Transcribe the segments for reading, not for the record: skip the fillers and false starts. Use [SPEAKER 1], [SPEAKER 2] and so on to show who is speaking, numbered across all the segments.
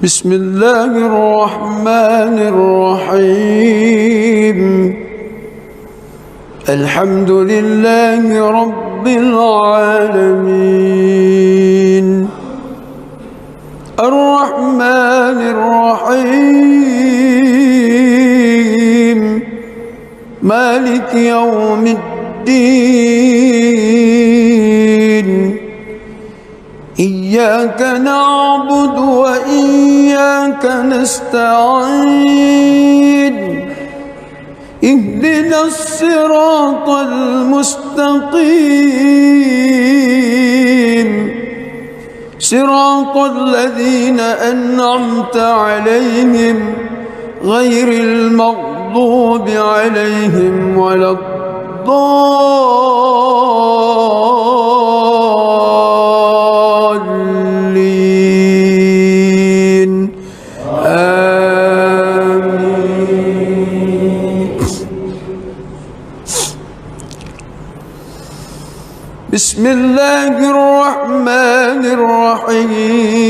[SPEAKER 1] بسم الله الرحمن الرحيم. الحمد لله رب العالمين، الرحمن الرحيم، مالك يوم الدين. إياك نعبد وإياك نستعين. اهدنا الصراط المستقيم، صراط الذين أنعمت عليهم غير المغضوب عليهم ولا الضالين. آمين. بسم الله الرحمن الرحيم.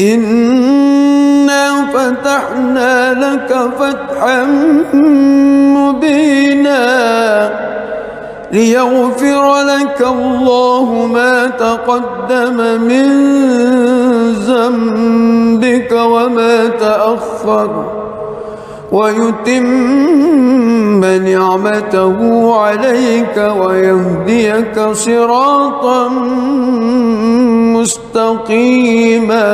[SPEAKER 1] إنا فتحنا لك فتحا مبينا ليغفر لك الله ما تقدم من ذنبك وما تأخر ويتم نعمته عليك ويهديك صراطا مستقيما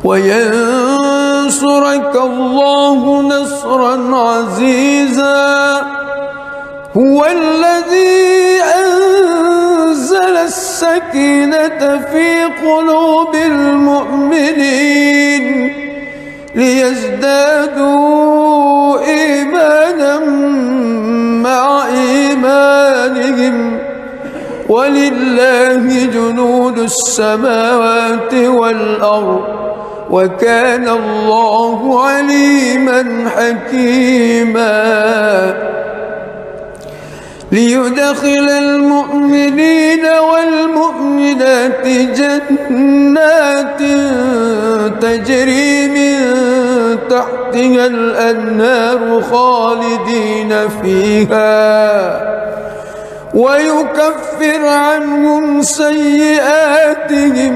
[SPEAKER 1] وينصرك الله نصرا عزيزا. هو الذي أنزل السكينة في قلوب المؤمنين ليزدادوا إيمانا مع إيمانهم ولله جنود السماوات والأرض وكان الله عليما حكيما. ليدخل المؤمنين والمؤمنات جنات تجري من تحتها الأنهار خالدين فيها ويكفر عنهم سيئاتهم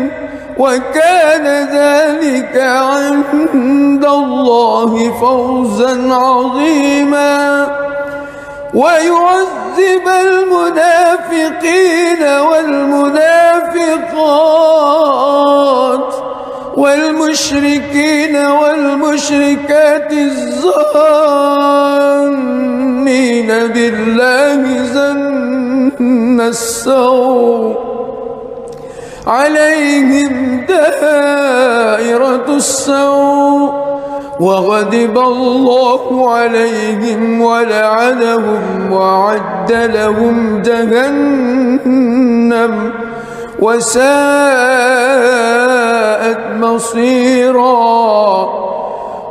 [SPEAKER 1] وكان ذلك عند الله فوزا عظيما. ويعذب المنافقين والمنافقات والمشركين والمشركات الظانين بالله ظن السوء عليهم دائرة السوء وغضب الله عليهم ولعنهم وأعد لهم جهنم وساءت مصيرا.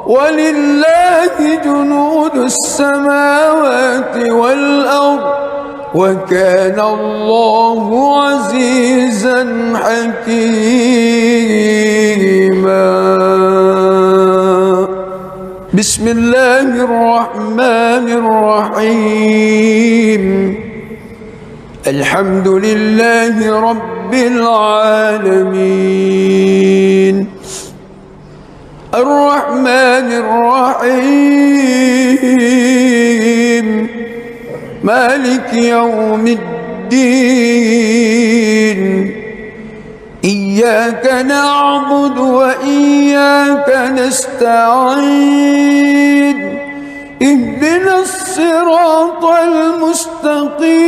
[SPEAKER 1] ولله جنود السماوات والأرض وكان الله عزيزا حكيما. بسم الله الرحمن الرحيم. الحمد لله رب العالمين، الرحمن الرحيم، مالك يوم الدين. إياك نعبد وإياك نستعين. اهدنا الصراط المستقيم،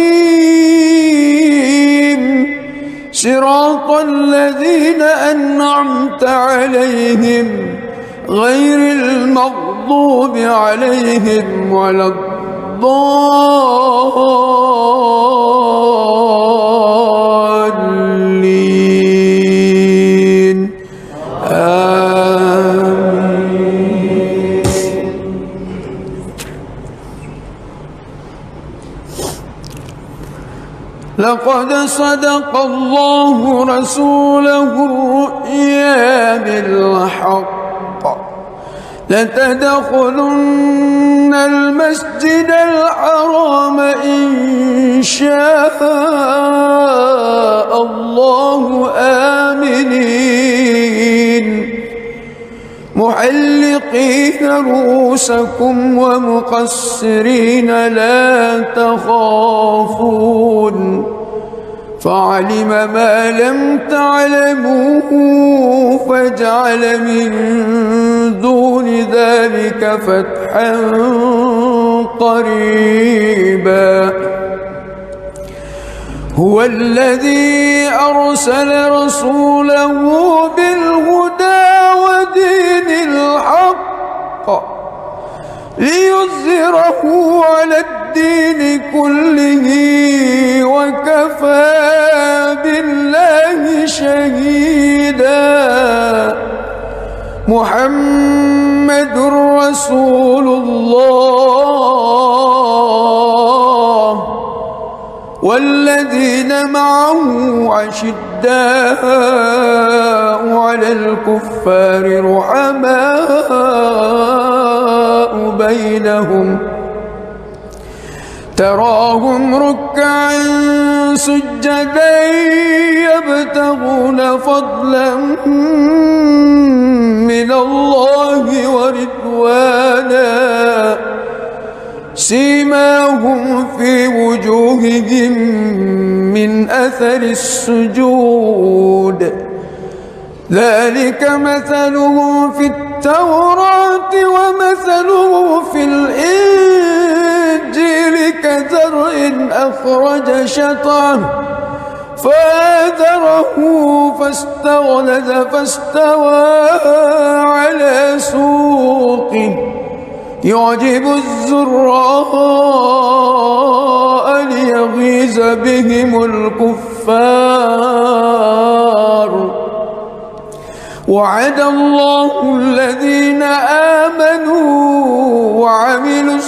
[SPEAKER 1] صراط الذين أنعمت عليهم غير المغضوب عليهم ولا الضالين. آمين. لقد صدق الله رسوله الرؤيا بالحق لتدخلن المسجد الحرام إن شاء الله آمنين محلقين رؤوسكم ومقصرين لا تخافون فعلم ما لم تعلموا فجعل من دون ذلك فتحا قريبا هو الذي أرسل رسوله بالهدى ودين الحق ليظهره على الدين كله وكفى بالله شهيدا محمد رسول الله والذين معه أشداء على الكفار رحماء بينهم تراهم ركعا سجدا يبتغون فضلا من الله ورضوانا سيماهم في وجوههم من أثر السجود ذلك مثلهم في التوراة ومثلهم في الإنجيل كزرع أخرج شطأه فآزره فاستغلظ فاستوى على سوقه يعجب الزراء ليغيظ بهم الكفار وعد الله الذين آمنوا وعملوا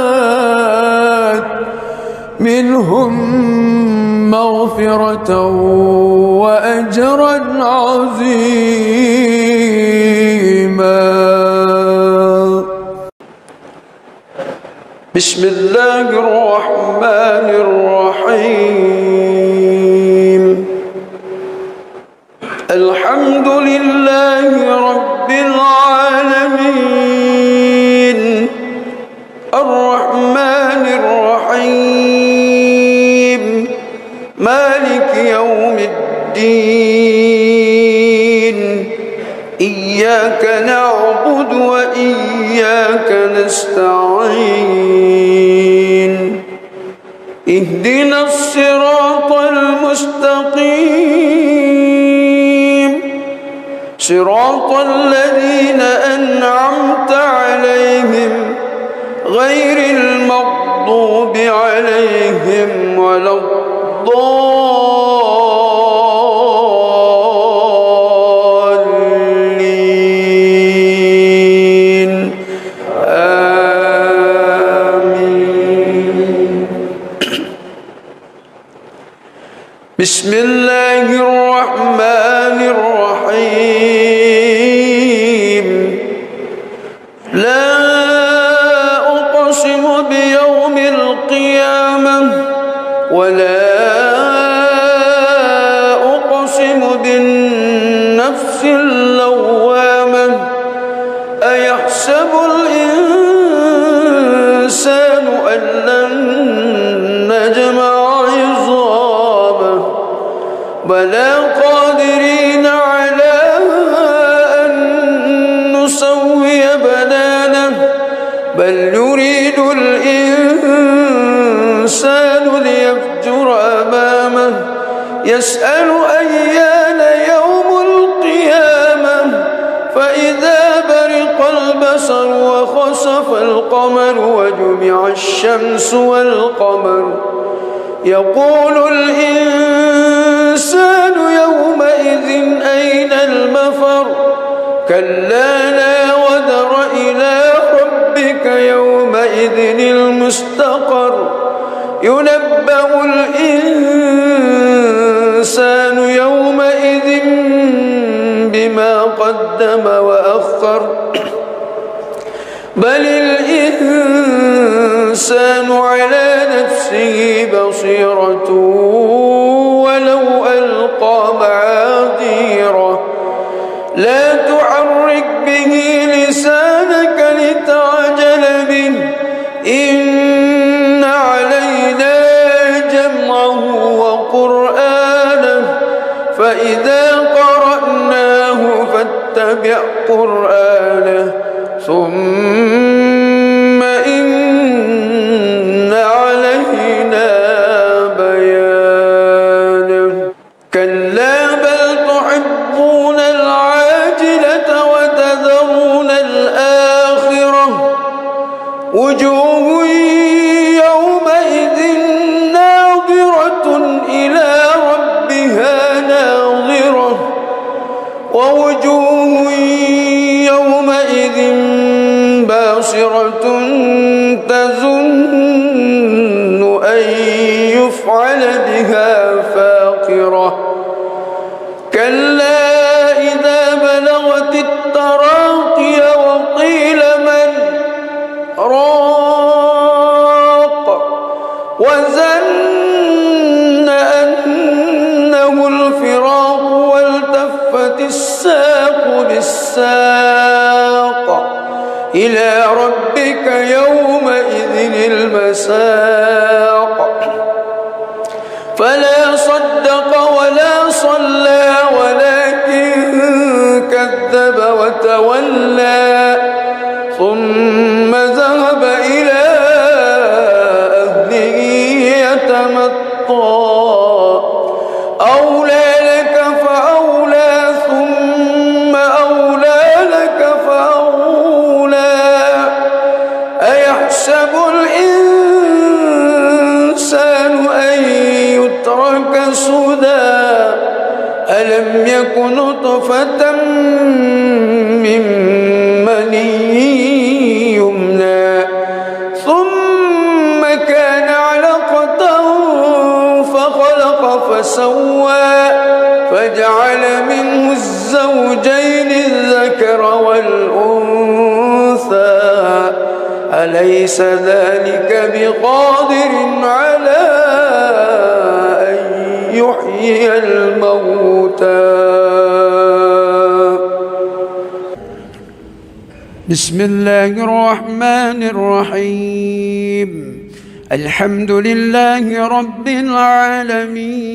[SPEAKER 1] الصالحات منهم مغفرة وأجرا عظيما. بسم الله الرحمن الرحيم الحمد لله رب العالمين الرحمن الرحيم مالك يوم الدين إياك نعبد وإياك نستعين اهدنا الصراط المستقيم صراط الذين أنعمت عليهم غير المغضوب عليهم ولا الضالين آمين. بسم الله الرحمن الرحيم لا أقسم بيوم القيامة ولا أقسم بالنفس اللوامة أيحسب الإنسان أن لن نجمع عظامه بلى قادرين على أن نسوي بنانه بل يريد الإنسان ليفجر أمامه يسأل أيان يوم القيامة فإذا برق البصر وخسف القمر وجمع الشمس والقمر يقول الإنسان يومئذ أين المفر كلا لا وزر إلى ربك يومئذ المستقر ينبأ الإنسان يومئذ بما قدم وأخر بل الإنسان على نفسه بصيرة ولو ألقى معاذيره لا تحرك به لسانك لتعجل به إن علينا جمعه وقرآنه فإذا قرأناه فاتبع قرآنه ثم إن علينا بيانه كلا بل تحبون العاجلة وتذرون الآخرة وجوه يومئذ ناظرة إلى ربها ناظرة ووجوه يومئذ باسرة تظن أن يفعل بها فاقرة كلا إذا بلغت التراقي وقيل من راق وظن أنه الفراق والتفت الساق بالساق إلى ربك يومئذ المساق فلا صدق ولا صلى ولكن كذب وتولى ثم ذهب إلى أهله يتمطى أولى لك فأولى ثم أولى لك فأولى أيحسب الإنسان أن يترك سدى ألم يكن نطفة من مني يمنى ثم كان علقة فخلق فسوى فجعل منه الزوجين الذكر والأنثى أليس ذلك بقادر على أن يحيي الموتى بسم الله الرحمن الرحيم الحمد لله رب العالمين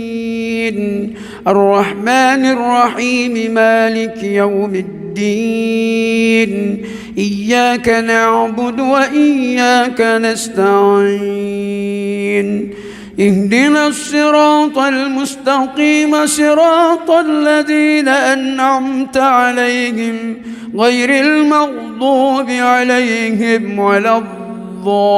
[SPEAKER 1] الرحمن الرحيم مالك يوم الدين إياك نعبد وإياك نستعين اهدنا الصراط المستقيم صراط الذين أنعمت عليهم غير المغضوب عليهم ولا الضالين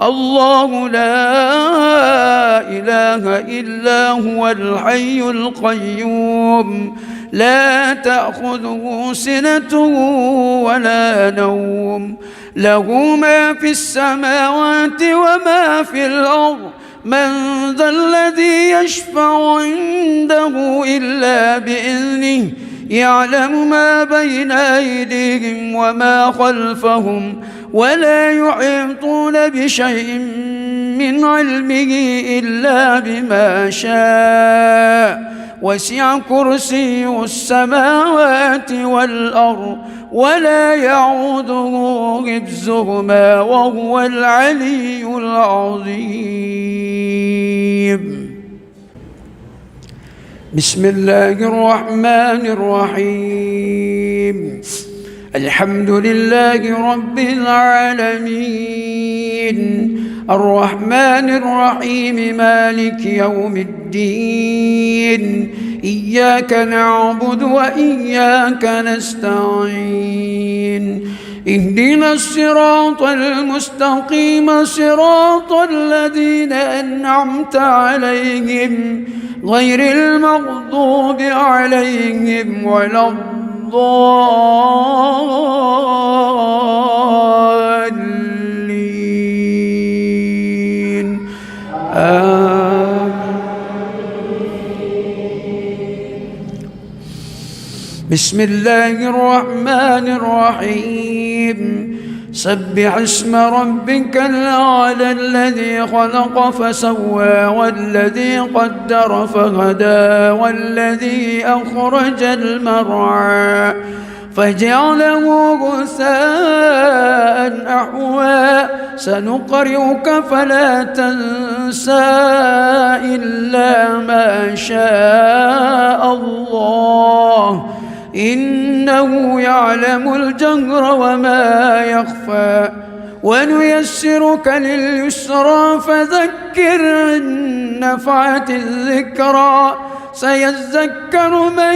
[SPEAKER 1] الله لا إله إلا هو الحي القيوم لا تأخذه سنة ولا نوم له ما في السماوات وما في الأرض من ذا الذي يشفع عنده إلا بإذنه يعلم ما بين أيديهم وما خلفهم ولا يحيطون بشيء من علمه إلا بما شاء وسع كرسي السماوات والأرض ولا يعوده حفظهما وهو العلي العظيم بسم الله الرحمن الرحيم الحمد لله رب العالمين الرحمن الرحيم مالك يوم الدين إياك نعبد وإياك نستعين اهدنا الصراط المستقيم صراط الذين أنعمت عليهم غير المغضوب عليهم ولا الضالين بسم الله الرحمن الرحيم سبح اسم ربك الأعلى الذي خلق فسوى والذي قدر فهدى والذي أخرج المرعى فجعله غثاء أحوى سنقرئك فلا تنسى إلا ما شاء الله إنه يعلم الجهر وما يخفى ونيسرك لليسرى فذكر إن نفعت الذكرى سيذكر من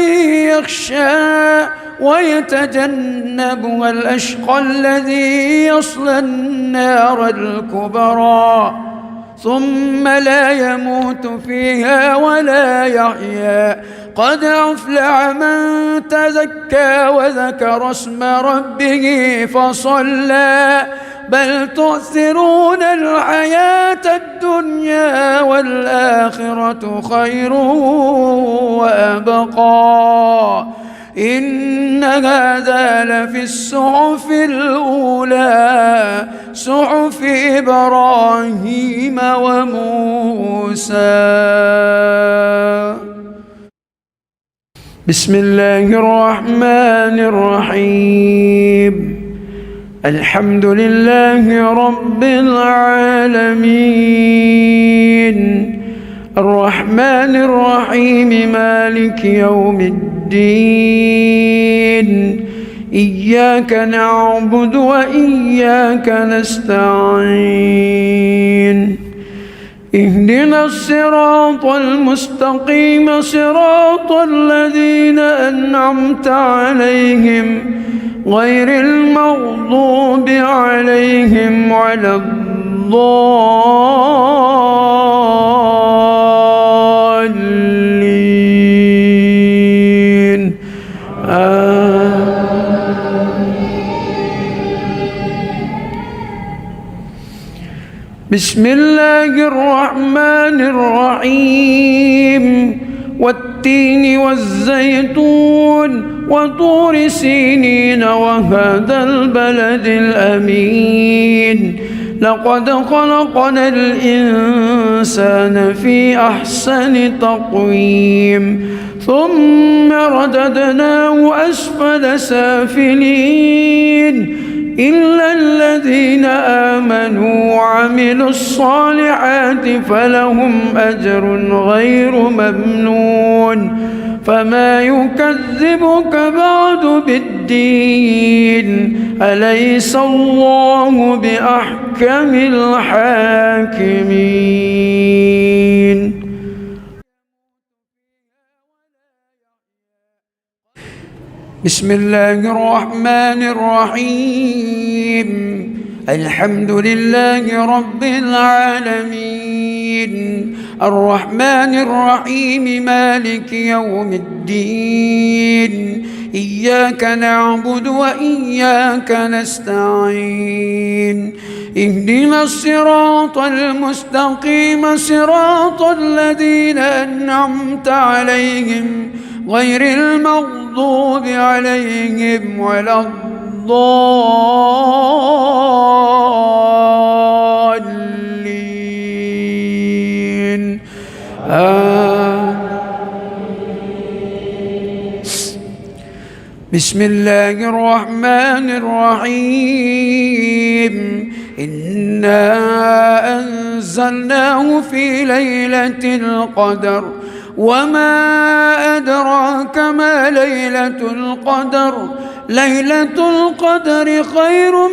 [SPEAKER 1] يخشى ويتجنبها الأشقى الذي يصلى النار الكبرى ثم لا يموت فيها ولا يحيا قد أفلح من تزكى وذكر اسم ربه فصلى بل تؤثرون الحياة الدنيا والآخرة خير وأبقى إن هذا لفي الصحف الأولى صحف إبراهيم وموسى. بسم الله الرحمن الرحيم الحمد لله رب العالمين الرحمن الرحيم مالك يوم الدين إياك نعبد وإياك نستعين اهدنا الصراط المستقيم صراط الذين أنعمت عليهم غير المغضوب عليهم ولا الضالين بسم الله الرحمن الرحيم والتين والزيتون وطور سينين وهذا البلد الأمين لقد خلقنا الإنسان في أحسن تقويم ثم رددناه أسفل سافلين إلا الذين آمنوا وعملوا الصالحات فلهم أجر غير ممنون فما يكذبك بعد بالدين أليس الله بأحكم الحاكمين. بسم الله الرحمن الرحيم الحمد لله رب العالمين الرحمن الرحيم مالك يوم الدين إياك نعبد وإياك نستعين اهدنا الصراط المستقيم صراط الذين أنعمت عليهم غير المغضوب عليهم ولا الضالين بسم الله الرحمن الرحيم إنا أنزلناه في ليلة القدر وما أدراك ما ليلة القدر ليلة القدر خير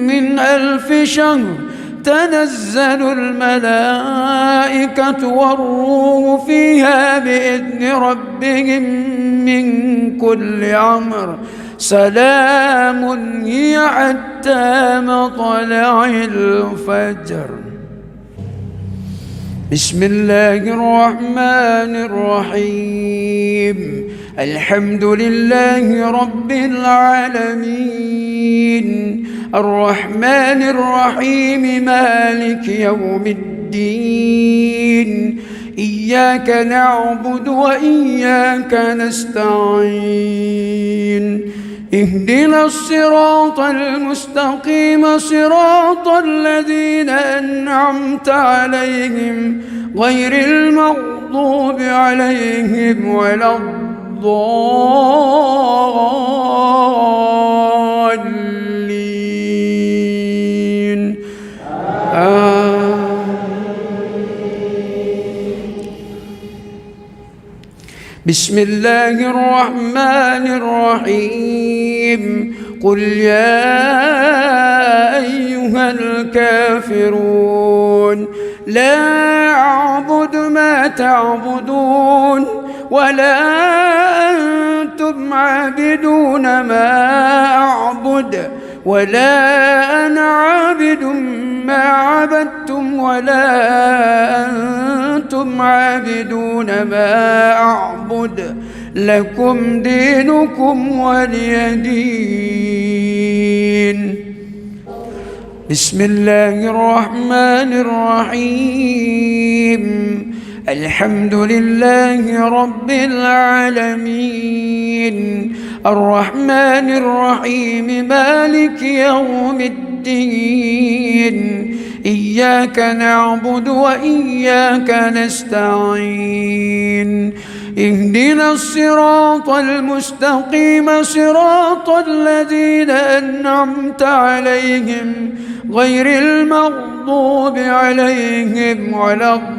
[SPEAKER 1] من 1000 شهر تنزل الملائكة والروح فيها بإذن ربهم من كل أمر سلام هي حتى مطلع الفجر. بسم الله الرحمن الرحيم. الحمد لله رب العالمين، الرحمن الرحيم، مالك يوم الدين. إياك نعبد وإياك نستعين. اهدنا الصراط المستقيم، صراط الذين أنعمت عليهم غير المغضوب عليهم ولا الضالين. بسم الله الرحمن الرحيم. قل يا أيها الكافرون لا أعبد ما تعبدون ولا أنتم عابدون ما أعبد ولا أنا عابد ما عبدتم ولا أنتم عابدون ما أعبد. لكم دينكم ولي دين. بسم الله الرحمن الرحيم. الحمد لله رب العالمين، الرحمن الرحيم، مالك يوم الدين. إياك نعبد وإياك نستعين. اهدنا الصراط المستقيم، صراط الذين أنعمت عليهم غير المغضوب عليهم ولا الضالين.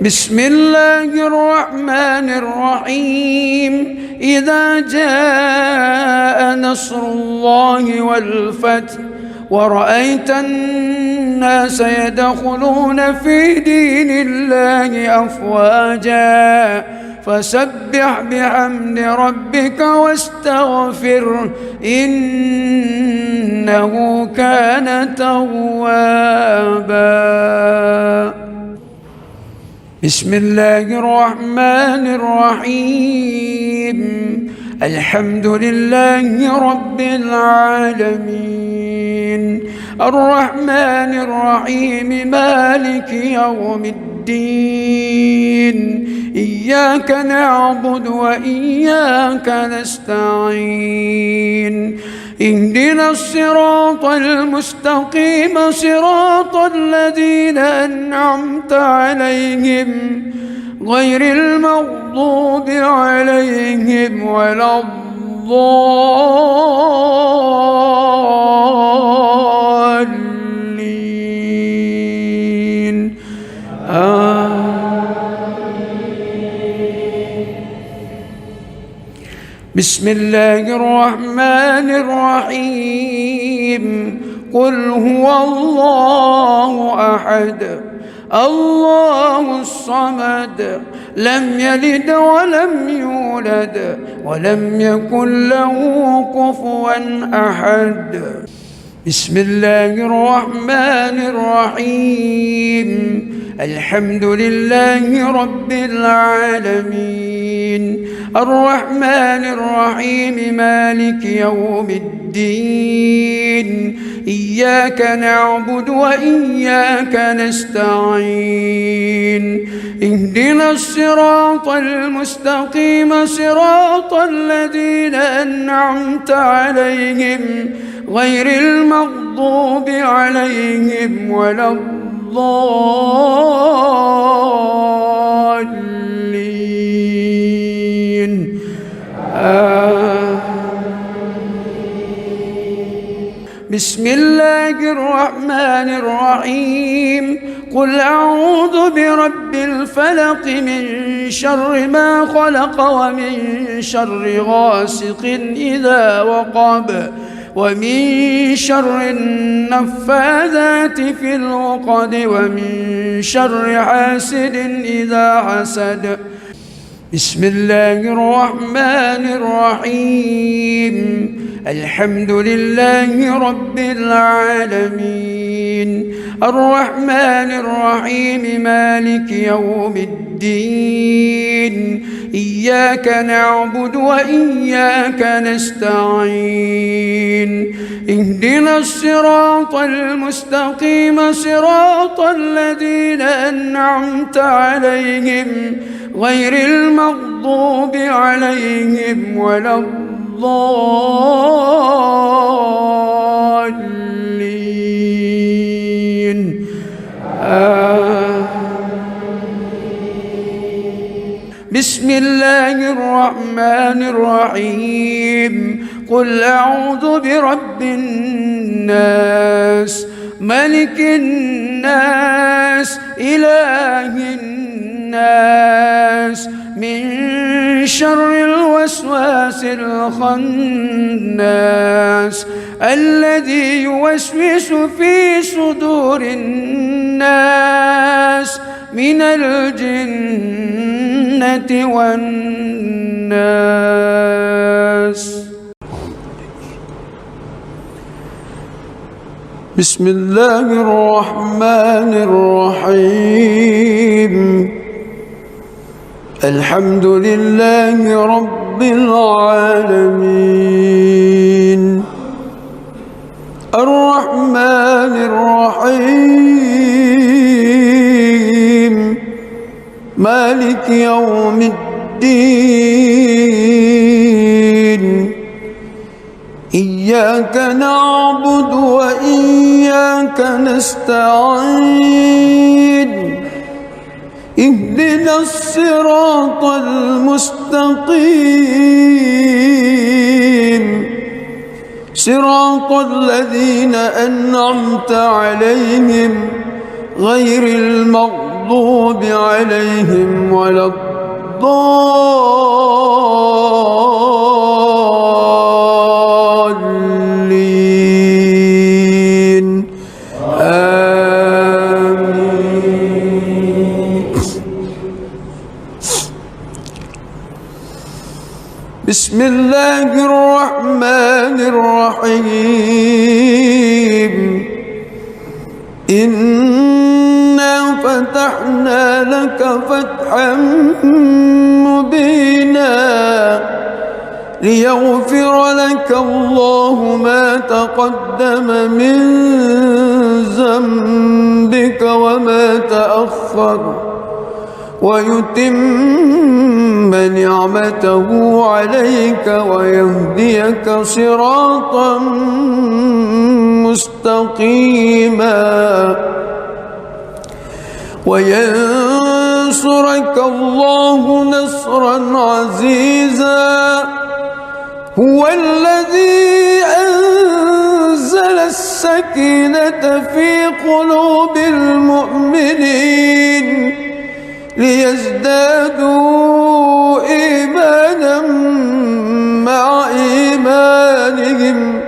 [SPEAKER 1] بسم الله الرحمن الرحيم. إذا جاء نصر الله والفتح ورأيت الناس يدخلون في دين الله أفواجا فسبح بحمد ربك واستغفره إنه كان توابا. بسم الله الرحمن الرحيم. الحمد لله رب العالمين، الرحمن الرحيم، مالك يوم الدين. إياك نعبد وإياك نستعين. اهدنا الصراط المستقيم، صراط الذين أنعمت عليهم غير المغضوب عليهم ولا الضالين. بسم الله الرحمن الرحيم. قل هو الله أحد الله الصمد لم يلد ولم يولد ولم يكن له كفوا أحد. بسم الله الرحمن الرحيم. الحمد لله رب العالمين، الرحمن الرحيم، مالك يوم الدين. إياك نعبد وإياك نستعين. اهدنا الصراط المستقيم، صراط الذين أنعمت عليهم غير المغضوب عليهم ولا الضالين. بسم الله الرحمن الرحيم. قل أعوذ برب الفلق من شر ما خلق ومن شر غاسق إذا وقب ومن شر النفاذات في العقد ومن شر حاسد إذا حسد. بسم الله الرحمن الرحيم. الحمد لله رب العالمين الرحمن الرحيم مالك يوم الدين إياك نعبد وإياك نستعين اهدنا الصراط المستقيم صراط الذين أنعمت عليهم غير المغضوب عليهم ولا الضالين بسم الله الرحمن الرحيم. قل أعوذ برب الناس ملك الناس إله الناس من شر الوسواس الخناس الذي يوسوس في صدور الناس من الجنة والناس. بسم الله الرحمن الرحيم. الحمد لله رب العالمين الرحمن الرحيم مالك يوم الدين إياك نعبد وإياك نستعين اهدنا الصراط المستقيم صراط الذين أنعمت عليهم غير المغضوب عليهم ولا الضالين آمين. بسم الله الرحمن الرحيم. إنا فتحنا لك فتحا مبينا ليغفر لك الله ما تقدم من ذنبك وما تأخر ويتم نعمته عليك ويهديك صراطا مستقيما وينصرك الله نصرا عزيزا. هو الذي أنزل السكينة في قلوب المؤمنين ليزدادوا إيمانا مع إيمانهم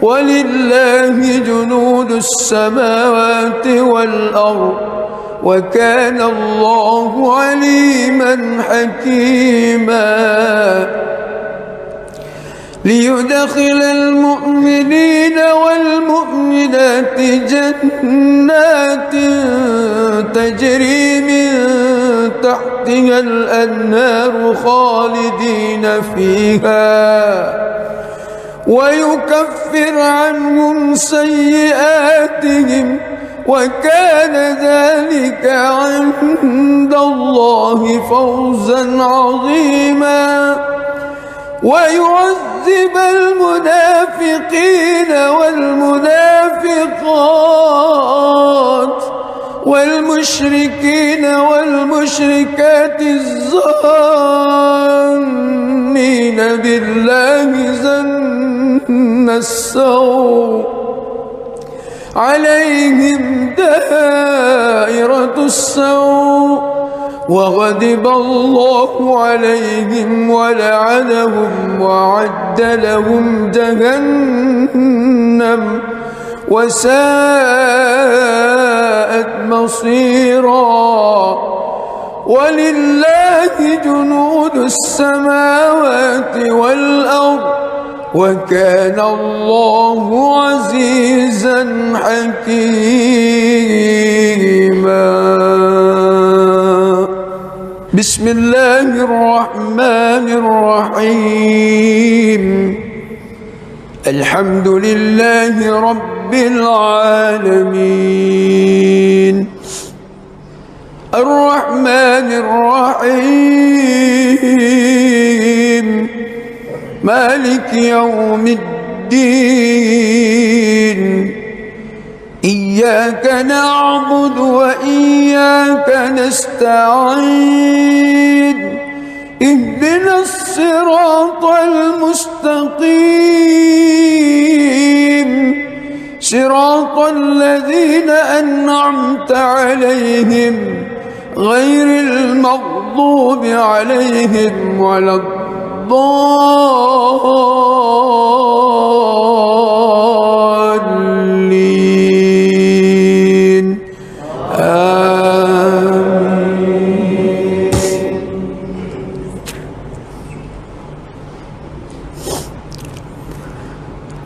[SPEAKER 1] ولله جنود السماوات والأرض وكان الله عليما حكيما. ليدخل المؤمنين والمؤمنات جنات تجري من تحتها الأنهار خالدين فيها ويكفر عنهم سيئاتهم وكان ذلك عند الله فوزا عظيما. ويعذب المنافقين والمنافقات والمشركين والمشركات الظانين بالله ظن السوء عليهم دائرة السوء وغضب الله عليهم ولعنهم وأعد لهم جهنم وساءت مصيرا ولله جنود السماوات والأرض وكان الله عزيزا حكيما. بسم الله الرحمن الرحيم. الحمد لله رب العالمين الرحمن الرحيم مالك يوم الدين إياك نعبد وإياك نستعين اهدنا الصراط المستقيم صراط الذين أنعمت عليهم غير المغضوب عليهم ولا الضالين آمين.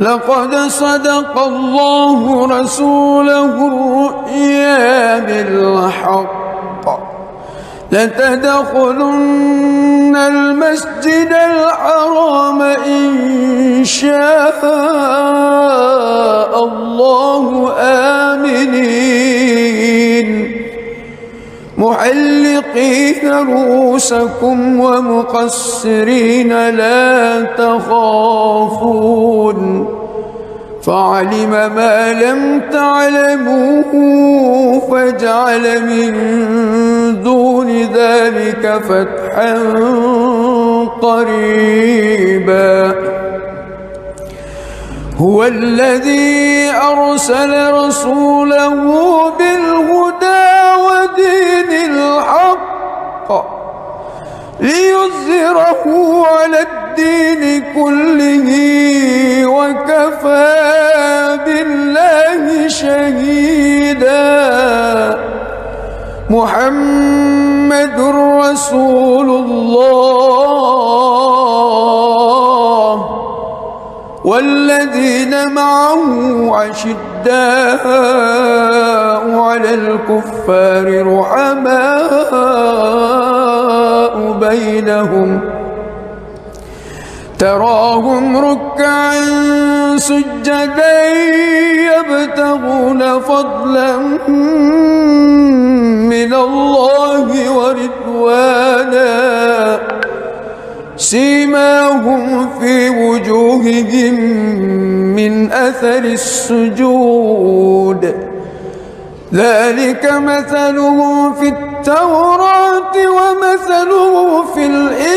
[SPEAKER 1] لقد صدق الله رسوله الرؤيا بالحق لتدخلن المسجد الحرام إن شاء الله آمنين محلقين رؤوسكم ومقصرين لا تخافون فعلم ما لم تعلموا فجعل من دون ذلك فتحا قريبا. هو الذي أرسل رسوله بالهدى ودين الحق ليظهره على الدين كله وكفى بالله شهيدا. محمد رسول الله والذين معه أشداء على الكفار رحماء بينهم تراهم ركعا سجدا يبتغون فضلا من الله ورضوانا سيماهم في وجوههم من أثر السجود ذلك مثله في التوراة ومثله في الإنجيل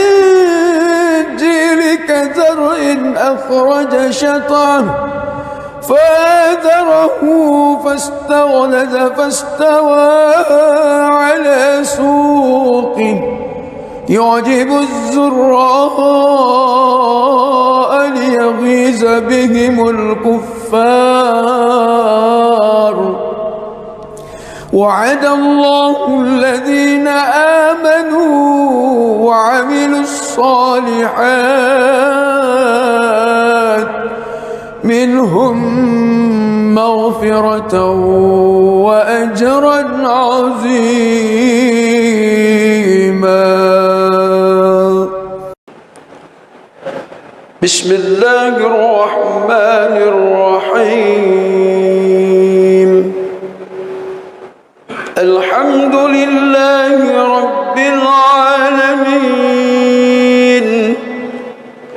[SPEAKER 1] كزرع أخرج شطأه فآزره فاستغلظ فاستوى على سوقه يعجب الزراء ليغيظ بهم الكفار. وعد الله الذين آمنوا وعملوا الصالحات منهم مغفرة وأجرا عظيما. بسم الله الرحمن الرحيم. الحمد لله رب العالمين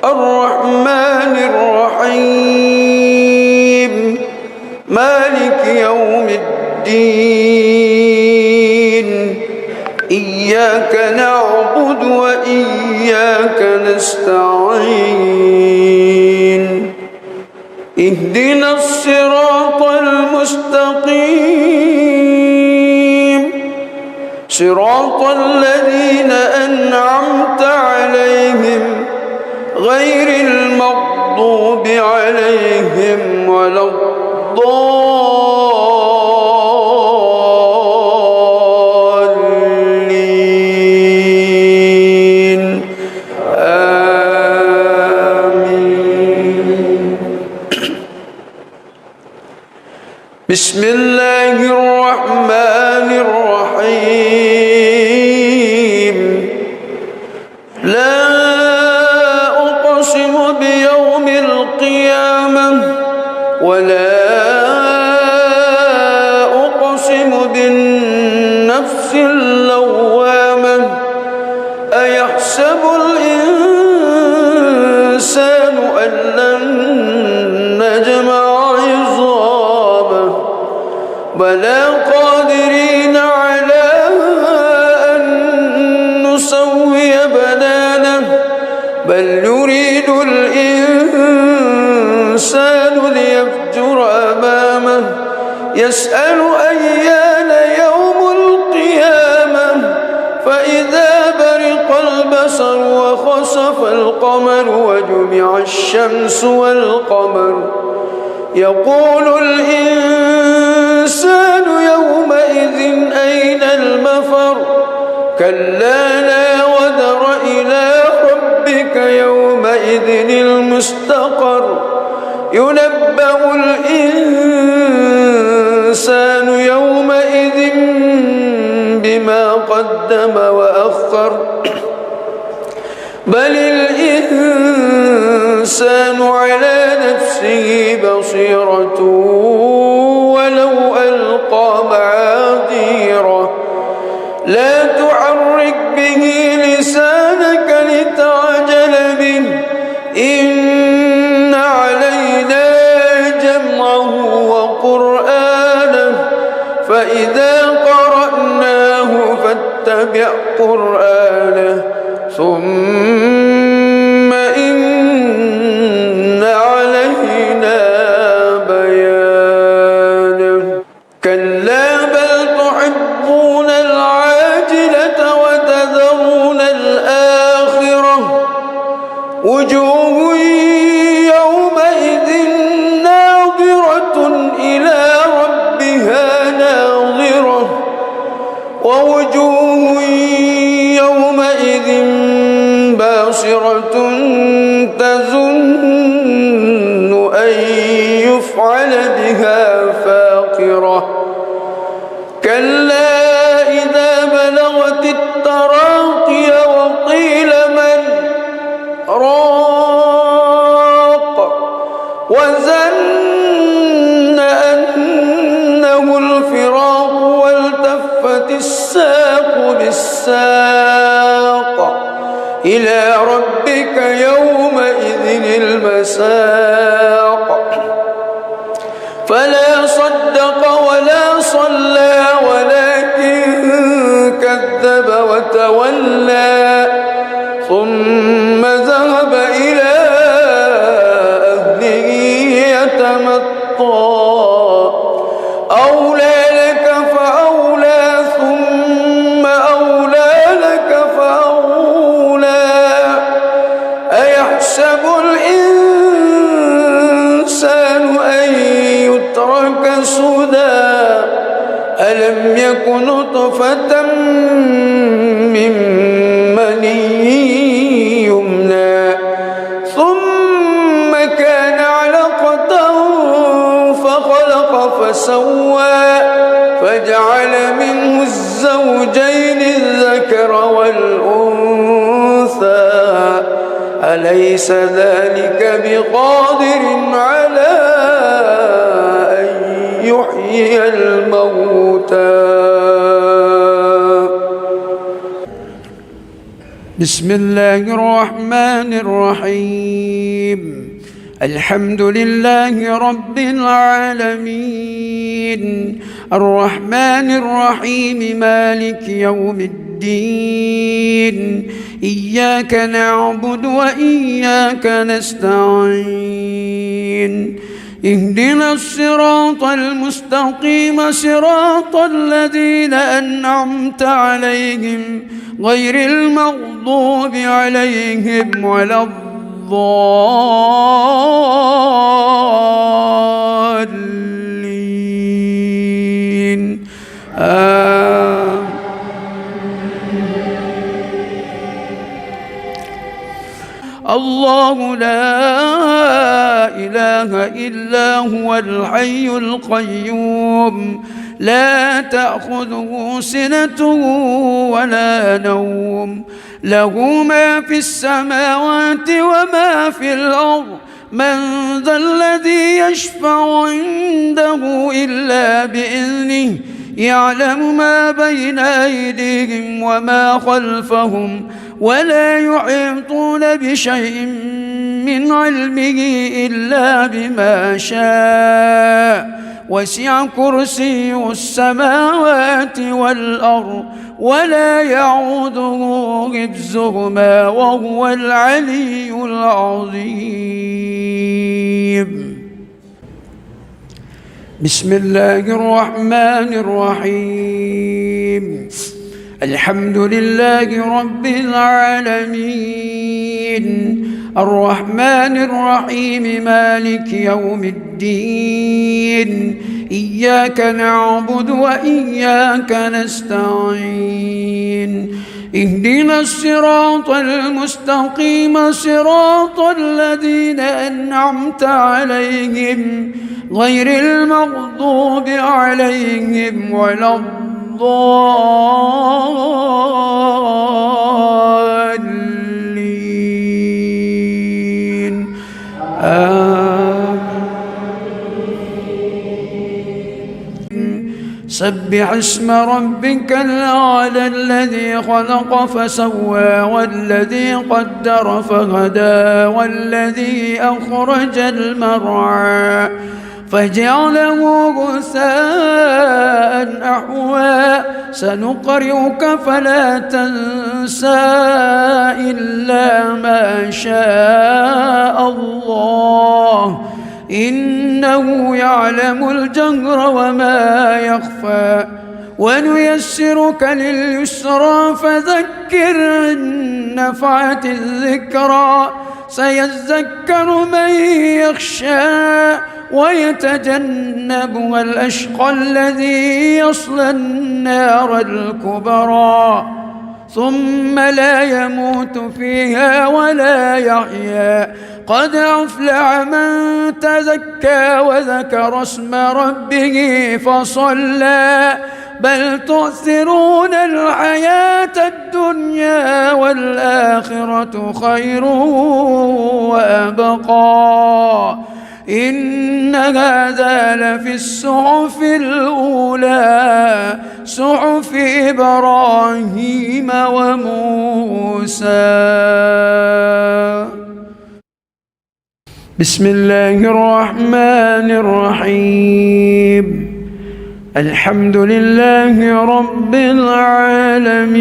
[SPEAKER 1] الرحمن الرحيم مالك يوم الدين إياك نعبد وإياك نستعين اهدنا الصراط المستقيم صراط الذين أنعمت عليهم غير المغضوب عليهم ولا الضالين آمين. بسم الله الرحمن الرحيم. لا أقسم بيوم القيامة ولا أقسم بالنفس اللوامة. أيحسب الإنسان أن لن نجمع عظامه بلى قادرين على أن نسوي بنانه بل يريد الإنسان ليفجر أمامه يسأل أيان يوم القيامة فإذا برق البصر وخسف القمر وجمع الشمس والقمر يقول الإنسان يومئذ أين المفر كلا لا وزر إلى ربك يومئذ المستقر ينبأ الإنسان يومئذ بما قدم وأخر بل الإنسان على نفسه بصيرة ولو ألقى معاذيره لا تحرك به لسانك لتعجل به إن علينا جمعه وقرآنه فإذا قرأناه فاتبع قرآنه ثم إن علينا بيانه كلا بل تحبون العاجلة وتذرون الآخرة وجوه يومئذ ناظرة إلى ربها ناظرة ووجوه يومئذ باصرة تظن أن يفعل بها فاقرة كلا إذا بلغت التراقي وقيل من راق وظن أنه الفراق والتفت الساق بالساق إلى ربك يومئذ المساق فلا صدق ولا صلى ولكن كذب وتولى ثم ذهب إلى أهله يتمطى أولى لك فأولى ثم أولى لك فأولى أيحسب الإنسان أن يترك سدى ألم يك نطفة من مني يمنى ثم كان علقة فخلق فسوى فجعل منه الزوجين الذكر والأنثى أليس ذلك بقادر على أن يحيي الموتى. بسم الله الرحمن الرحيم. الحمد لله رب العالمين الرحمن الرحيم مالك يوم الدين إياك نعبد وإياك نستعين اهدنا الصراط المستقيم صراط الذين أنعمت عليهم غير المغضوب عليهم ولا الضالين الله لا إله إلا هو الحي القيوم لا تأخذه سنة ولا نوم له ما في السماوات وما في الأرض من ذا الذي يشفع عنده إلا بإذنه يعلم ما بين أيديهم وما خلفهم ولا يحيطون بشيء من علمه إلا بما شاء وسع كرسي السماوات والأرض ولا يعوده حفظهما وهو العلي العظيم. بسم الله الرحمن الرحيم. الحمد لله رب العالمين الرحمن الرحيم مالك يوم الدين إياك نعبد وإياك نستعين اهدنا الصراط المستقيم صراط الذين أنعمت عليهم غير المغضوب عليهم ولا الضالين سبح اسم ربك الأعلى الذي خلق فسوى والذي قدر فهدى والذي أخرج المرعى فجعله غثاء أحوى سنقرئك فلا تنسى إلا ما شاء الله إنه يعلم الجهر وما يخفى ونيسرك لليسرى فذكر إن نفعت الذكرى سيذكر من يخشى ويتجنبها الأشقى الذي يصلى النار الكبرى ثم لا يموت فيها ولا يحيا قد أفلح من تزكى وذكر اسم ربه فصلى بل تؤثرون الحياة الدنيا والآخرة خير وأبقى إن هذا لفي الصحف الأولى صحف إبراهيم وموسى. بسم الله الرحمن الرحيم الحمد لله رب العالمين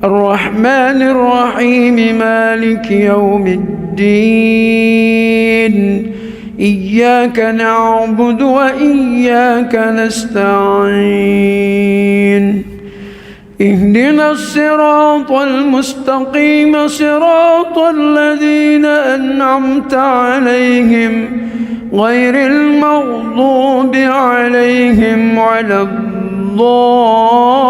[SPEAKER 1] الرحمن الرحيم مالك يوم الدين إياك نعبد وإياك نستعين اهدنا الصراط المستقيم صراط الذين أنعمت عليهم غير المغضوب عليهم ولا الضالين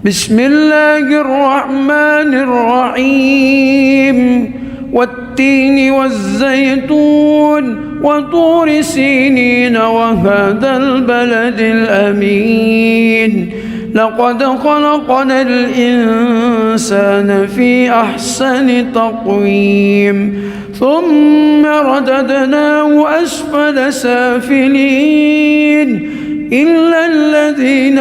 [SPEAKER 1] بسم الله الرحمن الرحيم والتين والزيتون وطور سينين وهذا البلد الأمين لقد خلقنا الإنسان في أحسن تقويم ثم رددناه أسفل سافلين إلا الذين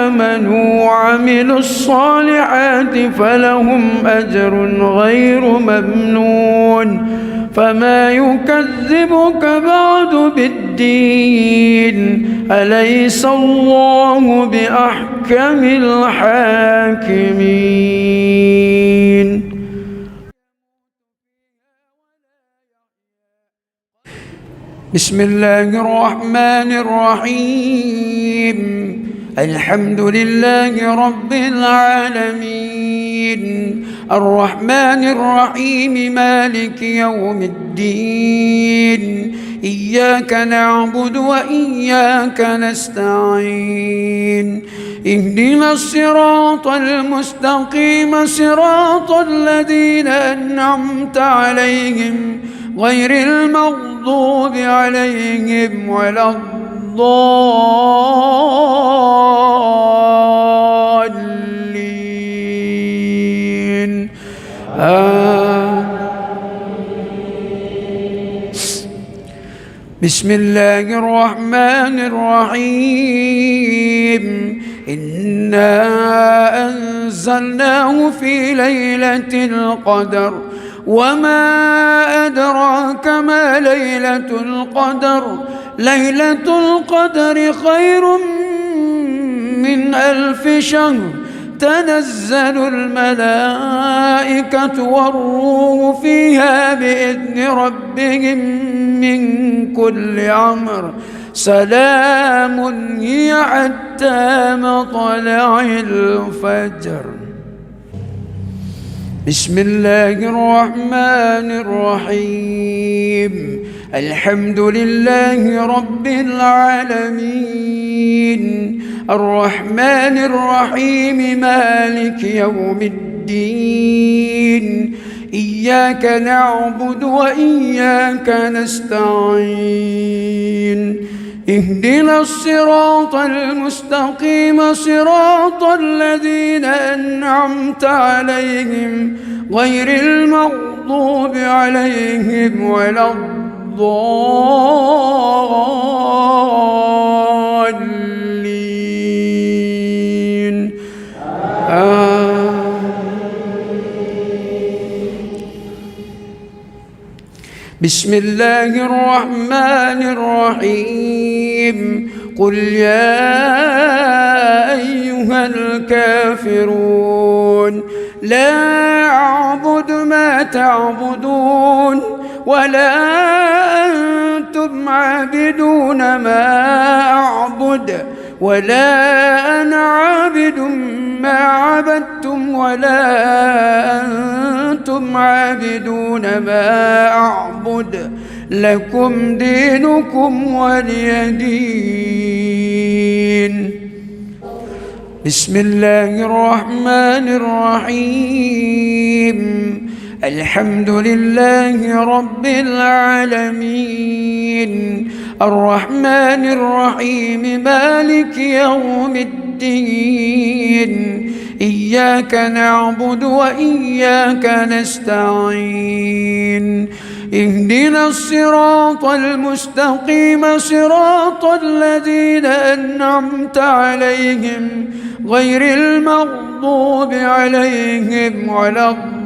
[SPEAKER 1] آمنوا وعملوا الصالحات فلهم أجر غير ممنون فما يكذبك بعد بالدين أليس الله بأحكم الحاكمين. بسم الله الرحمن الرحيم. الحمد لله رب العالمين الرحمن الرحيم مالك يوم الدين إياك نعبد وإياك نستعين اهدنا الصراط المستقيم صراط الذين أنعمت عليهم غير المغضوب عليهم ولا الضالين. بسم الله الرحمن الرحيم. إنا أنزلناه في ليلة القدر وما أدراك ما ليلة القدر. ليلة القدر خير من 1000 شهر. تنزل الملائكة والروح فيها بإذن ربهم من كل أمر سلام هي حتى مطلع الفجر. بسم الله الرحمن الرحيم. الحمد لله رب العالمين الرحمن الرحيم مالك يوم الدين إياك نعبد وإياك نستعين اهدنا الصراط المستقيم صراط الذين أنعمت عليهم غير المغضوب عليهم ولا الضالين. بسم الله الرحمن الرحيم. قل يا أيها الكافرون لا أعبد ما تعبدون ولا أنتم عابدون ما أعبد ولا أنا عابد ما عبدتم ولا أنتم عابدون ما أعبد لكم دينكم ولي دين. بسم الله الرحمن الرحيم. الحمد لله رب العالمين الرحمن الرحيم مالك يوم الدين إياك نعبد وإياك نستعين اهدنا الصراط المستقيم صراط الذين أنعمت عليهم غير المغضوب عليهم ولا الضالين.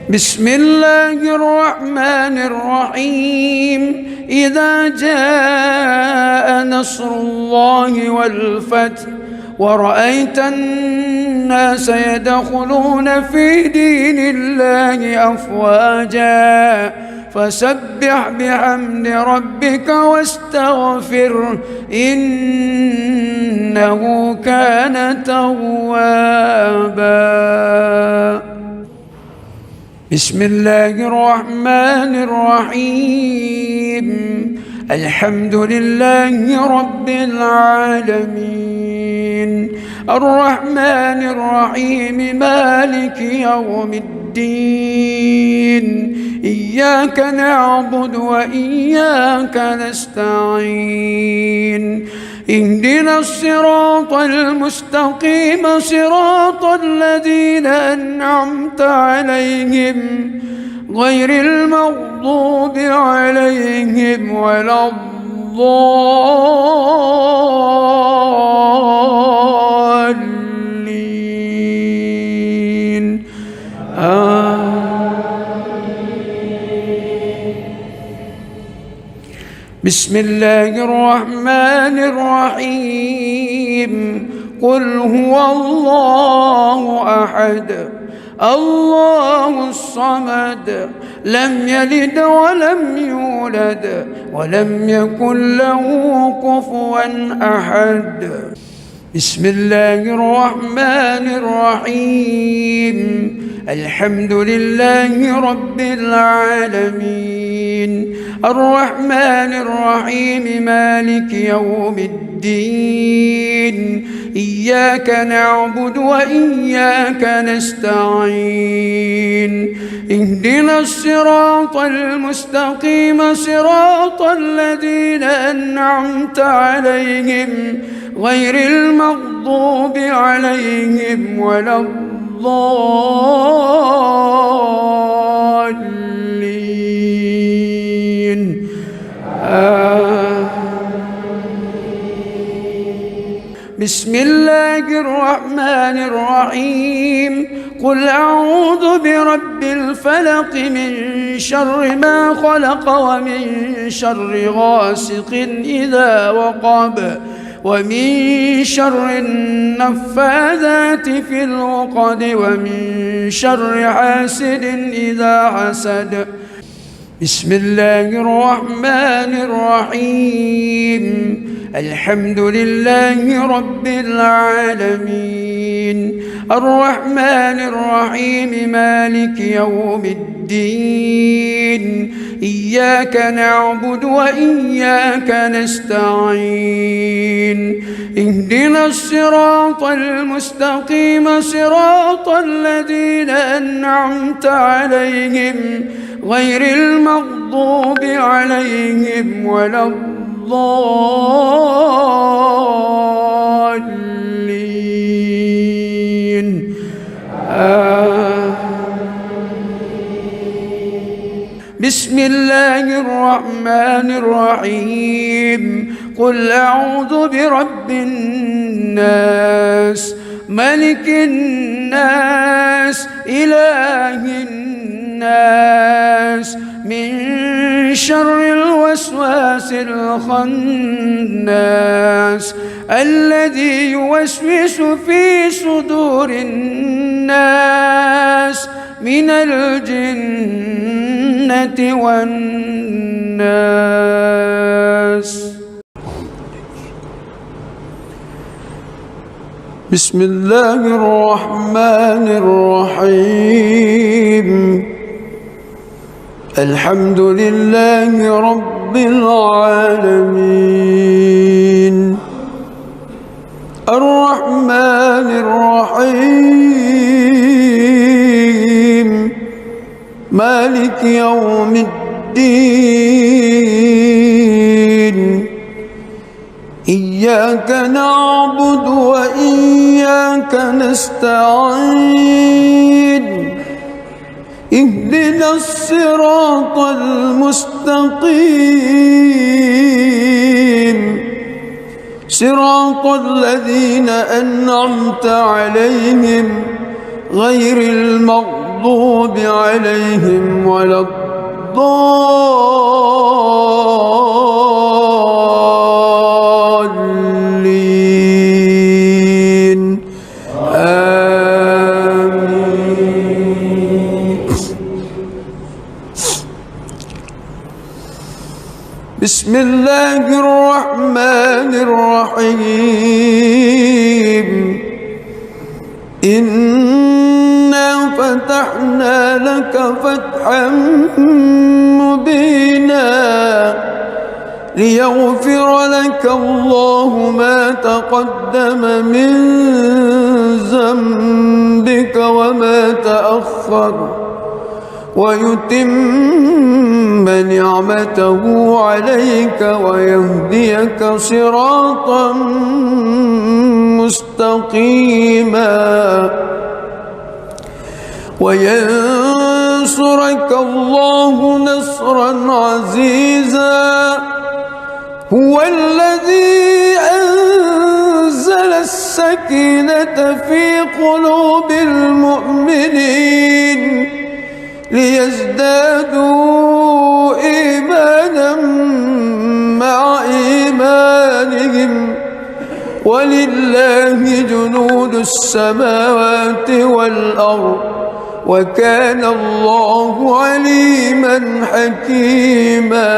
[SPEAKER 1] بسم الله الرحمن الرحيم. إذا جاء نصر الله والفتح ورأيت الناس يدخلون في دين الله أفواجا فسبح بحمد ربك واستغفره إنه كان توابا. بسم الله الرحمن الرحيم. الحمد لله رب العالمين الرحمن الرحيم مالك يوم الدين إياك نعبد وإياك نستعين اهدنا الصراط المستقيم صراط الذين أنعمت عليهم غير المغضوب عليهم ولا الضالين. بسم الله الرحمن الرحيم. قل هو الله أحد الله الصمد لم يلد ولم يولد ولم يكن له كفوا أحد. بسم الله الرحمن الرحيم. الحمد لله رب العالمين الرحمن الرحيم مالك يوم الدين إياك نعبد وإياك نستعين اهدنا الصراط المستقيم صراط الذين أنعمت عليهم غير المغضوب عليهم ولا الضالين. بسم الله الرحمن الرحيم. قل أعوذ برب الفلق من شر ما خلق ومن شر غاسق إذا وقب ومن شر النفاذات في العقد ومن شر حاسد إذا حسد. بسم الله الرحمن الرحيم. الحمد لله رب العالمين الرحمن الرحيم مالك يوم الدين إياك نعبد وإياك نستعين اهدنا الصراط المستقيم صراط الذين أنعمت عليهم غير المغضوب عليهم ولا الضالين. بسم الله الرحمن الرحيم. قل أعوذ برب الناس ملك الناس إله الناس من شر الوسواس الخناس الذي يوسوس في صدور الناس من الجنة والناس. بسم الله الرحمن الرحيم. الحمد لله رب العالمين الرحمن الرحيم مالك يوم الدين إياك نعبد وإياك نستعين اهدنا الصراط المستقيم صراط الذين أنعمت عليهم غير المغضوب عليهم ولا الضالين. آمين. بسم الله الرحمن الرحيم. إنا فتحنا لك فتحا مبينا ليغفر لك الله ما تقدم من ذنبك وما تأخر ويتم نعمته عليك ويهديك صراطا مستقيما وينصرك ينصرك الله نصرا عزيزا هو الذي أنزل السكينة في قلوب المؤمنين ليزدادوا إيمانا مع إيمانهم ولله جنود السماوات والأرض وكان الله عليما حكيما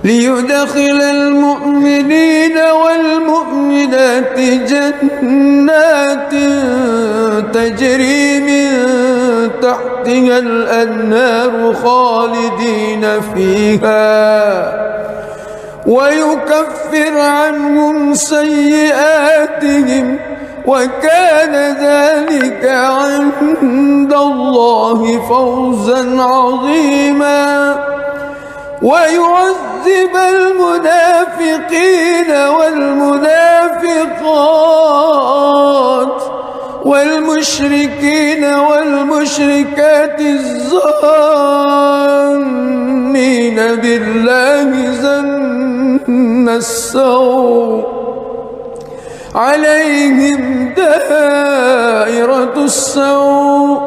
[SPEAKER 1] ليدخل المؤمنين والمؤمنات جنات تجري من تحتها الأنهار خالدين فيها ويكفر عنهم سيئاتهم وكان ذلك عند الله فوزا عظيما ويعذب المنافقين والمنافقات والمشركين والمشركات الظانين بالله ظن السوء عليهم دائرة السوء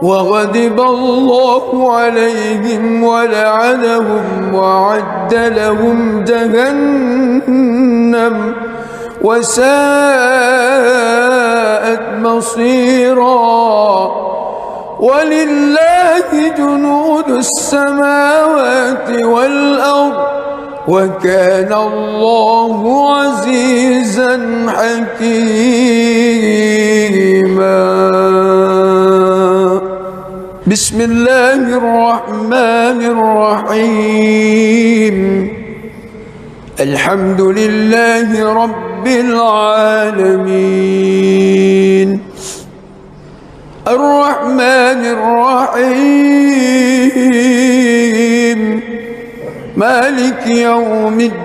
[SPEAKER 1] وغضب الله عليهم ولعنهم وأعد لهم جهنم وساءت مصيرا ولله جنود السماوات والأرض وكان الله عزيزا حكيما بسم الله الرحمن الرحيم الحمد لله رب العالمين الرحمن الرحيم مالك يوم الدين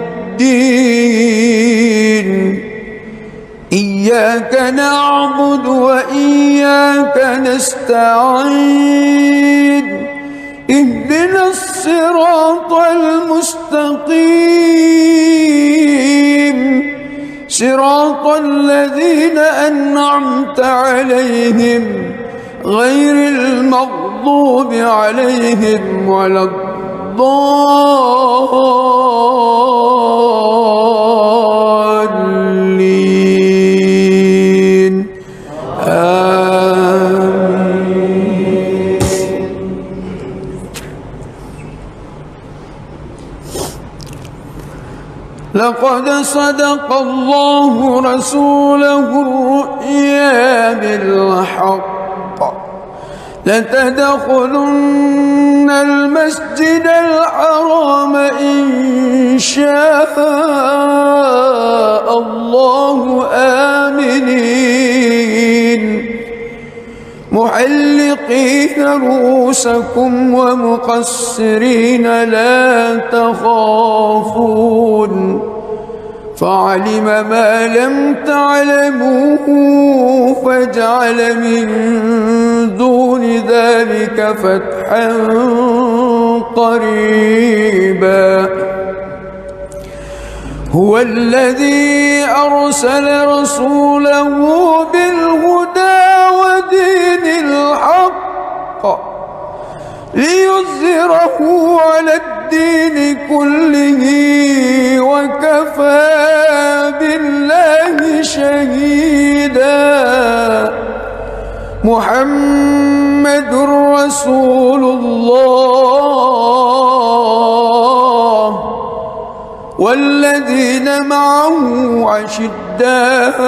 [SPEAKER 1] إياك نعبد وإياك نستعين اهدنا الصراط المستقيم صراط الذين أنعمت عليهم غير المغضوب عليهم ولا الضالين آمين. لقد صدق الله رسوله الرؤيا بالحق لتدخلن المسجد الحرام إن شاء الله آمنين محلقين رؤوسكم ومقصرين لا تخافون فعلم ما لم تعلموا فجعل من دون ذلك فتحا قريبا هو الذي أرسل رسوله بالهدى ودين الحق ليظهره على الدين كله وكفى بالله شهيدا محمد رسول الله والذين معه أشداء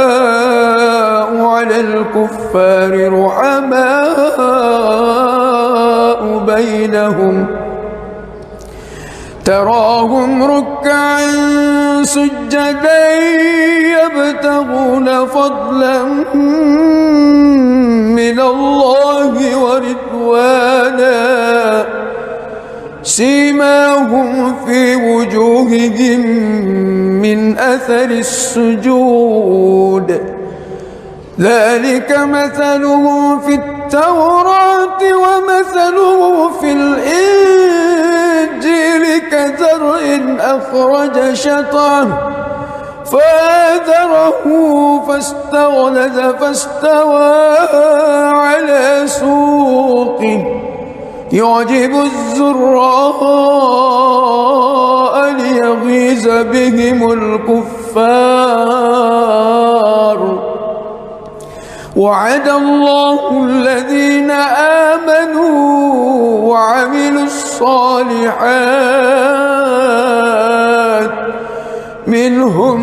[SPEAKER 1] على الكفار رحماء بينهم تراهم ركعا سجدا يبتغون فضلا من الله ورضوانا سيماهم في وجوههم من أثر السجود ذلك مثلهم في التوراة مثله في الإنجيل كزرع أخرج شطأه فآزره فاستغلظ فاستوى على سوقه يعجب الزراء ليغيظ بهم الكفار وعد الله الذين آمنوا وعملوا الصالحات منهم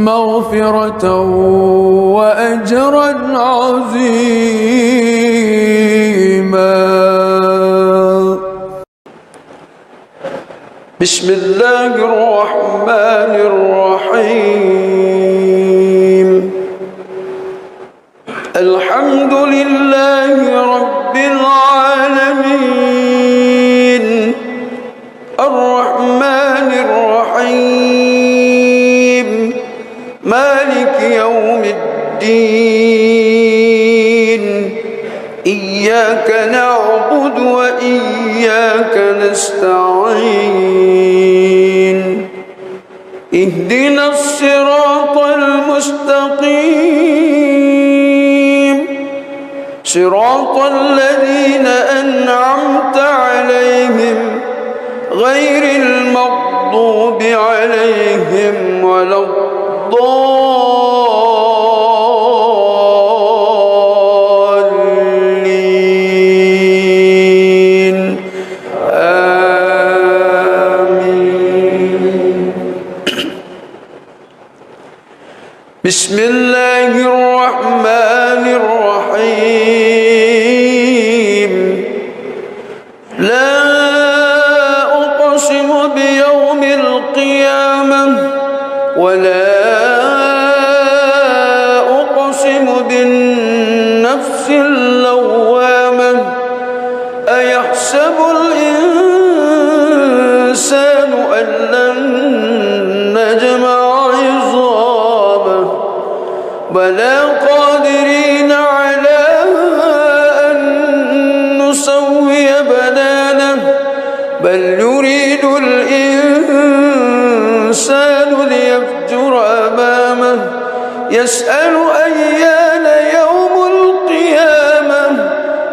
[SPEAKER 1] مغفرة وأجرا عظيما. بسم الله الرحمن الرحيم. الحمد لله رب العالمين الرحمن الرحيم مالك يوم الدين إياك نعبد وإياك نستعين اهدنا الصراط المستقيم صراط الذين أنعمت عليهم غير المغضوب عليهم ولا الضالين آمين. بسم الله الرحمن الرحيم. لا أقسم بيوم القيامة ولا أقسم بالنفس اللوامة أيحسب الإنسان أن لن نجمع عظامه بلى قادرين على أن نسوي بنانه بل يريد الإنسان ليفجر أمامه يسأل أيان يوم القيامة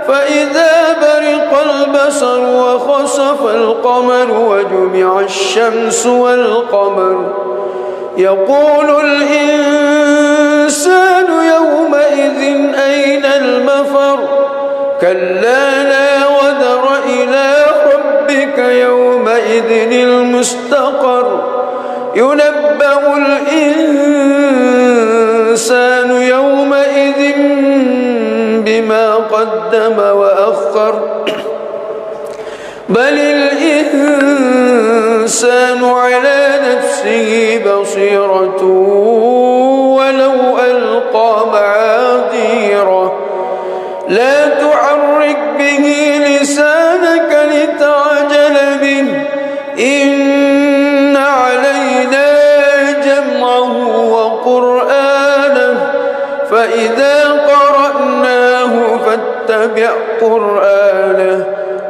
[SPEAKER 1] فإذا برق البصر وخسف القمر وجمع الشمس والقمر يقول الإنسان يومئذ أين المفر كلا لا وزر إلى ربك يومئذ المستقر ينبأ الإنسان يومئذ بما قدم وأخر بل الإنسان على نفسه بصيرة ولو ألقى معاذيره لا تحرك به لسانك لتعجل به إن علينا جمعه وقرآنه فإذا قرأناه فاتبع قرآنه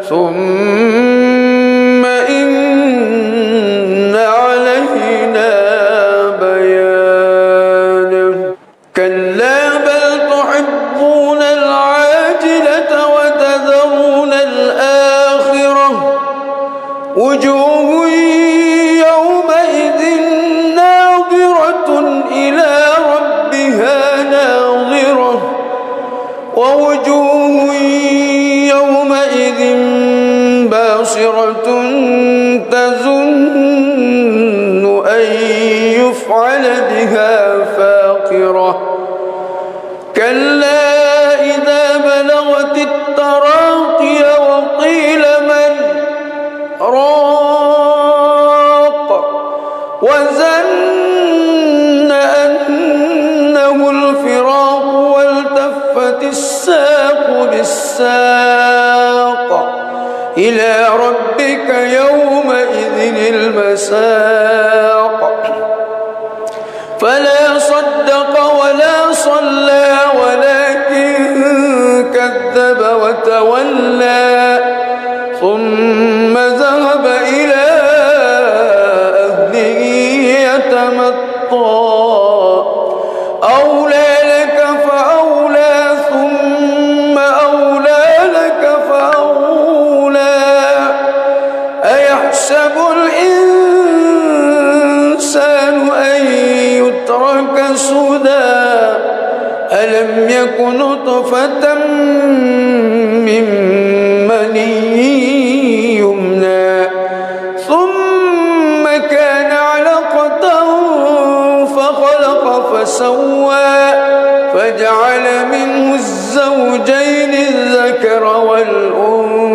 [SPEAKER 1] ثم إن علينا بيانه كلا بل تحبون العاجلة وتذرون الآخرة وجوه يومئذ ناظرة إلى ربها ناظرة ووجوه يومئذ باصرة تظن أن يفعل بها فاقرة كلا إذا بلغت التراقي وقيل من راق وظن أنه الفراق والتفت الساق بالساق إلى ربك يومئذ المساق فلا صدق ولا صلى ولكن كذب كذب وتولى ثم ذهب إلى أهله يتمطى أولى لك فأولى ثم أولى لك فأولى أيحسب الإنسان أن يترك سدى ألم يك نطفة من مني يمنى ثم كان علقة فخلق فسوى فجعل منه الزوجين الذكر والأنثى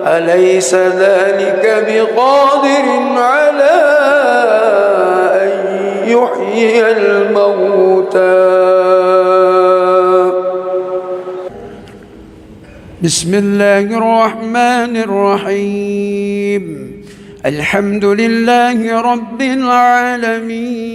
[SPEAKER 1] أليس ذلك بقادر على أن يحيي الموتى بسم الله الرحمن الرحيم الحمد لله رب العالمين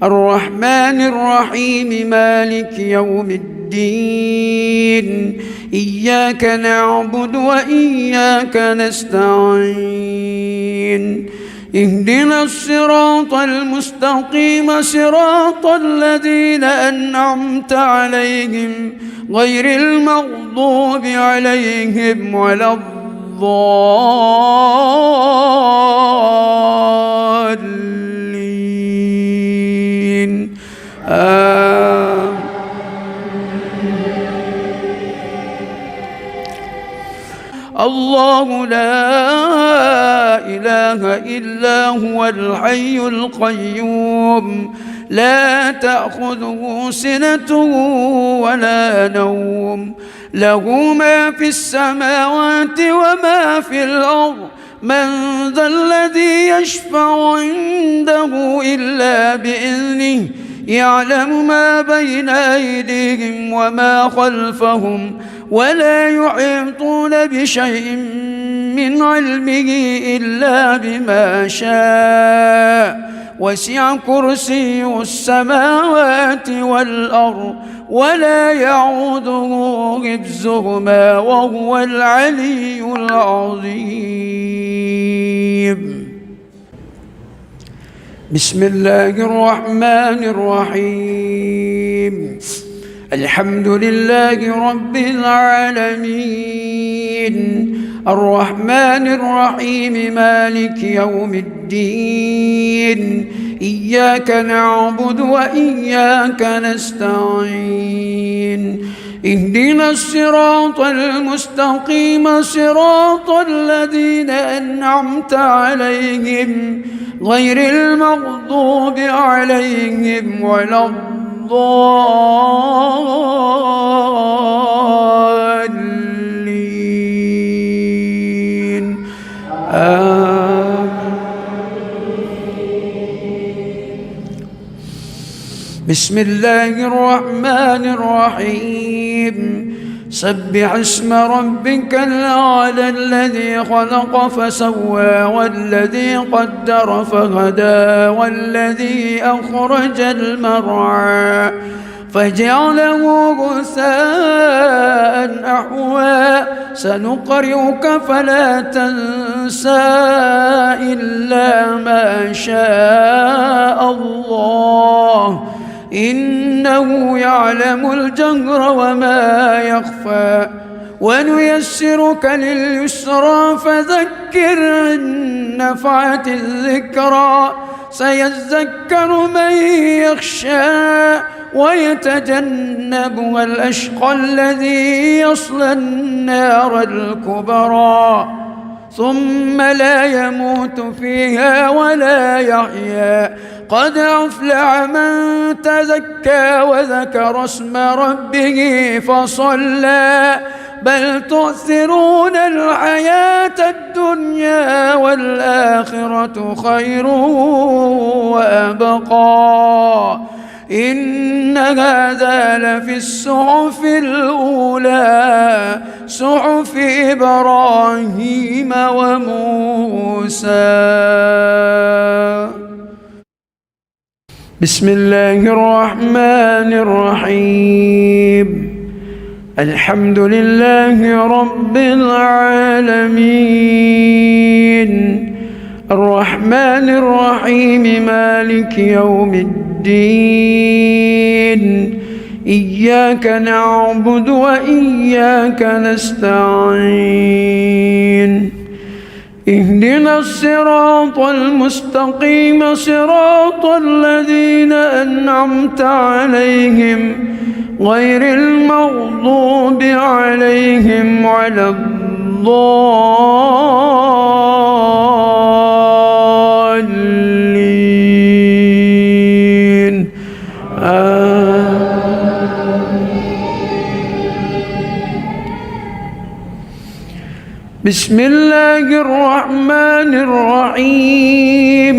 [SPEAKER 1] الرحمن الرحيم مالك يوم الدين إياك نعبد وإياك نستعين اهدنا الصراط المستقيم صراط الذين أنعمت عليهم غير المغضوب عليهم ولا الضالين الله لا إله إلا هو الحي القيوم لا تأخذه سنة ولا نوم له ما في السماوات وما في الأرض من ذا الذي يشفع عنده إلا بإذنه يعلم ما بين أيديهم وما خلفهم ولا يحيطون بشيء من علمه إلا بما شاء وسع كرسي السماوات والأرض ولا يعوده حفظهما وهو العلي العظيم بسم الله الرحمن الرحيم الحمد لله رب العالمين الرحمن الرحيم مالك يوم الدين إياك نعبد وإياك نستعين اهدنا الصراط المستقيم صراط الذين أنعمت عليهم غير المغضوب عليهم ولا الضالين بسم الله الرحمن الرحيم سبح اسم ربك الأعلى الذي خلق فسوى والذي قدر فهدى والذي أخرج المرعى فجعله غثاء أحوى سنقرئك فلا تنسى إلا ما شاء الله إنه يعلم الجهر وما يخفى ونيسرك لليسرى فذكر إن نفعت الذكرى سيذكر من يخشى ويتجنبها الأشقى الذي يصلى النار الكبرى ثم لا يموت فيها ولا يحيا قد أفلح من تزكى وذكر اسم ربه فصلى بل تؤثرون الحياة الدنيا والآخرة خير وأبقى إن هذا لفي الصحف الأولى صحف إبراهيم وموسى بسم الله الرحمن الرحيم. الحمد لله رب العالمين، الرحمن الرحيم، مالك يوم الدين، إياك نعبد وإياك نستعين، اهدنا الصراط المستقيم، صراط الذين أنعمت عليهم غير المغضوب عليهم ولا الضالين. بسم الله الرحمن الرحيم.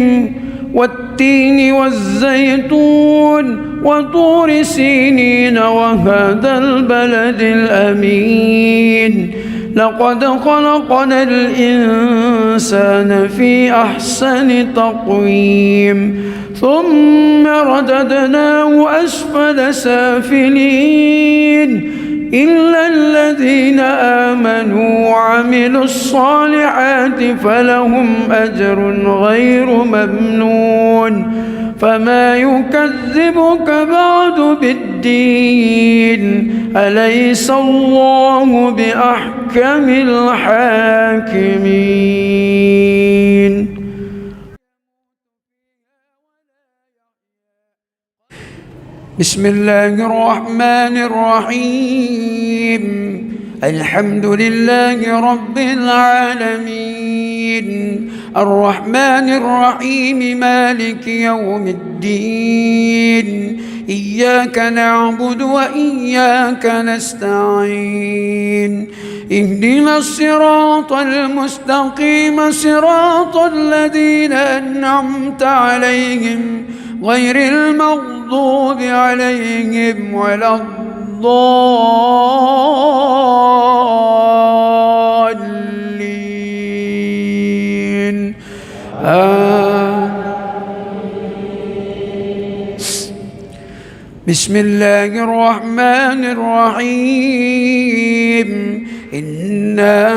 [SPEAKER 1] والتين والزيتون وطور سينين وهذا البلد الأمين، لقد خلقنا الإنسان في أحسن تقويم ثم رددناه أسفل سافلين، إلا الذين آمنوا وعملوا الصالحات فلهم أجر غير ممنون. فما يكذبك بعد بالدين، أليس الله بأحكم الحاكمين. بسم الله الرحمن الرحيم. الحمد لله رب العالمين، الرحمن الرحيم، مالك يوم الدين، إياك نعبد وإياك نستعين، اهدنا الصراط المستقيم، صراط الذين أنعمت عليهم غير المغضوب عليهم ولا الضالين. بسم الله الرحمن الرحيم. إنا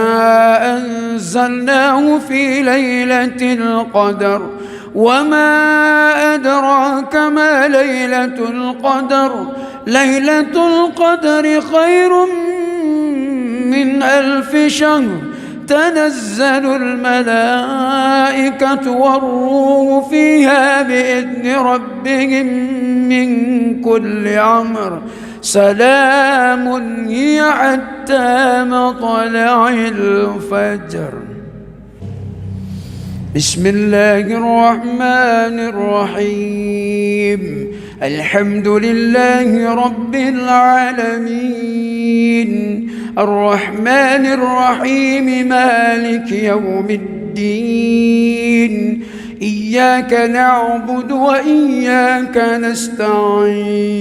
[SPEAKER 1] أنزلناه في ليلة القدر، وما أدراك ما ليلة القدر، ليلة القدر خير من 1000 شهر، تنزل الملائكة والروح فيها بإذن ربهم من كل أمر، سلام هي حتى مطلع الفجر. بسم الله الرحمن الرحيم. الحمد لله رب العالمين، الرحمن الرحيم، مالك يوم الدين، إياك نعبد وإياك نستعين،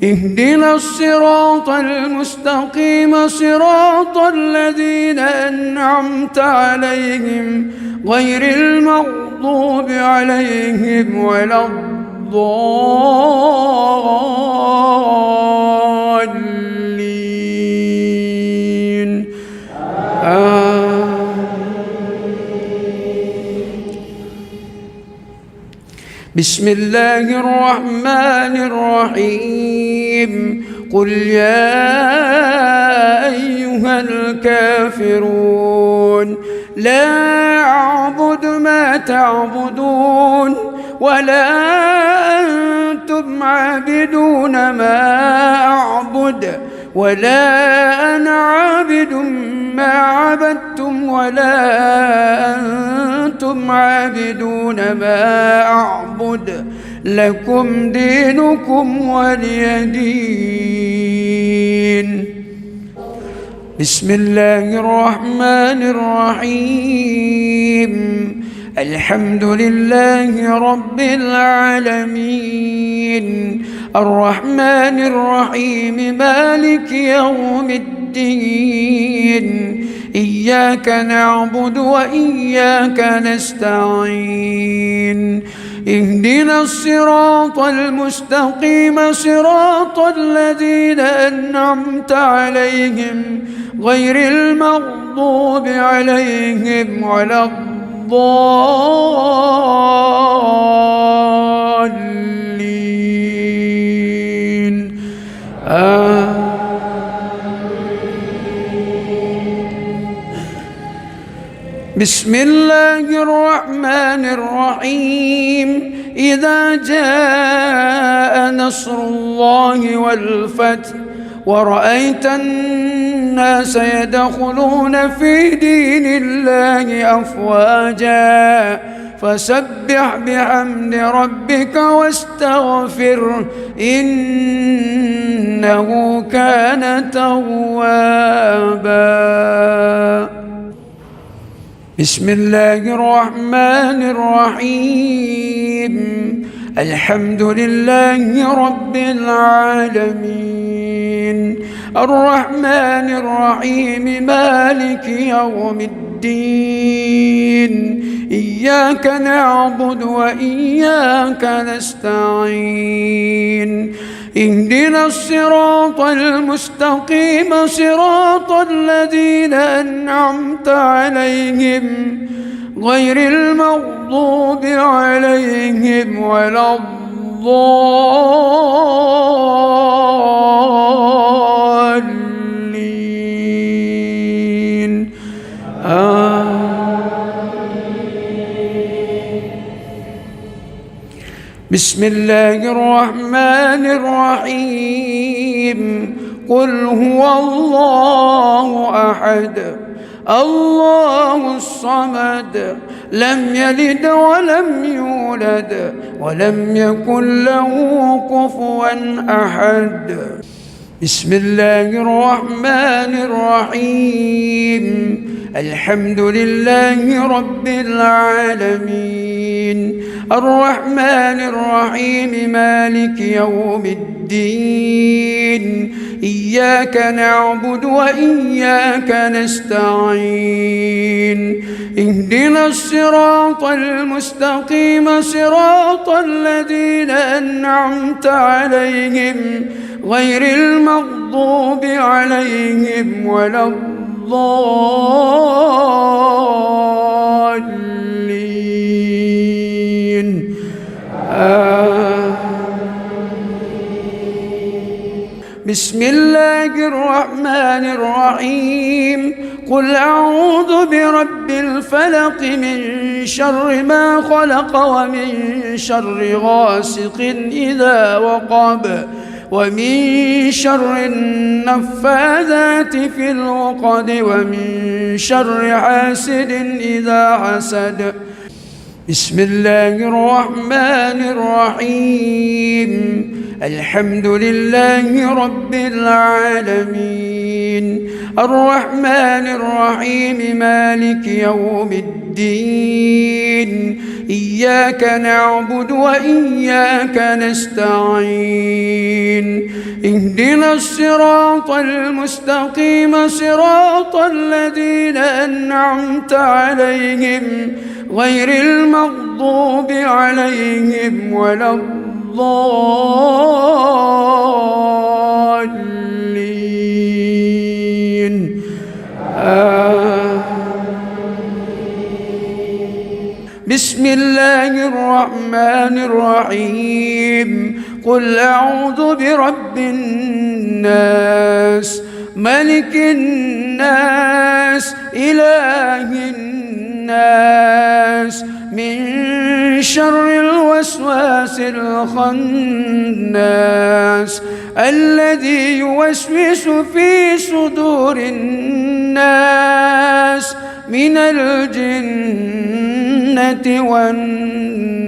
[SPEAKER 1] اهدنا الصراط المستقيم، صراط الذين أنعمت عليهم غير المغضوب عليهم ولا الضالين. بسم الله الرحمن الرحيم. قل يا أيها الكافرون لا أعبد ما تعبدون ولا أنتم عابدون ما أعبد ولا أنا عابد ما عبدتم ولا أنتم عابدون ما أعبد، لكم دينكم ولي دين. بسم الله الرحمن الرحيم. الحمد لله رب العالمين، الرحمن الرحيم، مالك يوم الدين، إياك نعبد وإياك نستعين، اهدنا الصراط المستقيم صراط الذين أنعمت عليهم غير المغضوب عليهم ولا الضالين بسم الله الرحمن الرحيم إذا جاء نصر الله والفتح ورأيت الناس يدخلون في دين الله أفواجا فسبح بحمد ربك واستغفره إنه كان توابا. بسم الله الرحمن الرحيم الحمد لله رب العالمين الرحمن الرحيم مالك يوم الدين إياك نعبد وإياك نستعين اهدنا الصراط المستقيم صراط الذين أنعمت عليهم غير المغضوب عليهم ولا الضالين بسم الله الرحمن الرحيم قل هو الله أحد الله الصمد لم يلد ولم يولد ولم يكن له كفوا أحد. بسم الله الرحمن الرحيم الحمد لله رب العالمين الرحمن الرحيم مالك يوم الدين إياك نعبد وإياك نستعين اهدنا الصراط المستقيم صراط الذين أنعمت عليهم غير المغضوب عليهم ولا الضالين بسم الله الرحمن الرحيم قل أعوذ برب الفلق من شر ما خلق ومن شر غاسق إذا وقب ومن شر النفاذات في العقد ومن شر حاسد إذا حسد. بسم الله الرحمن الرحيم الحمد لله رب العالمين الرحمن الرحيم مالك يوم الدين إياك نعبد وإياك نستعين اهدنا الصراط المستقيم صراط الذين أنعمت عليهم غير المغضوب عليهم ولا الضالين بسم الله الرحمن الرحيم قل أعوذ برب الناس ملك الناس إله الناس من شر الوسواس الخناس الذي يوسوس في صدور الناس من الجنة والناس.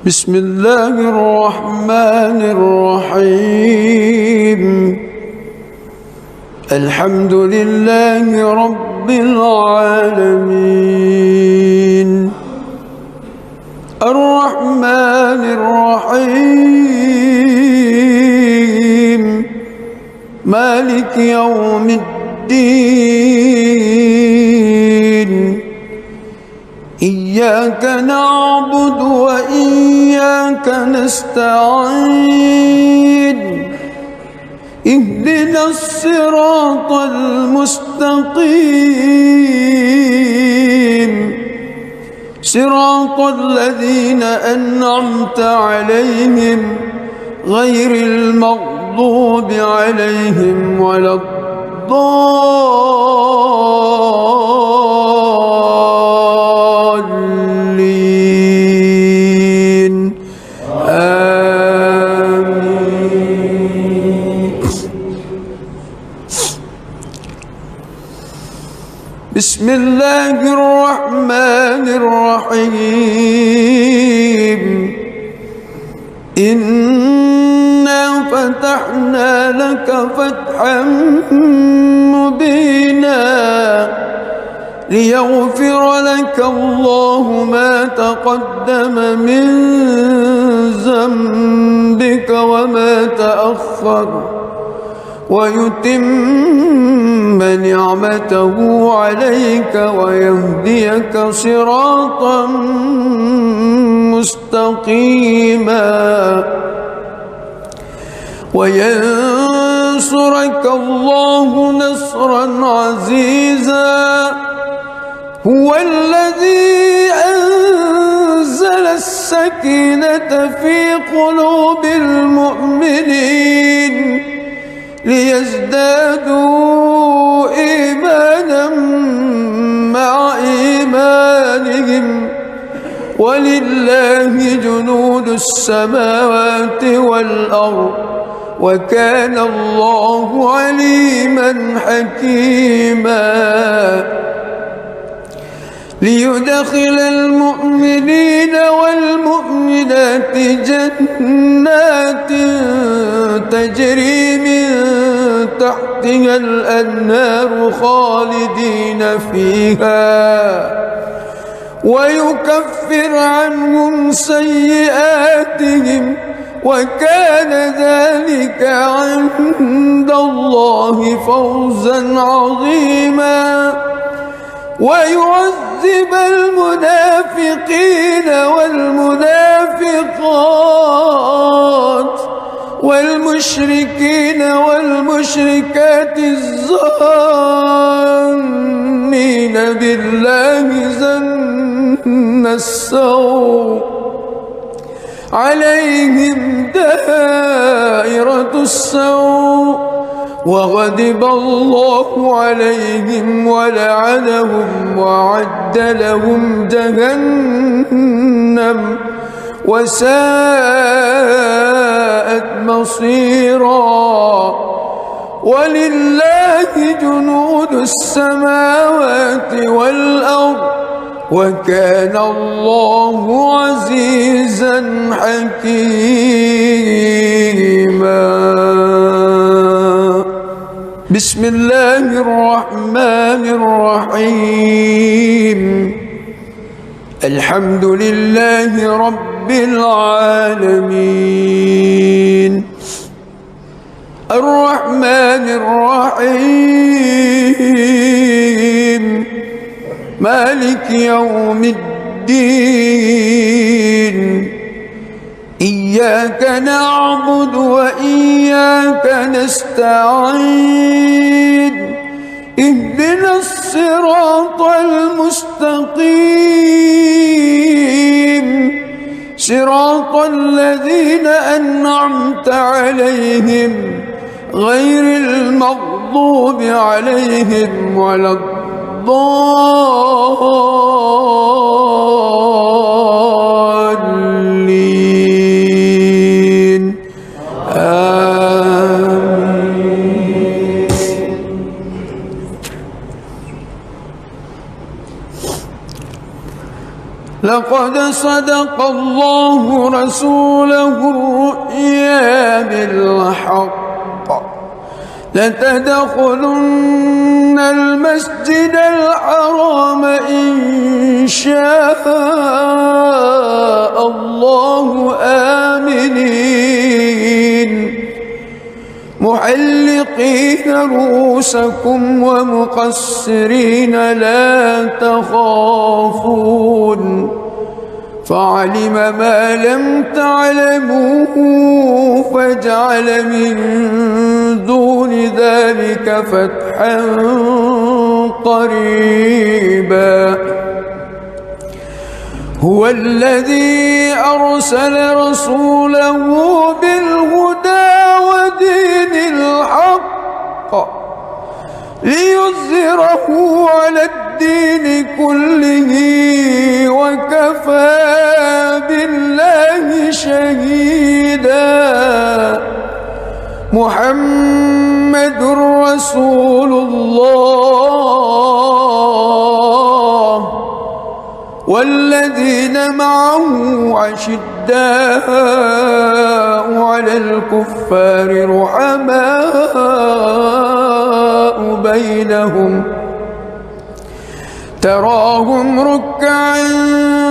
[SPEAKER 1] بسم الله الرحمن الرحيم الحمد لله رب العالمين الرحمن الرحيم مالك يوم الدين إياك نعبد وإياك نستعين اهدنا الصراط المستقيم صراط الذين أنعمت عليهم غير المغضوب عليهم ولا الضالين آمين. بسم الله الرحمن الرحيم إنا فتحنا لك فتحا مبينا ليغفر لك الله ما تقدم من ذنبك وما تأخر ويتم نعمته عليك ويهديك صراطا مستقيما وينصرك الله نصرا عزيزا هو الذي أنزل السكينة في قلوب المؤمنين ليزدادوا إيمانا مع إيمانهم ولله جنود السماوات والأرض وكان الله عليما حكيما ليدخل المؤمنين والمؤمنات جنات تجري من تحتها الأنهار خالدين فيها ويكفر عنهم سيئاتهم وكان ذلك عند الله فوزا عظيما ويعذب المنافقين والمنافقات والمشركين والمشركات الظانين بالله ظن السوء عليهم دائرة السوء وغضب الله عليهم ولعنهم وأعد لهم جهنم وساءت مصيرا ولله جنود السماوات والأرض وكان الله عزيزا حكيما بسم الله الرحمن الرحيم الحمد لله رب العالمين الرحمن الرحيم مالك يوم الدين إياك نعبد وإياك نستعين اهدنا الصراط المستقيم صراط الذين أنعمت عليهم غير المغضوب عليهم ولا الضالين آمين. لقد صدق الله رسوله الرؤيا بالحق لتدخلن المسجد الحرام إن شاء الله آمنين محلقين رؤوسكم ومقصرين لا تخافون فعلم ما لم تعلموا فجعل من دون ذلك فتحا قريبا هو الذي أرسل رسوله بالهدى ودين الحق ليظهره على الدين كله وكفى بالله شهيدا محمد رسول الله والذين معه أشداء على الكفار رحماء بينهم تراهم ركعا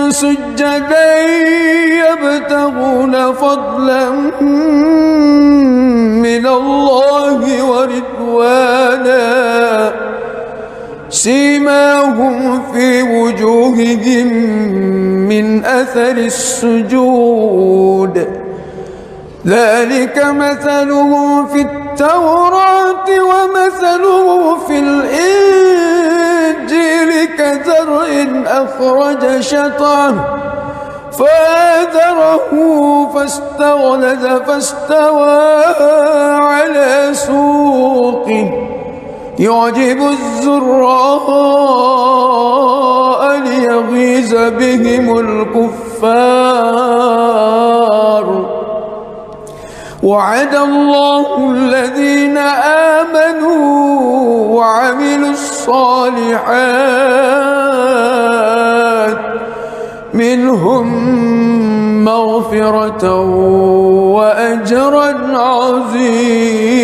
[SPEAKER 1] سجدا يبتغون فضلا من الله ورضوانا سيماهم في وجوههم من أثر السجود ذلك مثلهم في التوراة ومثله في الإنجيل كزرع أخرج شطأه فآزره فاستغلظ فاستوى على سوقه يعجب الزراء ليغيظ بهم الكفار وعد الله الذين آمنوا وعملوا الصالحات منهم مغفرة وأجرا عظيما.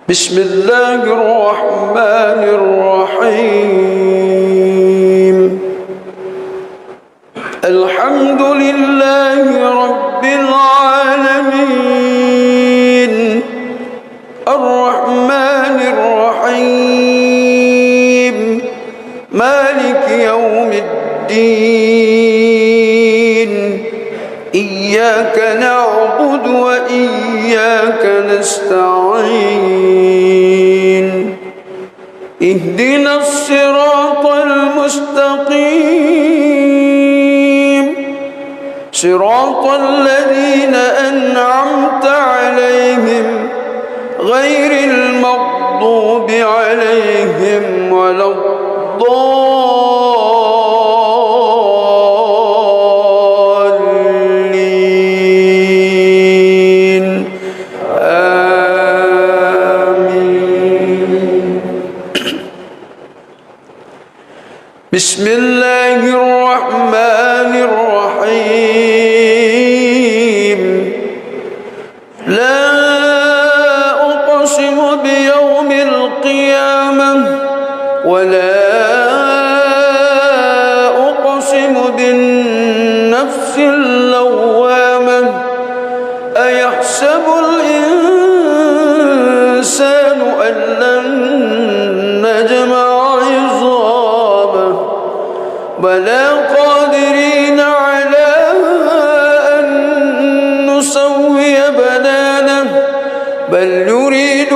[SPEAKER 1] بسم الله الرحمن الرحيم الحمد لله رب العالمين الرحمن الرحيم مالك يوم الدين إياك نعبد وإياك نستعين اهدنا الصراط المستقيم صراط الذين أنعمت عليهم غير المغضوب عليهم ولا الضالين آمين. بسم الله الرحمن الرحيم لا أقسم بيوم القيامة ولا أقسم بالنفس اللوامة أيحسب الإنسان أن لن نجمع عظامه بلى قادرين على أن نسوي بنانه بل يريد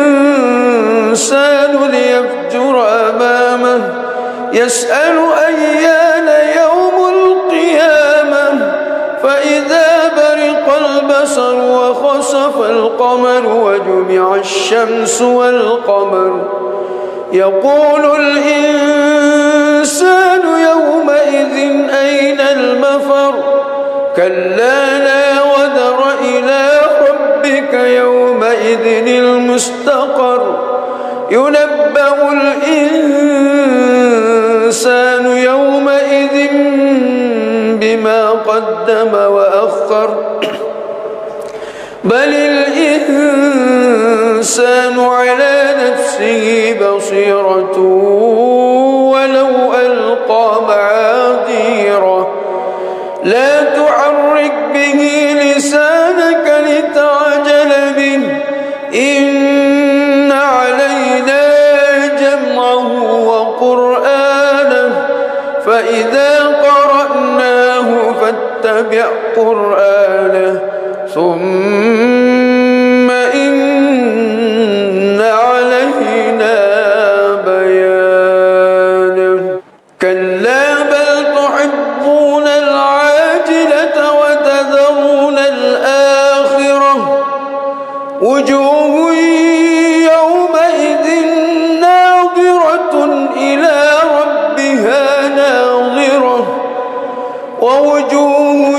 [SPEAKER 1] الإنسان ليفجر أمامه يسأل أيان يوم القيامة فإذا برق البصر وخسف القمر وجمع الشمس والقمر يقول الإنسان يومئذ أين المفر كلا لا وزر إلى ربك يومئذ المستقر ينبأ الإنسان يومئذ بما قدم وأخر بل الإنسان على نفسه بصيرة ولو ألقى معاذيره لا قرآنه فإذا قرأناه فاتبع قرآنه ثم إن علينا بيانه كلا بل تحبون العاجلة وتذرون الآخرة وجوه يومئذ ناظرة إلى ربها ناظرة ووجوه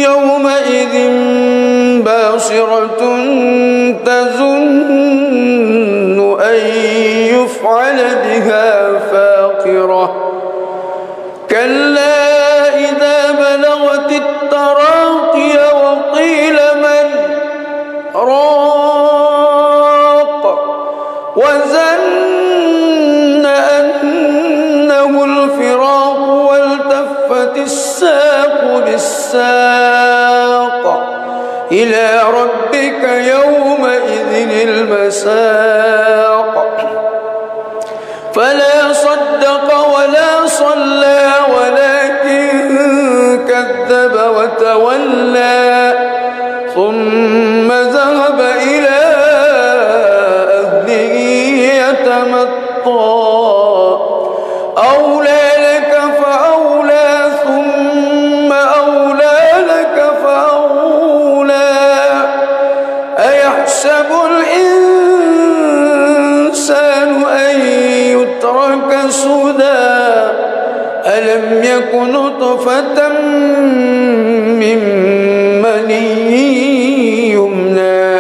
[SPEAKER 1] يومئذ باسرة تظن أن يفعل بها فاقرة كلا إذا بلغت التراقي وقيل من راق وظن أنه الفراق والتفت الساق بالساق إلى ربك يومئذ المساق فلا صدق ولا صلى ولكن كذب وتولى ثم ذهب إلى أهله يتمطى أولى لك فأولى ثم أولى لك فأولى أيحسب الإنسان أن يترك سدى ألم يك نطفة من مني يمنى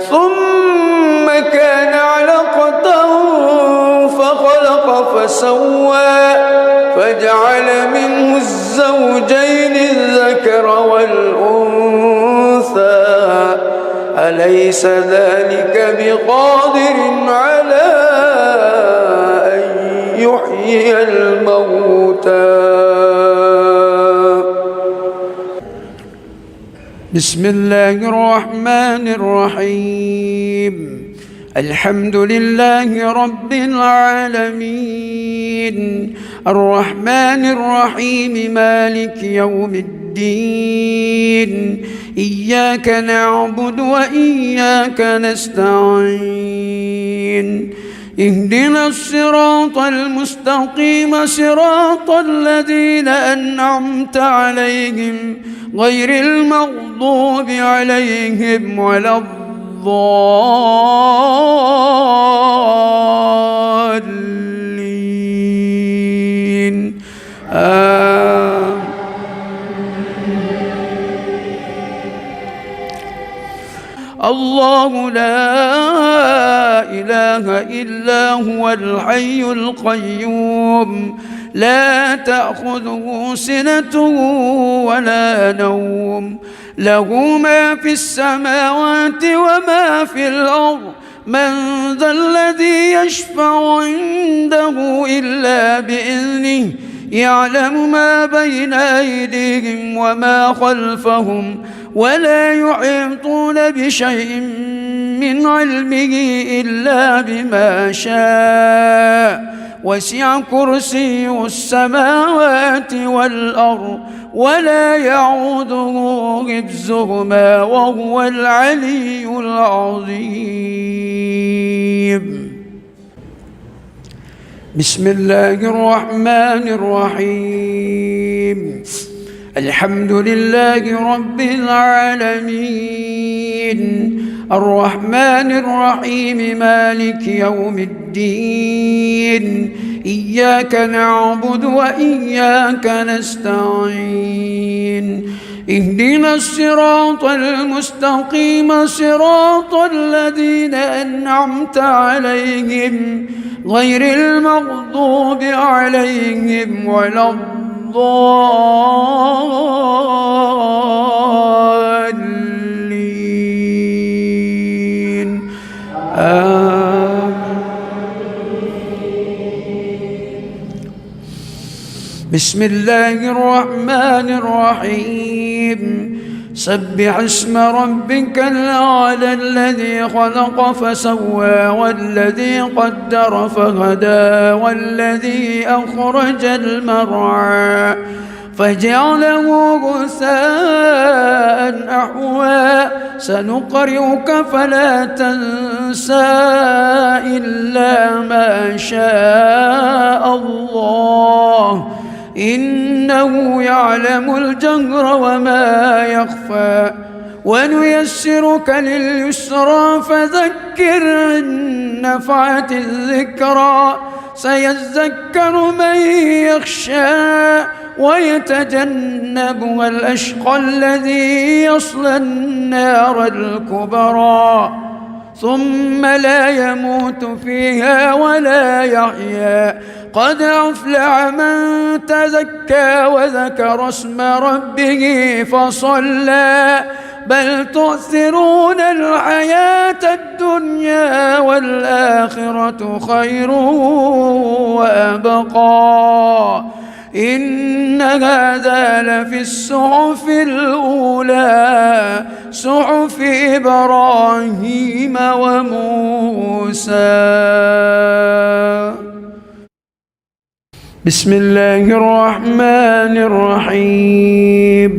[SPEAKER 1] ثم كان علقة فخلق فسوى فجعل منه الزوجين الذكر والأنثى أليس ذلك بقادر على أن يحيي الموتى بسم الله الرحمن الرحيم الحمد لله رب العالمين الرحمن الرحيم مالك يوم الدين إياك نعبد وإياك نستعين اهدنا الصراط المستقيم صراط الذين أنعمت عليهم غير المغضوب عليهم ولا الضالين الله لا إله إلا هو الحي القيوم لا تأخذه سنة ولا نوم له ما في السماوات وما في الأرض من ذا الذي يشفع عنده إلا بإذنه يعلم ما بين أيديهم وما خلفهم ولا يحيطون بشيء من علمه إلا بما شاء وسع كرسي السماوات والأرض ولا يعوده حفظهما وهو العلي العظيم بسم الله الرحمن الرحيم الحمد لله رب العالمين الرحمن الرحيم مالك يوم الدين إياك نعبد وإياك نستعين اهدنا الصراط المستقيم صراط الذين أنعمت عليهم غير المغضوب عليهم ولا الضالين بسم الله الرحمن الرحيم سبح اسم ربك الأعلى الذي خلق فسوى والذي قدر فهدى والذي أخرج المرعى فجعله غثاء أحوى سنقرئك فلا تنسى إلا ما شاء الله إنه يعلم الجهر وما يخفى ونيسرك لليسرى فذكر إن نفعت الذكرى سيذكر من يخشى ويتجنبها الأشقى الذي يصلى النار الكبرى ثم لا يموت فيها ولا يحيا قد أفلح من تزكى وذكر اسم ربه فصلى بل تؤثرون الحياة الدنيا والآخرة خير وأبقى إن هذا لفي الصحف الأولى صحف إبراهيم وموسى. بسم الله الرحمن الرحيم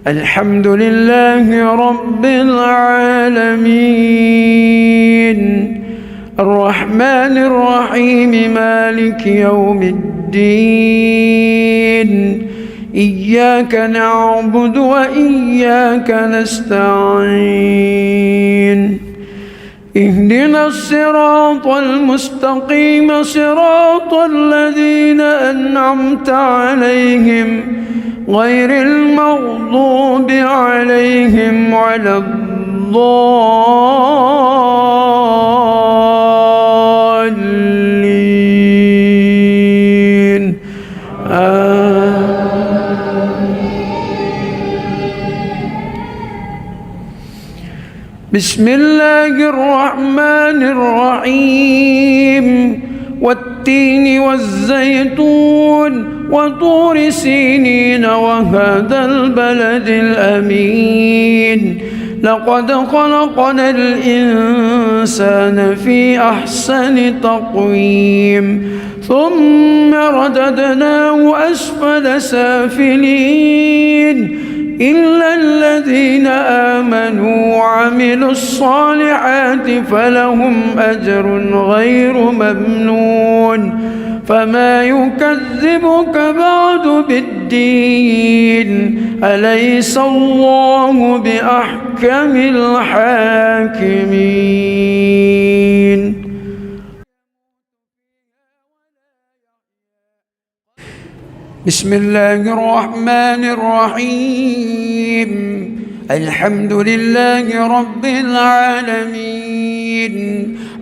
[SPEAKER 1] الحمد لله رب العالمين الرحمن الرحيم مالك يوم الدين إياك نعبد وإياك نستعين اهدنا الصراط المستقيم صراط الذين أنعمت عليهم غير المغضوب عليهم ولا الضالين بسم الله الرحمن الرحيم والتين والزيتون وطور سينين وهذا البلد الأمين لقد خلقنا الإنسان في أحسن تقويم ثم رددناه أسفل سافلين إلا الذين آمنوا وعملوا الصالحات فلهم أجر غير ممنون فما يكذبك بعد بالدين أليس الله بأحكم الحاكمين. بسم الله الرحمن الرحيم الحمد لله رب العالمين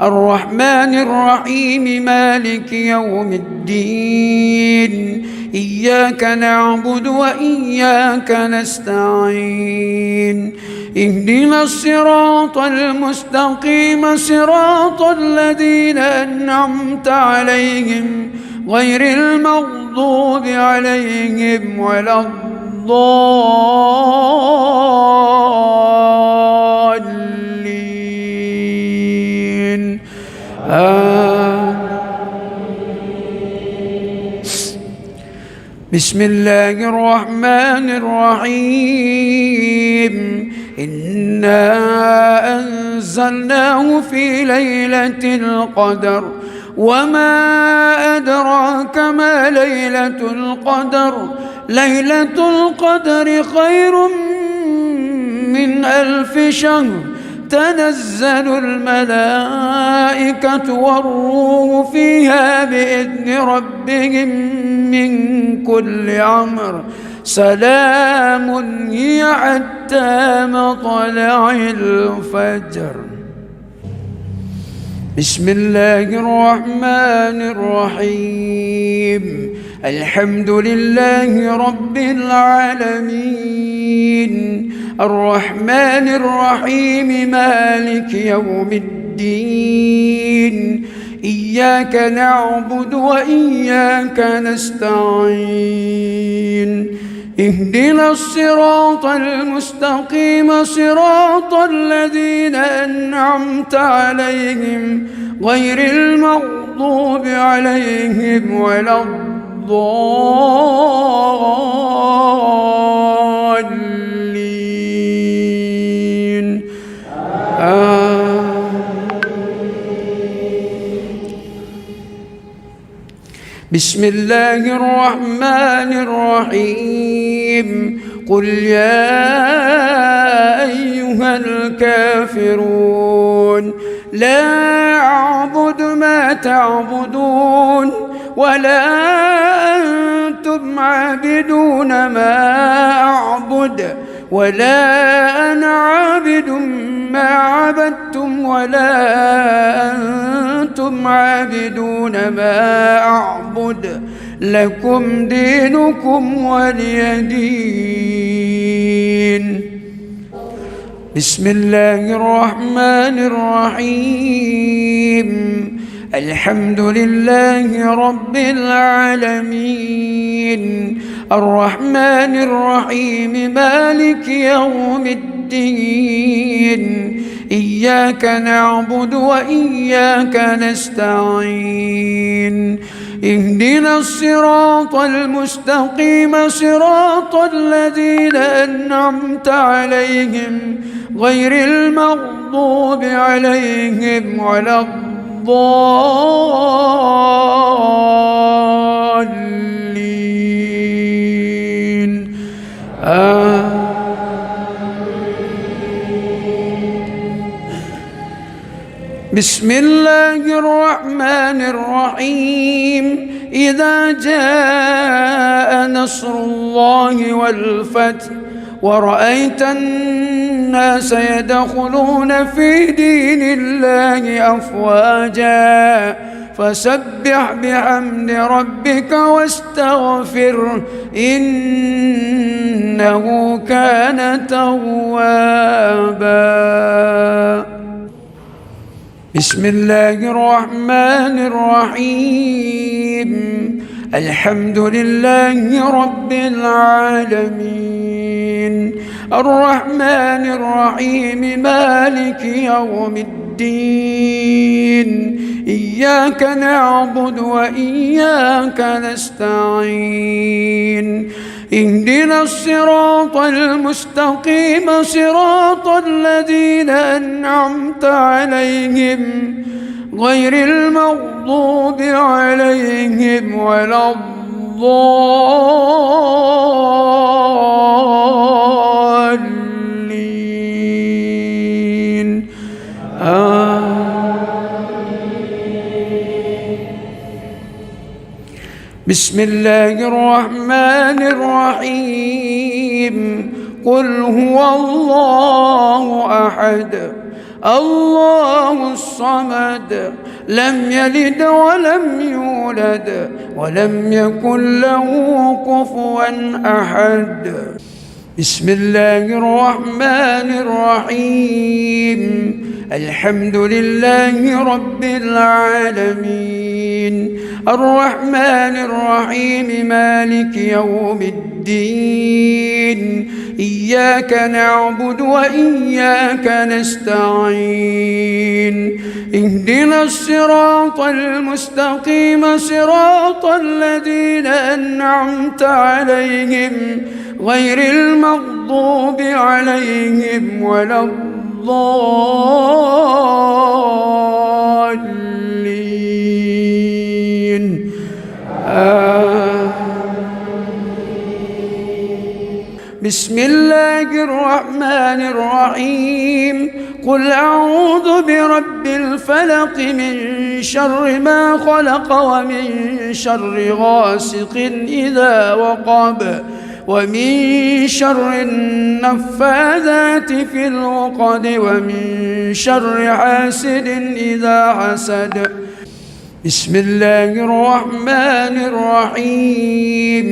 [SPEAKER 1] الرحمن الرحيم مالك يوم الدين إياك نعبد وإياك نستعين اهدنا الصراط المستقيم صراط الذين أنعمت عليهم غير المغضوب عليهم ولا الضالين بسم الله الرحمن الرحيم إنا أنزلناه في ليلة القدر وما أدراك ما ليلة القدر ليلة القدر خير من 1000 شهر تنزل الملائكة والروح فيها بإذن ربهم من كل أمر سلام هي حتى مطلع الفجر. بسم الله الرحمن الرحيم الحمد لله رب العالمين الرحمن الرحيم مالك يوم الدين إياك نعبد وإياك نستعين اهدنا الصراط المستقيم صراط الذين أنعمت عليهم غير المغضوب عليهم ولا الضالين بسم الله الرحمن الرحيم قل يا أيها الكافرون لا أعبد ما تعبدون ولا أنتم عابدون ما أعبد ولا أنا عابد ما عبدتم ولا أنتم عابدون ما أعبد لكم دينكم ولي دين. بسم الله الرحمن الرحيم الحمد لله رب العالمين الرحمن الرحيم مالك يوم الدين إياك نعبد وإياك نستعين اهدنا الصراط المستقيم صراط الذين أنعمت عليهم غير المغضوب عليهم ولا الضالين بسم الله الرحمن الرحيم إذا جاء نصر الله والفتح ورأيت الناس يدخلون في دين الله أفواجا فسبح بحمد ربك واستغفره إنه كان توابا. بسم الله الرحمن الرحيم الحمد لله رب العالمين الرحمن الرحيم مالك يوم الدين إياك نعبد وإياك نستعين اهدنا الصراط المستقيم صراط الذين أنعمت عليهم غير المغضوب عليهم ولا الضالين بسم الله الرحمن الرحيم قل هو الله أحد الله الصمد لم يلد ولم يولد ولم يكن له كفوا أحد. بسم الله الرحمن الرحيم الحمد لله رب العالمين الرحمن الرحيم مالك يوم الدين إياك نعبد وإياك نستعين اهدنا الصراط المستقيم صراط الذين أنعمت عليهم غير المغضوب عليهم ولا الضالين بسم الله الرحمن الرحيم قل أعوذ برب الفلق من شر ما خلق ومن شر غاسق إذا وقب ومن شر النفاذات في العقد ومن شر حاسد إذا حسد. بسم الله الرحمن الرحيم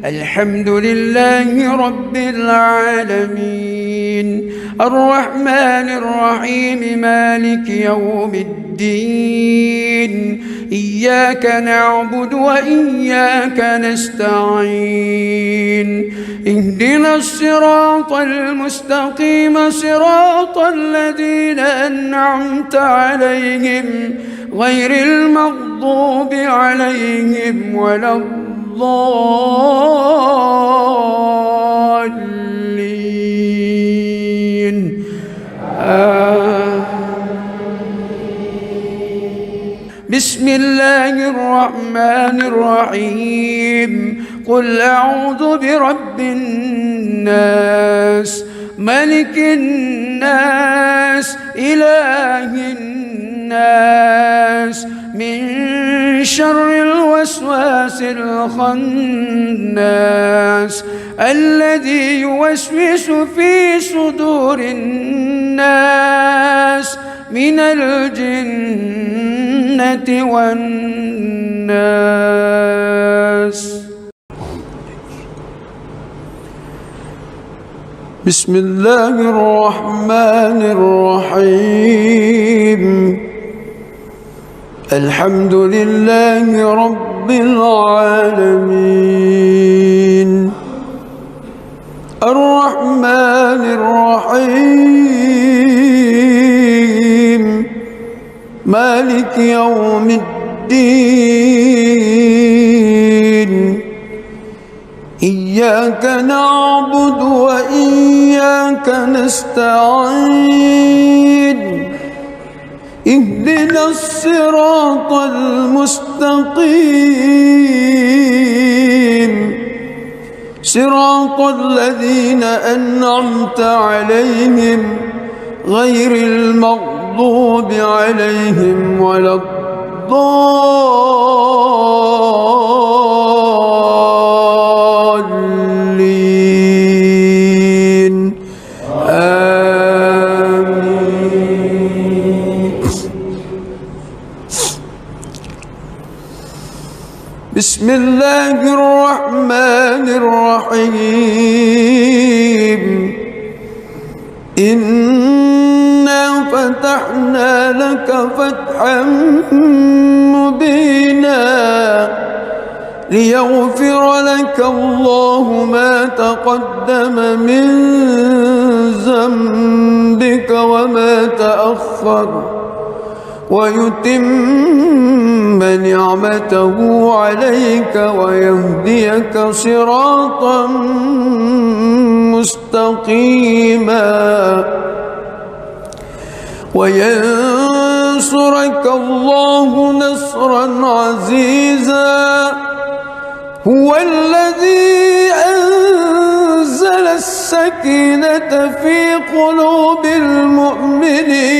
[SPEAKER 1] الحمد لله رب العالمين الرحمن الرحيم مالك يوم الدين إياك نعبد وإياك نستعين اهدنا الصراط المستقيم صراط الذين أنعمت عليهم غير المغضوب عليهم ولا الضالين بسم الله الرحمن الرحيم قل أعوذ برب الناس ملك الناس إله الناس من شر الوسواس الخناس الذي يوسوس في صدور الناس من الجنة والناس. بسم الله الرحمن الرحيم الحمد لله رب العالمين الرحمن الرحيم مالك يوم الدين إياك نعبد وإياك نستعين اهدنا الصراط المستقيم صراط الذين أنعمت عليهم غير المغضوب عليهم ولا الضالين آمين. بسم الله الرحمن الرحيم إنا فتحنا لك فتحا مبينا ليغفر لك الله ما تقدم من ذنبك وما تأخر ويتم نعمته عليك ويهديك صراطا مستقيما وينصرك الله نصرا عزيزا هو الذي أنزل السكينة في قلوب المؤمنين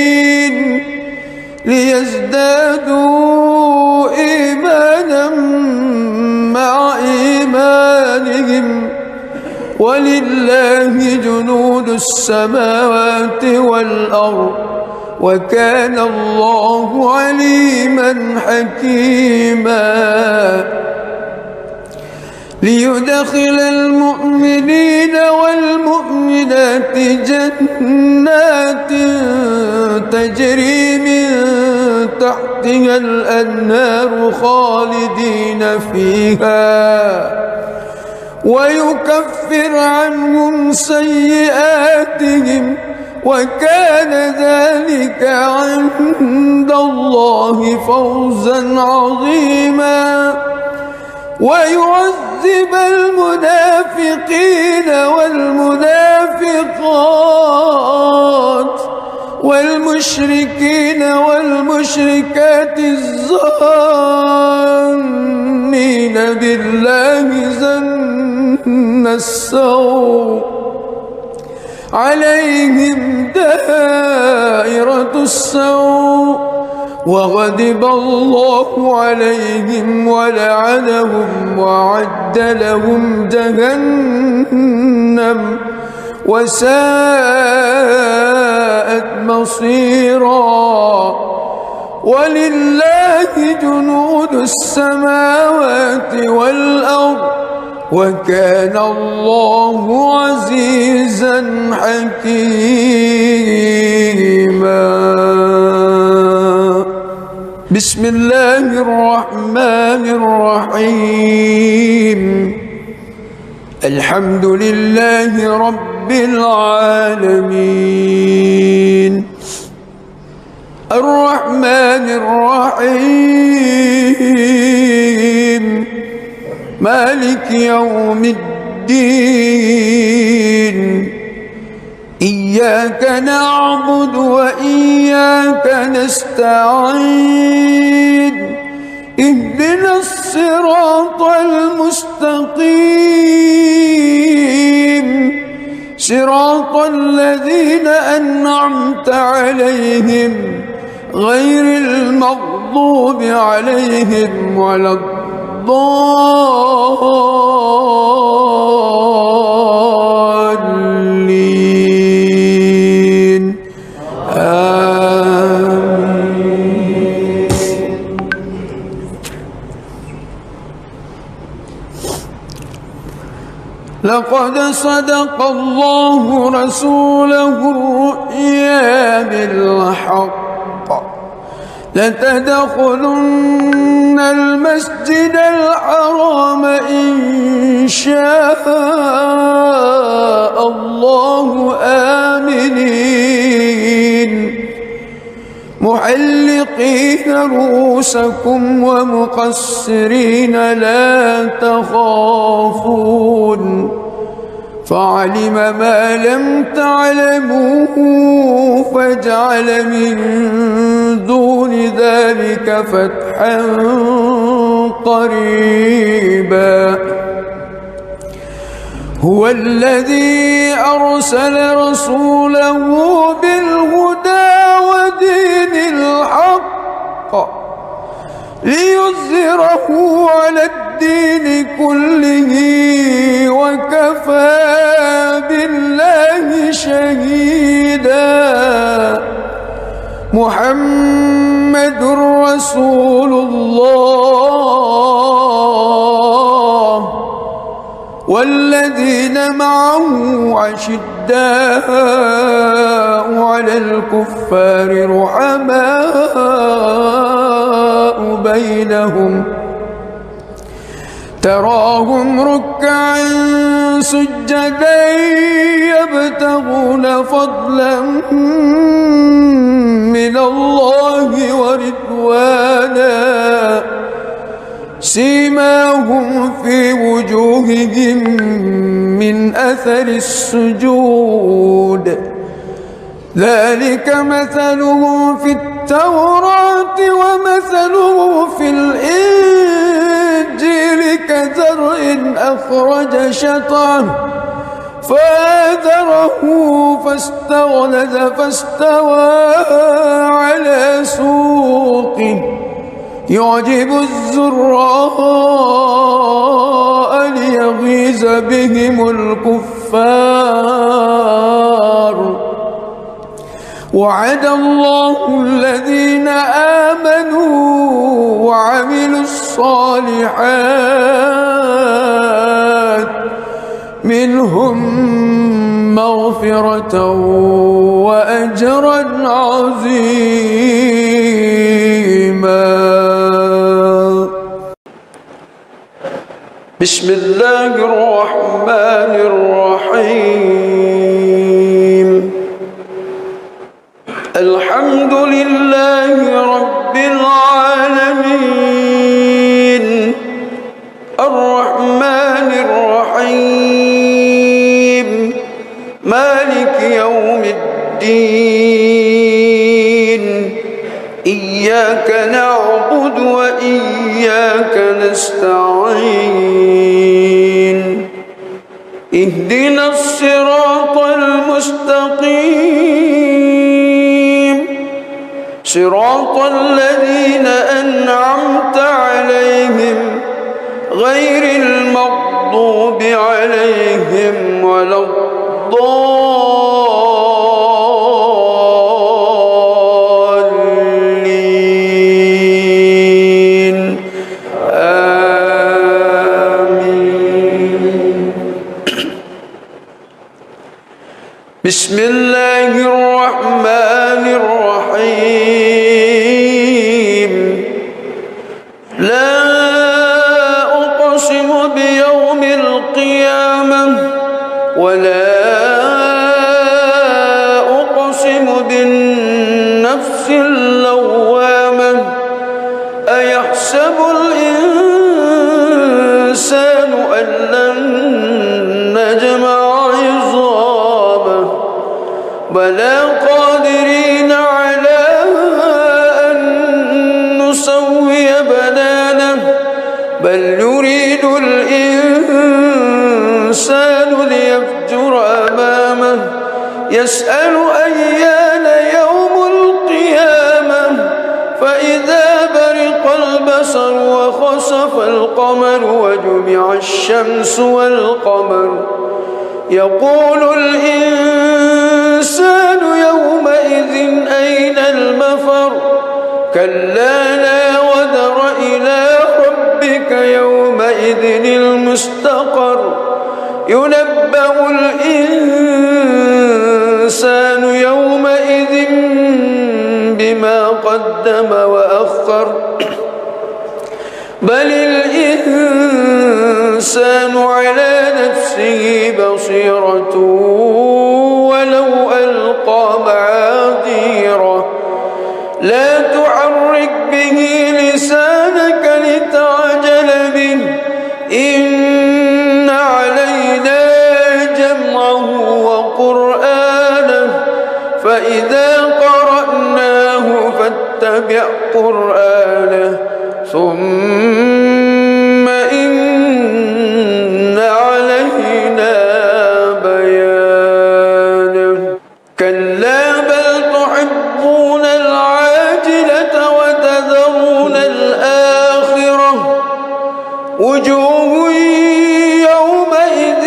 [SPEAKER 1] ليزدادوا إيمانا مع إيمانهم ولله جنود السماوات والأرض وكان الله عليما حكيما ليدخل المؤمنين والمؤمنات جنات تجري من تحتها الأنهار خالدين فيها ويكفر عنهم سيئاتهم وكان ذلك عند الله فوزا عظيما ويعذب المنافقين والمنافقات والمشركين والمشركات الظانين بالله ظن السوء عليهم دائرة السوء وغضب الله عليهم ولعنهم وأعد لهم جهنم وساءت مصيرا ولله جنود السماوات والأرض وكان الله عزيزا حكيما. بسم الله الرحمن الرحيم. الحمد لله رب العالمين الرحمن الرحيم مالك يوم الدين إياك نعبد وإياك نستعين اهدنا الصراط المستقيم صراط الذين أنعمت عليهم غير المغضوب عليهم ولا الضالين آمين. لقد صدق الله رسوله الرؤيا بالحق لتدخلن المسجد الحرام إن شاء الله آمنين محلقين رؤوسكم ومقصرين لا تخافون فعلم ما لم تعلموا فجعل من دون ذلك فتحا قريبا. هو الذي أرسل رسوله بالهدى ودين الحق ليظهره على الدين كله وكفى بالله شهيدا. محمد رسول الله والذين معه أشداء على الكفار رحماء بينهم تراهم ركعا سجدا يبتغون فضلا من الله ورضوانا سيماهم في وجوههم من أثر السجود ذلك مثلهم في التوراة ومثله في الإنجيل كزرع أخرج شطأه فآزره فاستغلظ فاستوى على سوقه يعجب الزراء ليغيظ بهم الكفار. وعد الله الذين آمنوا وعملوا الصالحات منهم مغفرة وأجرا عظيما. بسم الله الرحمن الرحيم. الحمد لله رب العالمين الرحمن الرحيم مالك يوم الدين إياك نعبد وإياك نستعين اهدنا الصراط المستقيم صراط الذين أنعمت عليهم غير المغضوب عليهم ولا الضالين آمين. بسم الله الرحمن الرحيم لا أقسم بيوم القيامة ولا أقسم بالنفس اللوامة أيحسب الإنسان أن لن نجمع عظامه بلى قادرين على أن نسوي بنانه بل يريد الإنسان ليفجر أمامه يسأل أيان يوم القيامة فإذا برق البصر وخسف القمر وجمع الشمس والقمر يقول الإنسان يومئذ أين المفر كلا لا وزر إلى ربك يومئذ المستقر ينبأ الإنسان يومئذ بما قدم وأخر بل الإنسان على نفسه بصيرة ولو ألقى معاذيره لا تحرك به لسانك لتعجل به إن علينا جمعه وقرآنه فإذا قرأناه فاتبع قرآنه ثم إن علينا بيانه كلا بل تحبون العاجلة وتذرون الآخرة وجوه يومئذ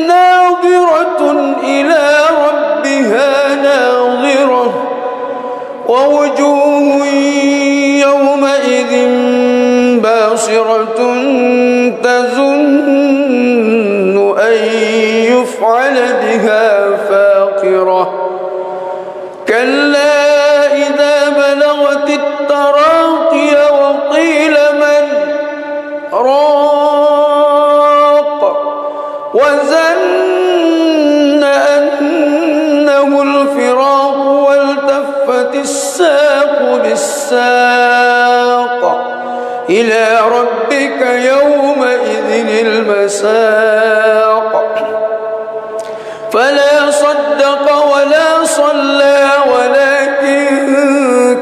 [SPEAKER 1] ناظرة إلى ربها ناظرة ووجوه يومئذ باصرة تظن أن يفعل بها فاقرة كلا إذا بلغت التراقي وقيل من راق وظن أنه الفراق والتفت الساق بالساق إلى ربك يومئذ المساق فلا صدق ولا صلى ولكن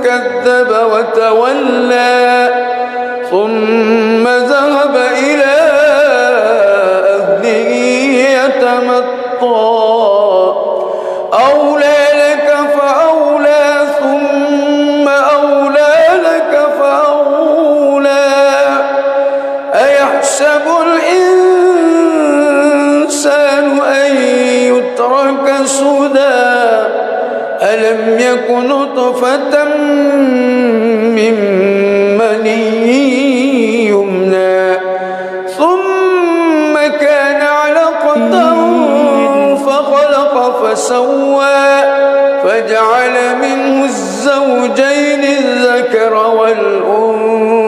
[SPEAKER 1] كذب وتولى ثم ذهب إلى أهله يتمطى أولى لك فأولى ثم أولى لك فأولى أيحسب الإنسان أن يترك سدى ألم يك نطفة من مني يمنى ثم كان علقة فخلق فسوى فجعل منه الزوجين الذكر والأنثى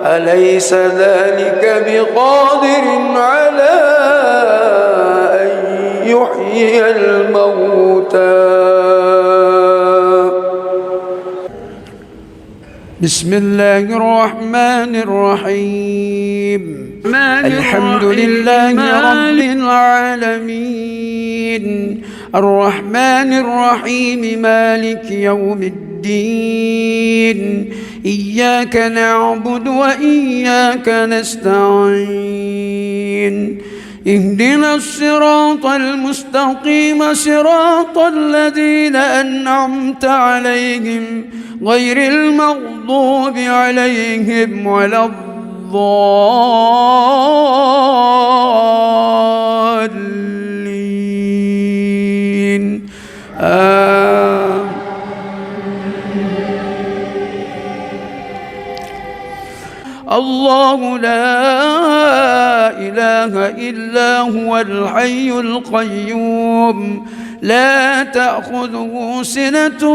[SPEAKER 1] أليس ذلك بقادر على أن يحيي الموتى بسم الله الرحمن الرحيم الحمد لله رب العالمين الرحمن الرحيم مالك يوم الدين إياك نعبد وإياك نستعين اهدنا الصراط المستقيم صراط الذين أنعمت عليهم غير المغضوب عليهم ولا الضالين الله لا إله إلا هو الحي القيوم لا تأخذه سنة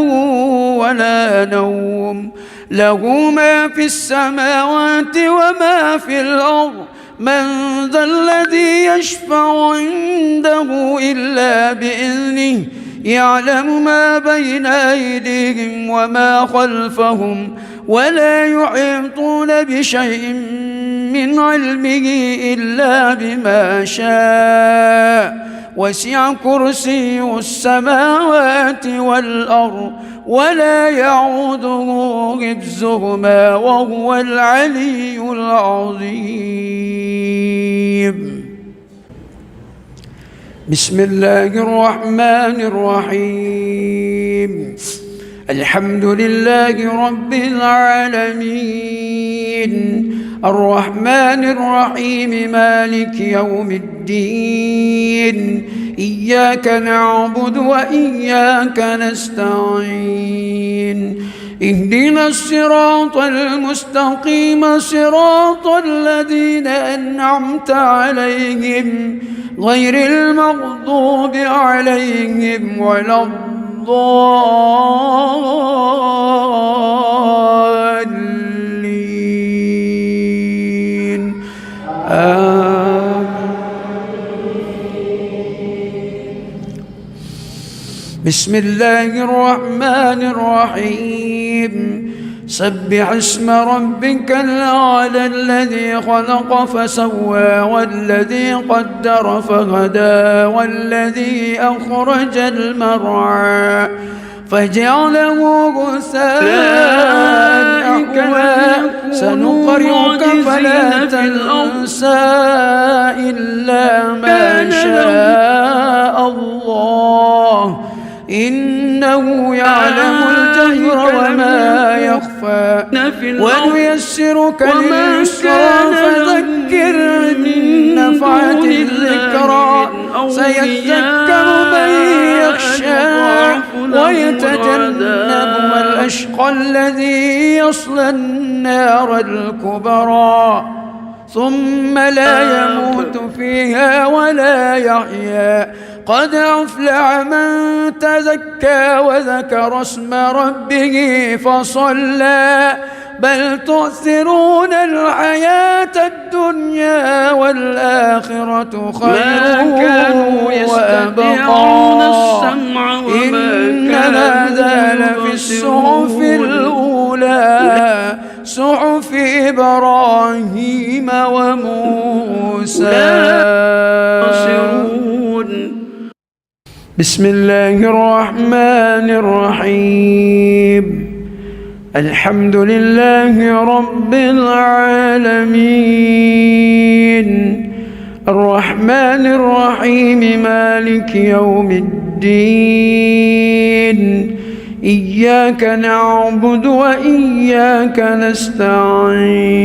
[SPEAKER 1] ولا نوم له ما في السماوات وما في الأرض من ذا الذي يشفع عنده إلا بإذنه يعلم ما بين أيديهم وما خلفهم ولا يحيطون بشيء من علمه إلا بما شاء وسع كرسي السماوات والأرض ولا يعوده حفظهما وهو العلي العظيم. بسم الله الرحمن الرحيم. الحمد لله رب العالمين الرحمن الرحيم مالك يوم الدين إياك نعبد وإياك نستعين اهدنا الصراط المستقيم صراط الذين أنعمت عليهم غير المغضوب عليهم ولا الضالين بسم الله الرحمن الرحيم سبح اسم ربك الأعلى الذي خلق فسوى والذي قدر فهدى والذي أخرج المرعى فجعله غثاء أحوى سنقرئك فلا تنسى إلا ما شاء الله إنه يعلم الجهر وما يخفى ونيسرك لليسرى فذكر إن نفعت الذكرى سيذكر من يخشى ويتجنبها الأشقى الذي يصلى النار الكبرى ثم لا يموت فيها ولا يحيا قد أفلح من تزكى وذكر اسم ربه فصلى بل تؤثرون الحياة الدنيا والآخرة خير وأبقى إن هذا لفي الصحف الأولى صحف إبراهيم وموسى. بسم الله الرحمن الرحيم الحمد لله رب العالمين الرحمن الرحيم مالك يوم الدين إياك نعبد وإياك نستعين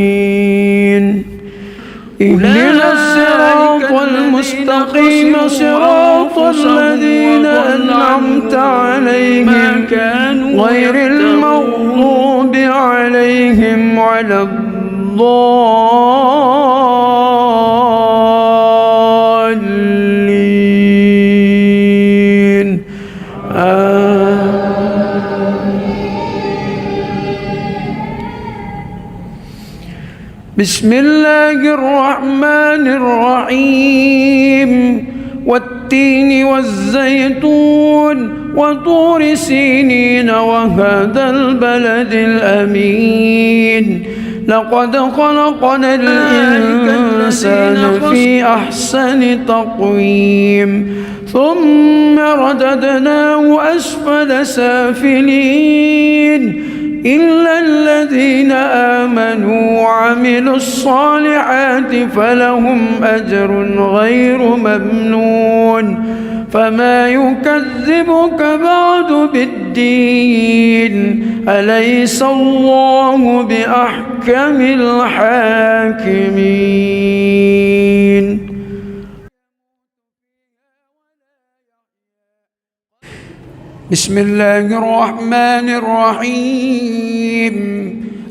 [SPEAKER 1] اهدنا الصراط المستقيم صراط الذين أنعمت عليهم غير المغضوب عليهم ولا الضالين بسم الله الرحمن الرحيم والتين والزيتون وطور سينين وهذا البلد الأمين لقد خلقنا الإنسان في أحسن تقويم ثم رددناه أسفل سافلين إلا الذين آمنوا وعملوا الصالحات فلهم أجر غير ممنون فما يكذبك بعد بالدين أليس الله بأحكم الحاكمين. بسم الله الرحمن الرحيم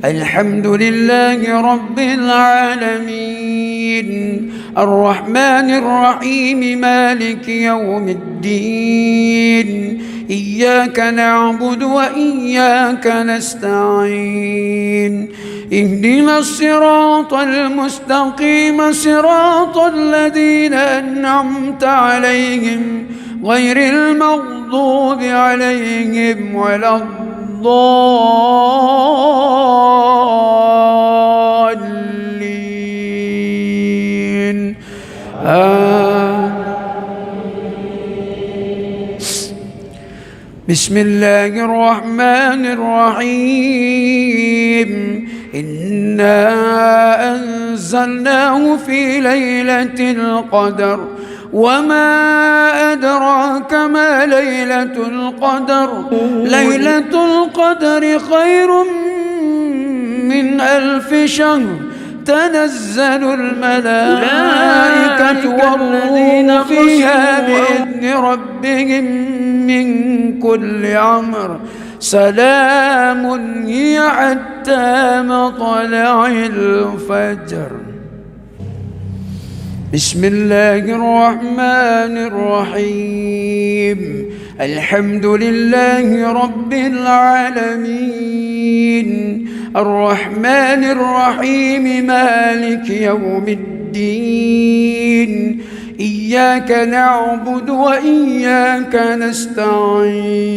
[SPEAKER 1] الحمد لله رب العالمين الرحمن الرحيم مالك يوم الدين إياك نعبد وإياك نستعين اهدنا الصراط المستقيم صراط الذين أنعمت عليهم غير المغضوب عليهم ولا الضالين بسم الله الرحمن الرحيم إنا أنزلناه في ليلة القدر وما أدراك ما ليلة القدر ليلة القدر خير من 1000 شهر تنزل الملائكة والروح فيها بإذن ربهم من كل أمر سلام هي حتى مطلع الفجر بسم الله الرحمن الرحيم الحمد لله رب العالمين الرحمن الرحيم مالك يوم الدين إياك نعبد وإياك نستعين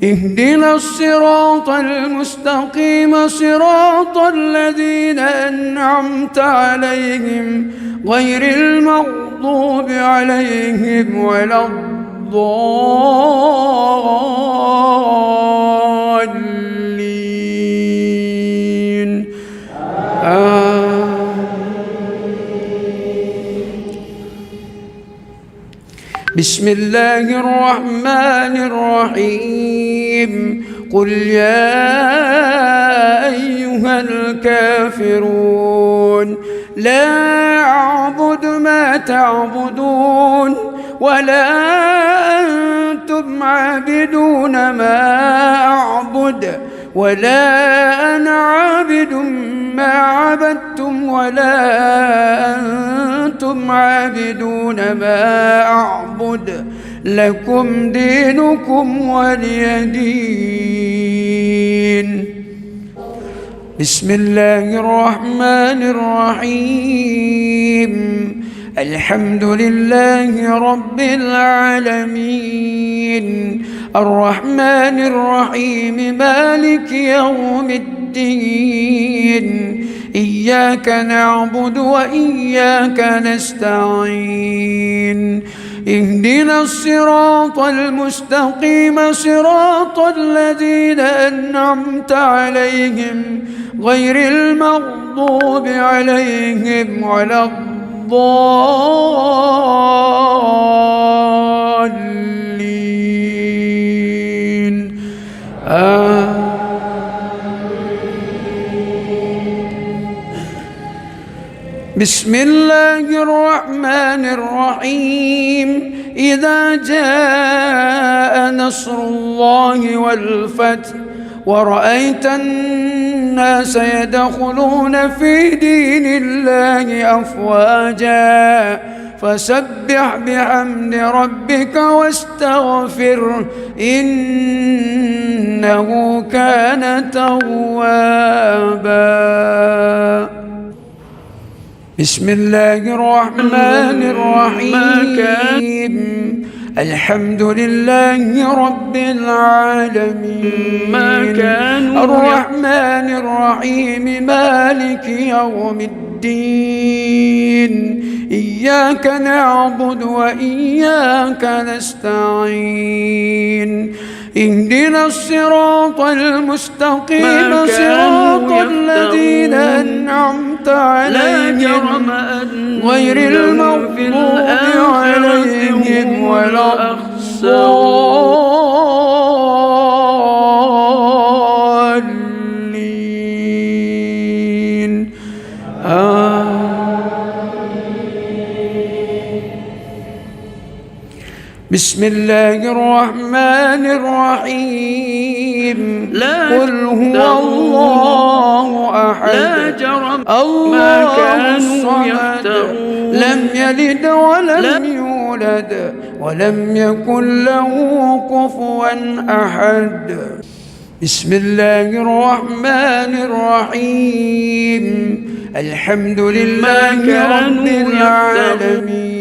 [SPEAKER 1] اهدنا الصراط المستقيم صراط الذين أنعمت عليهم غير المغضوب عليهم ولا الضالين بسم الله الرحمن الرحيم قل يا أيها الكافرون لا أعبد ما تعبدون ولا أنتم عابدون ما أعبد ولا أنا عابد ما عبدتم ولا أنتم عابدون ما أعبد لكم دينكم ولي دين بسم الله الرحمن الرحيم الحمد لله رب العالمين الرحمن الرحيم مالك يوم الدين إياك نعبد وإياك نستعين اهدنا الصراط المستقيم صراط الذين أنعمت عليهم غير المغضوب عليهم ولا الضالين بسم الله الرحمن الرحيم إذا جاء نصر الله والفتح ورأيت الناس يدخلون في دين الله أفواجا فسبح بحمد ربك واستغفره إنه كان توابا بسم الله الرحمن الرحيم الحمد لله رب العالمين الرحمن الرحيم مالك يوم الدين إياك نعبد وإياك نستعين اهدنا الصراط المستقيم صراط الذين أنعمت عليهم غير المغضوب عليهم ولا الضالين بسم الله الرحمن الرحيم قل هو الله أحد الله الصمد لم يلد ولم يولد ولم يكن له كفوا أحد بسم الله الرحمن الرحيم الحمد لله رب العالمين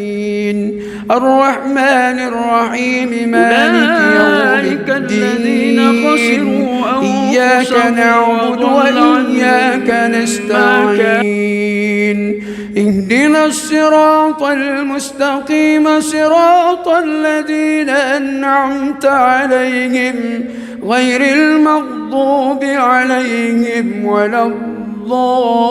[SPEAKER 1] الرحمن الرحيم مالك يوم الدين إياك نعبد وإياك نستعين اهدنا الصراط المستقيم صراط الذين أنعمت عليهم غير المغضوب عليهم ولا الضالين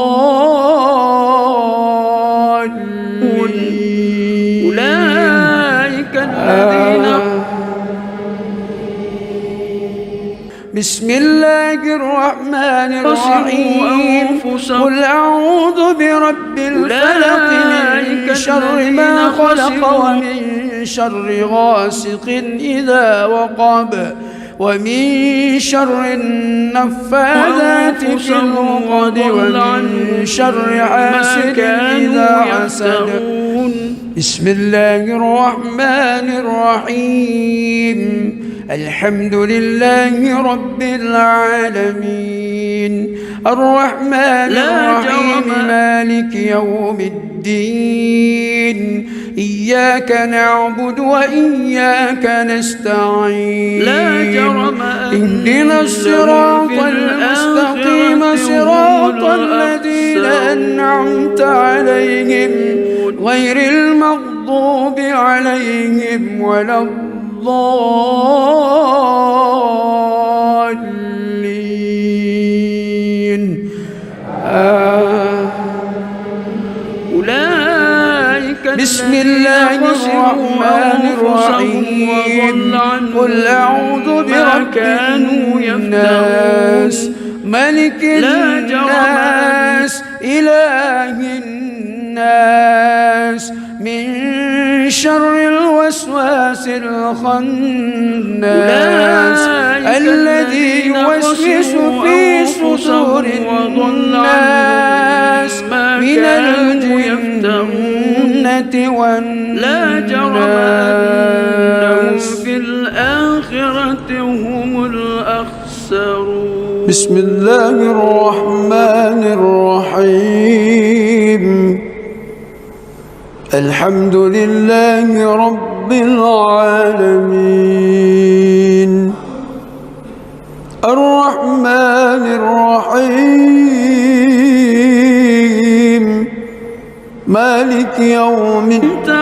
[SPEAKER 1] أولئك الذين بسم الله الرحمن الرحيم قل أعوذ برب الفلق من شر ما خلق ومن شر غاسق إذا وقب ومن شر النفاذات في العقد ومن شر حاسد إذا حسد بسم الله الرحمن الرحيم الحمد لله رب العالمين الرحمن الرحيم مالك يوم الدين إياك نعبد وإياك نستعين اهدنا الصراط المستقيم صراط الذين أنعمت عليهم غير المغضوب عليهم ولا الضالين بسم الله الرحمن الرحيم قل أعوذ برب الناس ملك الناس إله الناس من شر الوسواس الخناس الذي يوسوس في صدور الناس من الجنة والناس لا جرم أنهم في الآخرة هم الأخسرون بسم الله الرحمن الرحيم الحمد لله رب العالمين الرحمن الرحيم مالك يوم الدين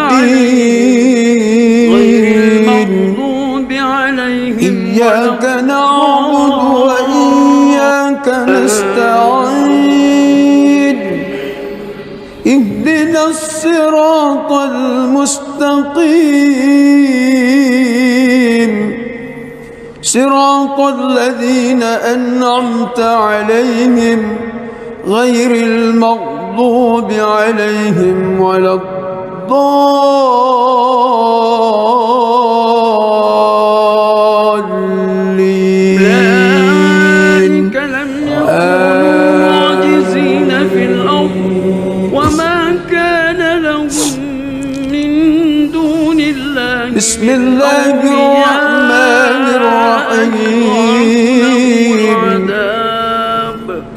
[SPEAKER 1] غير المغضوب عليهم إياك نعبد وإياك نستعين اهدنا الصراط المستقيم صراط الذين أنعمت عليهم غير المغضوب عليهم ولا الضالين أولئك لم يكونوا معجزين في الأرض وما كان لهم من دون الله بسم الله الرحمن الرحيم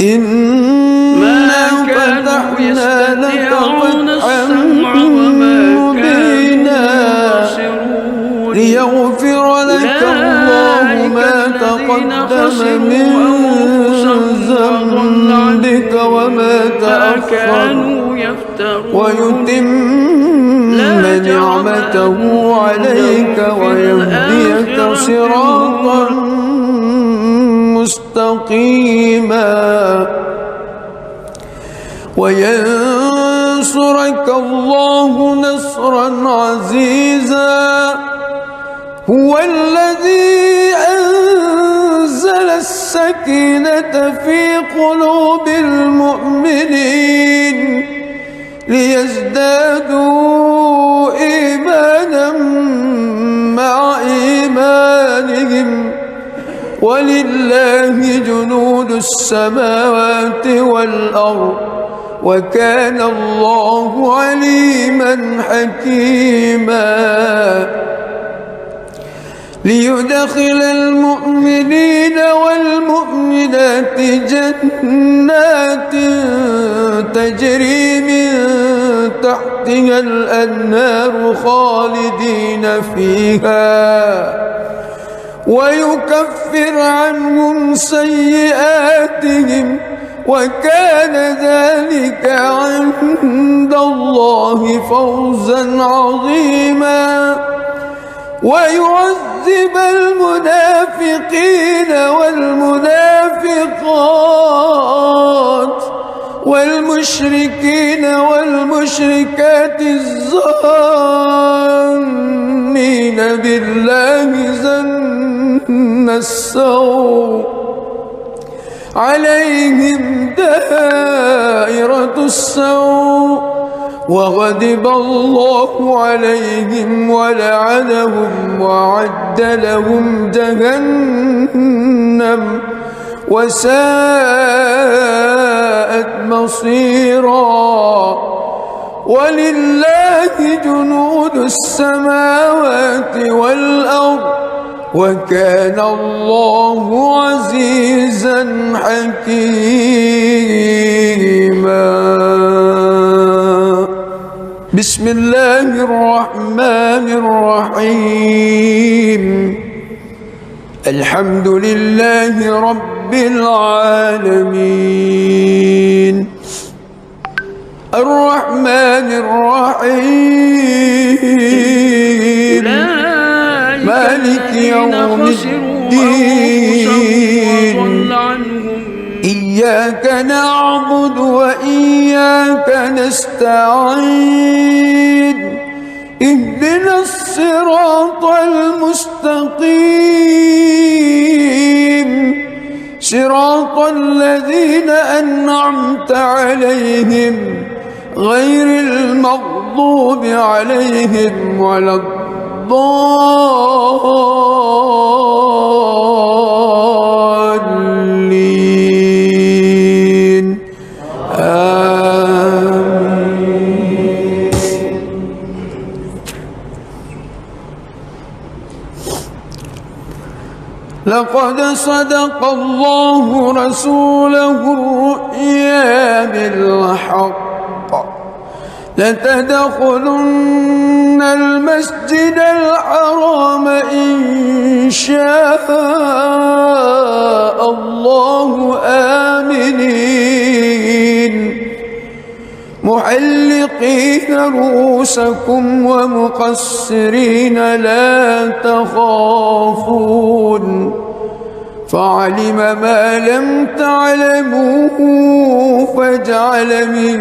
[SPEAKER 1] إنا فتحنا لك فتحا مبينا ليغفر لك الله ما تقدم من ذنبك وما تأخر ويتم نعمته عليك ويهديك صراطا مستقيما وينصرك الله نصرا عزيزا هو الذي أنزل السكينة في قلوب المؤمنين ليزدادوا إيمانا ولله جنود السماوات والأرض وكان الله عليما حكيما ليدخل المؤمنين والمؤمنات جنات تجري من تحتها الأنهار خالدين فيها ويكفر عنهم سيئاتهم وكان ذلك عند الله فوزا عظيما ويعذب المنافقين والمنافقات والمشركين والمشركات الظانين بالله ظن السوء عليهم دائرة السوء وغضب الله عليهم ولعنهم وأعد لهم جهنم وساءت مصيرا ولله جنود السماوات والأرض وكان الله عزيزا حكيما بسم الله الرحمن الرحيم الحمد لله رب العالمين الرحمن الرحيم مالك يوم الدين إياك نعبد وإياك نستعين اهدنا الصراط المستقيم صراط الذين أنعمت عليهم غير المغضوب عليهم ولا الضالين آمين. لقد صدق الله رسوله الرؤيا بالحق لتدخلن المسجد الحرام إن شاء الله آمنين محلقين رؤوسكم ومقصرين لا تخافون فعلم ما لم تعلموا فجعل من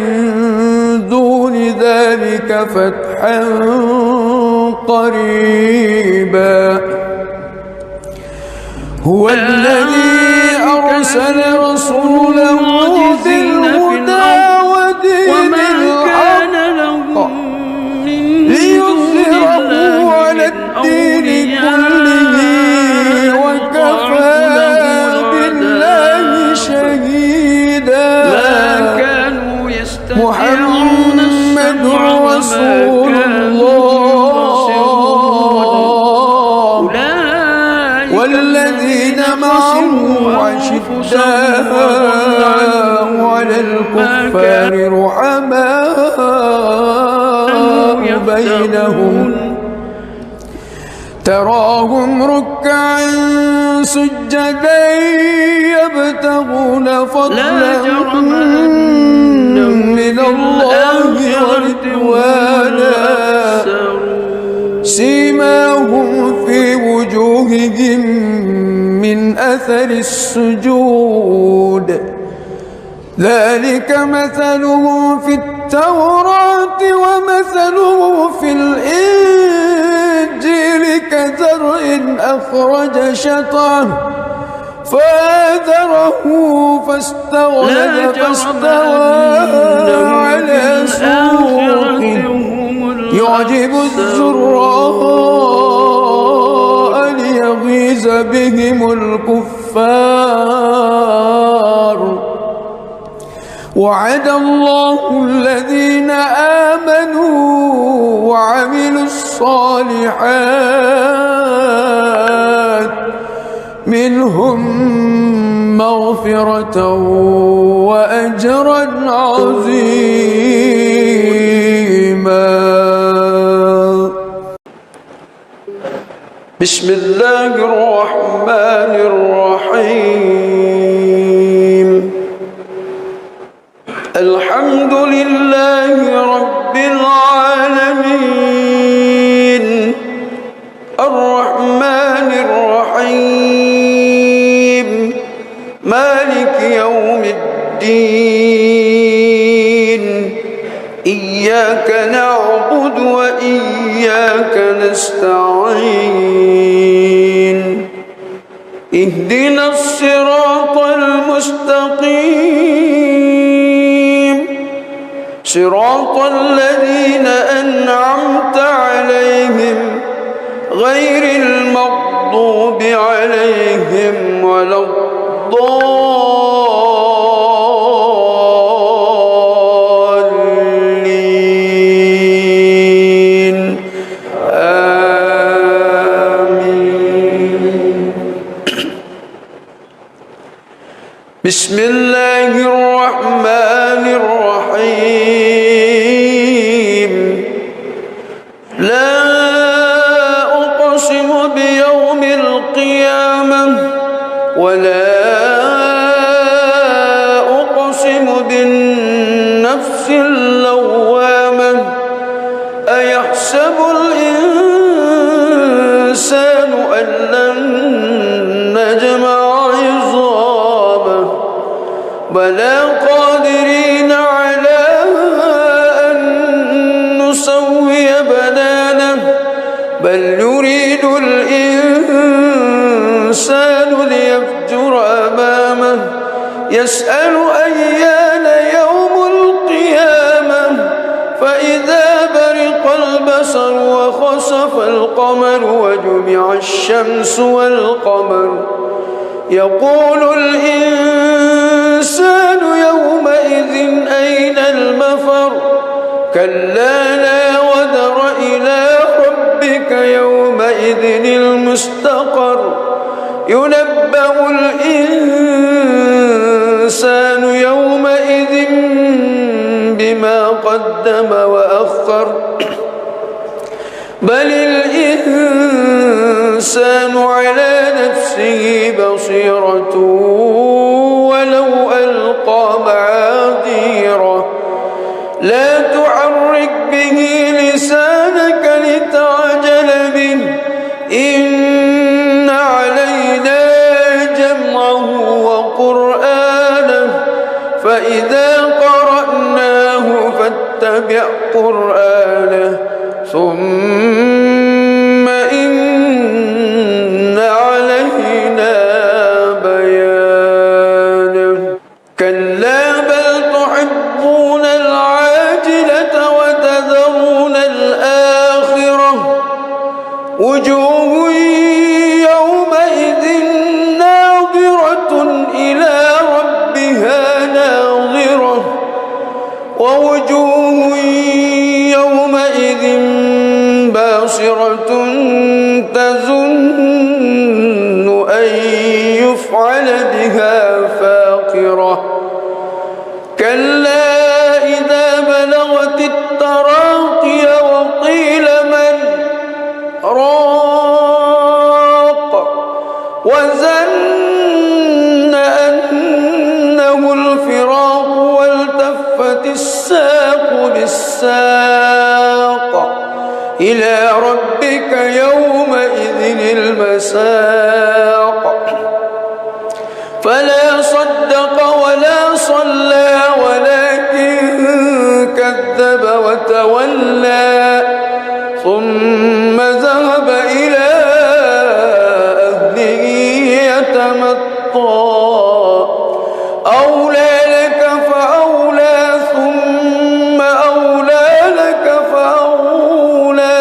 [SPEAKER 1] دون ذلك فتحا قريبا هو الذي أرسل رسوله بالهدى ودين الحق ليظهره على الدين كله وكفى بالله شهيدا محمد رسول الله والذين معه أشداء على الكفار رحماء بينهم تراهم ركعا سجدا يبتغون فضلا من الله ورضوانا سيماهم في وجوههم من أثر السجود ذلك مثله في التوراة ومثله في الإنجيل كزرع أخرج شطأه فآزره فاستغلظ فاستوى على سوقه يعجب الزراء ليغيظ بهم الكفار وعد الله الذين آمنوا وعملوا الصالحات منهم مغفرة وأجرا عظيما. بسم الله الرحمن الرحيم. الحمد لله رب العالمين الرحمن الرحيم مالك يوم الدين إياك نعبد وإياك نستعين اهدنا الصراط المستقيم صراط الذين أنعمت عليهم غير المغضوب عليهم ولا الضالين آمين. بسم الله الرحمن الرحيم. لا أقسم بيوم القيامة ولا أقسم بالنفس اللوامة أيحسب الإنسان أن لن نجمع عظامه بلى قادرين على أن نسوي بنانه بل يريد الإنسان ليفجر أمامه يسأل أيان يوم القيامة فإذا برق البصر وخسف القمر وجمع الشمس والقمر يقول الإنسان يومئذ أين المفر كلا لا وزر إلى ربك يومئذ المستقر ينبأ الإنسان يومئذ بما قدم وأخر بل الإنسان على نفسه بصيرة ولو ألقى معاذيره لا تحرك به لسانك لتعجل به إن علينا جمعه وقرآنه فإذا قرأناه فاتبع قرآنه ثم إن علينا بيانه كلا بل تحبون العاجلة وتذرون الآخرة وجوه يومئذ ناظرة إلى ربها ناظرة ووجوه يومئذ باصرة تظن أن يفعل بها فاقرة كلا إذا بلغت التراقي وقيل من راق وظن أنه الفراق والتفت الساق بالساق إلى ربك يومئذ المساق فلا صدق ولا صلى ولكن كذب وتولى ثم ذهب إلى أهله يتمطى أولى لك فأولى ثم أولى لك فأولى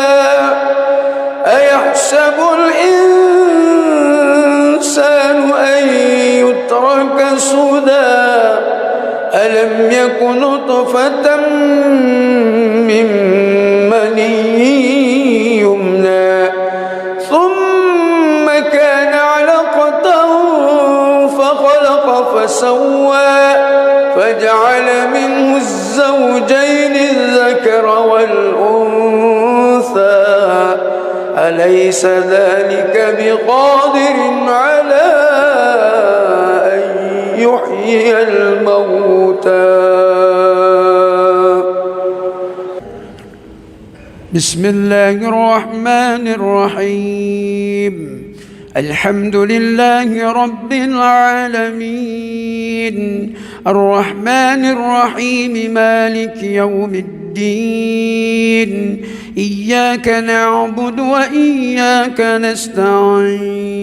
[SPEAKER 1] أيحسب الإنسان أن يترك سدى ألم يكن نطفة من مني يمنى ثم كان علقة فخلق فسوى فجعل منه الزوجين الذكر والأنثى أليس ذلك بقادر على أن يحيي الموتى. بسم الله الرحمن الرحيم. الحمد لله رب العالمين الرحمن الرحيم مالك يوم الدين إياك نعبد وإياك نستعين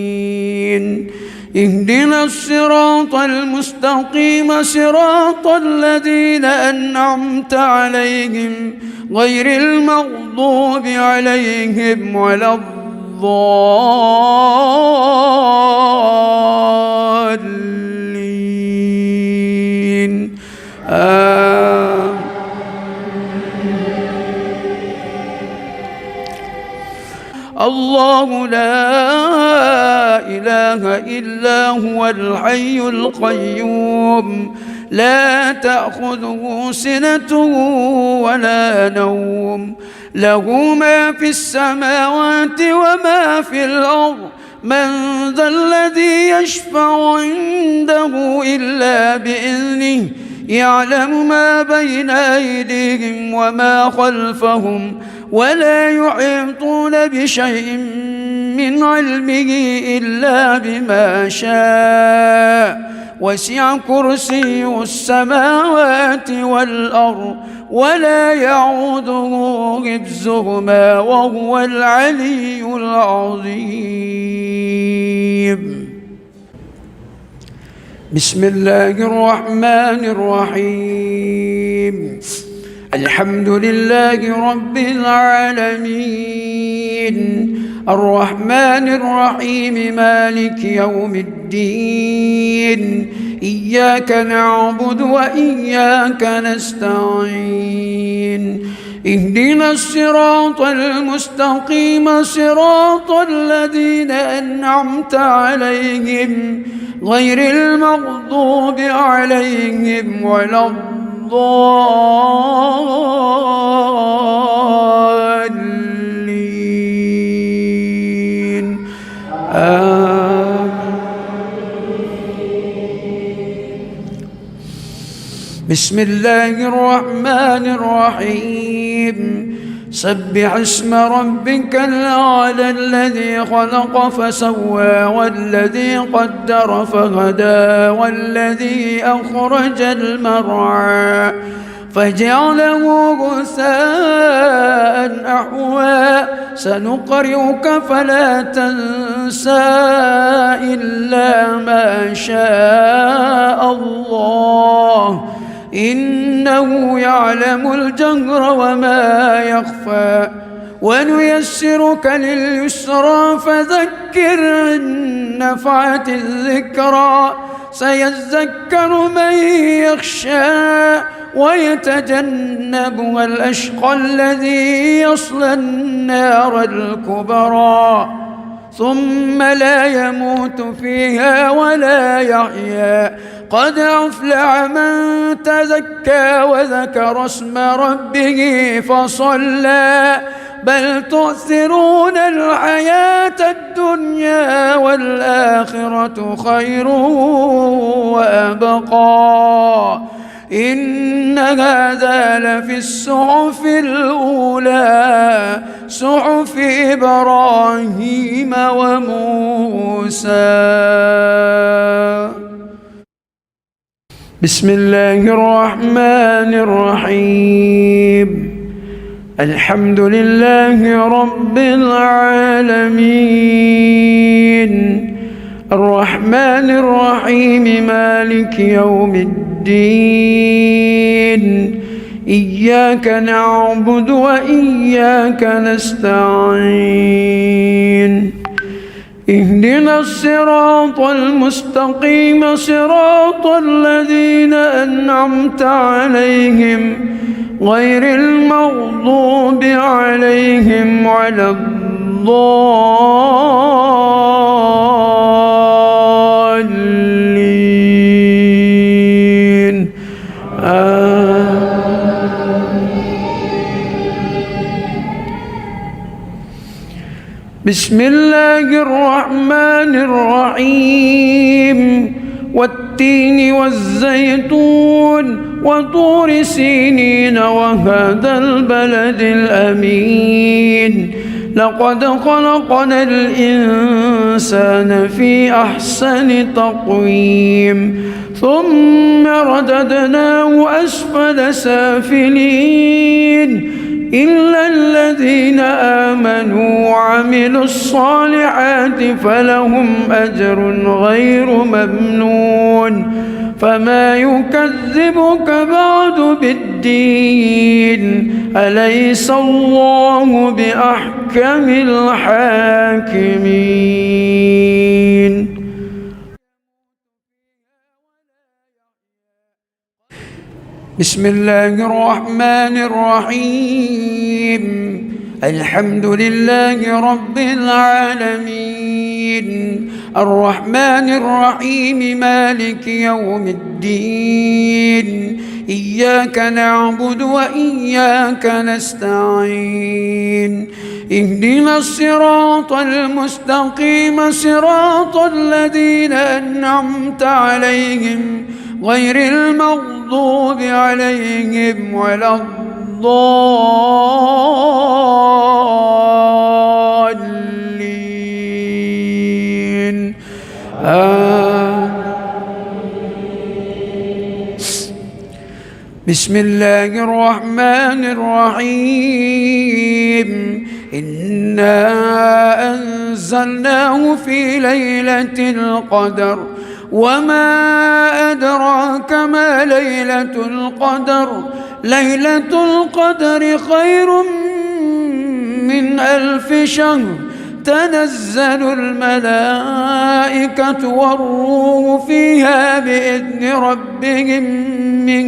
[SPEAKER 1] اهدنا الصراط المستقيم صراط الذين أنعمت عليهم غير المغضوب عليهم ولا الضالين الله لا إله إلا هو الحي القيوم لا تأخذه سنة ولا نوم له ما في السماوات وما في الأرض من ذا الذي يشفع عنده إلا بإذنه يعلم ما بين أيديهم وما خلفهم ولا يحيطون بشيء من علمه إلا بما شاء وسع كرسيه السماوات والأرض ولا يعوده حفظهما وهو العلي العظيم. بسم الله الرحمن الرحيم. الحمد لله رب العالمين الرحمن الرحيم مالك يوم الدين إياك نعبد وإياك نستعين اهدنا الصراط المستقيم صراط الذين أنعمت عليهم غير المغضوب عليهم ولا الضالين بسم الله الرحمن الرحيم سبح اسم ربك الأعلى الذي خلق فسوى والذي قدر فهدى والذي أخرج المرعى فجعله غثاء أحوى سنقرئك فلا تنسى إلا ما شاء الله إنه يعلم الجهر وما يخفى ونيسرك لليسرى فذكر إن نفعت الذكرى سيذكر من يخشى ويتجنبها الأشقى الذي يصلى النار الكبرى ثم لا يموت فيها ولا يحيا قد أفلح من تزكى وذكر اسم ربه فصلى بل تؤثرون الحياة الدنيا والآخرة خير وأبقى إن هذا لفي الصحف الأولى صحف إبراهيم وموسى. بسم الله الرحمن الرحيم الحمد لله رب العالمين الرحمن الرحيم مالك يوم الدين إياك نعبد وإياك نستعين اهدنا الصراط المستقيم صراط الذين أنعمت عليهم غير المغضوب عليهم ولا الضالين. بسم الله الرحمن الرحيم. والتين والزيتون وطور سينين وهذا البلد الأمين. لقد خلقنا الإنسان في أحسن تقويم ثم رددناه أسفل سافلين إلا الذين آمنوا وعملوا الصالحات فلهم أجر غير ممنون. فما يكذبك بعد بالدين أليس الله بأحكم الحاكمين. بسم الله الرحمن الرحيم. الحمد لله رب العالمين الرحمن الرحيم مالك يوم الدين. إياك نعبد وإياك نستعين. اهدنا الصراط المستقيم صراط الذين أنعمت عليهم غير المغضوب عليهم ولا الضالين. بسم الله الرحمن الرحيم. إنا أنزلناه في ليلة القدر وما أدراك ما ليلة القدر. ليلة القدر خير من 1000 شهر. تنزل الملائكة والروح فيها بإذن ربهم من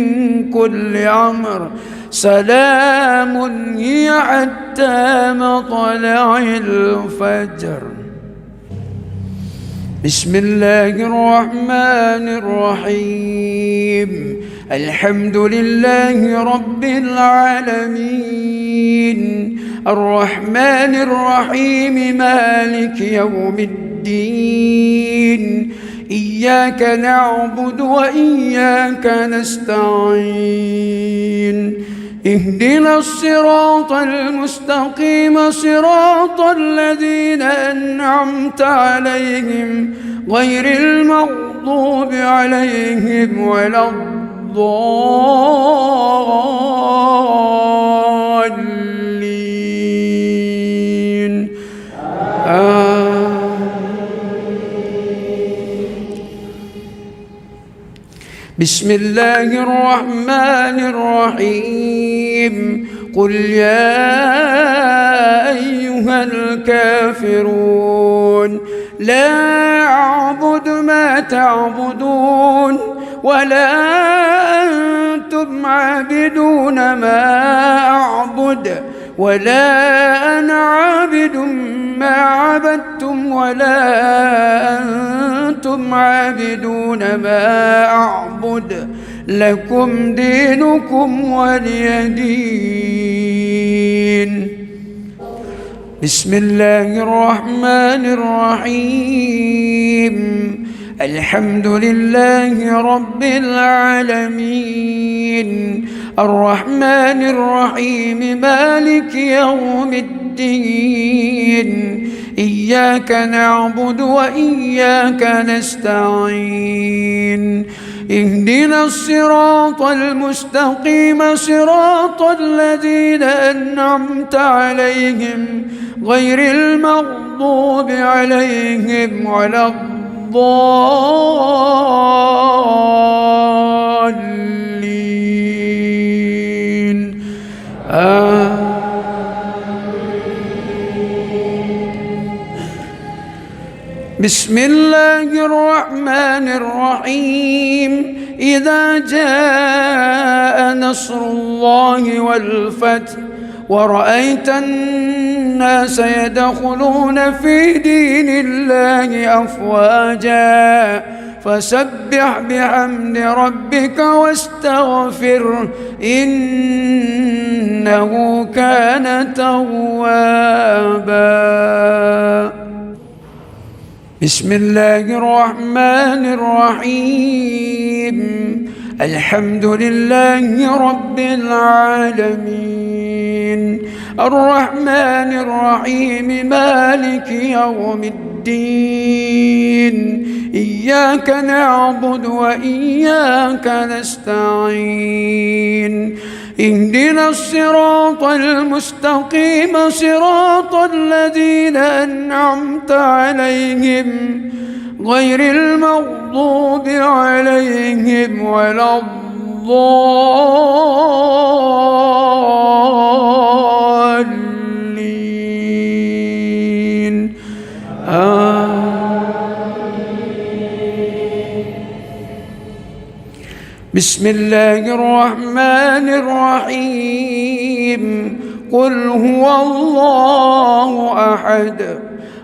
[SPEAKER 1] كل أمر. سلام هي حتى مطلع الفجر. بسم الله الرحمن الرحيم. الحمد لله رب العالمين الرحمن الرحيم مالك يوم الدين. إياك نعبد وإياك نستعين. اهدنا الصراط المستقيم صراط الذين أنعمت عليهم غير المغضوب عليهم ولا الضالين. بسم الله الرحمن الرحيم. قل يا أيها الكافرون لا أعبد ما تعبدون ولا أنتم عابدون ما أعبد ولا أنا عابد ما عبدتم ولا أنتم عابدون ما أعبد. لكم دينكم ولي دين. بسم الله الرحمن الرحيم. الحمد لله رب العالمين الرحمن الرحيم مالك يوم الدين. إياك نعبد وإياك نستعين. اهدنا الصراط المستقيم صراط الذين أنعمت عليهم غير المغضوب عليهم ولا الضالين. بسم الله الرحمن الرحيم إذا جاء نصر الله والفتح ورأيت الناس يدخلون في دين الله أفواجا فسبح بحمد ربك واستغفره إنه كان توابا. بسم الله الرحمن الرحيم الحمد لله رب العالمين الرحمن الرحيم مالك يوم الدين إياك نعبد وإياك نستعين اهدنا الصراط المستقيم صراط الذين أنعمت عليهم غير المغضوب عليهم ولا الضالين بسم الله الرحمن الرحيم قل هو الله أحد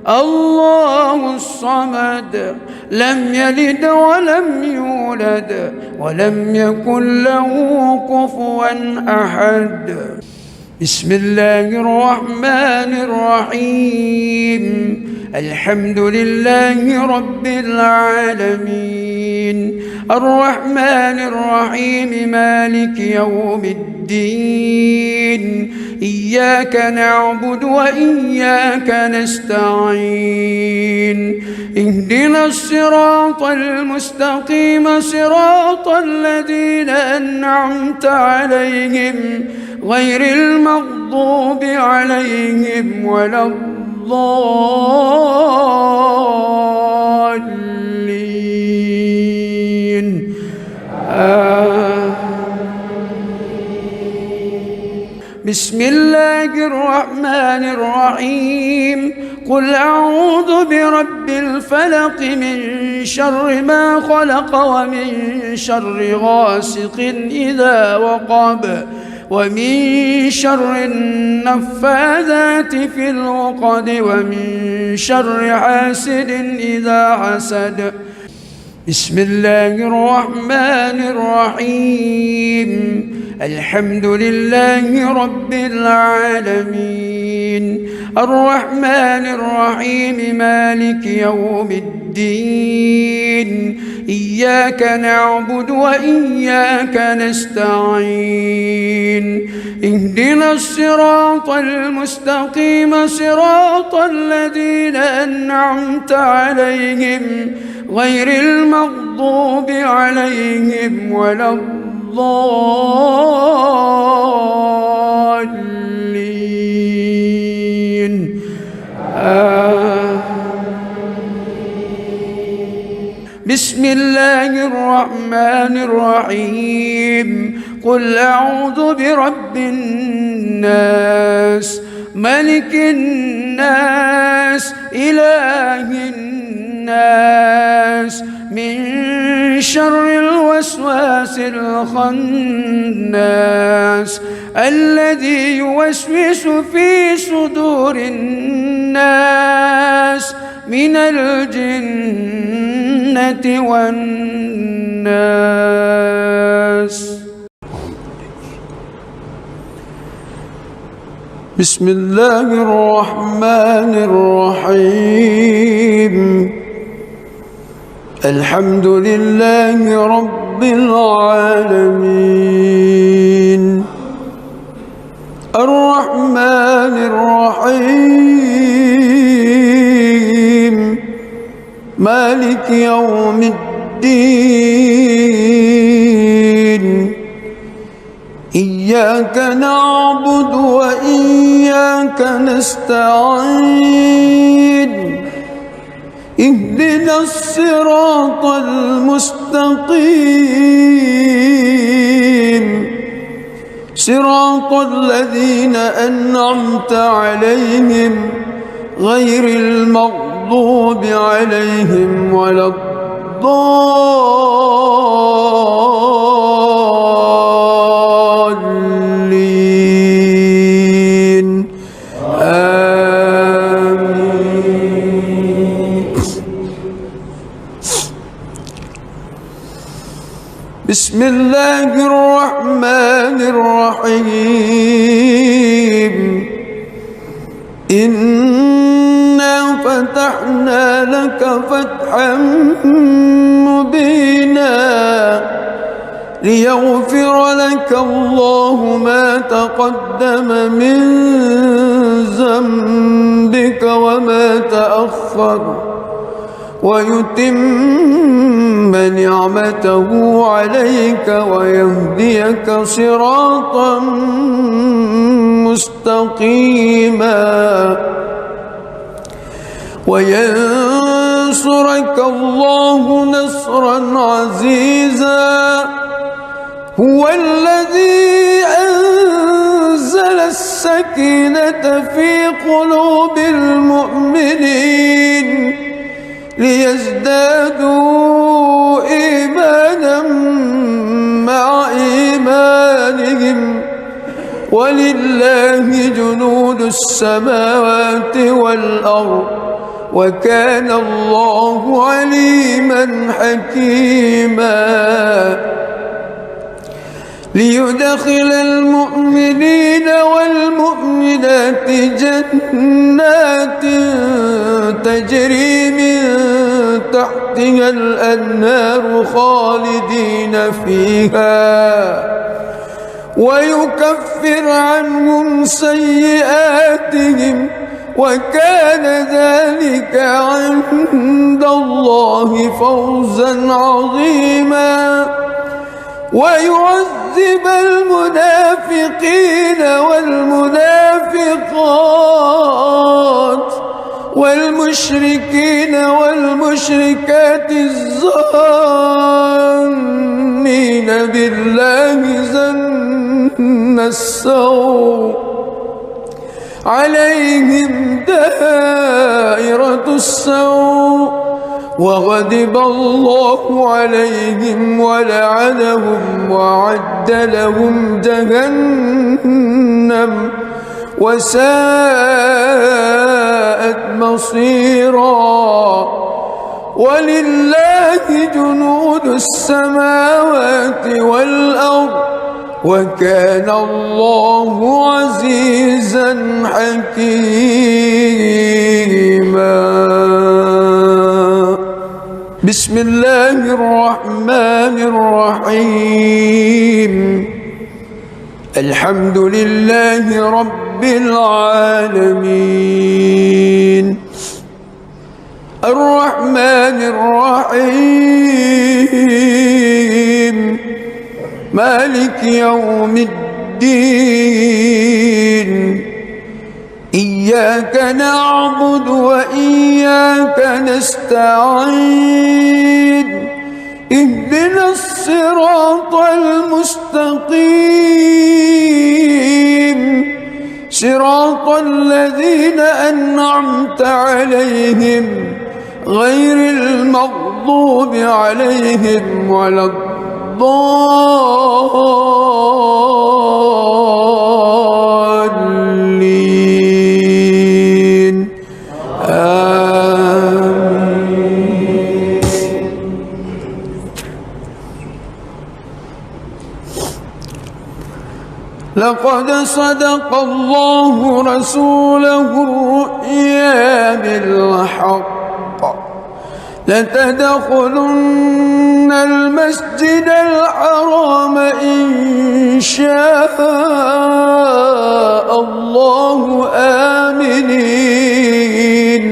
[SPEAKER 1] الله الصمد لم يلد ولم يولد ولم يكن له كفوا أحد. بسم الله الرحمن الرحيم الحمد لله رب العالمين الرحمن الرحيم مالك يوم الدين إياك نعبد وإياك نستعين اهدنا الصراط المستقيم صراط الذين أنعمت عليهم غير المغضوب عليهم ولا الضالين بسم الله الرحمن الرحيم قل أعوذ برب الفلق من شر ما خلق ومن شر غاسق إذا وقب ومن شر النفاذات في العقد ومن شر حاسد إذا حسد. بسم الله الرحمن الرحيم الحمد لله رب العالمين الرحمن الرحيم مالك يوم الدين إياك نعبد وإياك نستعين اهدنا الصراط المستقيم صراط الذين أنعمت عليهم غير المغضوب عليهم ولا الضالين بسم الله الرحمن الرحيم قل أعوذ برب الناس ملك الناس إله الناس من شر الوسواس الخناس الذي يوسوس في صدور الناس من الجنة والناس. بسم الله الرحمن الرحيم الحمد لله رب العالمين الرحمن الرحيم مالك يوم الدين إياك نعبد وإياك نستعين اهدنا الصراط المستقيم صراط الذين أنعمت عليهم غير المغضوب عليهم ولا الضالين آمين. بسم الله الرحمن الرحيم. إنا فتحنا لك فتحا مبينا ليغفر لك الله ما تقدم من ذنبك وما تأخر ويتم نعمته عليك ويهديك صراطا مستقيما وينصرك الله نصرا عزيزا. هو الذي أنزل السكينة في قلوب المؤمنين ليزدادوا إيمانا مع إيمانهم ولله جنود السماوات والأرض وكان الله عليما حكيما. ليدخل المؤمنين والمؤمنات جنات تجري من تحتها الأنهار خالدين فيها ويكفر عنهم سيئاتهم وكان ذلك عند الله فوزا عظيما. ويعذب المنافقين والمنافقات والمشركين والمشركات الظانين بالله ظن السوء عليهم دائرة السوء وغضب الله عليهم ولعنهم وأعد لهم جهنم وساءت مصيرا. ولله جنود السماوات والأرض وكان الله عزيزا حكيما. بسم الله الرحمن الرحيم. الحمد لله رب العالمين الرحمن الرحيم مالك يوم الدين. إياك نعبد وإياك نستعين. اهدنا الصراط المستقيم صراط الذين أنعمت عليهم غير المغضوب عليهم ولا الضالين آمين. لقد صدق الله رسوله الرؤيا بالحق لتدخلن المسجد الحرام إن شاء الله آمنين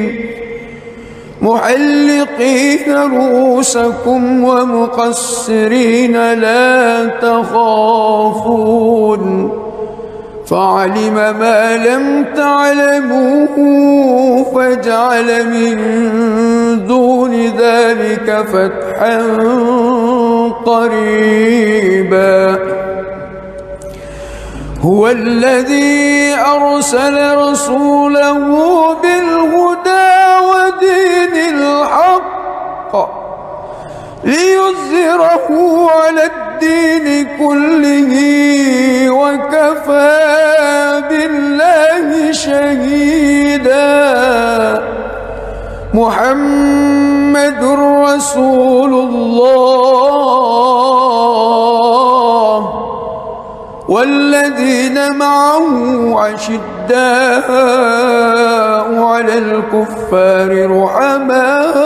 [SPEAKER 1] محلقين رؤوسكم ومقصرين لا تخافون فعلم ما لم تعلموا فجعل من دون ذلك فتحا قريبا هو الذي أرسل رسوله بالهدى ودين الحق ليظهره على الدين كله وكفى بالله شهيدا. محمد رسول الله والذين معه أشداء على الكفار رحماء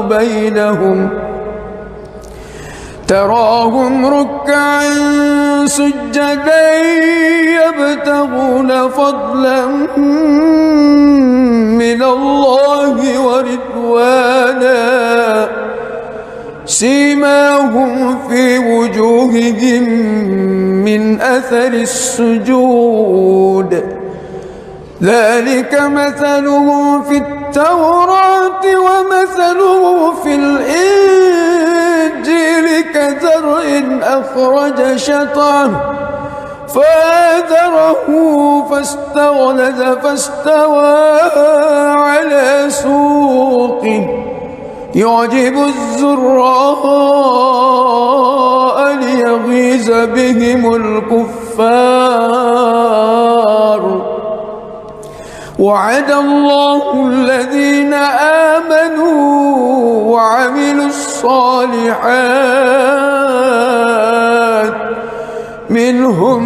[SPEAKER 1] بينهم تراهم ركعا سجدا يبتغون فضلا من الله ورضوانا سيماهم في وجوههم من أثر السجود ذلك مثلهم في التوراة ومثله في الإنجيل كزرع أخرج شطأه فآزره فاستغلظ فاستوى على سوقه يعجب الزراء ليغيظ بهم الكفار. وعد الله الذين آمنوا وعملوا الصالحات منهم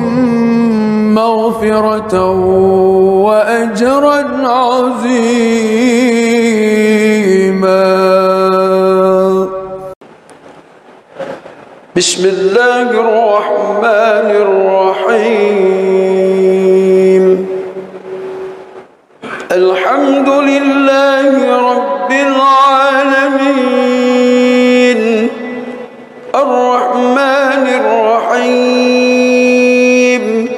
[SPEAKER 1] مغفرة وأجرا عظيما. بسم الله الرحمن الرحيم. الحمد لله رب العالمين الرحمن الرحيم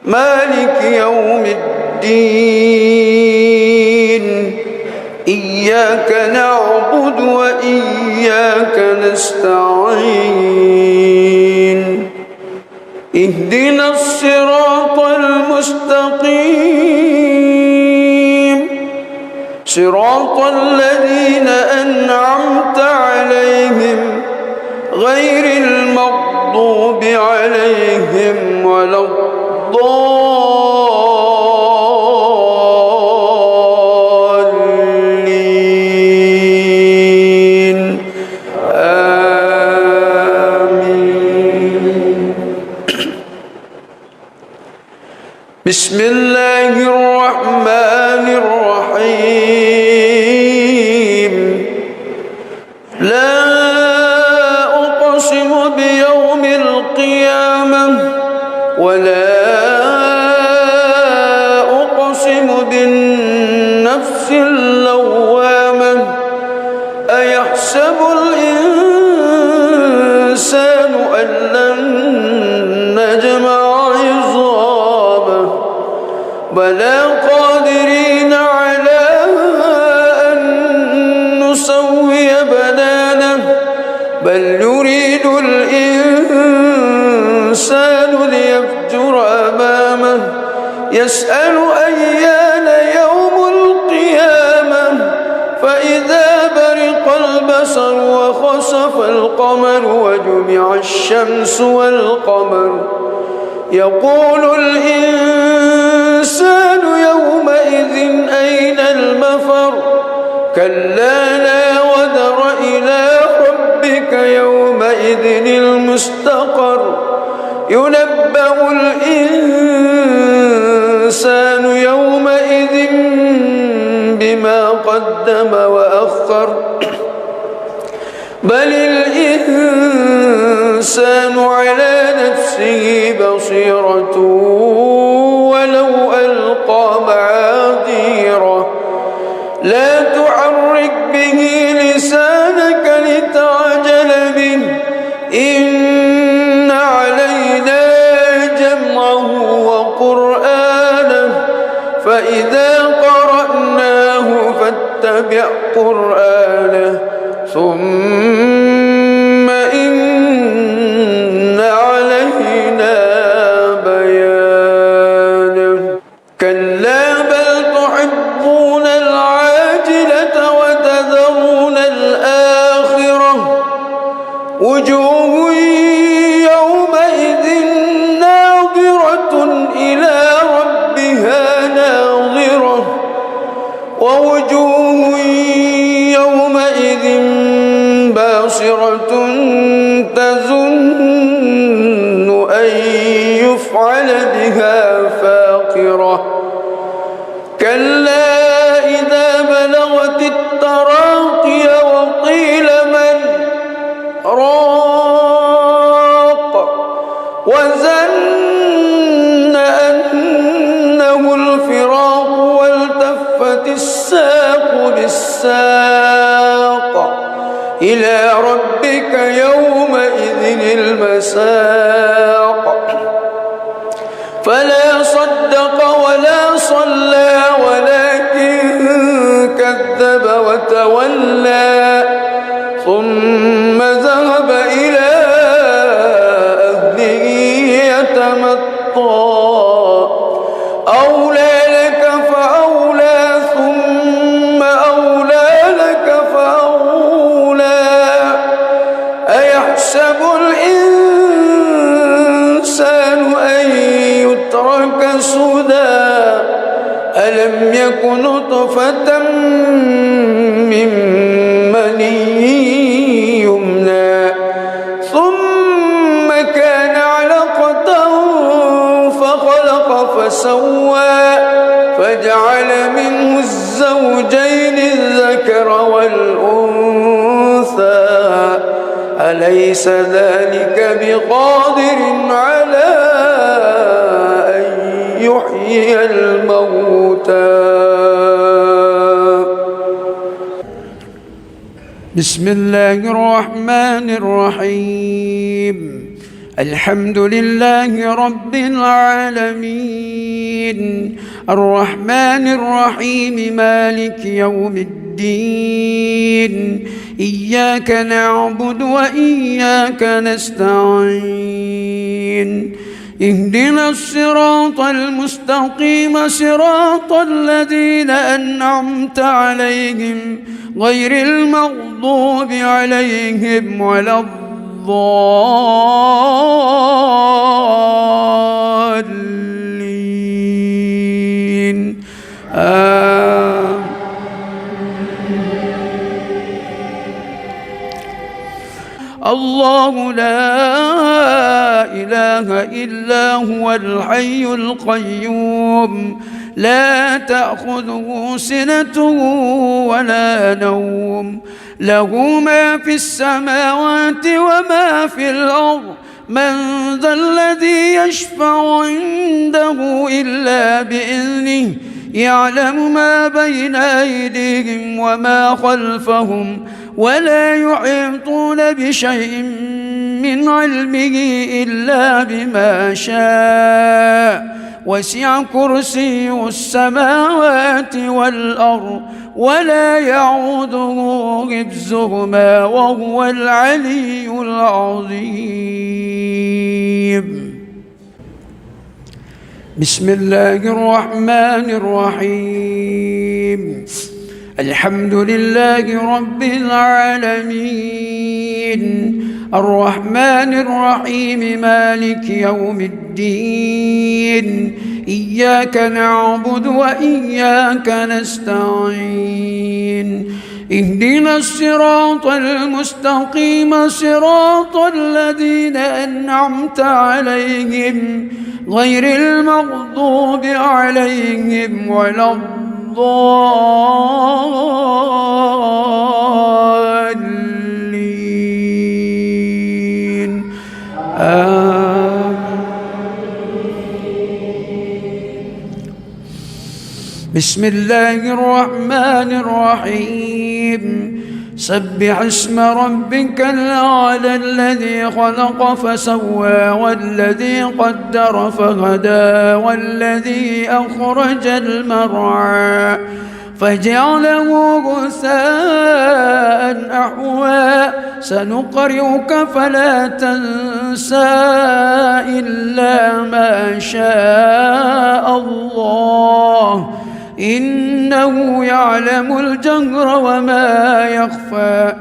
[SPEAKER 1] مالك يوم الدين إياك نعبد وإياك نستعين اهدنا الصراط المستقيم صراط الذين أنعمت عليهم غير المغضوب عليهم ولا الضالين آمين. بسم الله الرحمن الرحيم. لا أقسم بيوم القيامة ولا أقسم بالنفس اللوامة أيحسب الإنسان أن لن نجمع عظامه بلى قادرين على أن نسوي بنانه بل يريد الإنسان ليفجر أمامه يسأل أيان يوم القيامة فإذا برق البصر وخسف القمر وجمع الشمس والقمر يقول الإنسان يومئذ أين المفر كلا لا وزر إلى ربك يومئذ المستقر ينبأ الإنسان يومئذ بما قدم وأخر بل الإنسان على نفسه بصيرة ولو ألقى معاذيره لا تحرك به لسانك لتعجل به إن علينا جمعه وقرآنه فإذا قرأناه فاتبع قرآنه ثم إن علينا كلا بل تحبون العاجلة وتذرون الآخرة وجوه يومئذ ناظرة إلى ربها ناظرة ووجوه يومئذ باسرة تظن أن يفعل بها فاقرة كلا إذا بلغت التراقي وقيل من راق وظن أنه الفراق والتفت الساق بالساق إلى ربك يومئذ المساق فلا صدق ولا صلى ولكن كذب وتولى ثم ذهب إلى أهله يتمطى أولى لك فأولى ثم أولى لك فأولى أيحسب الإنسان أن يترك سدى ألم يك نطفة من مني يمنى ثم كان علقة فخلق فسوى فجعل منه الزوجين الذكر والأنثى أليس ذلك بقادر على أن يحيي الموتى بسم الله الرحمن الرحيم الحمد لله رب العالمين الرحمن الرحيم مالك يوم الدين إياك نعبد وإياك نستعين اهدنا الصراط المستقيم صراط الذين أنعمت عليهم غير المغضوب عليهم ولا الضالين الله لا إله إلا هو الحي القيوم لا تأخذه سنة ولا نوم له ما في السماوات وما في الأرض من ذا الذي يشفع عنده إلا بإذنه يعلم ما بين أيديهم وما خلفهم ولا يحيطون بشيء من علمه إلا بما شاء وسع كرسيه السماوات والأرض ولا يعوده حفظهما وهو العلي العظيم بسم الله الرحمن الرحيم الحمد لله رب العالمين الرحمن الرحيم مالك يوم الدين إياك نعبد وإياك نستعين اهدنا الصراط المستقيم صراط الذين أنعمت عليهم غير المغضوب عليهم ولا الضالين بسم الله الرحمن الرحيم سبح اسم ربك الأعلى الذي خلق فسوى والذي قدر فهدى والذي أخرج المرعى فجعله غثاء أحوى سنقرئك فلا تنسى إلا ما شاء الله إنه يعلم الجهر وما يخفى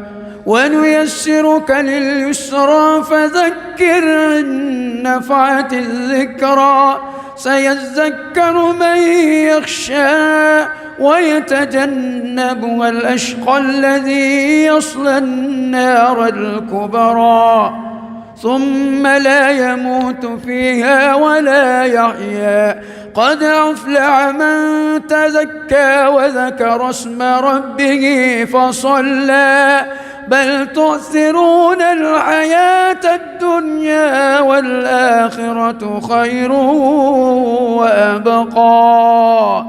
[SPEAKER 1] ونيسرك لليسرى فذكر إن نفعت الذكرى سيذكر من يخشى ويتجنبها الأشقى الذي يصلى النار الكبرى ثم لا يموت فيها ولا يحيا قد أفلح من تزكى وذكر اسم ربه فصلى بل تؤثرون الحياة الدنيا والآخرة خير وأبقى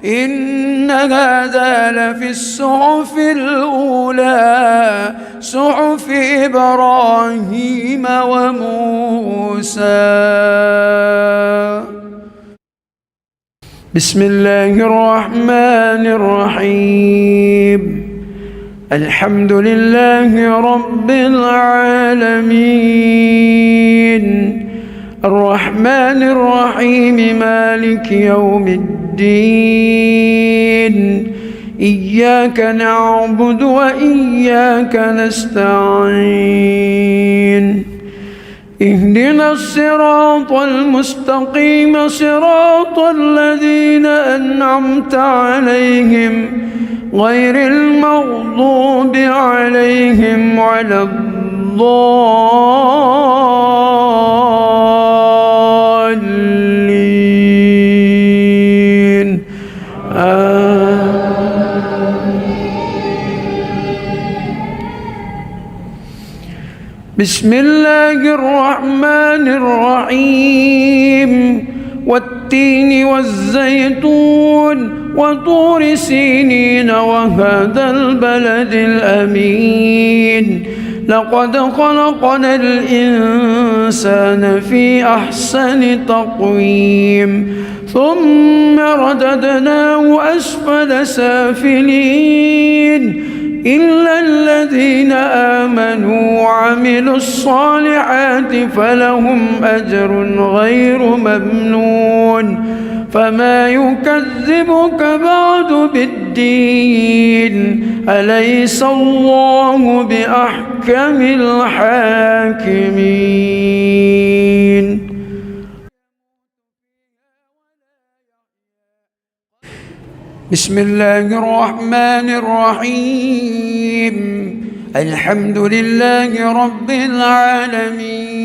[SPEAKER 1] إن هذا لفي الصحف الأولى صحف إبراهيم وموسى. بسم الله الرحمن الرحيم الحمد لله رب العالمين الرحمن الرحيم مالك يوم الدين إياك نعبد وإياك نستعين اهدنا الصراط المستقيم صراط الذين أنعمت عليهم غير المغضوب عليهم ولا الضالين بسم الله الرحمن الرحيم والتين والزيتون وطور سينين وهذا البلد الأمين لقد خلقنا الإنسان في أحسن تقويم ثم رددناه أسفل سافلين إلا الذين آمنوا وعملوا الصالحات فلهم أجر غير ممنون فما يكذبك بعد بالدين أليس الله بأحكم الحاكمين. بسم الله الرحمن الرحيم الحمد لله رب العالمين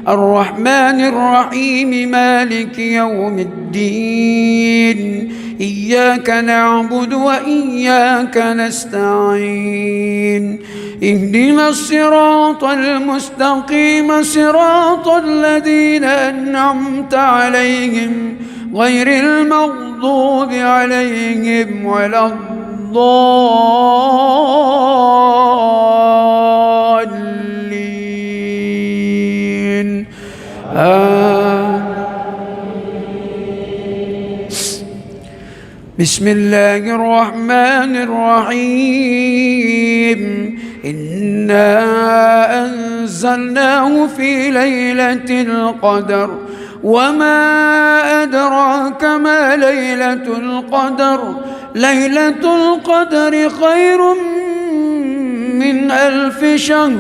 [SPEAKER 1] الرحمن الرحيم مالك يوم الدين إياك نعبد وإياك نستعين اهدنا الصراط المستقيم صراط الذين أنعمت عليهم غير المغضوب عليهم ولا الضالين بسم الله الرحمن الرحيم إنا أنزلناه في ليلة القدر وما أدراك ما ليلة القدر ليلة القدر خير من 1000 شهر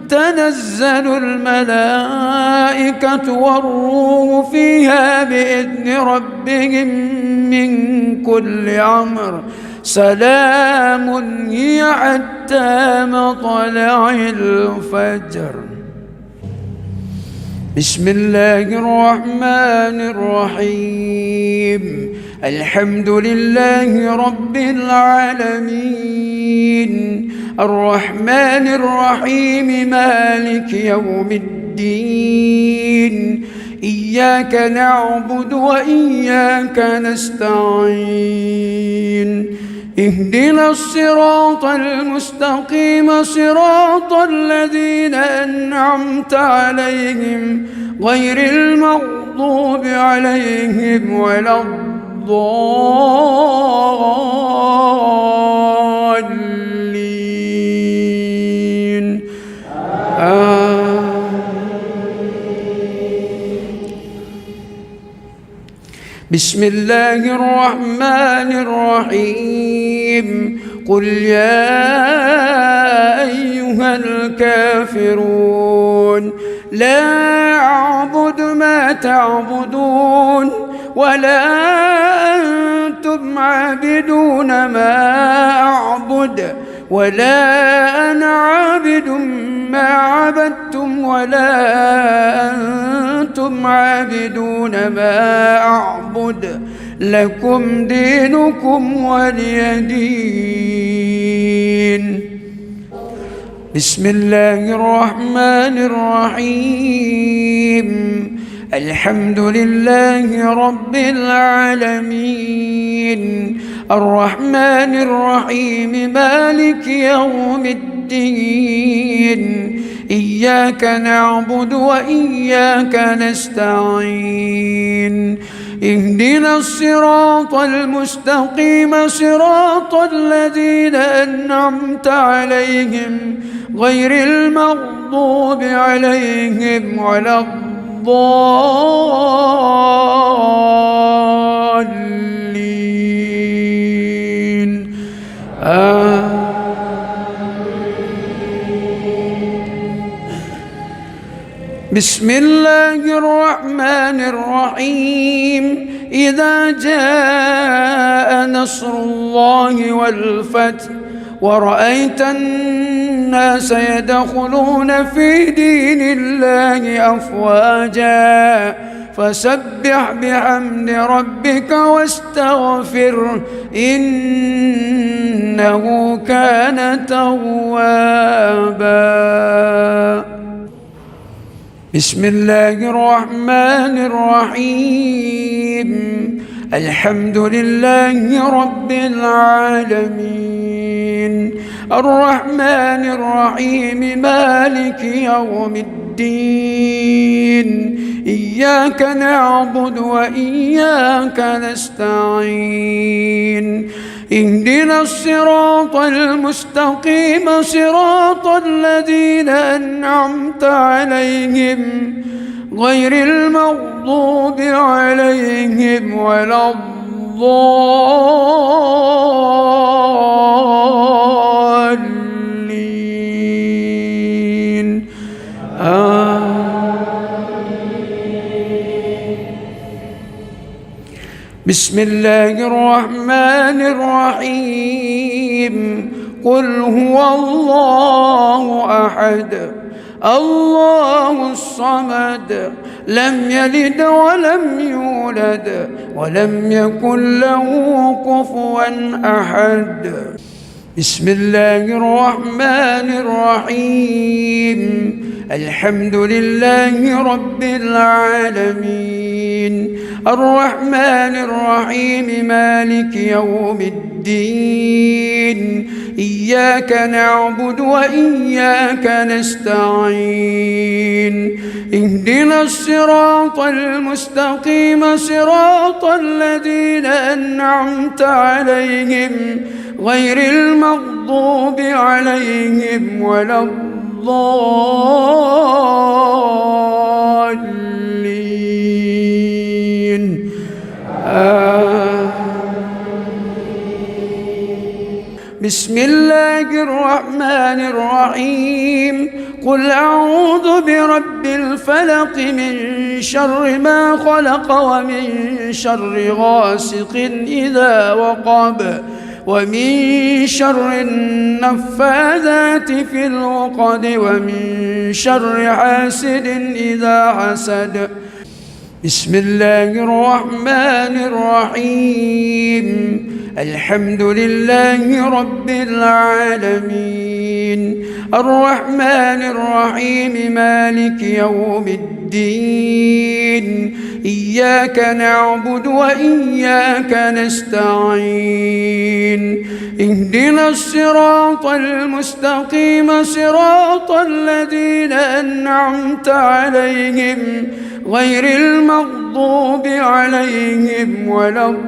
[SPEAKER 1] تنزل الملائكة والروح فيها بإذن ربهم من كل أمر سلام هي حتى مطلع الفجر. بسم الله الرحمن الرحيم الحمد لله رب العالمين الرحمن الرحيم مالك يوم الدين إياك نعبد وإياك نستعين اهدنا الصراط المستقيم صراط الذين أنعمت عليهم غير المغضوب عليهم ولا الضالين بسم الله الرحمن الرحيم قل يا أيها الكافرون لا أعبد ما تعبدون ولا أنتم عابدون ما أعبد ولا أنا عابد ما عبدتم ولا أنتم عابدون ما أعبد لكم دينكم ولي دين. بسم الله الرحمن الرحيم الحمد لله رب العالمين الرحمن الرحيم مالك يوم الدين إياك نعبد وإياك نستعين اهدنا الصراط المستقيم صراط الذين أنعمت عليهم غير المغضوب عليهم ولا الضالين بسم الله الرحمن الرحيم إذا جاء نصر الله والفتح ورأيت الناس يدخلون في دين الله أفواجا فسبح بحمد ربك واستغفره إنه كان توابا. بسم الله الرحمن الرحيم الحمد لله رب العالمين الرحمن الرحيم مالك يوم الدين إياك نعبد وإياك نستعين اهدنا الصراط المستقيم صراط الذين أنعمت عليهم غير المغضوب عليهم ولا الضالين بسم الله الرحمن الرحيم قل هو الله أحد الله الصمد لم يلد ولم يولد ولم يكن له كفوا أحد. بسم الله الرحمن الرحيم الحمد لله رب العالمين الرحمن الرحيم مالك يوم الدين إياك نعبد وإياك نستعين اهدنا الصراط المستقيم صراط الذين أنعمت عليهم غير المغضوب عليهم ولا الضالين بسم الله الرحمن الرحيم قل أعوذ برب الفلق من شر ما خلق ومن شر غاسق إذا وقب ومن شر النفاذات في العقد ومن شر حاسد إذا حسد. بسم الله الرحمن الرحيم الحمد لله رب العالمين الرحمن الرحيم مالك يوم الدين إياك نعبد وإياك نستعين اهدنا الصراط المستقيم صراط الذين أنعمت عليهم غير المغضوب عليهم ولا الضالين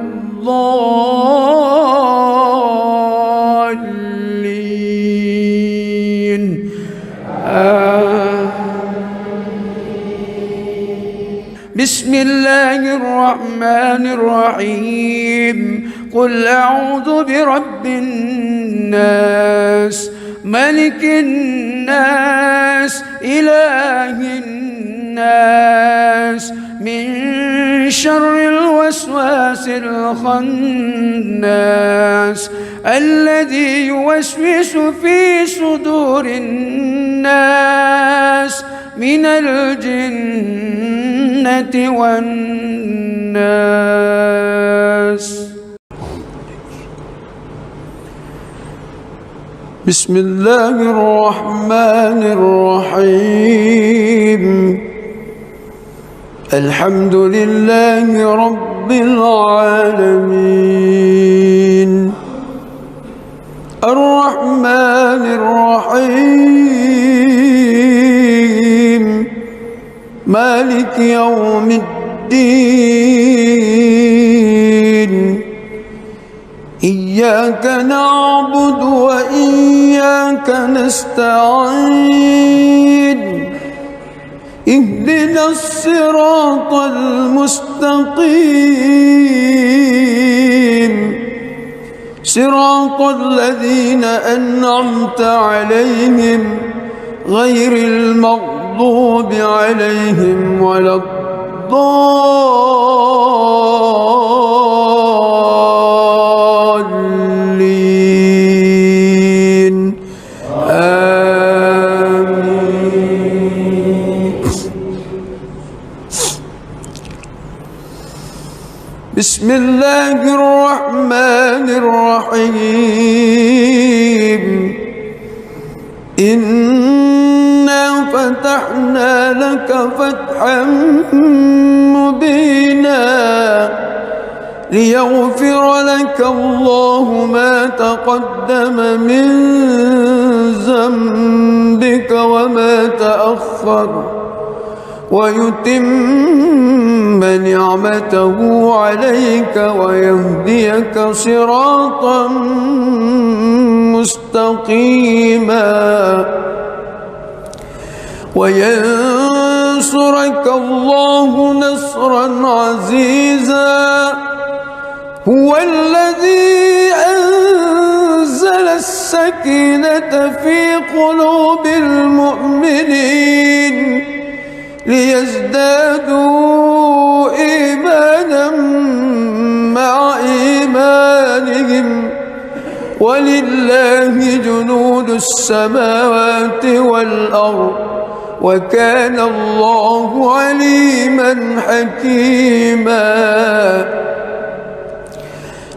[SPEAKER 1] بسم الله الرحمن الرحيم قل أعوذ برب الناس ملك الناس إله الناس من شر الوسواس الخناس الذي يوسوس في صدور الناس من الجنة والناس. بسم الله الرحمن الرحيم الحمد لله رب العالمين الرحمن الرحيم مالك يوم الدين إياك نعبد وإياك نستعين اهدنا الصراط المستقيم صراط الذين أنعمت عليهم غير المغضوب عليهم ولا الضالين آمين. بسم الله الرحمن الرحيم إنا فتحنا لك فتحا مبينا ليغفر لك الله ما تقدم من ذنبك وما تأخر ويتم نعمته عليك ويهديك صراطا مستقيما وينصرك الله نصرا عزيزا هو الذي أنزل السكينة في قلوب المؤمنين ليزدادوا إيمانا مع إيمانهم ولله جنود السماوات والأرض وكان الله عليما حكيما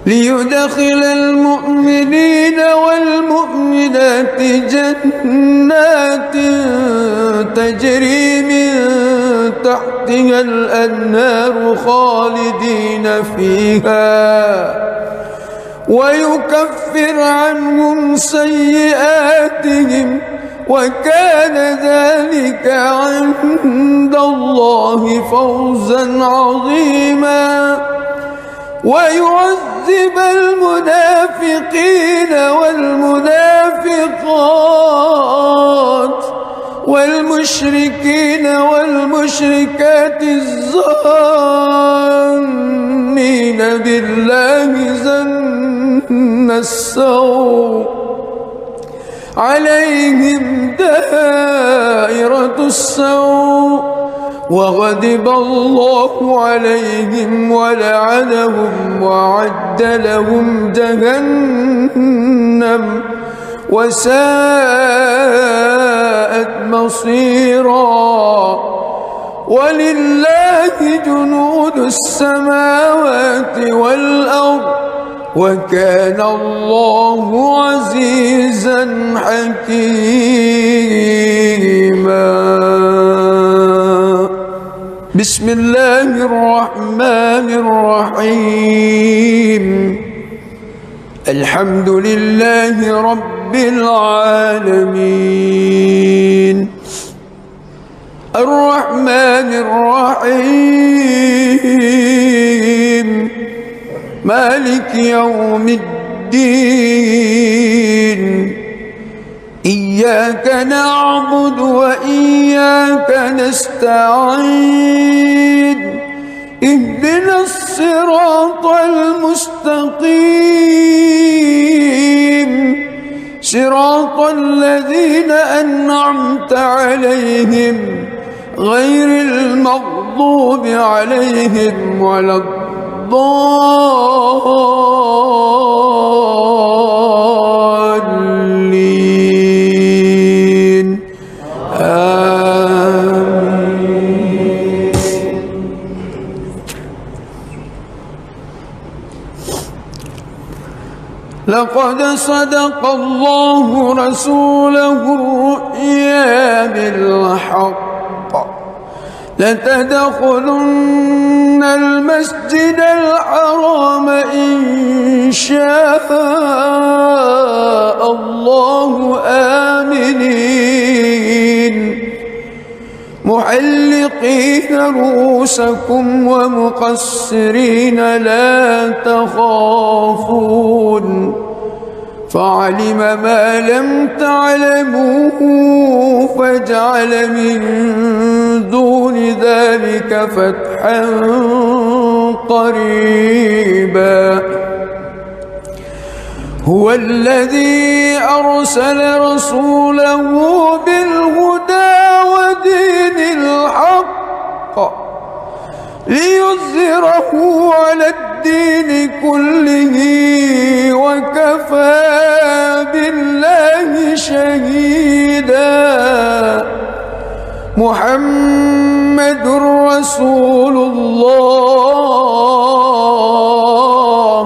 [SPEAKER 1] ليدخل المؤمنين والمؤمنات جنات تجري من تحتها الأنهار خالدين فيها ويكفر عنهم سيئاتهم وكان ذلك عند الله فوزا عظيما ويعذب المنافقين والمنافقات والمشركين والمشركات الظانين بالله ظن السوء عليهم دائرة السوء وغضب الله عليهم ولعنهم وأعد لهم جهنم وساءت مصيرا ولله جنود السماوات والأرض وكان الله عزيزا حكيما. بسم الله الرحمن الرحيم الحمد لله رب العالمين الرحمن الرحيم مالك يوم الدين إياك نعبد وإياك وإياك نستعين اهدنا الصراط المستقيم صراط الذين أنعمت عليهم غير المغضوب عليهم ولا الضالين آمين. لقد صدق الله رسوله الرؤيا بالحق لتدخلن المسجد الحرام إن شاء الله آمنين محلقين رؤوسكم ومقصرين لا تخافون فعلم ما لم تعلموا فجعل من دون ذلك فتحا قريبا هو الذي أرسل رسوله بالهدى ودين الحق ليظهره على الدين كله وكفى بالله شهيدا محمد رسول الله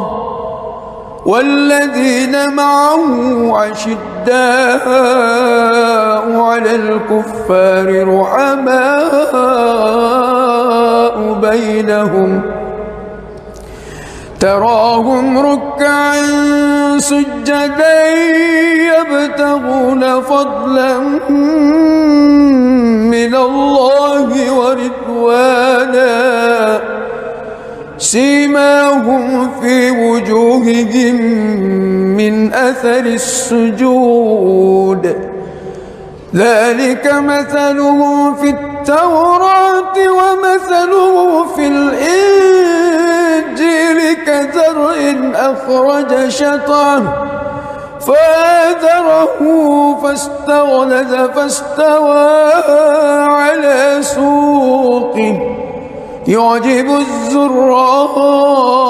[SPEAKER 1] والذين معه أشداء على الكفار رحماء بينهم تراهم ركعا سجدا يبتغون فضلا من الله ورضوانا سيماهم في وجوههم من أثر السجود ذلك مثلهم في التوراة ومثله في الإنجيل كزرع أخرج شطأه فآزره فاستغلظ فاستوى على سوقه يعجب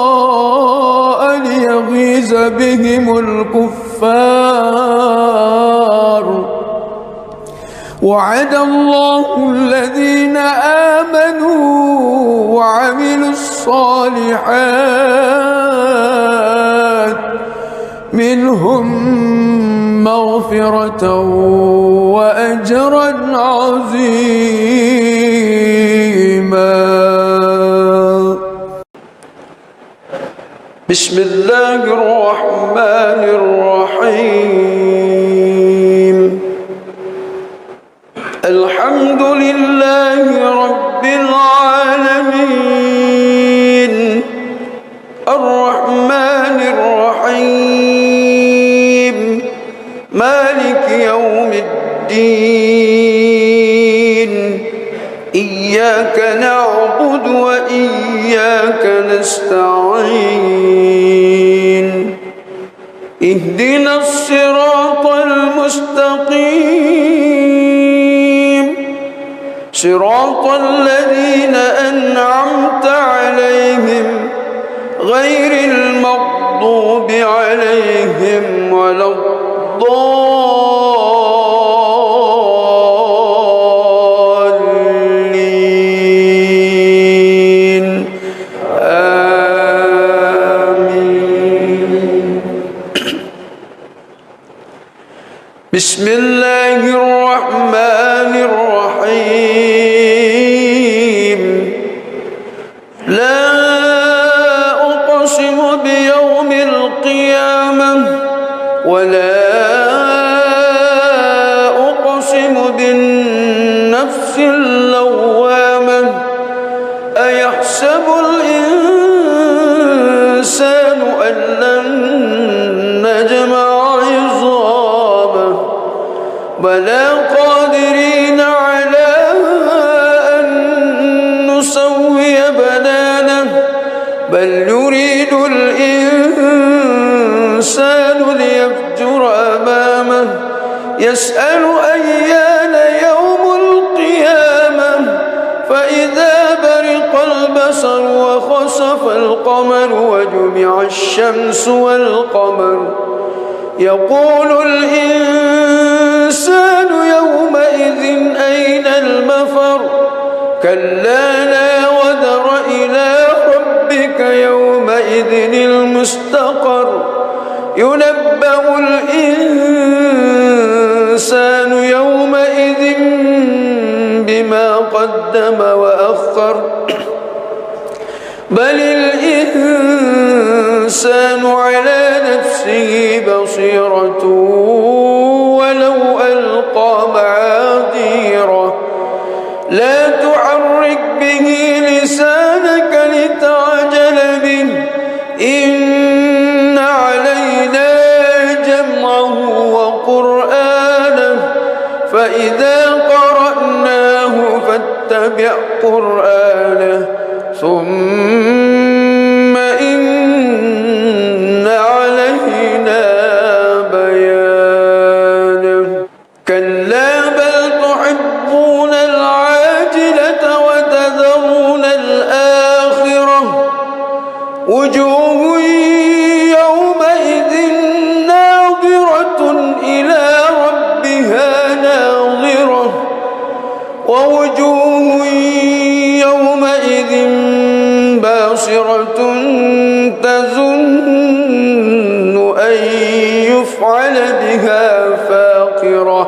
[SPEAKER 1] الزراء ليغيظ بهم الكفار وعد الله الذين آمنوا وعملوا الصالحات منهم مغفرة وأجرا عظيما. بسم الله الرحمن الرحيم الحمد لله رب العالمين الرحمن الرحيم مالك يوم الدين إياك نعبد وإياك نستعين اهدنا الصراط المستقيم صراط الذين أنعمت عليهم غير المغضوب عليهم ولا الضالين آمين. بسم الله الرحمن الرحيم لا أقسم بيوم القيامة ولا أقسم بالنفس اللوامة أيحسب الإنسان أن لن نجمع عظامه بلى قادرين على بل يريد الإنسان ليفجر أمامه يسأل أيان يوم القيامة فإذا برق البصر وخسف القمر وجمع الشمس والقمر يقول الإنسان يومئذ أين المفر كلا لا وزر إلى ربك يومئذ المستقر ينبأ الإنسان يومئذ بما قدم وأخر بل الإنسان على نفسه بصيرة ولو ألقى معاذيره لا تحرك به لسانك لتعجل به إن علينا جمعه وقرآنه فإذا قرأناه فاتبع قرآنه ثم إن علينا بيانه كلا بل تحبون العاجلة وتذرون الآخرة وجوه يومئذ ناظرة إلى ربها ناظرة ووجوه يومئذ باصرة تظن أن يفعل بها فاقرة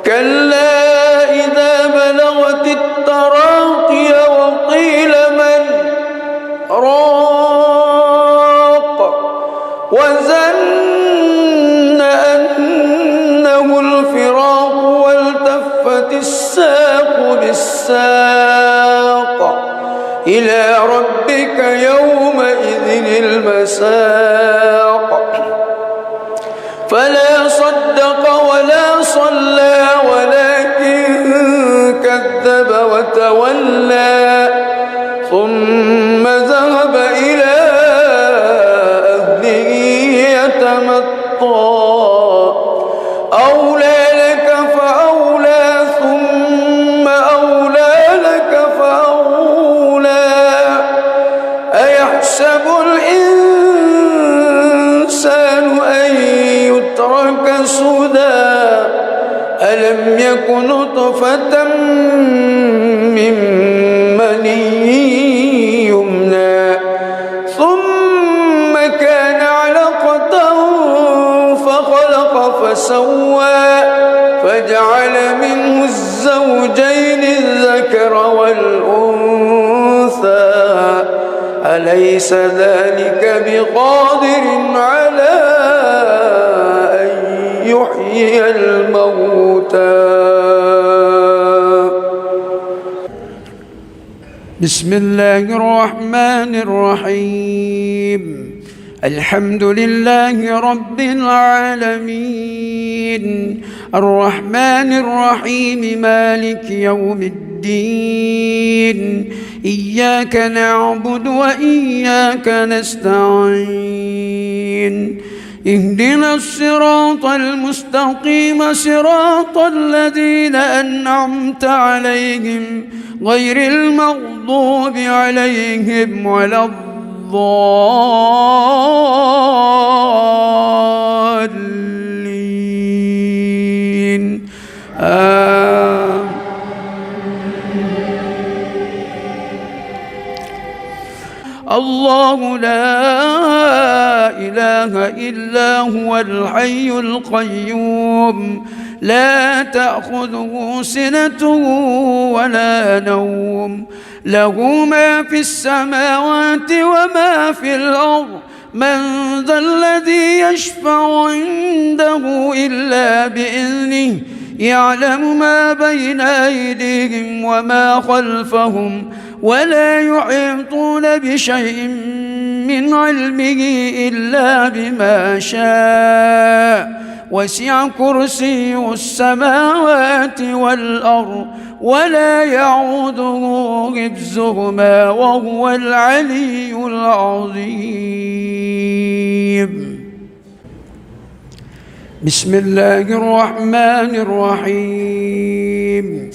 [SPEAKER 1] كلا إذا بلغت التراقي وقيل من راق وظن أنه الفراق والتفت الساق بالساق إلى ربك يومئذ المساق فلا صدق ولا صلى ولكن كذب وتولى ثم ذهب إلى أهله يتمطى أولى لك فأولى ثم أولى لك فأولى أيحسب الإنسان أن يترك سدى ألم يك نطفة من مني يمنى ثم كان علقة فخلق فسوى فجعل منه الزوجين الذكر والأنثى أليس ذلك بقادر على أن يحيي الموتى بسم الله الرحمن الرحيم الحمد لله رب العالمين الرحمن الرحيم مالك يوم الدين إياك نعبد وإياك نستعين اهدنا الصراط المستقيم صراط الذين أنعمت عليهم غير المغضوب عليهم ولا الضالين الله لا إله إلا هو الحي القيوم لا تأخذه سنة ولا نوم له ما في السماوات وما في الأرض من ذا الذي يشفع عنده إلا بإذنه يعلم ما بين أيديهم وما خلفهم ولا يحيطون بشيء من علمه إلا بما شاء وسع كرسيه السماوات والأرض ولا يعوده حفظهما وهو العلي العظيم. بسم الله الرحمن الرحيم.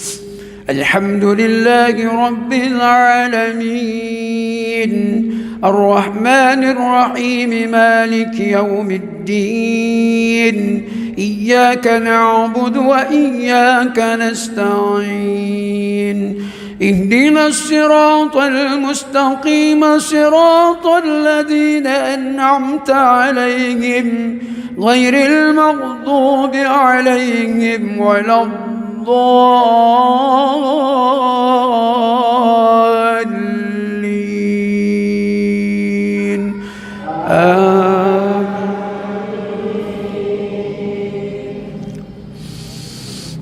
[SPEAKER 1] الحمد لله رب العالمين الرحمن الرحيم مالك يوم الدين إياك نعبد وإياك نستعين اهدنا الصراط المستقيم صراط الذين أنعمت عليهم غير المغضوب عليهم ولا الضالين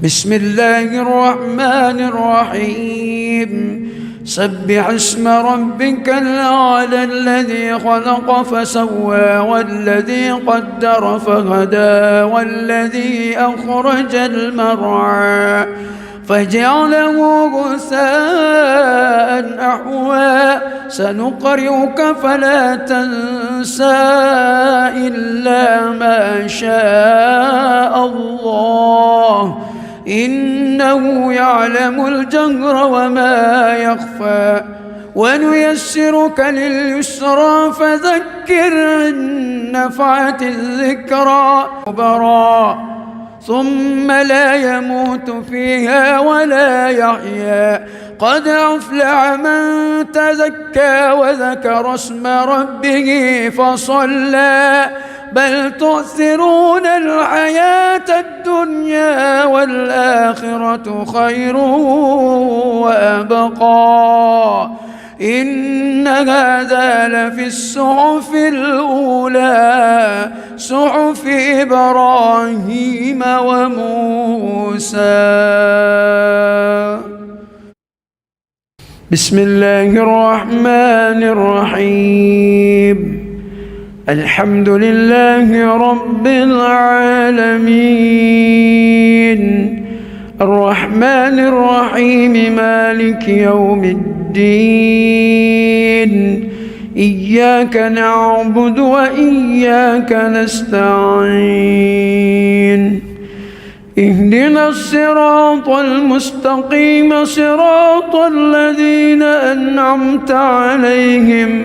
[SPEAKER 1] بسم الله الرحمن الرحيم سبح اسم ربك الأعلى الذي خلق فسوى والذي قدر فهدى والذي أخرج المرعى فجعله غثاء أحوى سنقرئك فلا تنسى إلا ما شاء الله إنه يعلم الجهر وما يخفى ونيسرك لليسرى فذكر إن نفعت الذكرى ثم لا يموت فيها ولا يحيا قد أفلح من تزكى وذكر اسم ربه فصلى بل تؤثرون الحياة الدنيا والآخرة خير وأبقى إن هذا لفي الصحف الأولى صحف إبراهيم وموسى. بسم الله الرحمن الرحيم الحمد لله رب العالمين الرحمن الرحيم مالك يوم الدين إياك نعبد وإياك نستعين اهدنا الصراط المستقيم صراط الذين أنعمت عليهم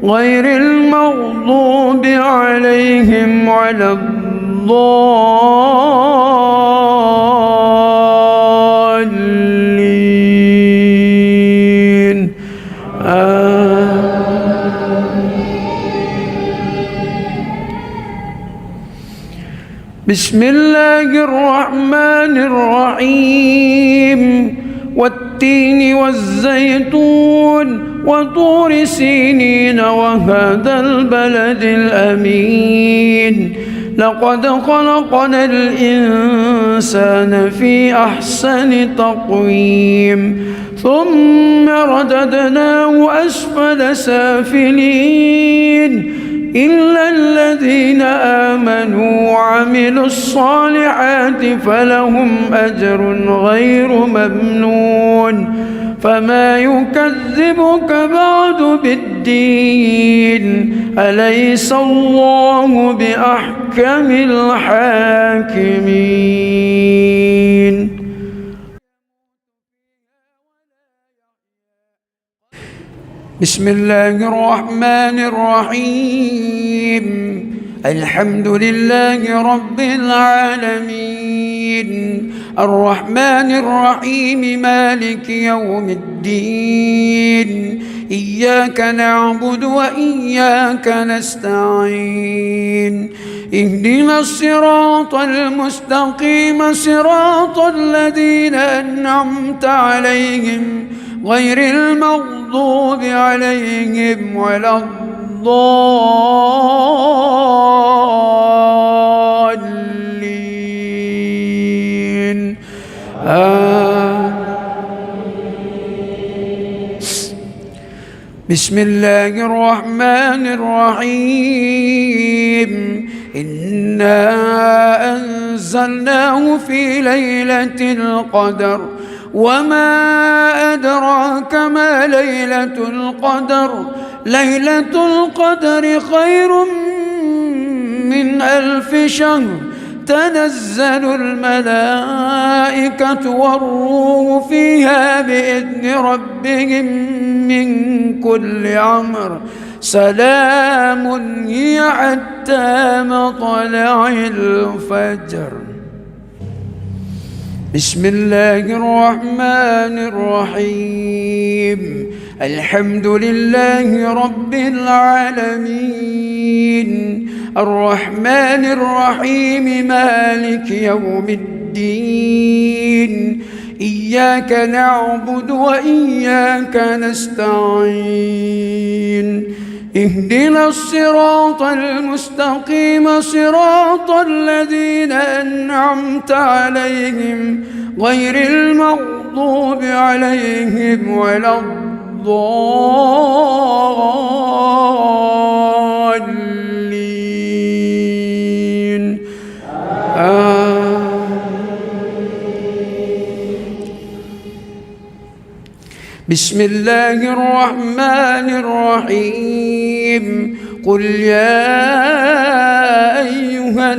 [SPEAKER 1] غير المغضوب عليهم ولا الضالين بسم الله الرحمن الرحيم والتين والزيتون وطور سينين وهذا البلد الأمين لقد خلقنا الإنسان في أحسن تقويم ثم رددناه أسفل سافلين إلا الذين آمنوا وعملوا الصالحات فلهم أجر غير ممنون فما يكذبك بعد بالدين أليس الله بأحكم الحاكمين. بسم الله الرحمن الرحيم الحمد لله رب العالمين الرحمن الرحيم مالك يوم الدين إياك نعبد وإياك نستعين اهدنا الصراط المستقيم صراط الذين أنعمت عليهم غير المغضوب عليهم ولا الضالين بسم الله الرحمن الرحيم إنا أنزلناه في ليلة القدر وما أدراك ما ليلة القدر ليلة القدر خير من 1000 شهر تنزل الملائكة والروح فيها بإذن ربهم من كل أمر سلام هي حتى مطلع الفجر. بسم الله الرحمن الرحيم الحمد لله رب العالمين الرحمن الرحيم مالك يوم الدين إياك نعبد وإياك نستعين اهدنا الصراط المستقيم صراط الذين أنعمت عليهم غير المغضوب عليهم ولا الضالين بسم الله الرحمن الرحيم قل يا أيها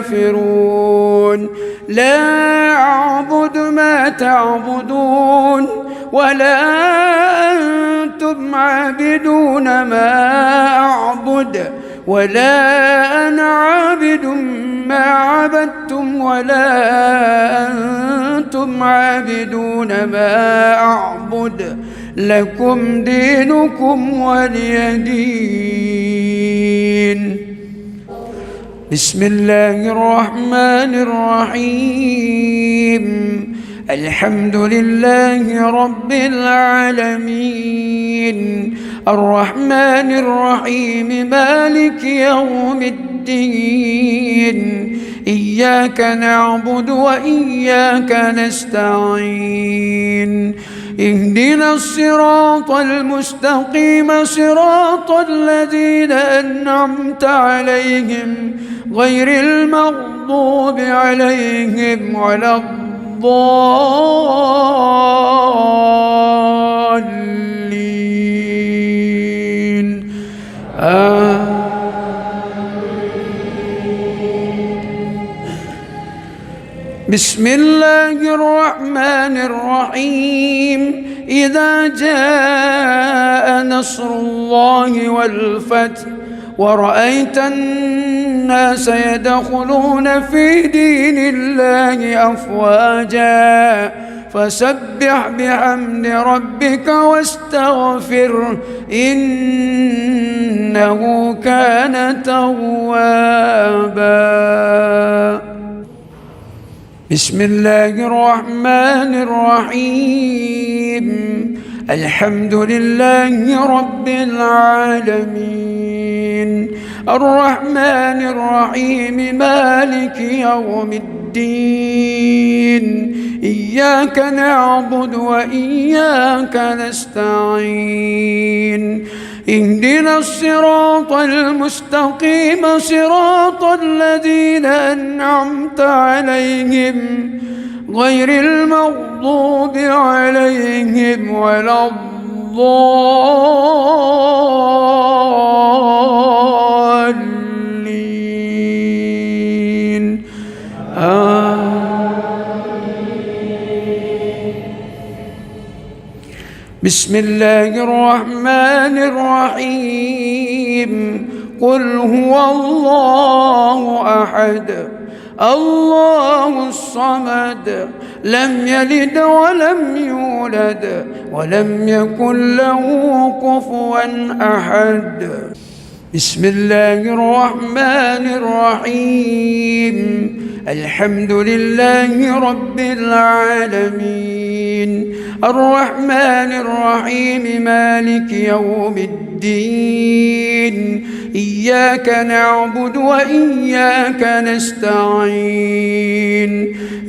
[SPEAKER 1] الكافرون لا أعبد ما تعبدون ولا أنتم عابدون ما أعبد ولا أنا عابد ما عبدتم ولا أنتم عابدون ما أعبد لكم دينكم ولي دين. بسم الله الرحمن الرحيم الحمد لله رب العالمين الرحمن الرحيم مالك يوم الدين إياك نعبد وإياك نستعين اهدنا الصراط المستقيم صراط الذين أنعمت عليهم غير المغضوب عليهم ولا الضالين بسم الله الرحمن الرحيم إذا جاء نصر الله والفتح ورأيت الناس يدخلون في دين الله أفواجا فسبح بحمد ربك واستغفره إنه كان توابا. بسم الله الرحمن الرحيم الحمد لله رب العالمين الرحمن الرحيم مالك يوم الدين إياك نعبد وإياك نستعين اهدنا الصراط المستقيم صراط الذين أنعمت عليهم غير المغضوب عليهم ولا الضالين بسم الله الرحمن الرحيم قل هو الله أحد الله الصمد لم يلد ولم يولد ولم يكن له كفوا أحد. بسم الله الرحمن الرحيم الحمد لله رب العالمين الرحمن الرحيم مالك يوم الدين إياك نعبد وإياك نستعين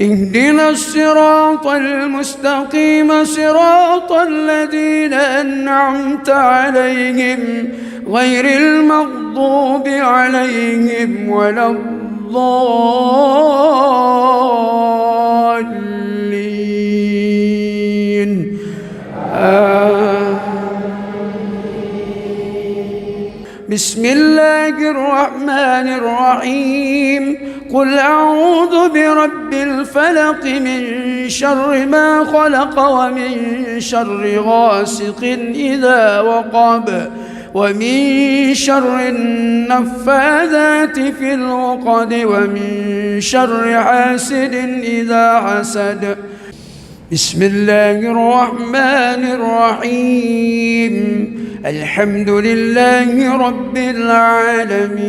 [SPEAKER 1] اهدنا الصراط المستقيم صراط الذين أنعمت عليهم غير المغضوب عليهم ولا الضالين بسم الله الرحمن الرحيم قل أعوذ برب الفلق من شر ما خلق ومن شر غاسق إذا وقب ومن شر النفاذات في العقد ومن شر حاسد إذا حسد بسم الله الرحمن الرحيم الحمد لله رب العالمين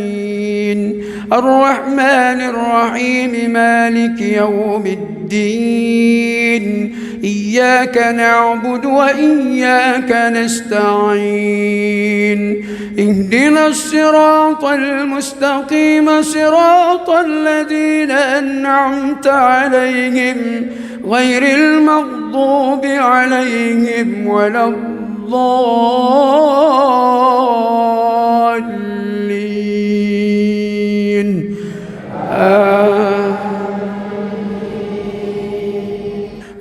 [SPEAKER 1] الرحمن الرحيم مالك يوم الدين إياك نعبد وإياك نستعين اهدنا الصراط المستقيم صراط الذين أنعمت عليهم غير المغضوب عليهم ولا الضالين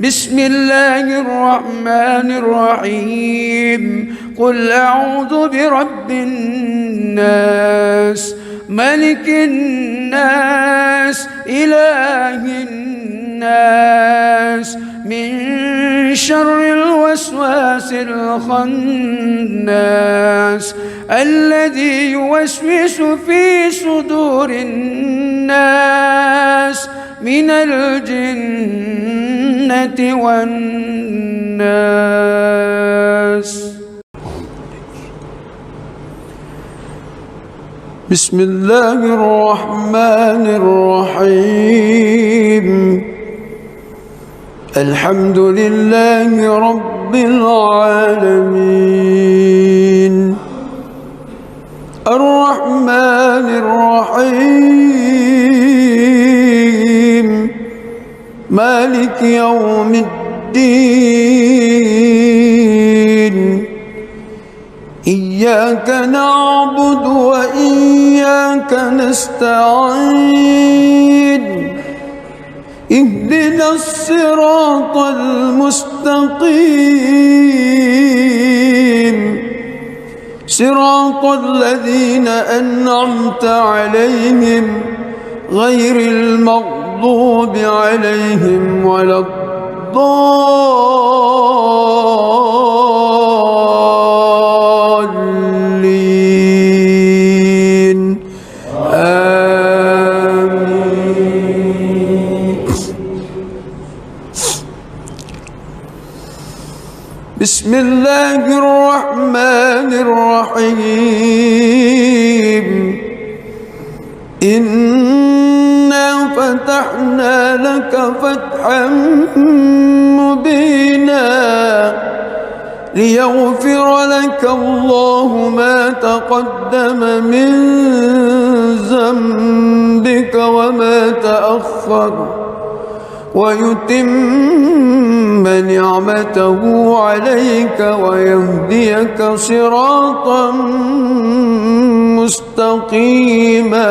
[SPEAKER 1] بسم الله الرحمن الرحيم قل أعوذ برب الناس ملك الناس إله الناس من شر الوسواس الخناس الذي يوسوس في صدور الناس من الجنة والناس بسم الله الرحمن الرحيم الحمد لله رب العالمين الرحمن الرحيم مالك يوم الدين إياك نعبد وإياك نستعين اهدنا الصراط المستقيم صراط الذين أنعمت عليهم غير المغضوب عليهم ولا الضالين آمين بسم الله الرحمن الرحيم إنا فتحنا لك فتحا مبينا ليغفر لك الله ما تقدم من ذنبك وما تأخر ويتم نعمته عليك ويهديك صراطا مستقيما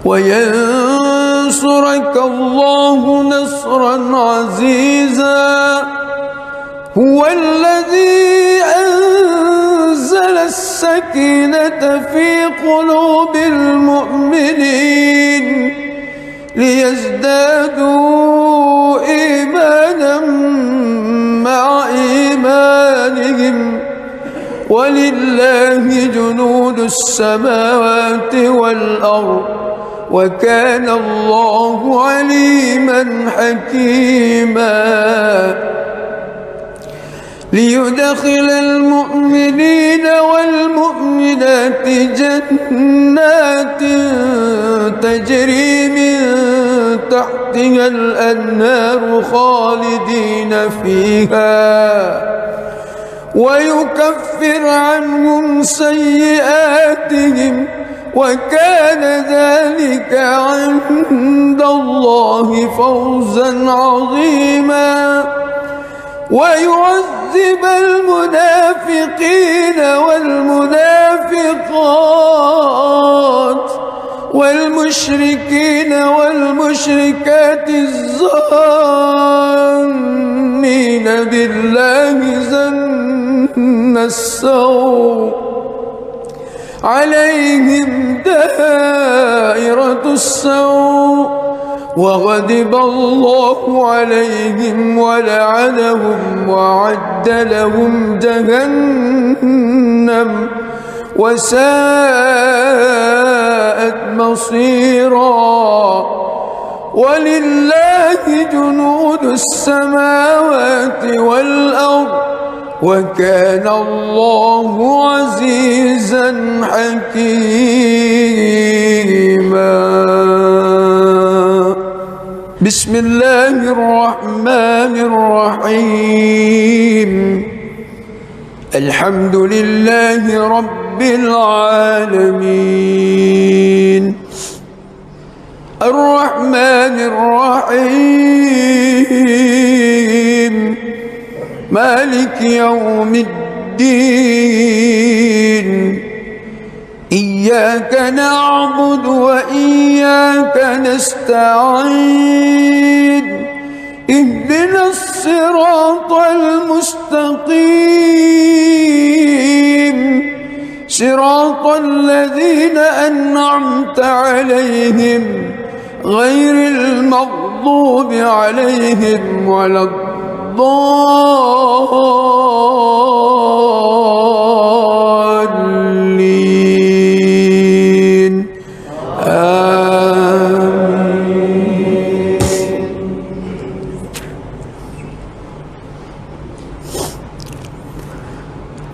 [SPEAKER 1] وينصرك الله نصرا عزيزا هو الذي أنزل السكينة في قلوب المؤمنين ليزدادوا إيمانا مع إيمانهم ولله جنود السماوات والأرض وكان الله عليما حكيما ليدخل المؤمنين والمؤمنات جنات تجري من تحتها الأنهار فيها ويكفر عنهم سيئاتهم وكان ذلك عند الله فوزا عظيما ويعذب المنافقين والمنافقات والمشركين والمشركات الظانين بالله ظن السوء عليهم دائرة السوء وغضب الله عليهم ولعنهم وأعد لهم جهنم وساءت مصيرا ولله جنود السماوات والأرض وكان الله عزيزا حكيما. بسم الله الرحمن الرحيم. الحمد لله رب العالمين الرحمن الرحيم مالك يوم الدين إياك نعبد وإياك نستعين اهدنا الصراط المستقيم صراط الذين أنعمت عليهم غير المغضوب عليهم ولا الضالين آمين.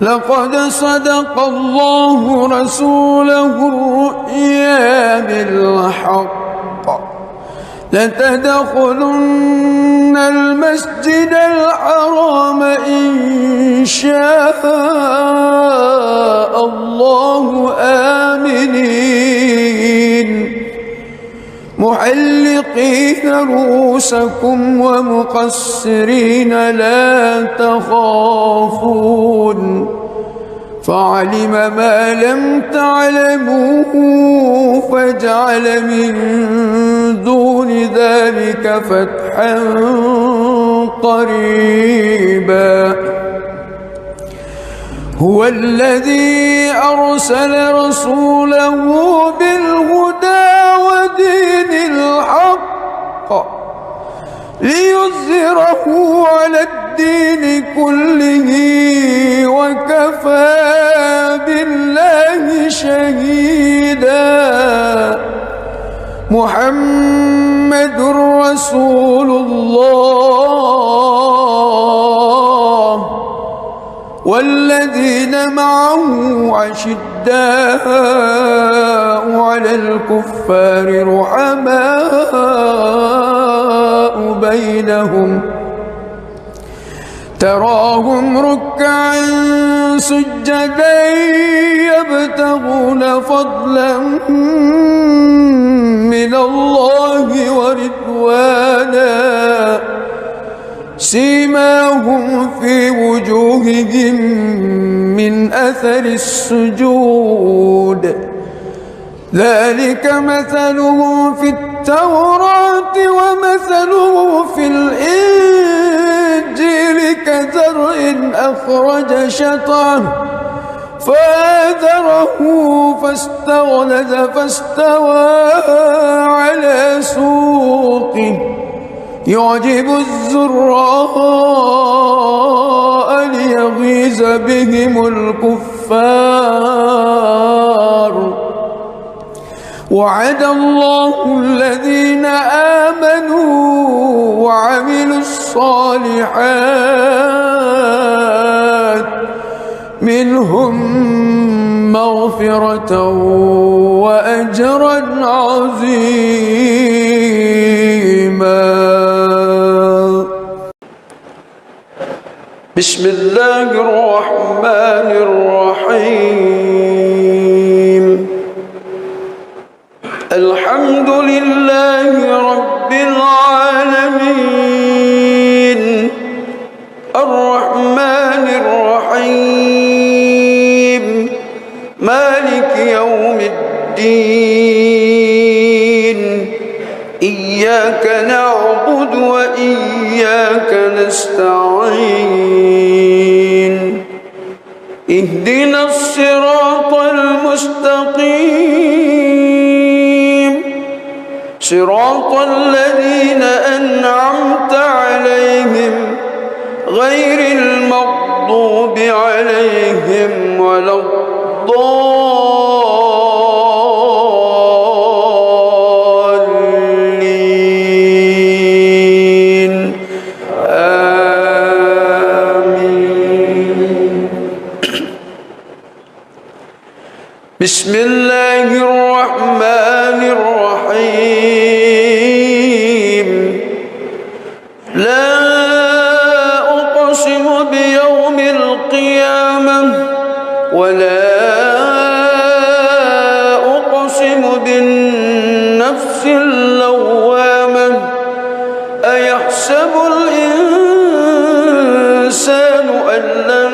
[SPEAKER 1] لقد صدق الله رسوله الرؤيا بالحق لتدخلن المسجد الحرام إن شاء الله آمنين محلقين رؤوسكم ومقصرين لا تخافون فعلم ما لم تعلموا فجعل من دون ذلك فتحا قريبا. هو الذي أرسل رسوله بالهدى ودين الحق ليظهره على الدين كله وكفى بالله شهيدا. محمد رسول الله والذين معه أشداء على الكفار رحماء بينهم تراهم ركعا سجدا يبتغون فضلا من الله ورضوانا سيماهم في وجوههم من أثر السجود ذلك مثله في التوراة ومثله في الإنجيل كزرع أخرج شطأه فآزره فاستغلظ فاستوى على سوقه يعجب الزراء ليغيظ بهم الكفار. وعد الله الذين آمنوا وعملوا الصالحات منهم مغفرة وأجرا عظيما. بسم الله الرحمن الرحيم الحمد لله رب العالمين الرحمن الرحيم مالك يوم الدين إياك نعبد وإياك نستعين اهدنا الصراط المستقيم صراط الذين أنعمت عليهم غير المغضوب عليهم ولا الضالين آمين. بسم الله الرحمن الرحيم لا أقسم بيوم القيامة ولا أقسم بالنفس اللوامة أيحسب الإنسان أن لن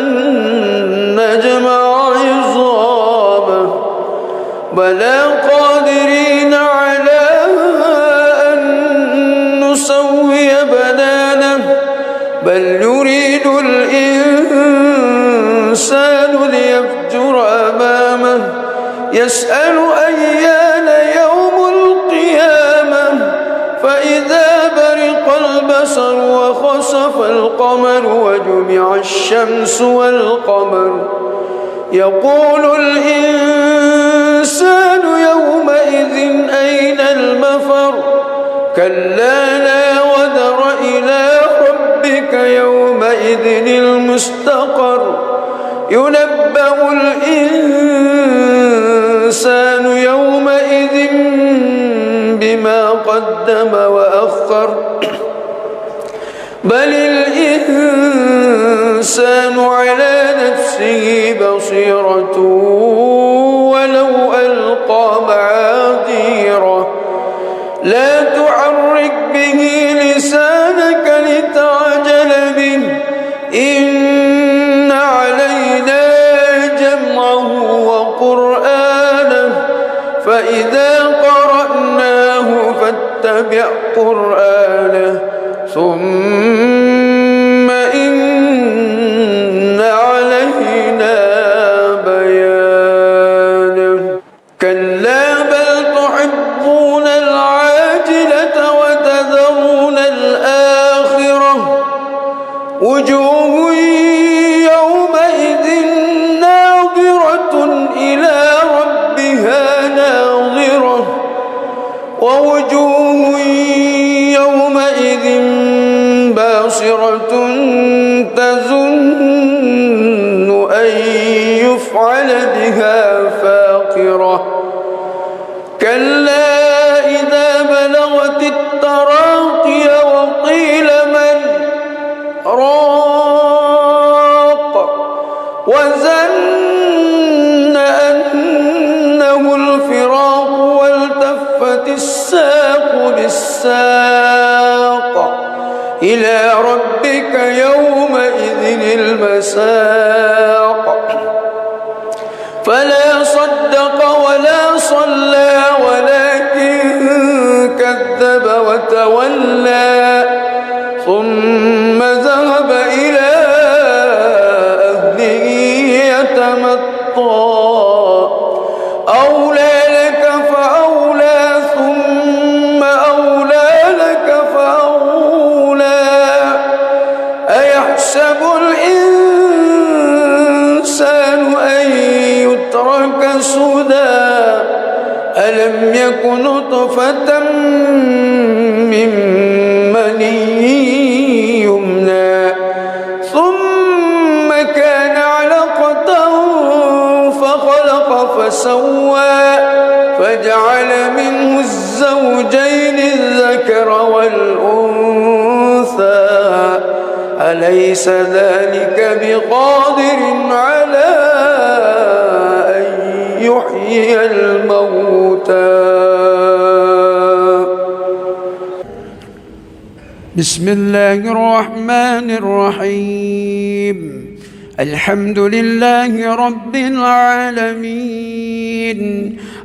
[SPEAKER 1] نجمع عظامه بلى قادرين على أن نسوي بنانه بل يريد الإنسان ليفجر أمامه يسأل أيان يوم القيامة فإذا برق البصر وخسف القمر وجمع الشمس والقمر يقول الإنسان يومئذ أين المفر كلا لا وزر إلى ربك يومئذ المستقر ينبأ الإنسان يومئذ بما قدم وأخر بل الإنسان على نفسه بصيرة ولو ألقى معاذيره لا تحرك به لسانك لتعجل به إن علينا جمعه وقرآنه فإذا قرأناه فاتبع قرآنه ثم إن علينا بيانه كلا بل تحبون العاجلة وتذرون الآخرة وجوه يومئذ ناظرة إلى ربها ناظرة ووجوه يومئذ باصرة تظن أن يفعل بها فاقرة كلا إذا بلغت التراقي وقيل من راق وظن أنه الفراق والتفت الساق بالساق إلى ربك يومئذ المساق فلا صدق ولا صلى ولكن كذب وتولى ثم ذهب إلى أهله يتمطى أولى لك فأولى ثم أولى لك فأولى أيحسب الإنسان أن يترك سدى ألم يك نطفة من مني يمنى ثم كان علقة فخلق فسوى فجعل منه الزوجين الذكر والأنثى أليس ذلك بقادر على أن يحيي الموتى. بسم الله الرحمن الرحيم. الحمد لله رب العالمين،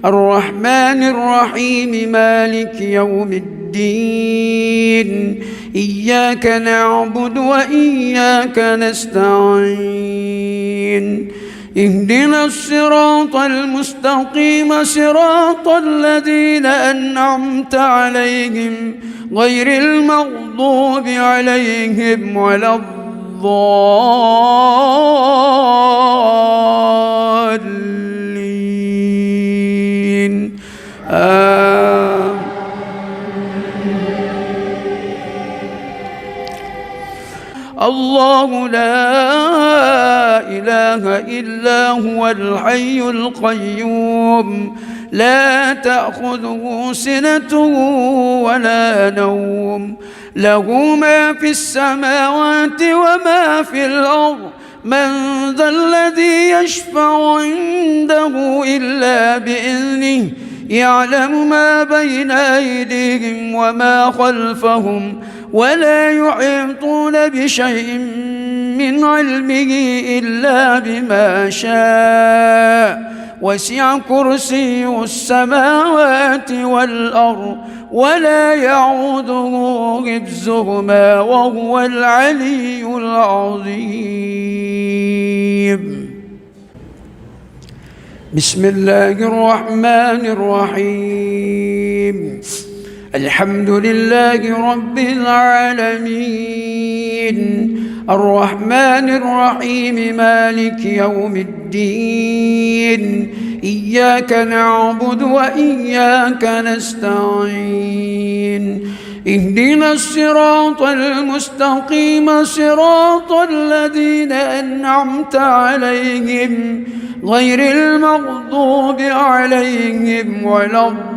[SPEAKER 1] الرحمن الرحيم، مالك يوم الدين، إياك نعبد وإياك نستعين، اهدنا الصراط المستقيم، صراط الذين أنعمت عليهم غير المغضوب عليهم ولا الضالين. الله لا إله إلا هو الحي القيوم، لا تأخذه سنة ولا نوم، له ما في السماوات وما في الأرض، من ذا الذي يشفع عنده إلا بإذنه، يعلم ما بين أيديهم وما خلفهم، ولا يحيطون بشيء من علمه إلا بما شاء، وسع كرسيه السماوات والأرض ولا يعوده حفظهما وهو العلي العظيم. بسم الله الرحمن الرحيم. الحمد لله رب العالمين، الرحمن الرحيم، مالك يوم الدين، إياك نعبد وإياك نستعين، اهدنا الصراط المستقيم، صراط الذين أنعمت عليهم غير المغضوب عليهم ولا الضالين.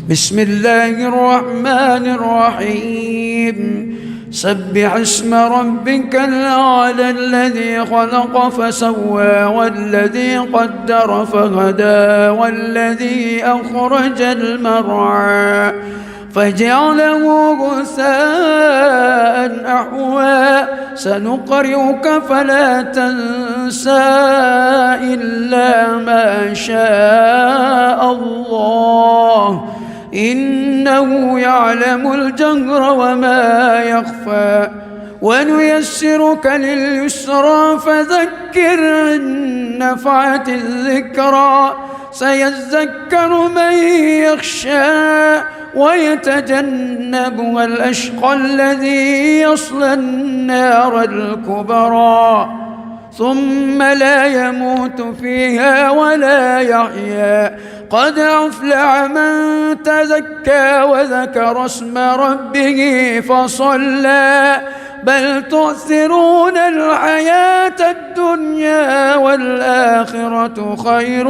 [SPEAKER 1] بسم الله الرحمن الرحيم. سبح اسم ربك الأعلى، الذي خلق فسوى والذي قدر فهدى والذي أخرج المرعى فجعله غثاء أحوى، سنقرئك فلا تنسى إلا ما شاء الله، إنه يعلم الجهر وما يخفى، ونيسرك لليسرى فذكر إن نفعت الذكرى، سيذكر من يخشى ويتجنبها الأشقى الذي يصلى النار الكبرى، ثم لا يموت فيها ولا يحيا، قد أفلح من تزكى وذكر اسم ربه فصلى، بل تؤثرون الحياة الدنيا والآخرة خير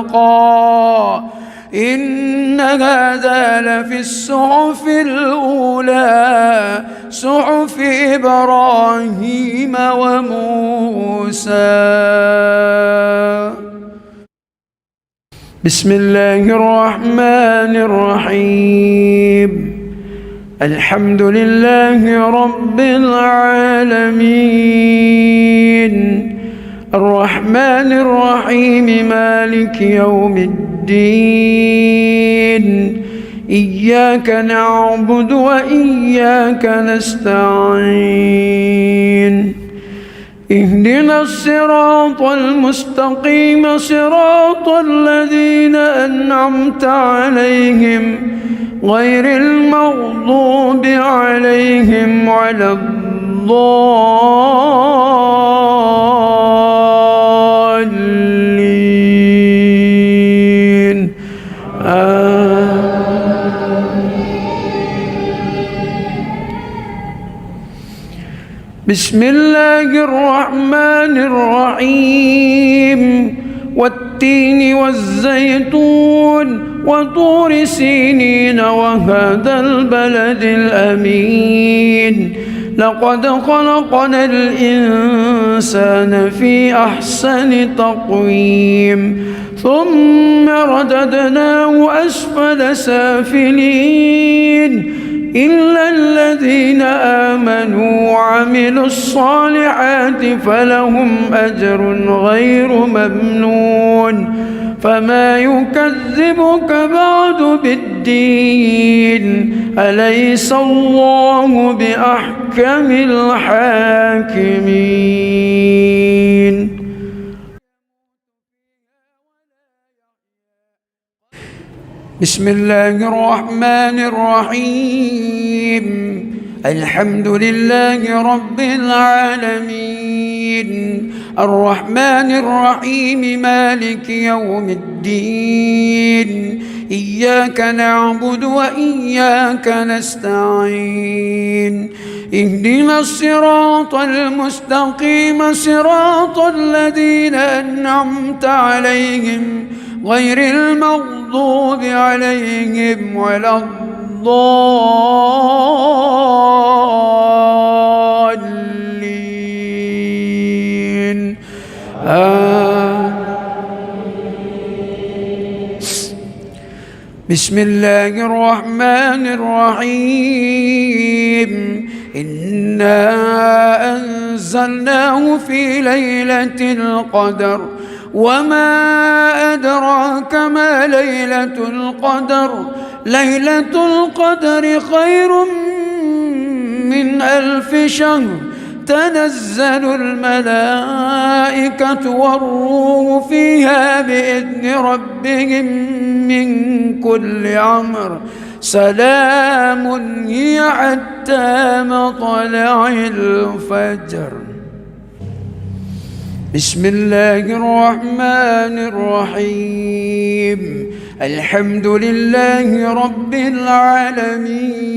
[SPEAKER 1] وأبقى، إن هذا لفي الصحف الأولى، صحف إبراهيم وموسى. بسم الله الرحمن الرحيم. الحمد لله رب العالمين، الرحمن الرحيم، مالك يوم الدين، إياك نعبد وإياك نستعين، اهدنا الصراط المستقيم، صراط الذين أنعمت عليهم غير المغضوب عليهم ولا الضالين. بسم الله الرحمن الرحيم والتين والزيتون وطور سينين وهذا البلد الأمين لقد خلقنا الإنسان في أحسن تقويم ثم رددناه أسفل سافلين إلا الذين آمنوا وعملوا الصالحات فلهم أجر غير ممنون فما يكذبك بعد بالدين أليس الله بأحكم الحاكمين. بسم الله الرحمن الرحيم الحمد لله رب العالمين الرحمن الرحيم مالك يوم الدين إياك نعبد وإياك نستعين اهدنا الصراط المستقيم صراط الذين أنعمت عليهم غير المغضوب عليهم ولا الضالين بسم الله الرحمن الرحيم إنا أنزلناه في ليلة القدر وما أدراك ما ليلة القدر ليلة القدر خير من 1000 شهر تنزل الملائكة والروح فيها بإذن ربهم من كل أمر سلام هي حتى مطلع الفجر. بسم الله الرحمن الرحيم الحمد لله رب العالمين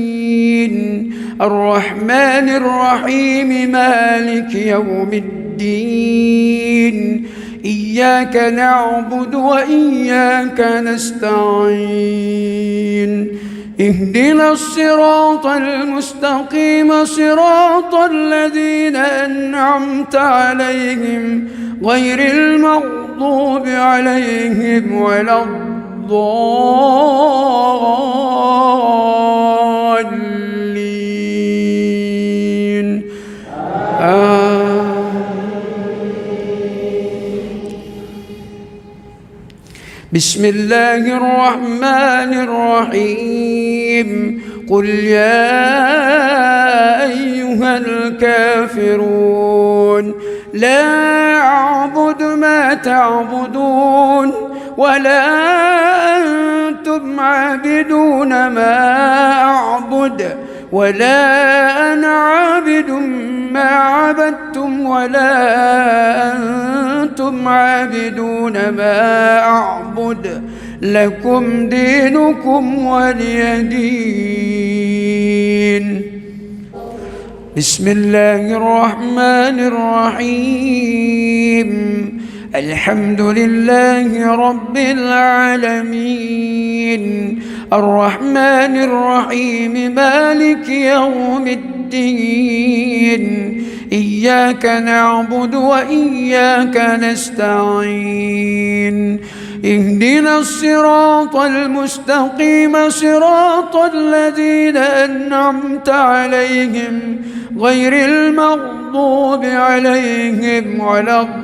[SPEAKER 1] الرحمن الرحيم مالك يوم الدين إياك نعبد وإياك نستعين اهدنا الصراط المستقيم صراط الذين أنعمت عليهم غير المغضوب عليهم ولا الضالين بسم الله الرحمن الرحيم قل يا أيها الكافرون لا أعبد ما تعبدون ولا أنتم عابدون ما أعبد ولا أنا عابد ما عبدتم ولا أنتم عابدون ما أعبد لكم دينكم ولي دين. بسم الله الرحمن الرحيم الحمد لله رب العالمين الرحمن الرحيم مالك يوم الدين إياك نعبد وإياك نستعين اهدنا الصراط المستقيم صراط الذين أنعمت عليهم غير المغضوب عليهم ولا الضالين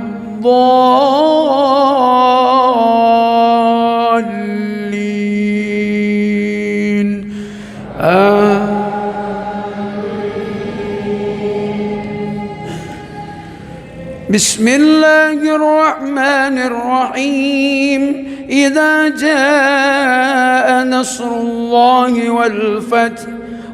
[SPEAKER 1] بسم الله الرحمن الرحيم إذا جاء نصر الله والفتح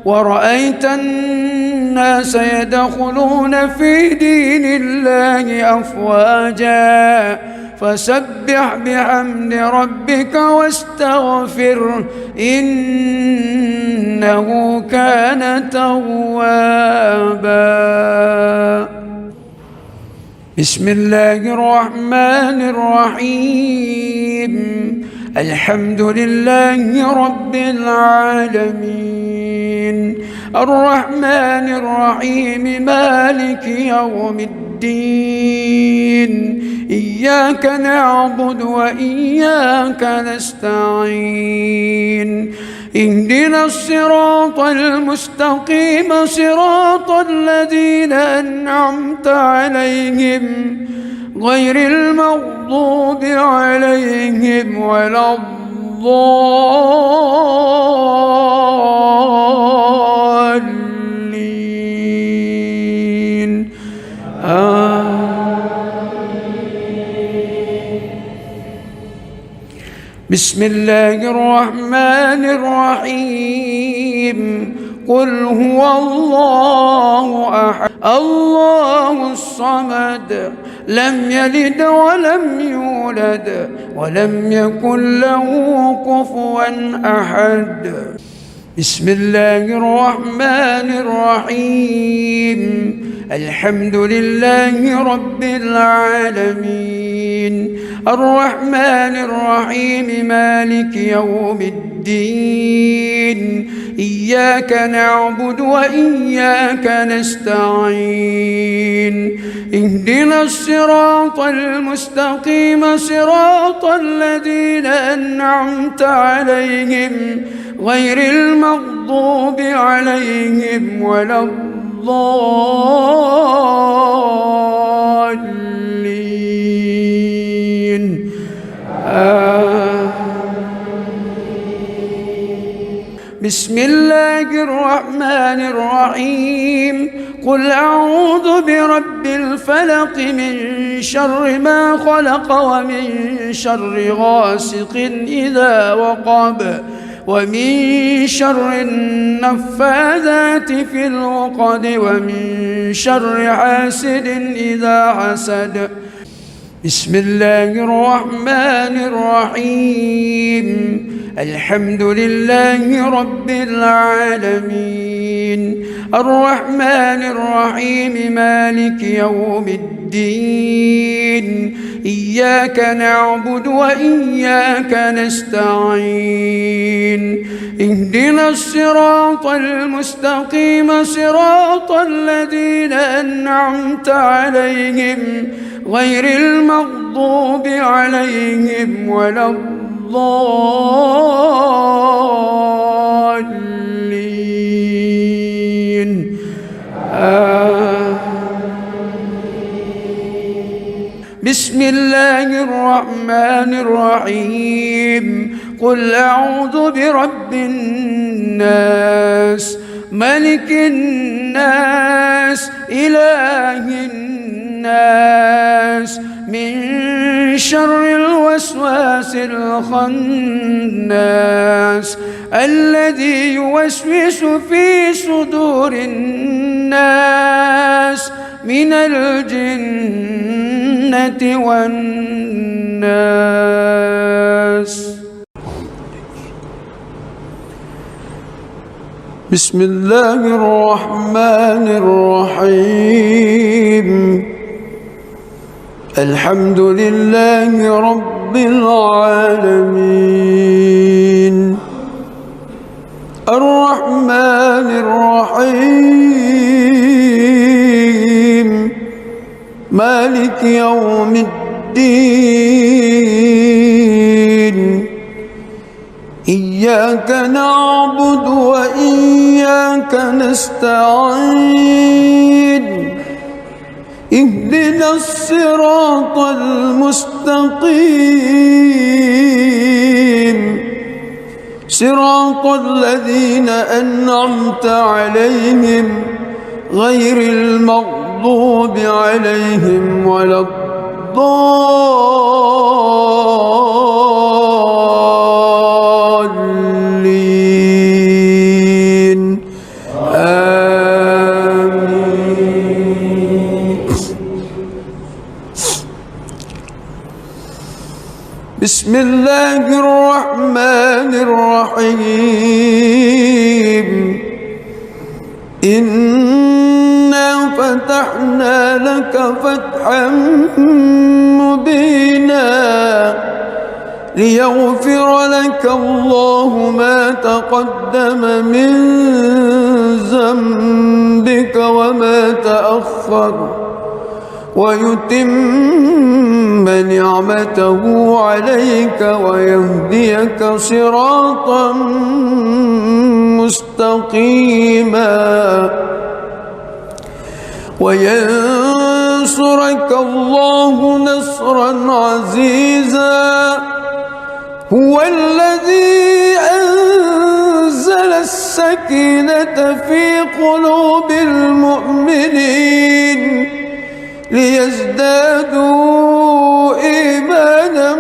[SPEAKER 1] ورأيت الناس يدخلون في دين الله أفواجا فسبح بحمد ربك واستغفره إنه إنه كان توابا. بسم الله الرحمن الرحيم. الحمد لله رب العالمين، الرحمن الرحيم، مالك يوم الدين، إياك نعبد وإياك نستعين، اهدنا الصراط المستقيم، صراط الذين أنعمت عليهم غير المغضوب عليهم ولا الضالين. بسم الله الرحمن الرحيم. قل هو الله أحد، الله الصمد، لم يلد ولم يولد ولم يكن له كفوا أحد. بسم الله الرحمن الرحيم. الحمد لله رب العالمين، الرحمن الرحيم، مالك يوم الدين، إياك نعبد وإياك نستعين، اهدنا الصراط المستقيم، صراط الذين أنعمت عليهم غير المغضوب عليهم ولا الضالين. بسم الله الرحمن الرحيم. قل أعوذ برب الفلق، من شر ما خلق، ومن شر غاسق إذا وقب، ومن شر النفاذات في العقد، ومن شر حاسد إذا حسد. بسم الله الرحمن الرحيم. الحمد لله رب العالمين، الرحمن الرحيم، مالك يوم الدين، إياك نعبد وإياك نستعين، اهدنا الصراط المستقيم، صراط الذين أنعمت عليهم غير المغضوب عليهم ولا الضالين. بسم الله الرحمن الرحيم. قل أعوذ برب الناس، ملك الناس، إله الناس، من شر الوسواس الخناس، الذي يوسوس في صدور الناس من الجنة والناس. بسم الله الرحمن الرحيم. الحمد لله رب العالمين، الرحمن الرحيم، مالك يوم الدين، إياك نعبد وإياك نستعين، اهدنا الصراط المستقيم، صراط الذين أنعمت عليهم غير المغضوب عليهم ولا الضالين. آمين. بسم الله الرحمن الرحيم إنا فتحنا لك فتحا مبينا ليغفر لك الله ما تقدم من ذنبك وما تأخر ويتم نعمته عليك ويهديك صراطا مستقيما وينصرك الله نصرا عزيزا هو الذي أنزل السكينة في قلوب المؤمنين ليزدادوا إيمانا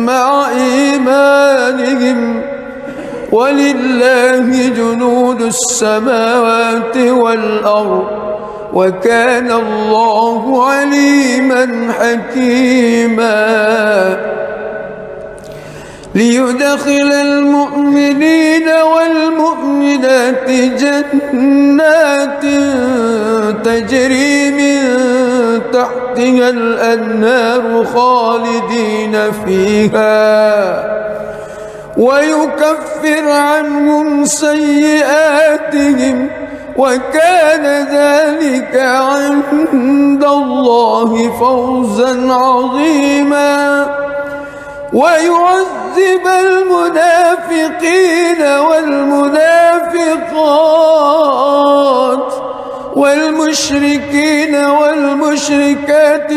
[SPEAKER 1] مع إيمانهم ولله جنود السماوات والأرض وكان الله عليما حكيما ليدخل المؤمنين والمؤمنات جنات تجري من تحتها الأنهار خالدين فيها ويكفر عنهم سيئاتهم وكان ذلك عند الله فوزا عظيما ويعذب المنافقين والمنافقات والمشركين والمشركات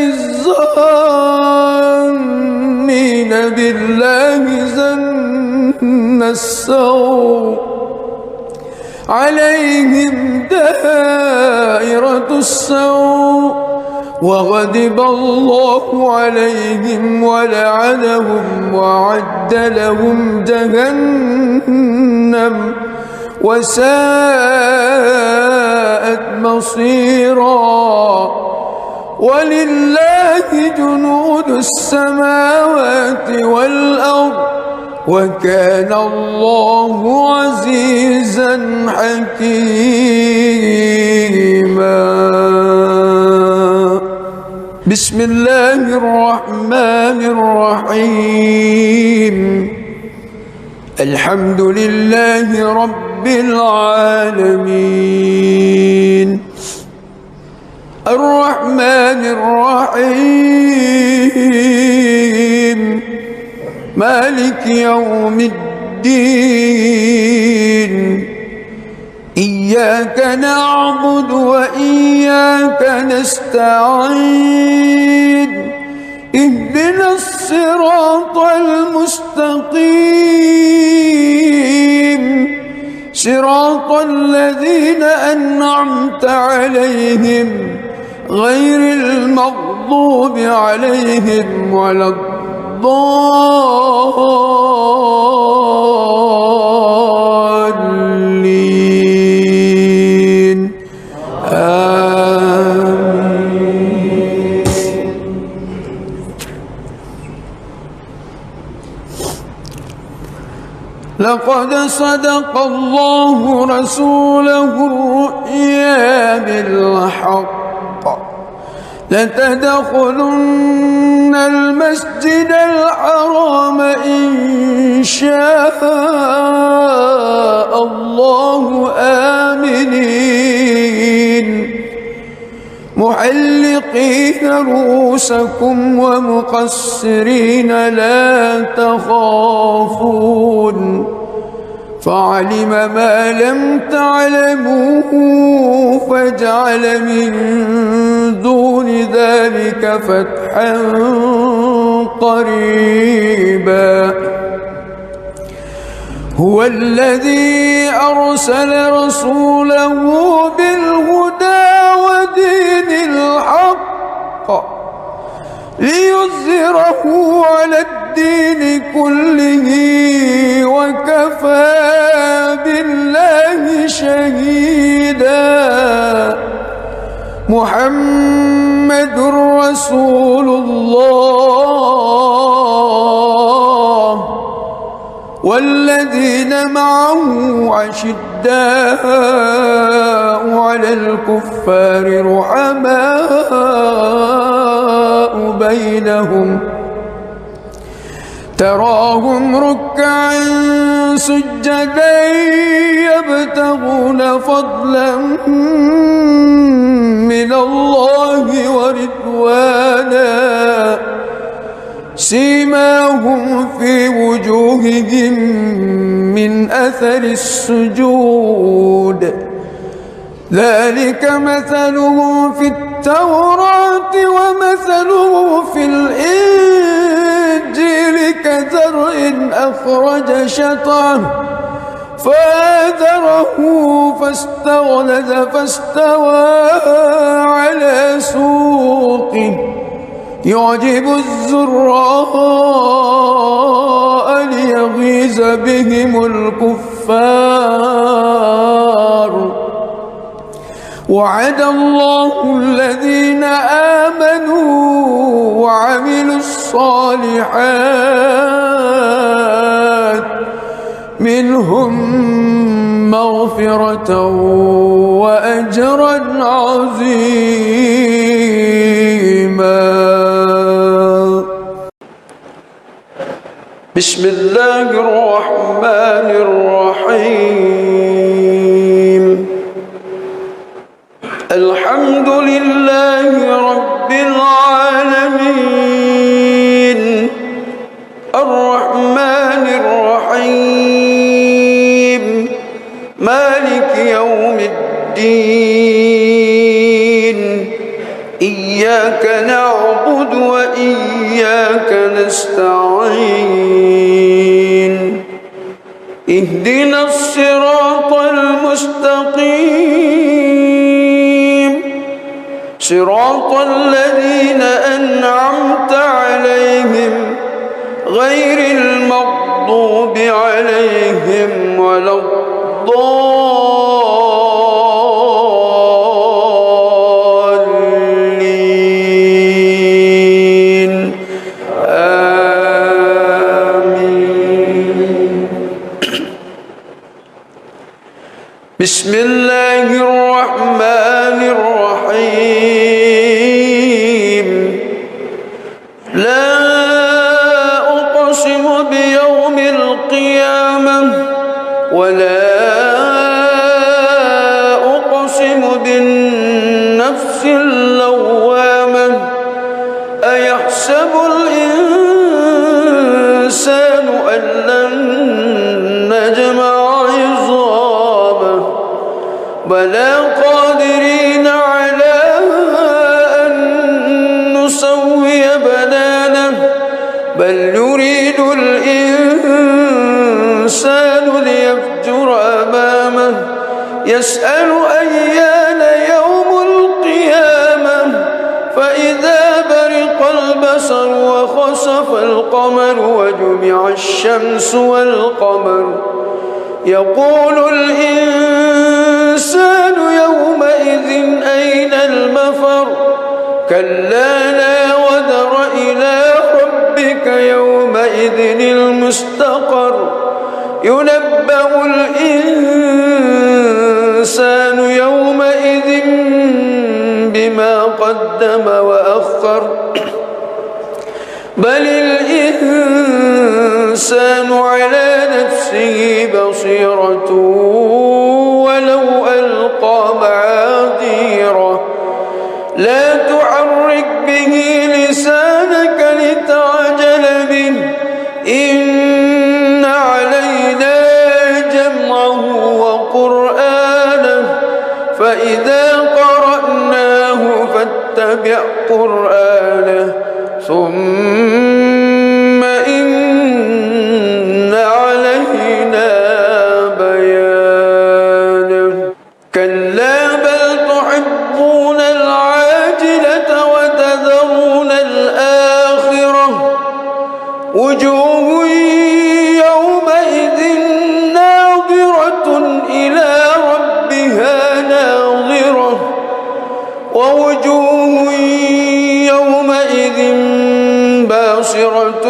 [SPEAKER 1] الظانين بالله ظن السوء عليهم دائرة السوء وغضب الله عليهم ولعنهم وأعد لهم جهنم وساءت مصيرا ولله جنود السماوات والأرض وكان الله عزيزا حكيما بسم الله الرحمن الرحيم الحمد لله رب العالمين الرحمن الرحيم مالك يوم الدين إياك نعبد وإياك نستعين اهدنا الصراط المستقيم صراط الذين أنعمت عليهم غير المغضوب عليهم ولا الضالين آمين. لقد صدق الله رسوله الرؤيا بالحق لتدخلن المسجد الحرام إن شاء الله آمنين محلقين رؤوسكم ومقصرين لا تخافون فعلم ما لم تعلموا فجعل من دون ذلك فتحا قريبا هو الذي أرسل رسوله بالهدى ودين الحق ليظهره على الدين كله وكفى بالله شهيدا محمد رسول الله والذين معه أشداء على الكفار رحماء بينهم تراهم ركعا سجدا يبتغون فضلا من الله ورضوانا سيماهم في وجوههم من أثر السجود ذلك مثلهم في التوراة ومثله في الإنجيل كزرع أخرج شطأه فآزره فاستغلظ فاستوى على سوقه يعجب الزراء ليغيظ بهم الكفار وعد الله الذين آمنوا وعملوا الصالحات منهم مغفرة وأجرا عظيما. بسم الله الرحمن الرحيم الحمد لله رب العالمين الرحمن الرحيم مالك يوم الدين إياك نعبد وإياك نستعين اهدنا الصراط المستقيم صراط الذين أنعمت عليهم غير المغضوب عليهم ولا الضالين آمين. بسم الله الرحمن الرحيم لا أقسم بيوم القيامة ولا أقسم بالنفس اللوامة أيحسب الإنسان أن لن نجمع عظامه بلى قادرين على أن نسوي بنانه بل يريد الإنسان ليفجر أمامه يسأل أيان يوم القيامة فإذا برق البصر وخسف القمر وجمع الشمس والقمر يقول الإنسان يومئذ أين المفر كلا لا وزر إلى ربك يومئذ المستقر ينبأ الإنسان يومئذ بما قدم وأخر بل الإنسان على نفسه بصيرة ولو ألقى معاذيره لا تحرك به لسانك لتعجل به إن علينا جمعه وقرآنه فإذا قرأناه فاتبع قرآنه ثم إن علينا بيانه كلا بل تحبون العاجلة وتذرون الآخرة وجوه يومئذ ناظرة إلى ربها ناظرة ووجوه يومئذ باصرة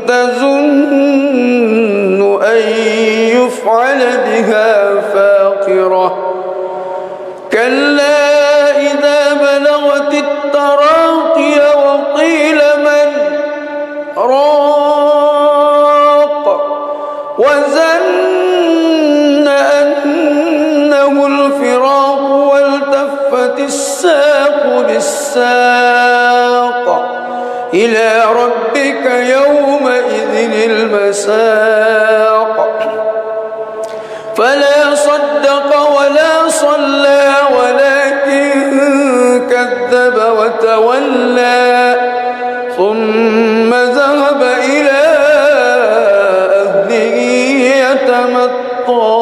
[SPEAKER 1] تظن عليها فاقرة كلا إذا بلغت التراقي وقيل من راق وظن أنه الفراق والتفت الساق بالساق إلى ربك يومئذ المساق فلا صدق ولا صلى ولكن كذب وتولى ثم ذهب إلى أهله يتمطى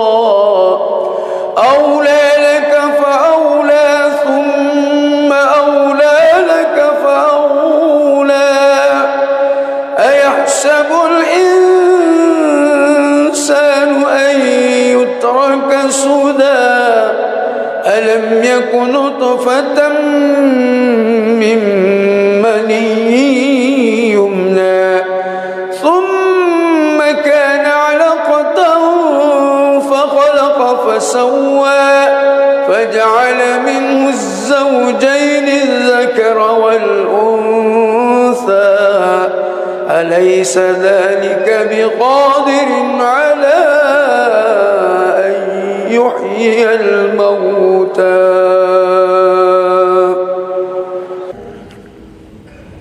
[SPEAKER 1] أولى لك فأولى ثم أولى لك فأولى أيحسب الإنسان أن يترك سدى ألم يك نطفة من مني يمنى ثم كان علقة فخلق فسوى فجعل منه الزوجين الذكر والأنثى أليس ذلك بقادر على أن يحيي الموتى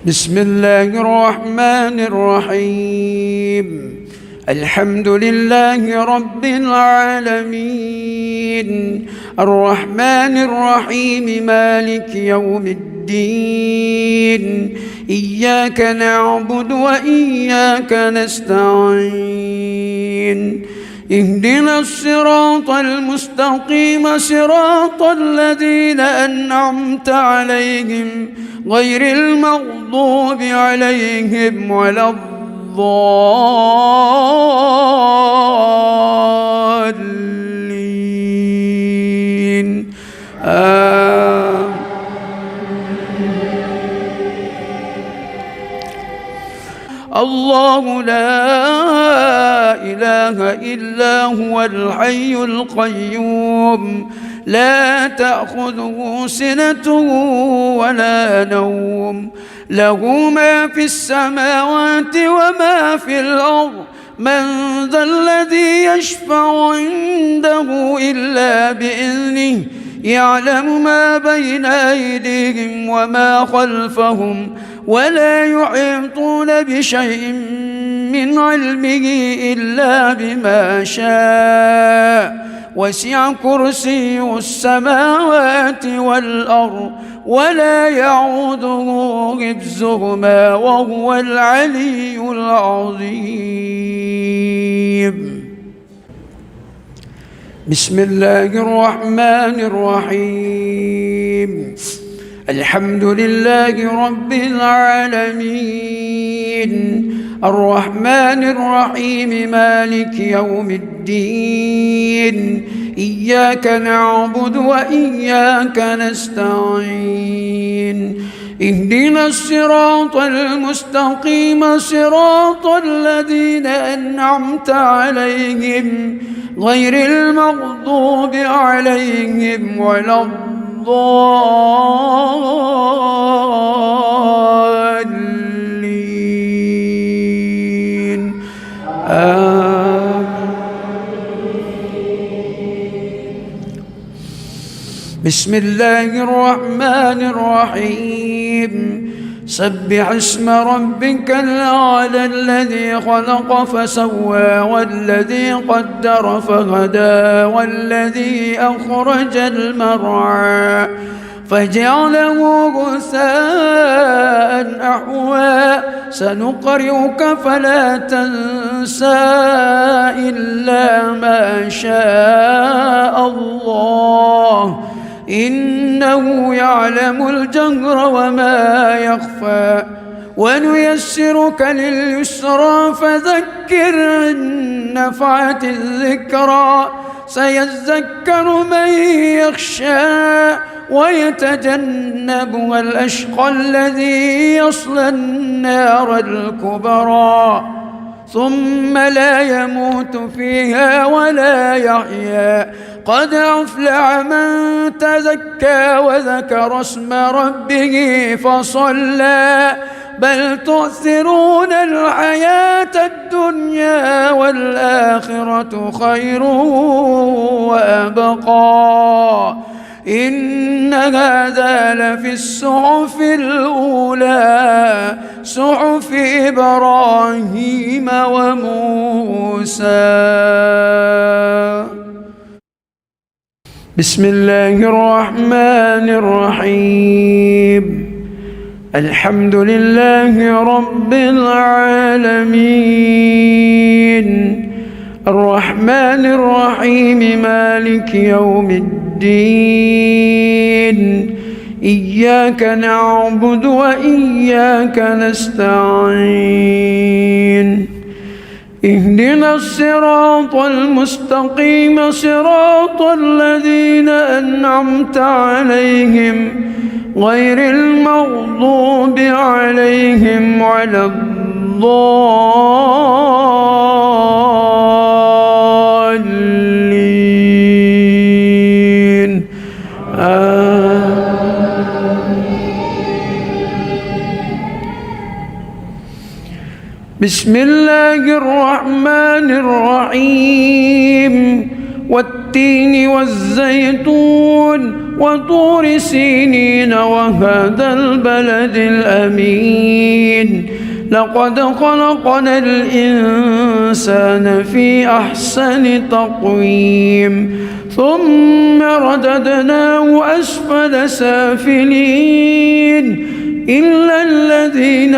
[SPEAKER 1] بسم الله الرحمن الرحيم الحمد لله رب العالمين الرحمن الرحيم مالك يوم الدين إياك نعبد وإياك نستعين اهدنا الصراط المستقيم صراط الذين أنعمت عليهم غير المغضوب عليهم ولا الضالين الله لا إله إلا هو الحي القيوم لا تأخذه سنة ولا نوم له ما في السماوات وما في الأرض من ذا الذي يشفع عنده إلا بإذنه يعلم ما بين أيديهم وما خلفهم ولا يحيطون بشيء من علمه إلا بما شاء وسع كرسي السماوات والأرض ولا يعوده حفظهما وهو العلي العظيم بسم الله الرحمن الرحيم الحمد لله رب العالمين الرحمن الرحيم مالك يوم الدين إياك نعبد وإياك نستعين اهدنا الصراط المستقيم صراط الذين أنعمت عليهم غير المغضوب عليهم ولا الضالين بسم الله الرحمن الرحيم سبح اسم ربك الأعلى الذي خلق فسوى والذي قدر فهدى والذي أخرج المرعى فجعله غثاء أحوى سنقرئك فلا تنسى إلا ما شاء الله إنه يعلم الجهر وما يخفى ونيسرك لليسرى فذكر إن نفعت الذكرى سيذكر من يخشى ويتجنبها الأشقى الذي يصلى النار الكبرى ثم لا يموت فيها ولا يحيا. قد أفلح من تزكى وذكر اسم ربه فصلى بل تؤثرون الحياة الدنيا والآخرة خير وأبقى. إن هذا لفي الصحف الأولى صحف إبراهيم وموسى. بسم الله الرحمن الرحيم. الحمد لله رب العالمين الرحمن الرحيم مالك يوم الدين إياك نعبد وإياك نستعين اهدنا الصراط المستقيم صراط الذين أنعمت عليهم غير المغضوب عليهم ولا الضالين. بسم الله الرحمن الرحيم والتين والزيتون وطور سينين وهذا البلد الأمين لقد خلقنا الإنسان في أحسن تقويم ثم رددناه أسفل سافلين إلا الذين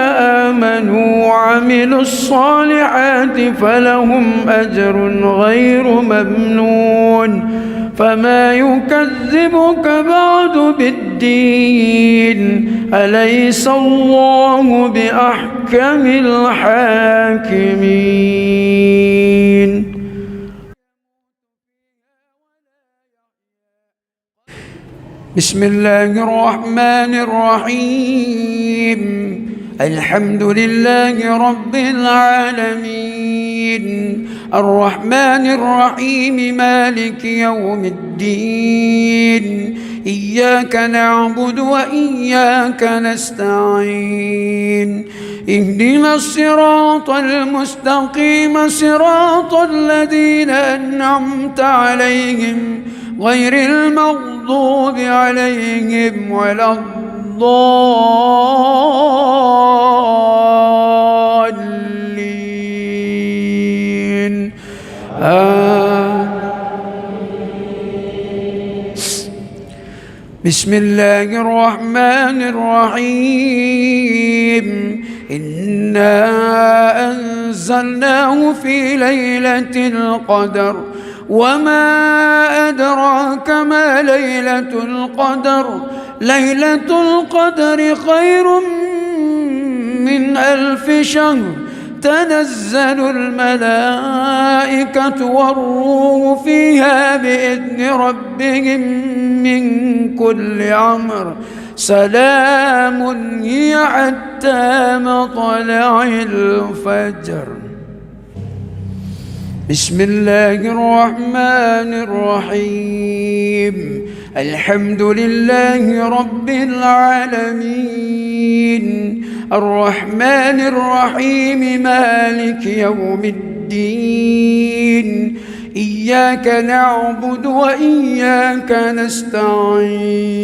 [SPEAKER 1] آمنوا وعملوا الصالحات فلهم أجر غير ممنون. فما يكذبك بعد بالدين أليس الله بأحكم الحاكمين. بسم الله الرحمن الرحيم. الحمد لله رب العالمين الرحمن الرحيم مالك يوم الدين إياك نعبد وإياك نستعين اهدنا الصراط المستقيم صراط الذين أنعمت عليهم غير المغضوب عليهم ولا الضالين. بسم الله الرحمن الرحيم. إنا أنزلناه في ليلة القدر وما أدراك ما ليلة القدر. ليلة القدر خير من 1000 شهر. تنزل الملائكة والروح فيها بإذن ربهم من كل أمر سلام هي حتى مطلع الفجر. بسم الله الرحمن الرحيم. الحمد لله رب العالمين الرحمن الرحيم مالك يوم الدين إياك نعبد وإياك نستعين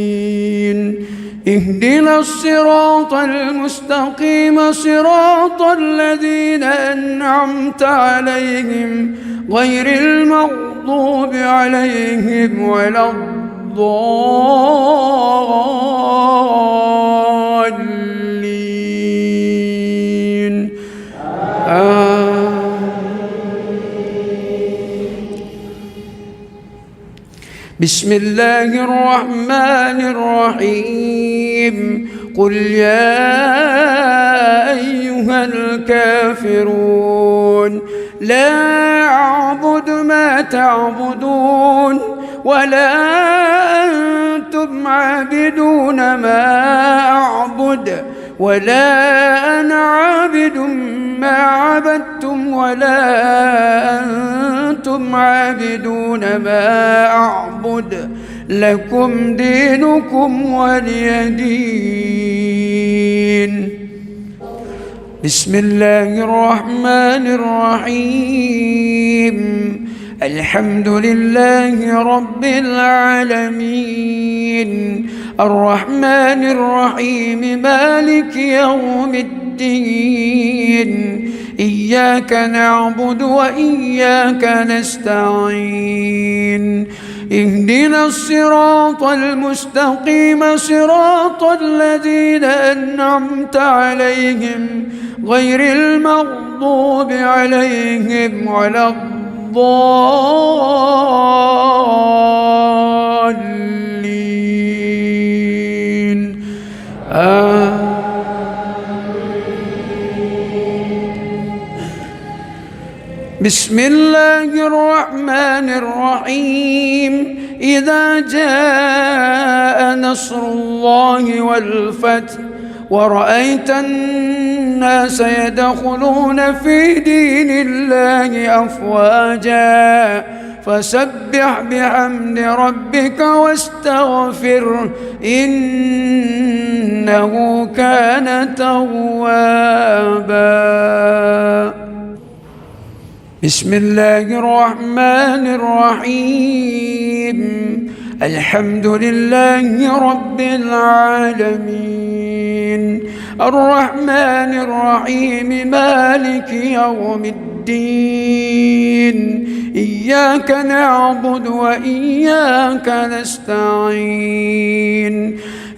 [SPEAKER 1] اهدنا الصراط المستقيم صراط الذين أنعمت عليهم غير المغضوب عليهم ولا الضالين. بسم الله الرحمن الرحيم. قل يا أيها الكافرون لا أعبد ما تعبدون ولا أنتم عابدون ما أعبد ولا أنا عابد ما عبدتم ولا أنتم عابدون ما أعبد لكم دينكم ولي دين. بسم الله الرحمن الرحيم. الحمد لله رب العالمين الرحمن الرحيم مالك يوم الدين إياك نعبد وإياك نستعين اهدنا الصراط المستقيم صراط الذين أنعمت عليهم غير المغضوب عليهم ولا الضالين بسم الله الرحمن الرحيم. إذا جاء نصر الله والفتح ورأيت الناس يدخلون في دين الله أفواجا فسبح بحمد ربك واستغفره إنه كان توابا. بسم الله الرحمن الرحيم. الحمد لله رب العالمين الرحمن الرحيم مالك يوم الدين إياك نعبد وإياك نستعين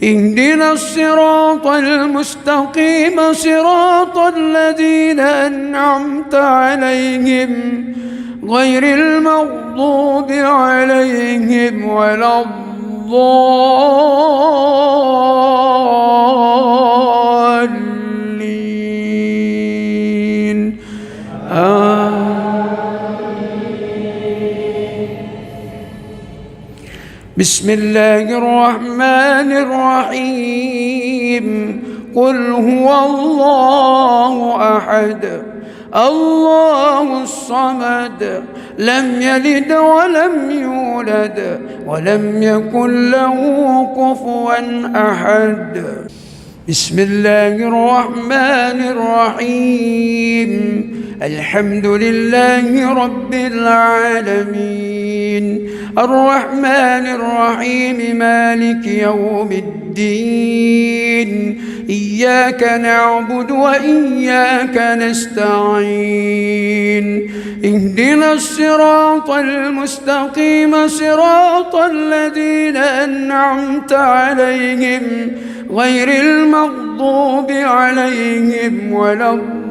[SPEAKER 1] اهدنا الصراط المستقيم صراط الذين أنعمت عليهم غير المغضوب عليهم ولا الضالين بسم الله الرحمن الرحيم. قل هو الله أحد الله الصمد لم يلد ولم يولد ولم يكن له كفوا أحد. بسم الله الرحمن الرحيم. الحمد لله رب العالمين الرحمن الرحيم مالك يوم الدين إياك نعبد وإياك نستعين اهدنا الصراط المستقيم صراط الذين أنعمت عليهم غير المغضوب عليهم ولا الضالين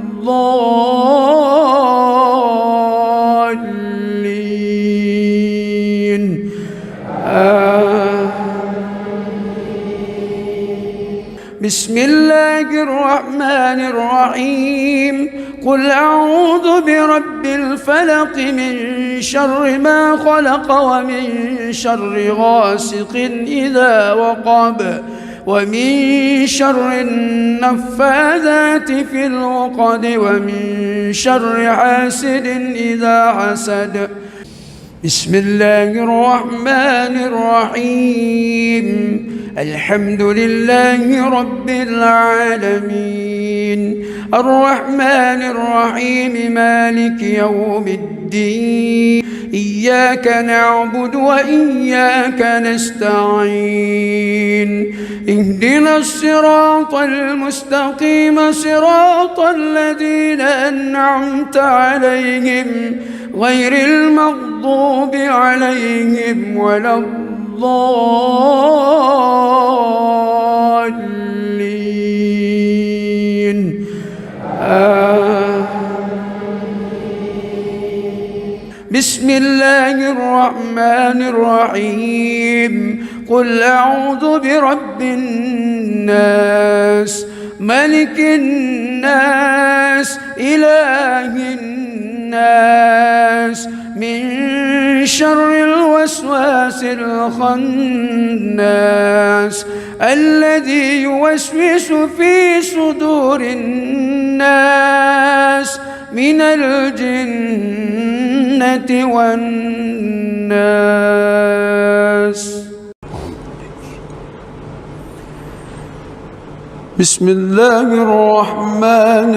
[SPEAKER 1] بسم الله الرحمن الرحيم. قل أعوذ برب الفلق من شر ما خلق ومن شر غاسق إذا وقب ومن شر النفاذات في العقد ومن شر حاسد إذا حسد. بسم الله الرحمن الرحيم. الحمد لله رب العالمين الرحمن الرحيم مالك يوم الدين إياك نعبد وإياك نستعين اهدنا الصراط المستقيم صراط الذين أنعمت عليهم غير المغضوب عليهم ولا الضالين بسم الله الرحمن الرحيم. قل أعوذ برب الناس ملك الناس إله الناس من شر الوسواس الخناس الذي يوسوس في صدور الناس من الجنة والناس. بسم الله الرحمن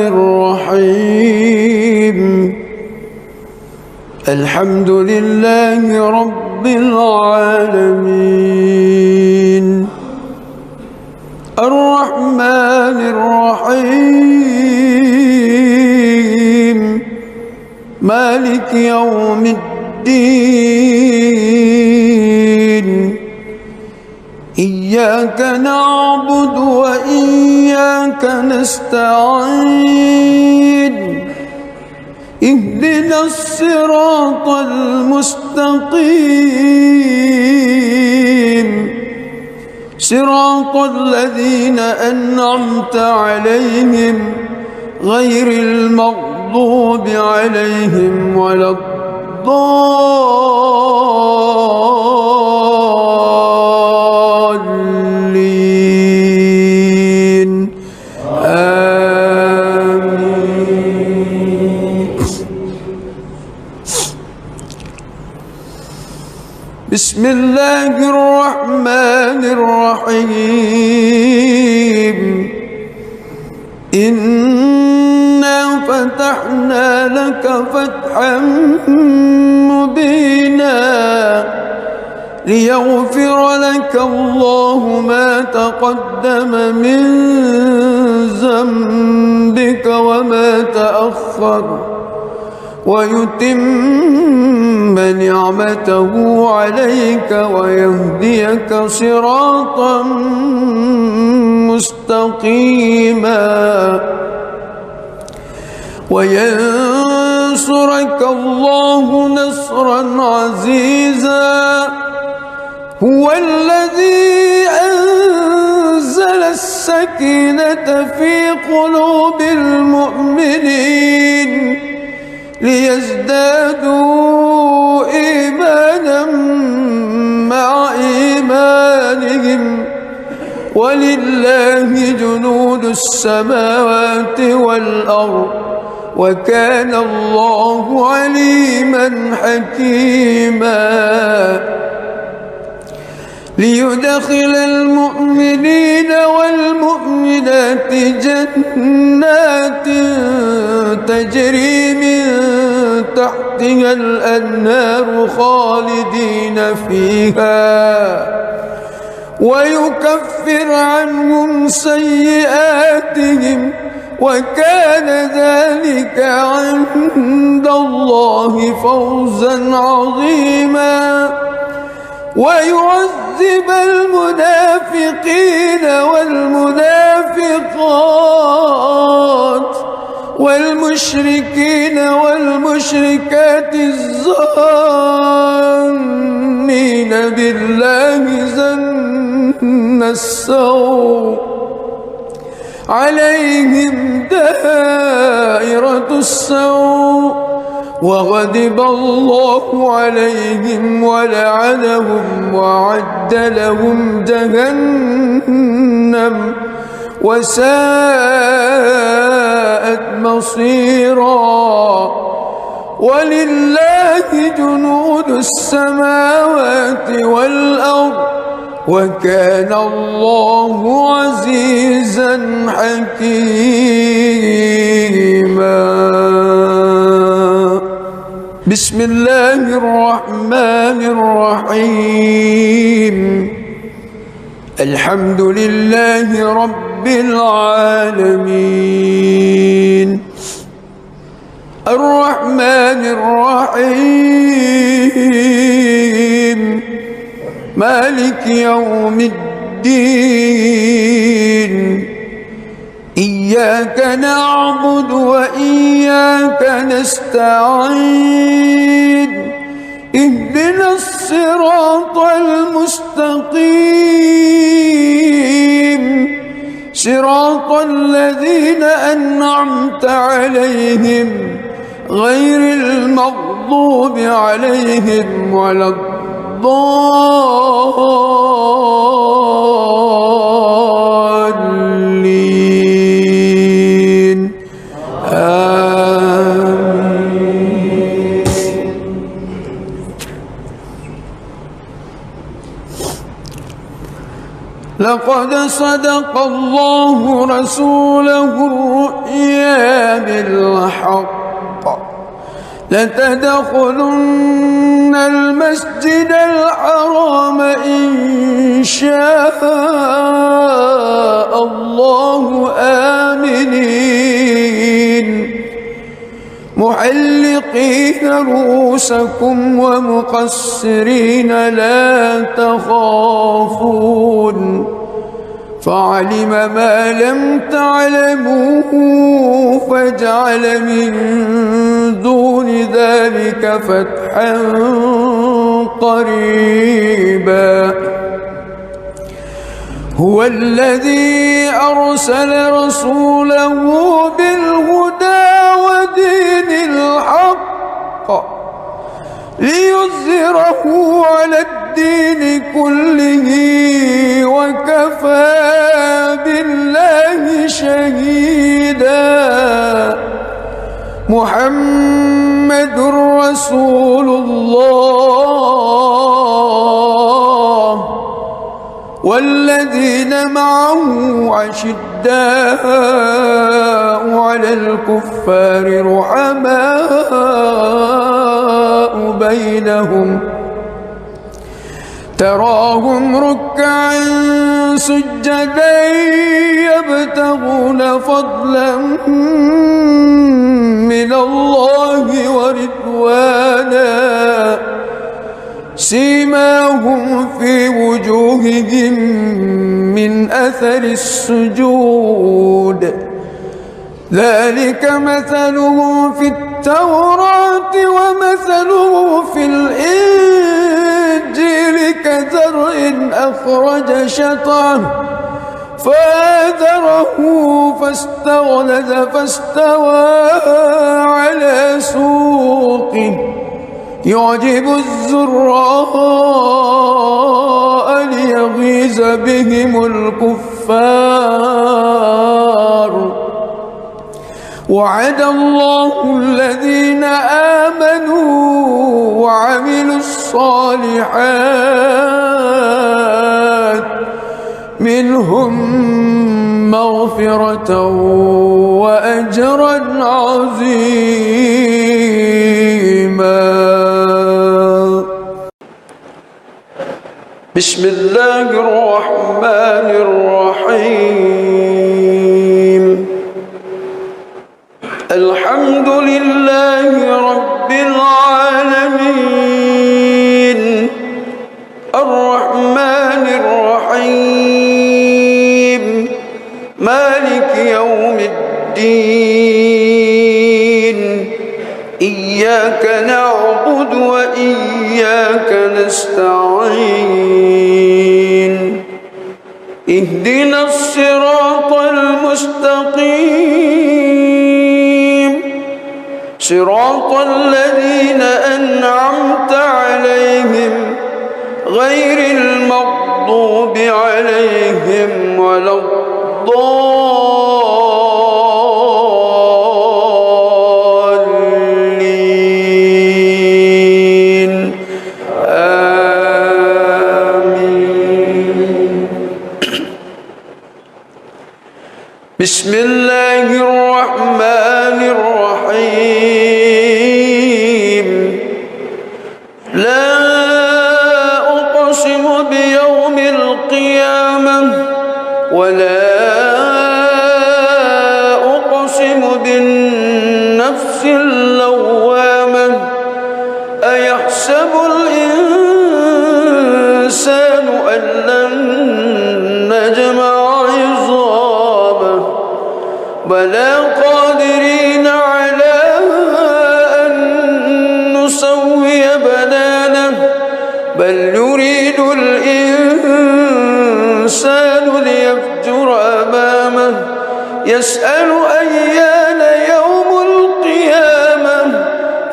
[SPEAKER 1] الرحيم. الحمد لله رب العالمين الرحمن الرحيم مالك يوم الدين إياك نعبد وإياك نستعين اهدنا الصراط المستقيم صراط الذين أنعمت عليهم غير المغضوب عليهم ولا الضالين آمين. بسم الله الرحمن الرحيم إنا فتحنا لك فتحا مبينا ليغفر لك الله ما تقدم من ذنبك وما تأخر ويتم نعمته عليك ويهديك صراطا مستقيما وينصرك الله نصرا عزيزا هو الذي أنزل السكينة في قلوب المؤمنين ليزدادوا إيمانا مع إيمانهم ولله جنود السماوات والأرض وكان الله عليما حكيما ليدخل المؤمنين والمؤمنات جنات تجري من تحتها الأنهار خالدين فيها ويكفر عنهم سيئاتهم وكان ذلك عند الله فوزا عظيما ويعذب المنافقين والمنافقات والمشركين والمشركات الظانين بالله ظن السوء عليهم دائرة السوء وغضب الله عليهم ولعنهم وأعد لهم جهنم وساءت مصيرا ولله جنود السماوات والأرض وكان الله عزيزا حكيما. بسم الله الرحمن الرحيم الحمد لله رب العالمين الرحمن الرحيم مالك يوم الدين إياك نعبد وإياك نستعين اهدنا الصراط المستقيم صراط الذين أنعمت عليهم غير المغضوب عليهم ولا الضالين الضالين آمين. لقد صدق الله رسوله الرؤيا بالحق لتدخلن المسجد الحرام إن شاء الله آمنين محلقين رؤوسكم ومقصرين لا تخافون فعلم ما لم تعلموا فجعل من دون ذلك فتحا قريبا هو الذي أرسل رسوله بالهدى ودين الحق ليظهره على الدين كله وكفى بالله شهيدا محمد رسول الله والذين معه أشداء على الكفار رحماء بينهم تراهم ركعا سجدا يبتغون فضلا من الله ورضوانا سيماهم في وجوههم من أثر السجود ذلك مثلهم في التوراة ومثله في الإنجيل كزرع أخرج شطأه فآزره فاستغلظ فاستوى على سوقه يعجب الزراء ليغيظ بهم الكفار وعد الله الذين آمنوا وعملوا الصالحات منهم مغفرة وأجرا عظيما. بسم الله الرحمن الرحيم الحمد لله رب العالمين الرحمن الرحيم مالك يوم الدين إياك نعبد وإياك نستعين اهدنا الصراط المستقيم صراط الذين أنعمت عليهم غير المغضوب عليهم ولا الضالين آمين. بسم الله الرحمن الرحيم لا أقسم بيوم القيامة ولا أقسم بالنفس اللوامة أيحسب الإنسان أن لن نجمع عظامه بلى قادرين على أن نسوي بنانه بل يريد الإنسان ليفجر أمامه يسأل أيان يوم القيامة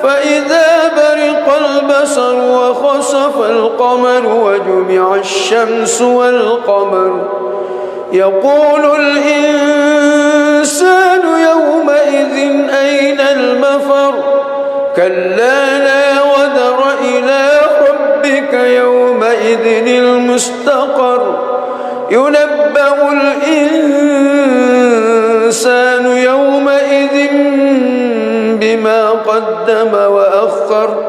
[SPEAKER 1] فإذا برق البصر البصر وخسف القمر وجمع الشمس والقمر يقول الإنسان يومئذ أين المفر كلا لا وزر إلى ربك يومئذ المستقر ينبأ الإنسان يومئذ بما قدم وأخر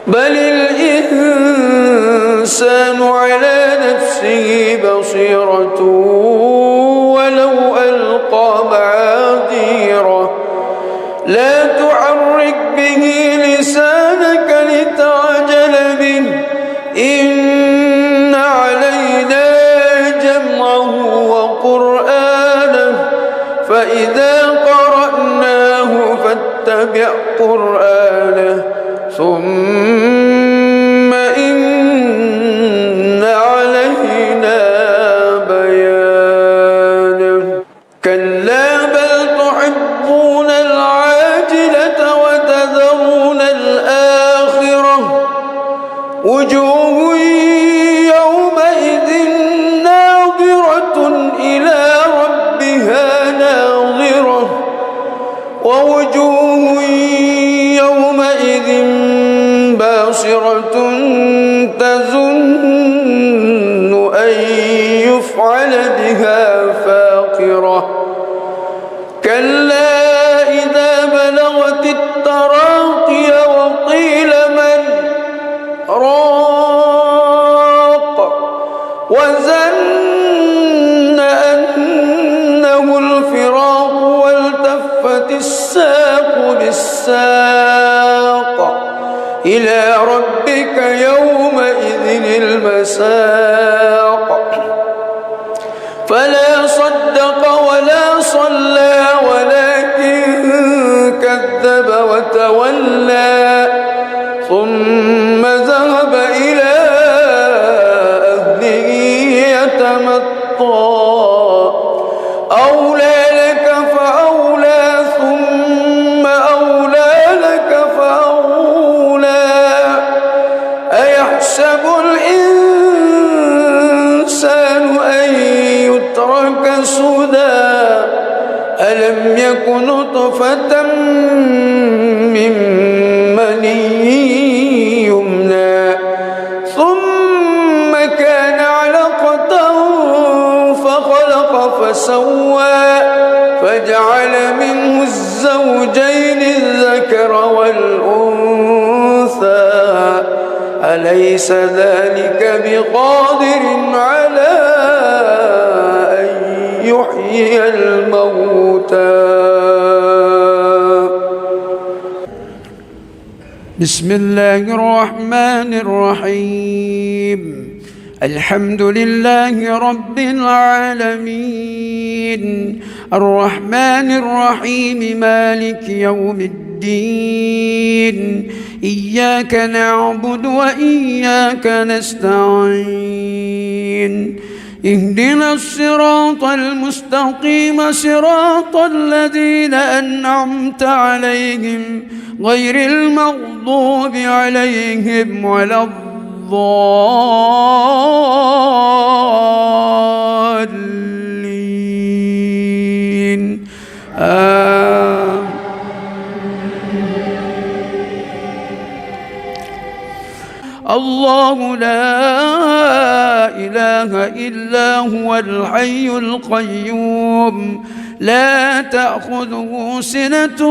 [SPEAKER 1] بل الإنسان على نفسه بصيرة ولو ألقى معاذيره لا تحرك به لسانك لتعجل به إن علينا جمعه وقرآنه فإذا قرأناه فاتبع قرآنه ثم إن علينا بيانه كلا بل تحبون العاجلة وتذرون الآخرة وجوه يومئذ ناظرة إلى ربها ناظرة ووجوه يومئذ باسرة تظن أن يفعل بها فاقرة كلا إذا بلغت التراقي وقيل من راق وظن أنه الفراق والتفت الساق بالساق إلى ربك يومئذ المساق فلا صدق ولا صلى ولكن كذب وتولى ثم ذهب إلى أهله يتمطى أولى لك فأولى ثم أولى لك فأولى أيحسب الإنسان أن يترك سدى ألم يك نطفة من مني يمنى ثم كان علقة فخلق فسوى فجعل منه الزوجين الذكر والأنثى أليس ذلك بقادر على أن يحيي الموتى
[SPEAKER 2] بسم الله الرحمن الرحيم الحمد لله رب العالمين الرحمن الرحيم مالك يوم الدين إياك نعبد وإياك نستعين اهدنا الصراط المستقيم صراط الذين أنعمت عليهم غير المغضوب عليهم ولا الضالين الله لا إله إلا هو الحي القيوم لا تأخذه سنة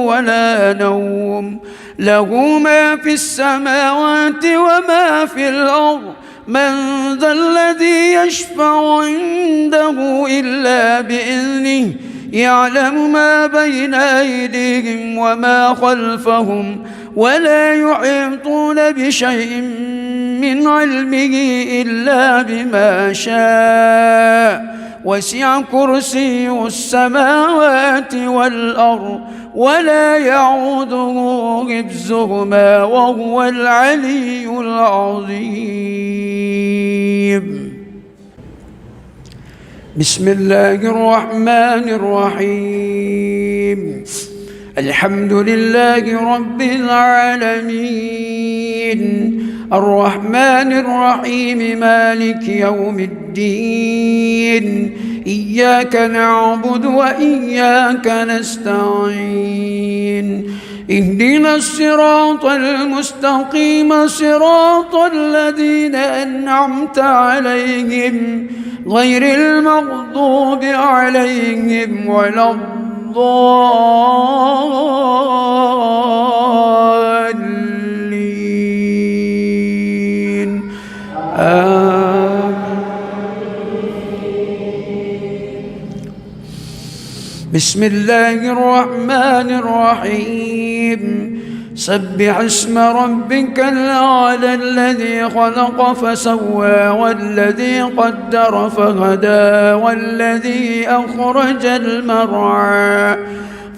[SPEAKER 2] ولا نوم له ما في السماوات وما في الأرض من ذا الذي يشفع عنده إلا بإذنه يعلم ما بين أيديهم وما خلفهم ولا يحيطون بشيء من علمه إلا بما شاء وسع كرسيه السماوات والأرض ولا يعوده حفظهما وهو العلي العظيم بسم الله الرحمن الرحيم الحمد لله رب العالمين الرحمن الرحيم مالك يوم الدين إياك نعبد وإياك نستعين اهدنا الصراط المستقيم صراط الذين أنعمت عليهم غير المغضوب عليهم ولا الضالين بسم الله الرحمن الرحيم سبح اسم ربك الأعلى الذي خلق فسوى والذي قدر فهدى والذي أخرج المرعى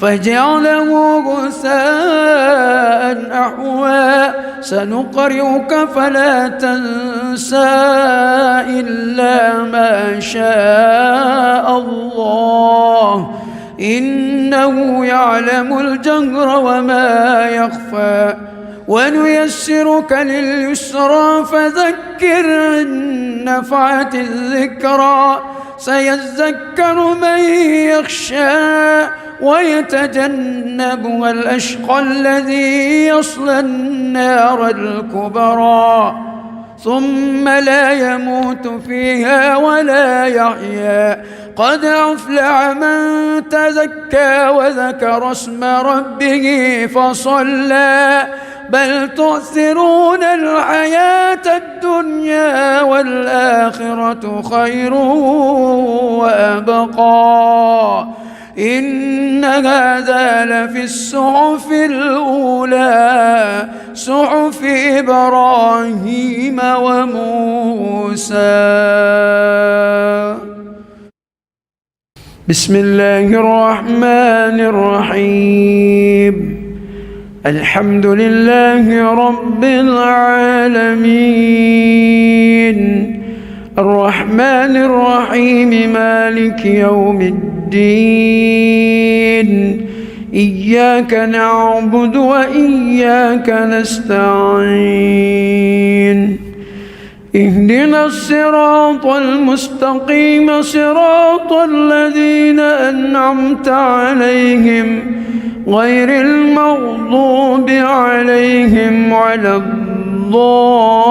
[SPEAKER 2] فجعله غثاء أحوى سنقرئك فلا تنسى إلا ما شاء الله إنه يعلم الجهر وما يخفى ونيسرك لليسرى فذكر إن نفعت الذكرى سيذكر من يخشى ويتجنبها الأشقى الذي يصلى النار الكبرى ثم لا يموت فيها ولا يحيا قد أفلح من تزكى وذكر اسم ربه فصلى بل تؤثرون الحياة الدنيا والآخرة خير وأبقى إن هذا لفي الصحف الأولى صحف إبراهيم وموسى. بسم الله الرحمن الرحيم الحمد لله رب العالمين الرحمن الرحيم مالك يوم الدين إياك نعبد وإياك نستعين اهدنا الصراط المستقيم صراط الذين أنعمت عليهم غير المغضوب عليهم ولا الضالين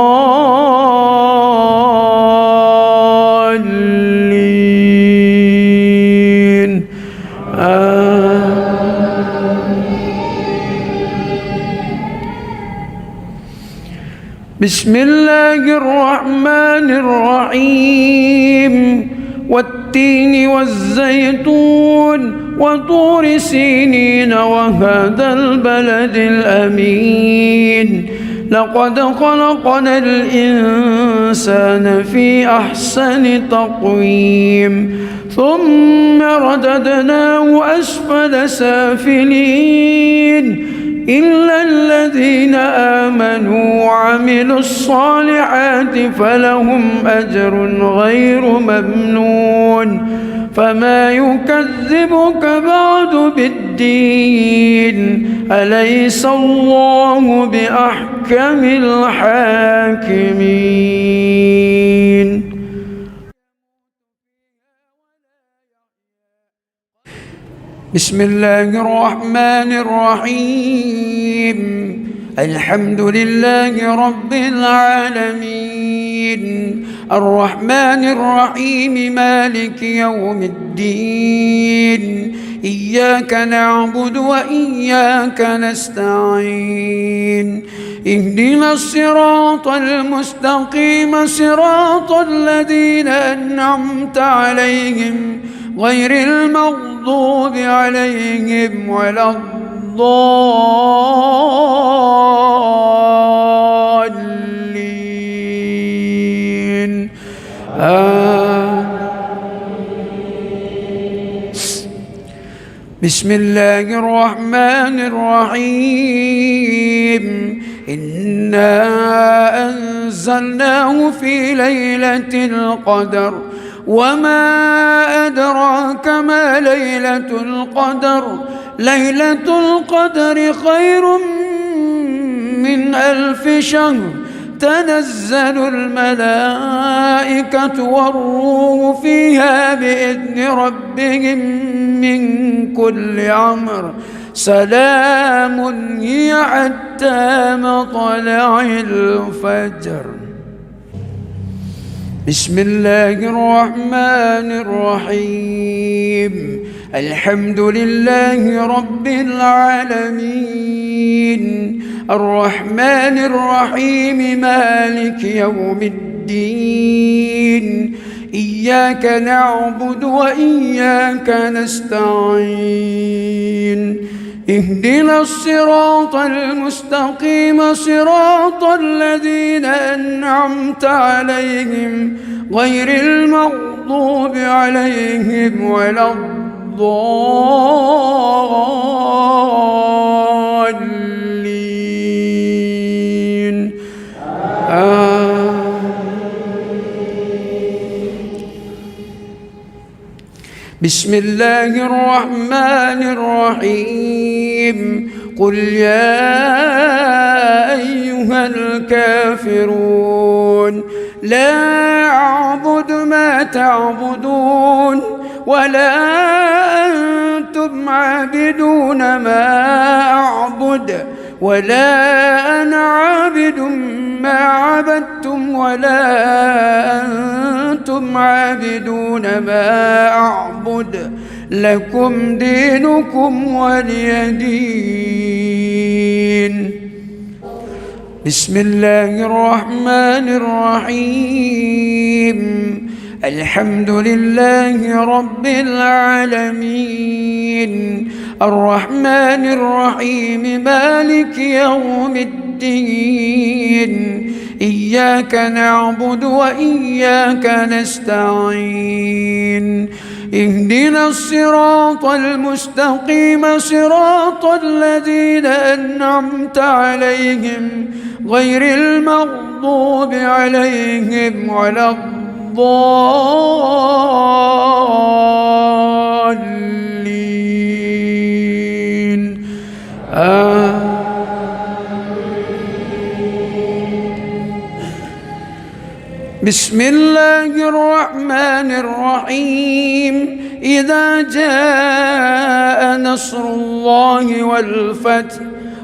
[SPEAKER 2] بسم الله الرحمن الرحيم والتين والزيتون وطور سينين وهذا البلد الأمين لقد خلقنا الإنسان في أحسن تقويم ثم رددناه أسفل سافلين إلا الذين آمنوا وعملوا الصالحات فلهم أجر غير ممنون فما يكذبك بعد بالدين أليس الله بأحكم الحاكمين. بسم الله الرحمن الرحيم الحمد لله رب العالمين الرحمن الرحيم مالك يوم الدين إياك نعبد وإياك نستعين اهدنا الصراط المستقيم صراط الذين أنعمت عليهم غير المغضوب عليهم ولا الضالين بسم الله الرحمن الرحيم إنا أنزلناه في ليلة القدر وما أدراك ما ليلة القدر ليلة القدر خير من 1000 شهر تنزل الملائكة والروح فيها بإذن ربهم من كل أمر سلام هي حتى مطلع الفجر. بسم الله الرحمن الرحيم. الحمد لله رب العالمين الرحمن الرحيم مالك يوم الدين إياك نعبد وإياك نستعين اهدنا الصراط المستقيم صراط الذين أنعمت عليهم غير المغضوب عليهم ولا الضالين بسم الله الرحمن الرحيم. قل يا أيها الكافرون لا أعبد ما تعبدون ولا أنتم عابدون ما أعبد ولا أنا عابد ما عبدتم ولا أنتم عابدون ما أعبد لكم دينكم ولي دين. بسم الله الرحمن الرحيم. الحمد لله رب العالمين الرحمن الرحيم مالك يوم الدين إياك نعبد وإياك نستعين اهدنا الصراط المستقيم صراط الذين أنعمت عليهم غير المغضوب عليهم ولا الضالين بسم الله الرحمن الرحيم. إذا جاء نصر الله والفتح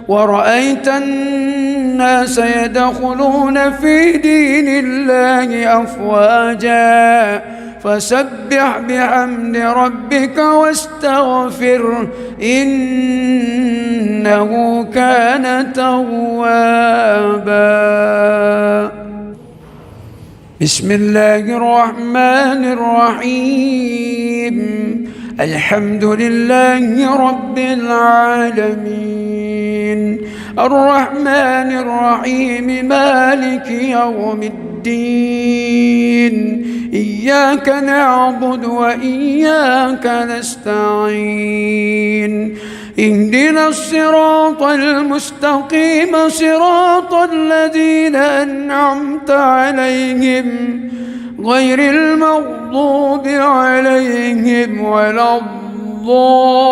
[SPEAKER 2] ورأيت الناس يدخلون في دين الله أفواجا فسبح بحمد ربك واستغفره إنه كان توابا. بسم الله الرحمن الرحيم. الحمد لله رب العالمين الرحمن الرحيم مالك يوم الدين إياك نعبد وإياك نستعين اهدنا الصراط المستقيم صراط الذين أنعمت عليهم غير المغضوب عليهم ولا الضالين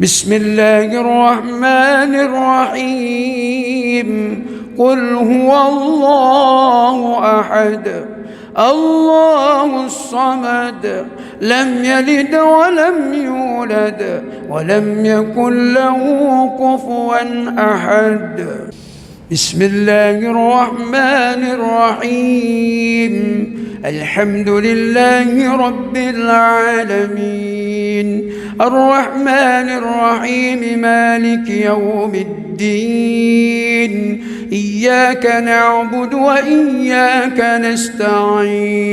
[SPEAKER 2] بسم الله الرحمن الرحيم. قل هو الله أحد الله الصمد لم يلد ولم يولد ولم يكن له كفوا أحد. بسم الله الرحمن الرحيم. الحمد لله رب العالمين الرحمن الرحيم مالك يوم الدين إياك نعبد وإياك نستعين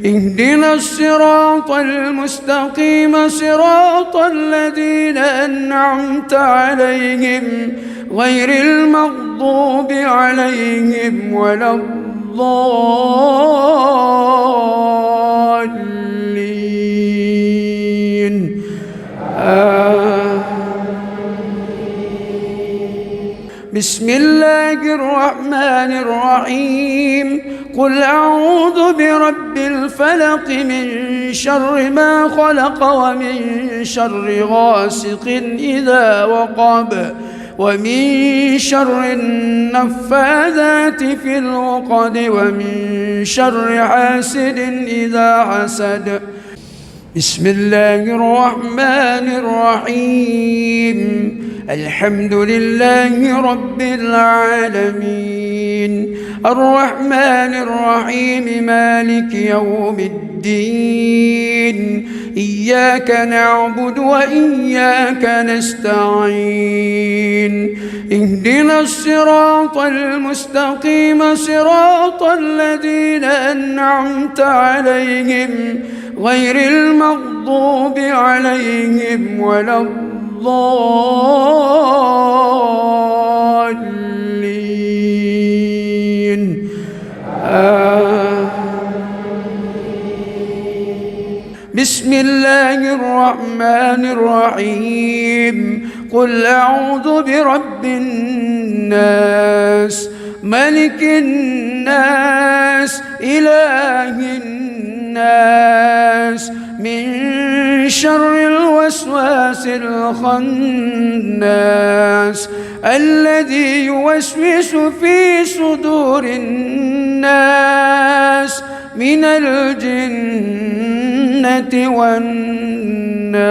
[SPEAKER 2] اهدنا الصراط المستقيم صراط الذين أنعمت عليهم غير المغضوب عليهم ولا الضالين بسم الله الرحمن الرحيم قل أعوذ برب الفلق من شر ما خلق ومن شر غاسق إذا وقب ومن شر النفاذات في العقد ومن شر حاسد إذا حسد بسم الله الرحمن الرحيم الحمد لله رب العالمين الرحمن الرحيم مالك يوم الدين إياك نعبد وإياك نستعين اهدنا الصراط المستقيم صراط الذين أنعمت عليهم غير المغضوب عليهم ولا الضالين بسم الله الرحمن الرحيم قل أعوذ برب الناس ملك الناس إله الناس من شر الوسواس الخناس الذي يوسوس في صدور الناس من الجنة والناس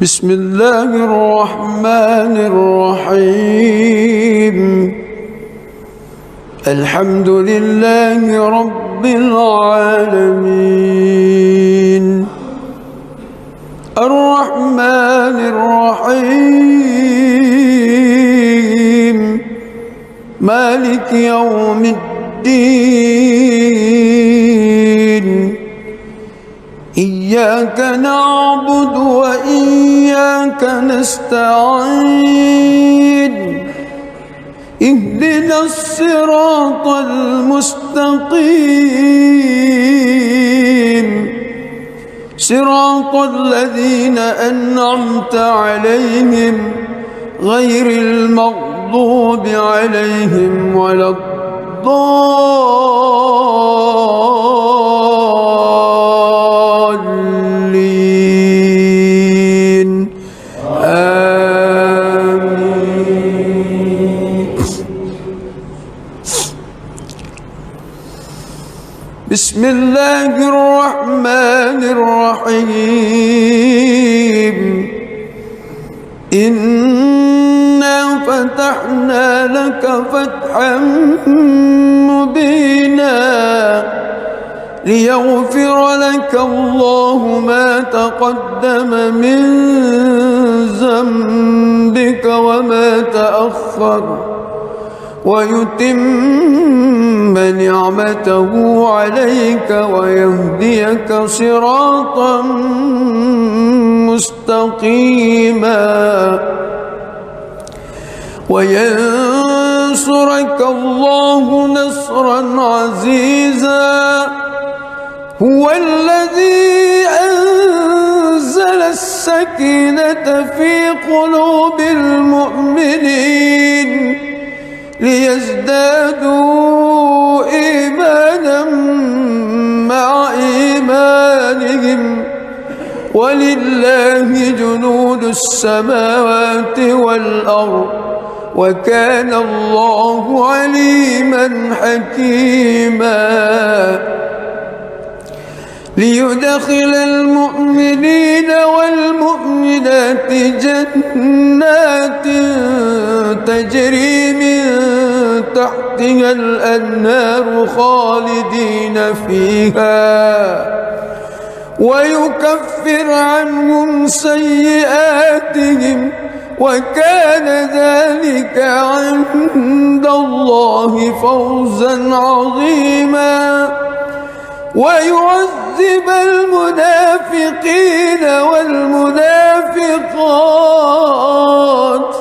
[SPEAKER 2] بسم الله الرحمن الرحيم الحمد لله رب العالمين الرحمن الرحيم مالك يوم الدين إياك نعبد وإياك نستعين اهدنا الصراط المستقيم صراط الذين أنعمت عليهم غير المغضوب عليهم ولا الضالين آمين بسم الله الرحمن الرحيم إنا فتحنا لك فتحا مبينا ليغفر لك الله ما تقدم من ذنبك وما تأخر ويتم نعمته عليك ويهديك صراطا مستقيما وينصرك الله نصرا عزيزا هو الذي أنزل السكينة في قلوب المؤمنين ليزدادوا إيمانا مع إيمانهم ولله جنود السماوات والأرض وكان الله عليما حكيما ليدخل المؤمنين والمؤمنات جنات تجري من تحتها الأنهار خالدين فيها ويكفر عنهم سيئاتهم وكان ذلك عند الله فوزا عظيما ويعذب المنافقين والمنافقات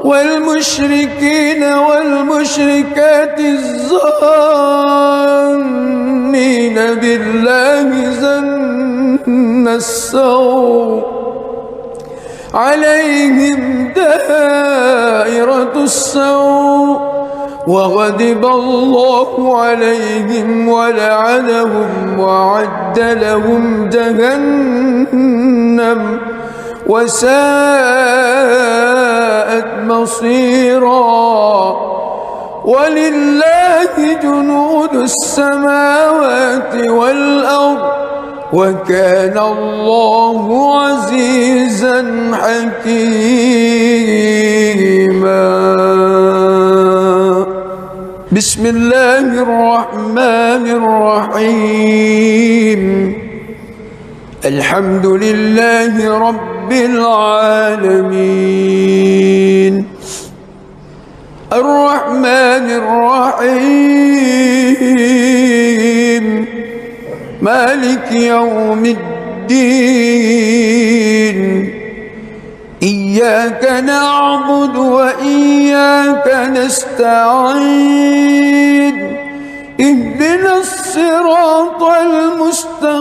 [SPEAKER 2] والمشركين والمشركات الظانين بالله ظن السوء عليهم دائرة السوء وغضب الله عليهم ولعنهم وأعد لهم جهنم وساءت مصيرا ولله جنود السماوات والأرض وكان الله عزيزا حكيما. بسم الله الرحمن الرحيم. الحمد لله رب العالمين الرحمن الرحيم مالك يوم الدين إياك نعبد وإياك نستعين اهدنا الصراط المستقيم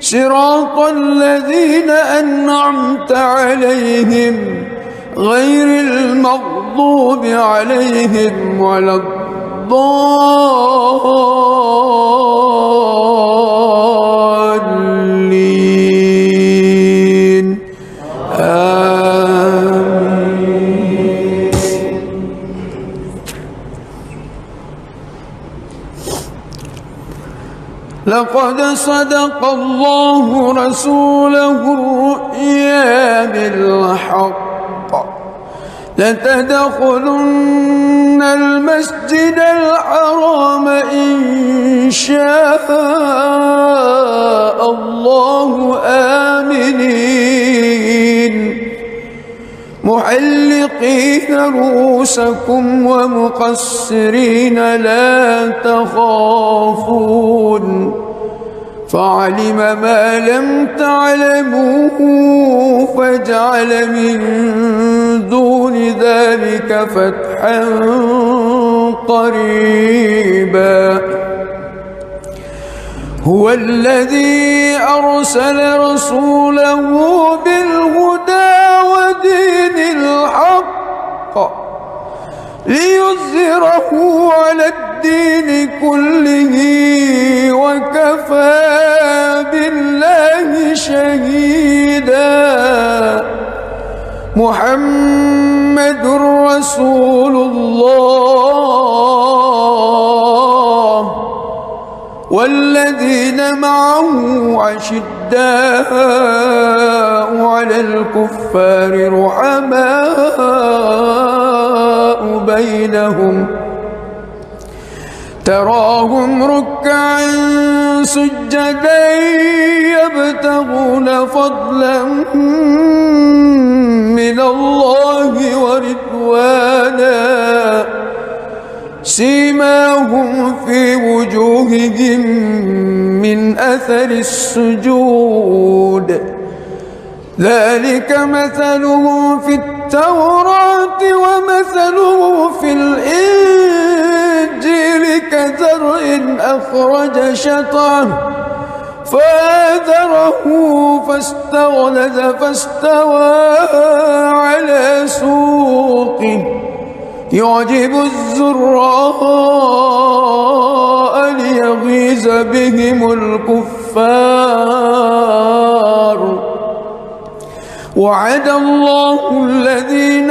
[SPEAKER 2] صراط الذين أنعمت عليهم غير المغضوب عليهم ولا الضالين آمين. لقد صدق الله رسوله الرؤيا بالحق لتدخلن المسجد الحرام إن شاء الله آمنين محلقين رؤوسكم ومقصرين لا تخافون فعلم ما لم تعلموا فجعل من دون ذلك فتحا قريبا. هو الذي أرسل رسوله بالهدى ودين الحق ليظهره على الدين كله وكفى بالله شهيدا. محمد رسول الله والذين معه أشداء على الكفار رحماء بينهم تراهم ركعا سجدا يبتغون فضلا من الله ورضوانا سيماهم في وجوههم من أثر السجود ذلك مثله في التوراة ومثله في الإنجيل كزرع أخرج شطأه فآزره فاستغلظ فاستوى على سوقه يعجب الزراء ليغيظ بهم الكفار. وعد الله الذين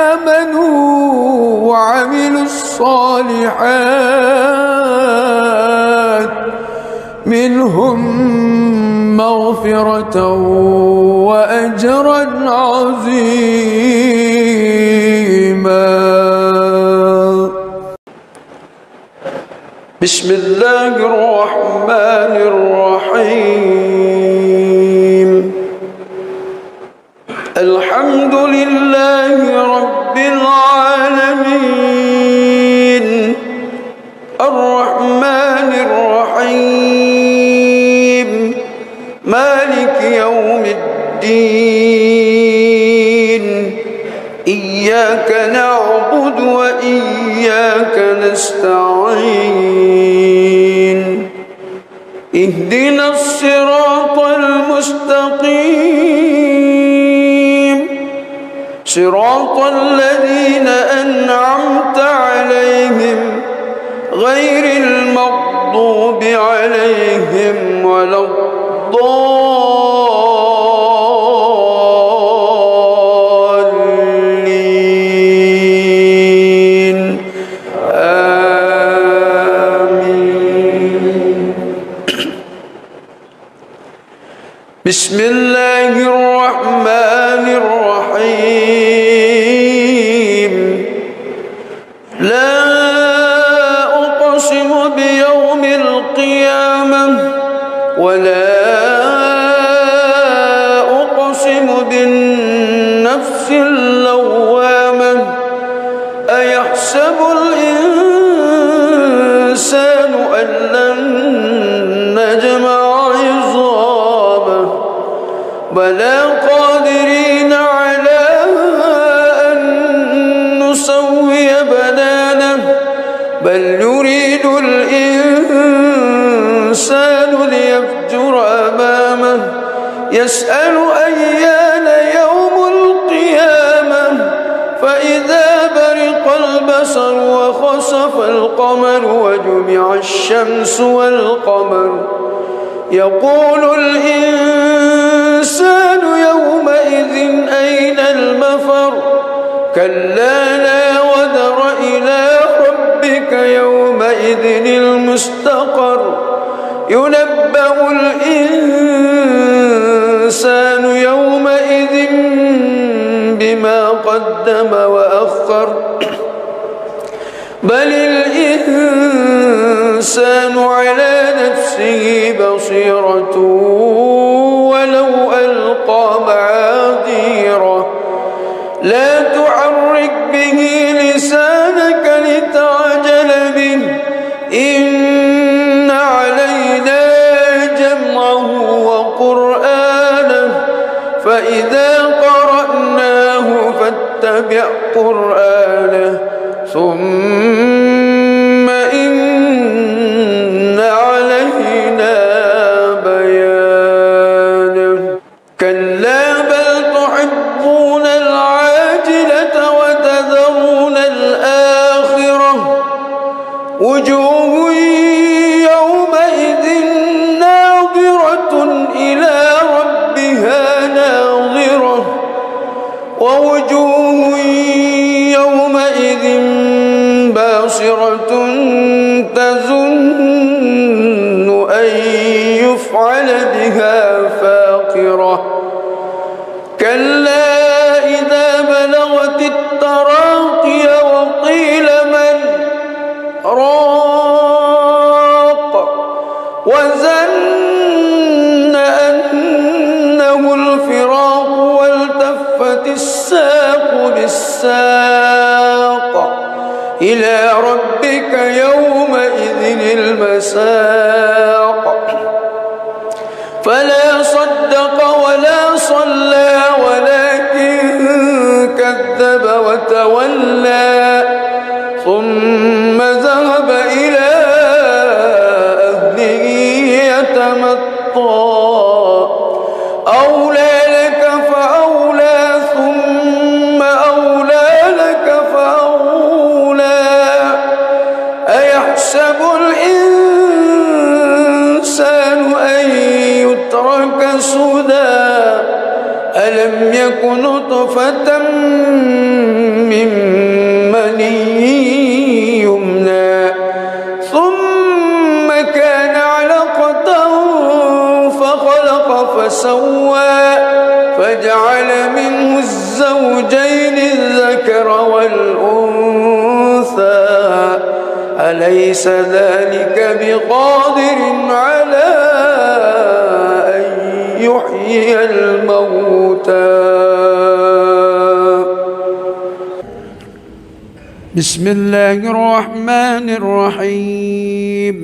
[SPEAKER 2] آمنوا وعملوا الصالحات منهم مغفرة وأجرا عظيما. بسم الله الرحمن الرحيم. الحمد لله رب العالمين الرحمن الرحيم مالك يوم الدين إياك نعبد وإياك نستعين اهدنا الصراط المستقيم صراط الذين أنعمت عليهم غير المغضوب عليهم ولا الضالين آمين. بسم الله الرحمن الرحيم. لا أقسم بيوم القيامة ولا أقسم بالنفس اللوامة أيحسب الإنسان أن لن نجمع عظامه بلى قادرين على أن نسوي بنانه بل يريد الإنسان ليفجر أمامه يسأل أيان يوم القيامة فإذا برق البصر وخسف القمر وجمع الشمس والقمر يقول الإنسان يومئذ أين المفر كلا لا وزر إلى ربك يومئذ المستقر ينبأ الإنسان يومئذ بما قدم وأخر بل الإنسان على نفسه بصيرة ولو ألقى معاذيره لا تحرك به لسانك لتعجل به إن علينا جمعه وقرآنه فإذا قرأناه فاتبع قرآنه ثم إن علينا بيانه كلا بل تحبون العاجلة وتذرون الآخرة وجوه يومئذ ناظرة إلى ربها ناظرة ووجوه يومئذ باسرة تظن أن يفعل بها فاقرة كلا إذا بلغت التراقي وقيل من راق وظن أنه الفراق والتفت الساق بالساق إلى ربك يومئذ المساق فلا صدق ولا صلى ولكن كذب وتولى ثم ذهب إلى أهله يتمطى أولى لك فأولى ثم أولى لك فأولى أيحسب الإنسان أن يترك سدى ألم يك نطفة من مني يمنى ثم كان علقة فخلق فسوى فجعل منه الزوجين الذكر والأنثى أليس ذلك بقادر على أن يحيي الموتى. بسم الله الرحمن الرحيم.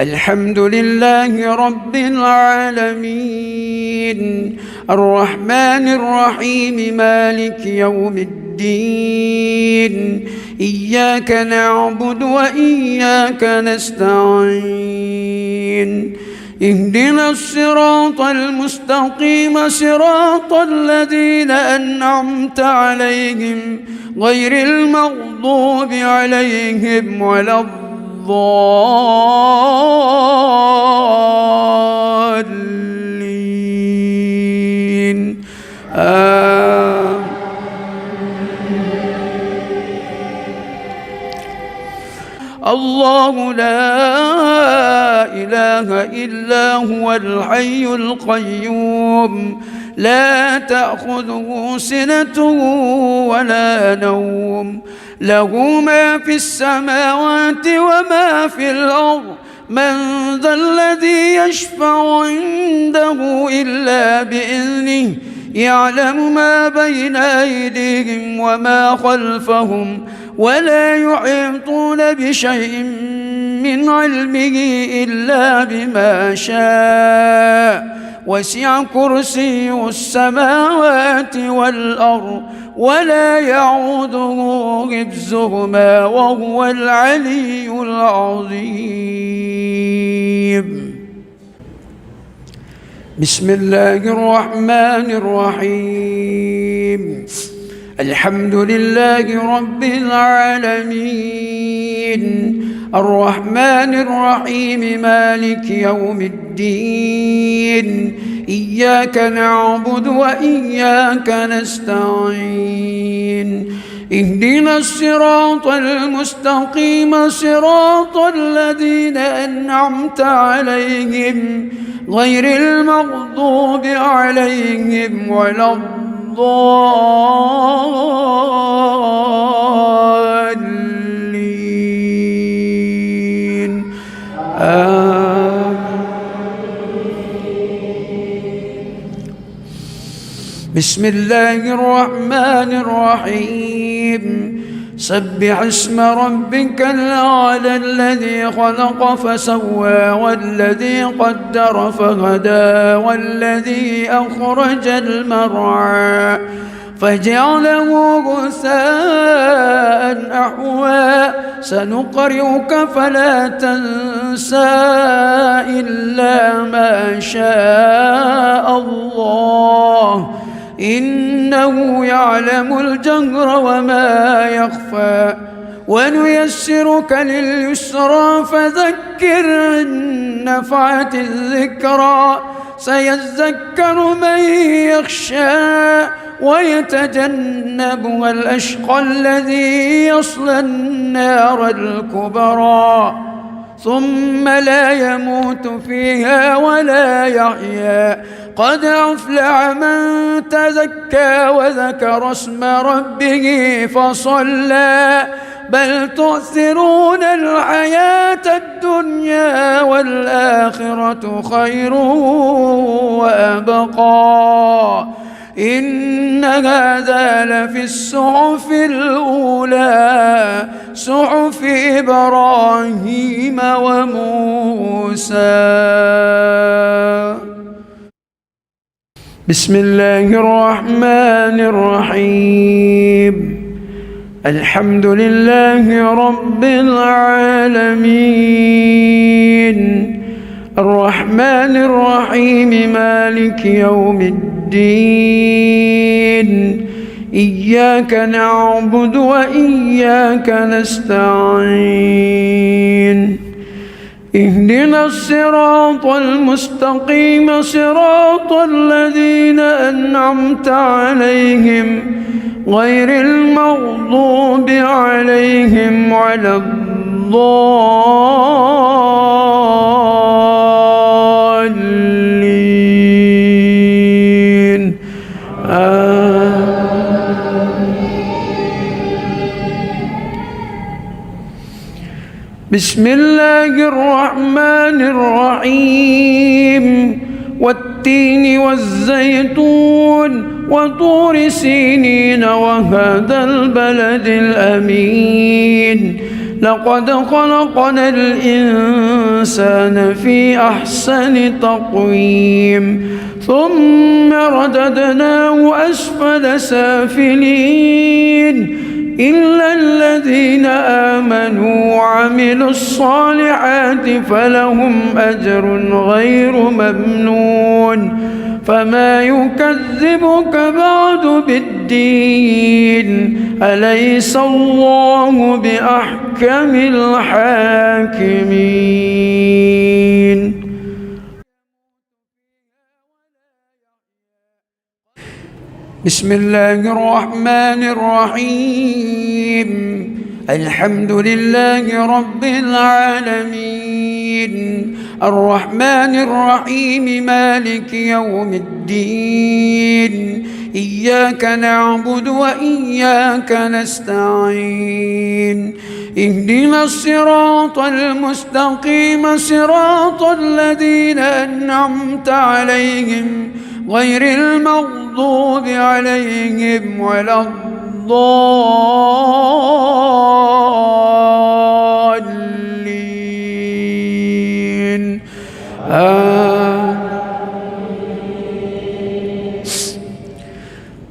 [SPEAKER 2] الحمد لله رب العالمين الرحمن الرحيم مالك يوم الدين إياك نعبد وإياك نستعين اهدنا الصراط المستقيم صراط الذين أنعمت عليهم غير المغضوب عليهم ولا الضالين الله لا إله إلا هو الحي القيوم لا تأخذه سنة ولا نوم له ما في السماوات وما في الأرض من ذا الذي يشفع عنده إلا بإذنه يعلم ما بين أيديهم وما خلفهم ولا يحيطون بشيء من علمه إلا بما شاء وسع كرسي السماوات والأرض ولا يعوده حفظهما وهو العلي العظيم. بسم الله الرحمن الرحيم. الحمد لله رب العالمين الرحمن الرحيم مالك يوم الدين إياك نعبد وإياك نستعين اهدنا الصراط المستقيم صراط الذين أنعمت عليهم غير المغضوب عليهم ولا الضالين بسم الله الرحمن الرحيم سبح اسم ربك الأعلى الذي خلق فسوى والذي قدر فهدى والذي أخرج المرعى فجعله غثاء أحوى سنقرئك فلا تنسى إلا ما شاء الله إنه يعلم الجهر وما يخفى ونيسرك لليسرى فذكر إن نفعت الذكرى سيذكر من يخشى ويتجنبها الأشقى الذي يصلى النار الكبرى ثم لا يموت فيها ولا يحيا قد أفلح من تزكى وذكر اسم ربه فصلى بل تؤثرون الحياة الدنيا والآخرة خير وأبقى إن هذا لفي الصحف الأولى صحف إبراهيم وموسى. بسم الله الرحمن الرحيم الحمد لله رب العالمين الرحمن الرحيم مالك يوم الدين إياك نعبد وإياك نستعين اهدنا الصراط المستقيم صراط الذين أنعمت عليهم غير المغضوب عليهم ولا الضالين بسم الله الرحمن الرحيم والتين والزيتون وطور سينين وهذا البلد الأمين لقد خلقنا الإنسان في أحسن تقويم ثم رددناه أسفل سافلين إلا الذين آمنوا وعملوا الصالحات فلهم أجر غير ممنون فما يكذبك بعد بالدين أليس الله بأحكم الحاكمين. بسم الله الرحمن الرحيم الحمد لله رب العالمين الرحمن الرحيم مالك يوم الدين إياك نعبد وإياك نستعين اهدنا الصراط المستقيم صراط الذين أنعمت عليهم غير المغضوب عليهم ولا الضالين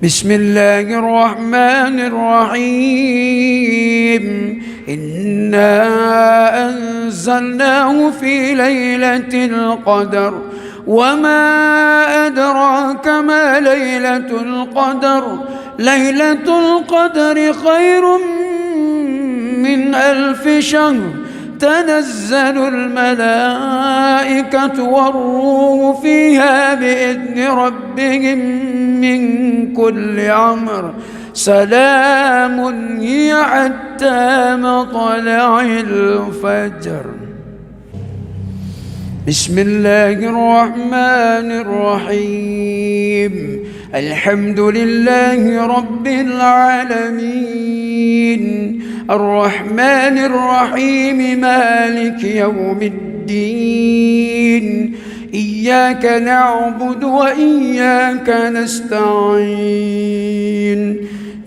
[SPEAKER 2] بسم الله الرحمن الرحيم إنا أنزلناه في ليلة القدر وما أدراك ما ليلة القدر ليلة القدر خير من 1000 شهر تنزل الملائكة والروح فيها بإذن ربهم من كل أمر سلام هي حتى مطلع الفجر. بسم الله الرحمن الرحيم الحمد لله رب العالمين الرحمن الرحيم مالك يوم الدين إياك نعبد وإياك نستعين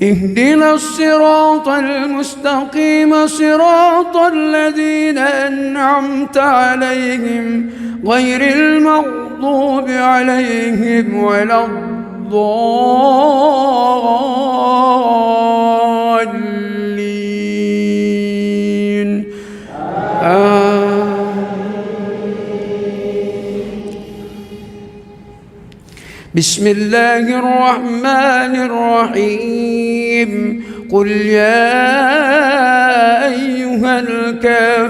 [SPEAKER 2] اهدنا الصراط المستقيم صراط الذين أنعمت عليهم غير المغضوب عليهم ولا الضالين بسم الله الرحمن الرحيم قل يا أيها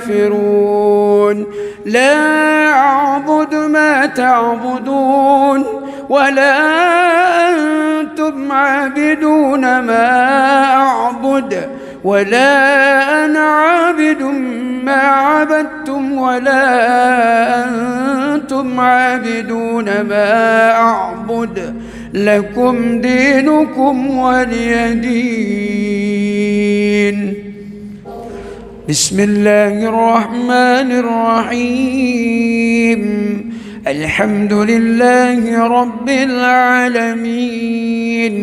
[SPEAKER 2] الكافرون لا أعبد ما تعبدون ولا أنتم عابدون ما أعبد ولا أنا عابد ما عبدتم ولا أنتم عابدون ما أعبد لكم دينكم ولي دين. بسم الله الرحمن الرحيم الحمد لله رب العالمين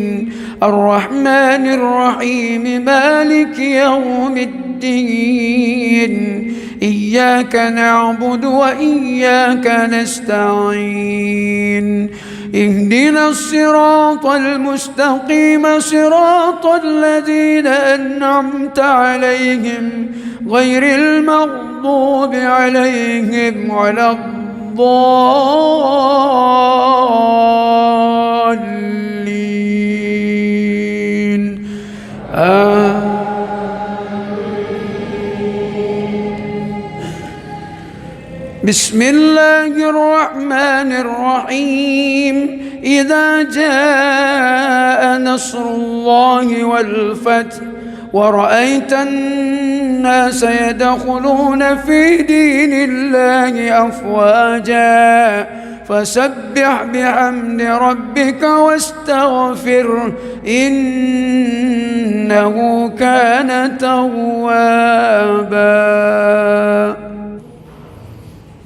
[SPEAKER 2] الرحمن الرحيم مالك يوم الدين إياك نعبد وإياك نستعين اهدنا الصراط المستقيم صراط الذين أنعمت عليهم غير المغضوب عليهم ولا الضالين بسم الله الرحمن الرحيم إذا جاء نصر الله والفتح ورأيت الناس يدخلون في دين الله أفواجا فسبح بحمد ربك واستغفره إنه كان توابا.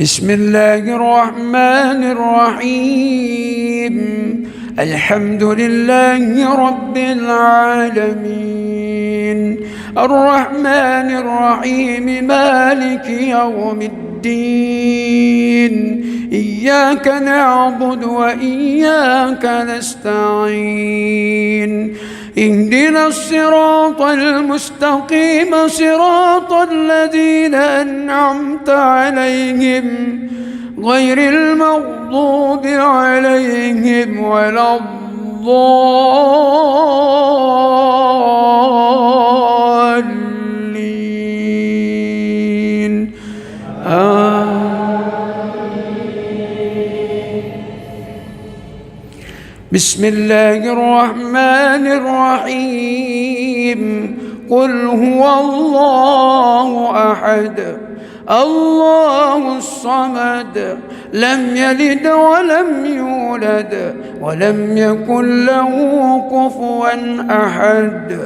[SPEAKER 2] بسم الله الرحمن الرحيم الحمد لله رب العالمين الرحمن الرحيم مالك يوم الدين إياك نعبد وإياك نستعين اهدنا الصراط المستقيم صراط الذين أنعمت عليهم غير المغضوب عليهم ولا الضالين. بسم الله الرحمن الرحيم. قل هو الله أحد الله الصمد لم يلد ولم يولد ولم يكن له كفوا أحد.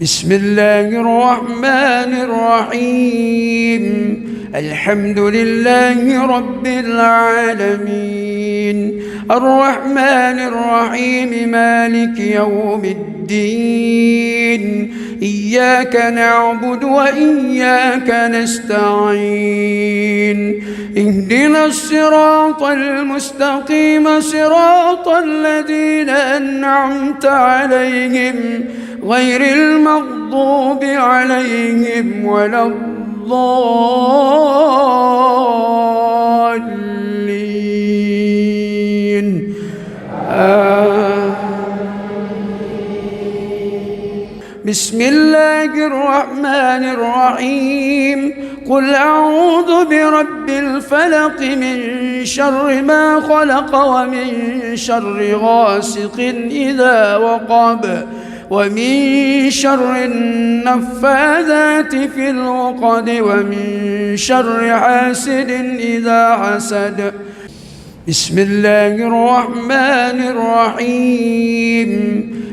[SPEAKER 2] بسم الله الرحمن الرحيم. الحمد لله رب العالمين الرحمن الرحيم مالك يوم الدين إياك نعبد وإياك نستعين اهدنا الصراط المستقيم صراط الذين أنعمت عليهم غير المغضوب عليهم ولا الضالين. بسم الله الرحمن الرحيم. قل أعوذ برب الفلق من شر ما خلق ومن شر غاسق إذا وقب ومن شر النفاذات في العقد ومن شر حاسد إذا حسد. بسم الله الرحمن الرحيم.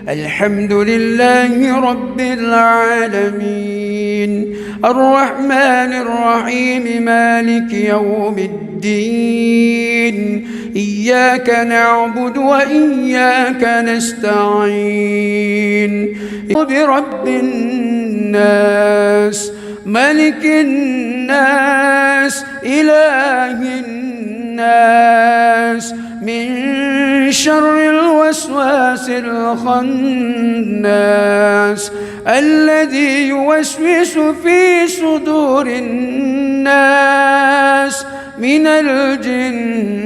[SPEAKER 2] الحمد لله رب العالمين الرحمن الرحيم مالك يوم الدين إياك نعبد وإياك نستعين برب الناس ملك الناس إله الناس من شر الوسواس الخناس الذي يوسوس في صدور الناس من الجنة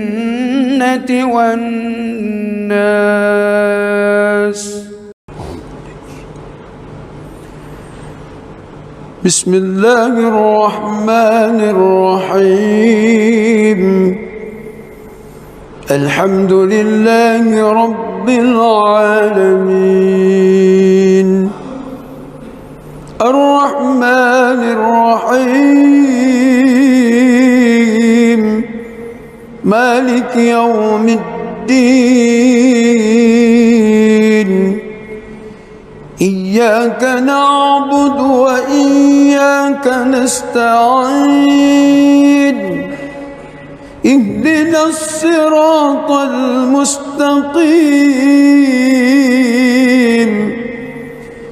[SPEAKER 2] والناس.
[SPEAKER 1] بسم الله الرحمن الرحيم. الحمد لله رب العالمين الرحمن الرحيم مالك يوم الدين إياك نعبد وإياك نستعين اهدنا الصراط المستقيم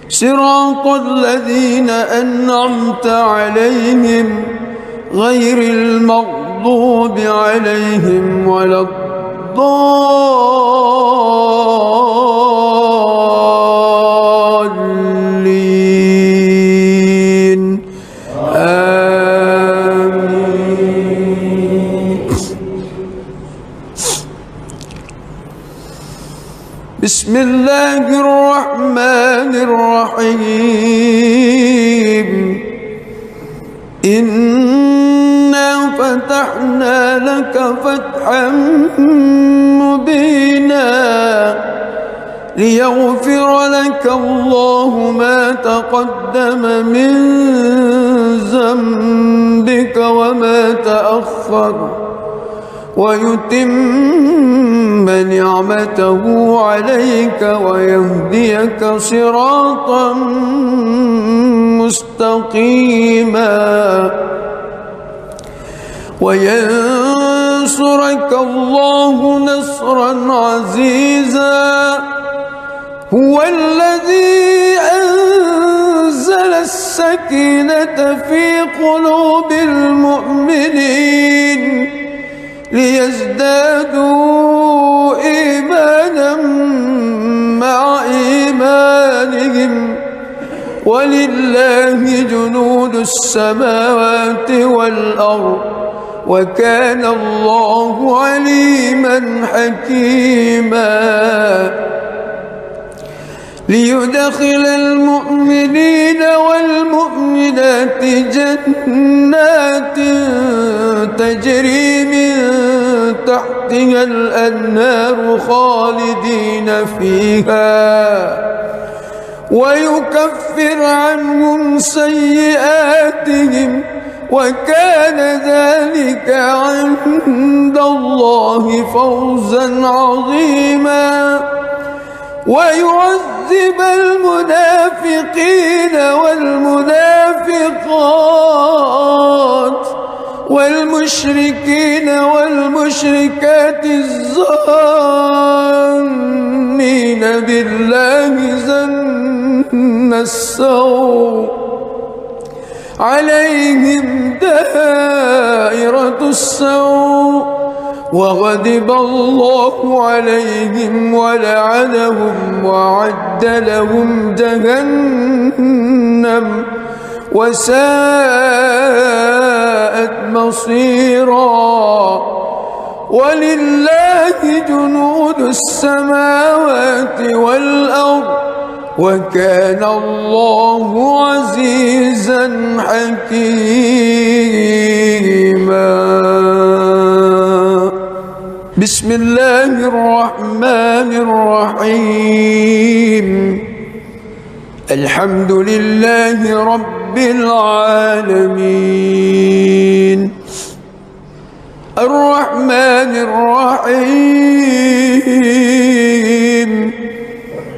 [SPEAKER 1] صراط الذين أنعمت عليهم غير المغضوب عليهم ولا الضالين. بسم الله الرحمن الرحيم. إنا فتحنا لك فتحا مبينا ليغفر لك الله ما تقدم من ذنبك وما تأخر ويتم نعمته عليك ويهديك صراطا مستقيما وينصرك الله نصرا عزيزا. هو الذي أنزل السكينة في قلوب المؤمنين ليزدادوا إيمانا مع إيمان السماوات والأرض وكان الله عليما حكيما ليدخل المؤمنين والمؤمنات جنات تجري من تحتها الأنهار خالدين فيها ويكفر عنهم سيئاتهم وكان ذلك عند الله فوزا عظيما ويعذب المنافقين والمنافقات والمشركين والمشركات الظانين بالله ظن السوء عليهم دائرة السوء وغضب الله عليهم ولعنهم وأعد لهم جهنم وساءت مصيرا ولله جنود السماوات والأرض وكان الله عزيزا حكيما بسم الله الرحمن الرحيم الحمد لله رب العالمين الرحمن الرحيم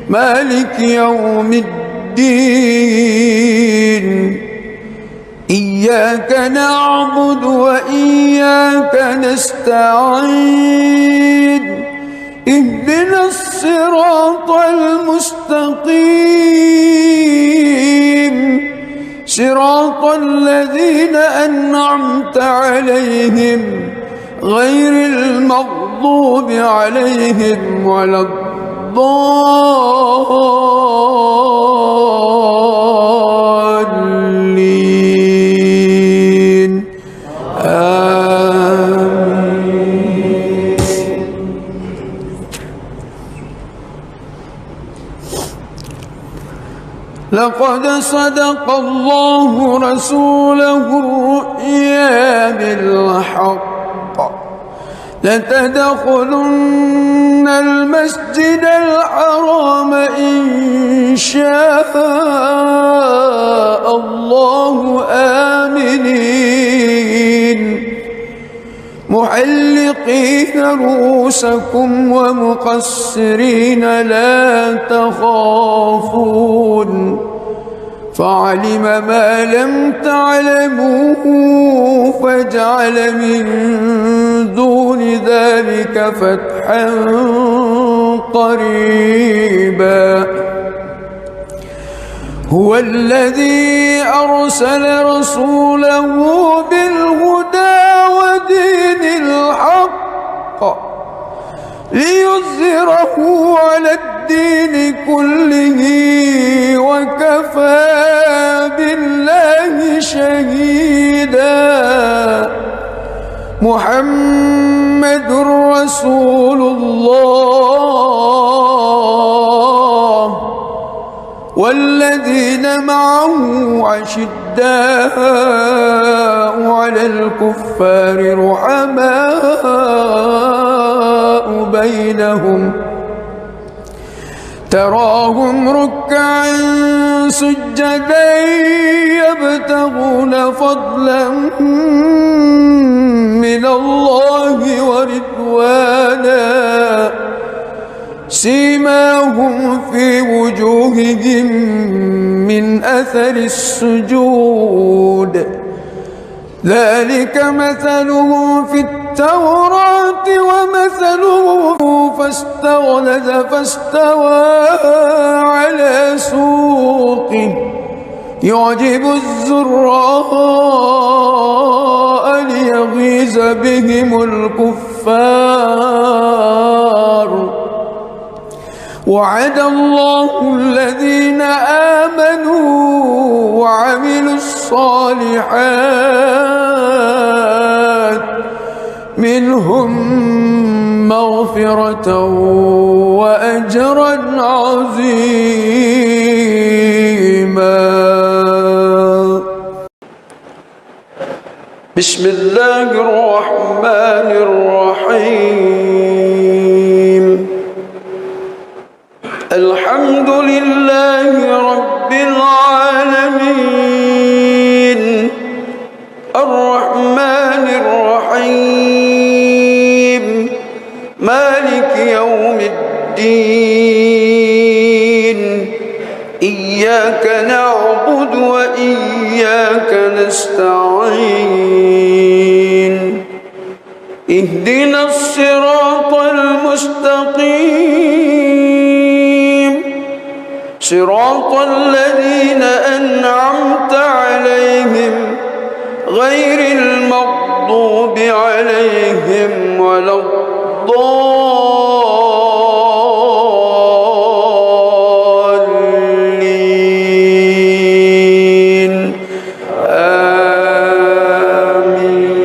[SPEAKER 1] مالك يوم الدين إياك نعبد وإياك نستعين اهدنا الصراط المستقيم صراط الذين أنعمت عليهم غير المغضوب عليهم ولا الضالين آمين. لقد صدق الله رسوله الرؤيا بالحق لتدخلن المسجد الحرام إن شاء الله آمنين محلقين رؤوسكم ومقصرين لا تخافون فعلم ما لم تعلموا فجعل من دون ذلك فتحا قريبا هو الذي أرسل رسوله بالهدى ودين الحق ليظهره على الدين كله وكفى بالله شهيدا محمد رسول الله والذين معه عشداء على الكفار رحماء بينهم تراهم ركعا سجدا يبتغون فضلا من الله ورضوانا سيماهم في وجوههم من أثر السجود ذلك مثلهم في التوراة ومثله فاستغلظ فاستوى على سوقه يعجب الزراء ليغيظ بهم الكفار وعد الله الذين آمنوا وعملوا الصالحات الصالحات منهم مغفرة وأجرا عظيما. بسم الله الرحمن الرحيم. الحمد لله رب العالمين الرحمن الرحيم مالك يوم الدين إياك نعبد وإياك نستعين اهدنا الصراط المستقيم صراط الذين أنعمت عليهم غير المغضوب عليهم ولا الضالين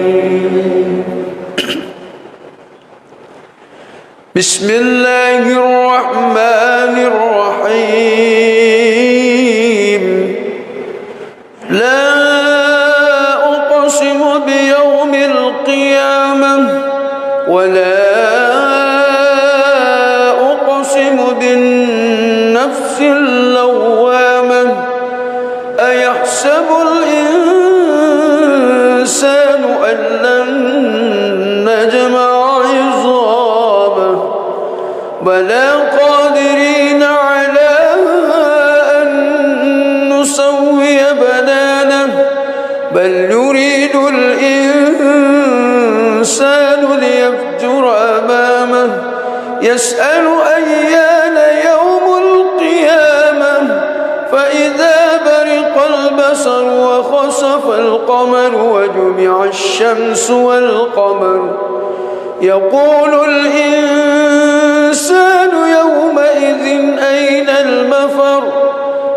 [SPEAKER 1] آمين. بسم الله الرحمن الرحيم. لا أقسم بيوم القيامة ولا أقسم بالنفس اللوامة أيحسب الإنسان أن لن نجمع عظامه بلى قادرين على أن نسوي بنانه بل يريد الإنسان ليفجر أمامه يسأل أيان يوم القيامة فإذا برق البصر وخسف القمر وجمع الشمس والقمر يقول الإنسان يومئذ أين المفر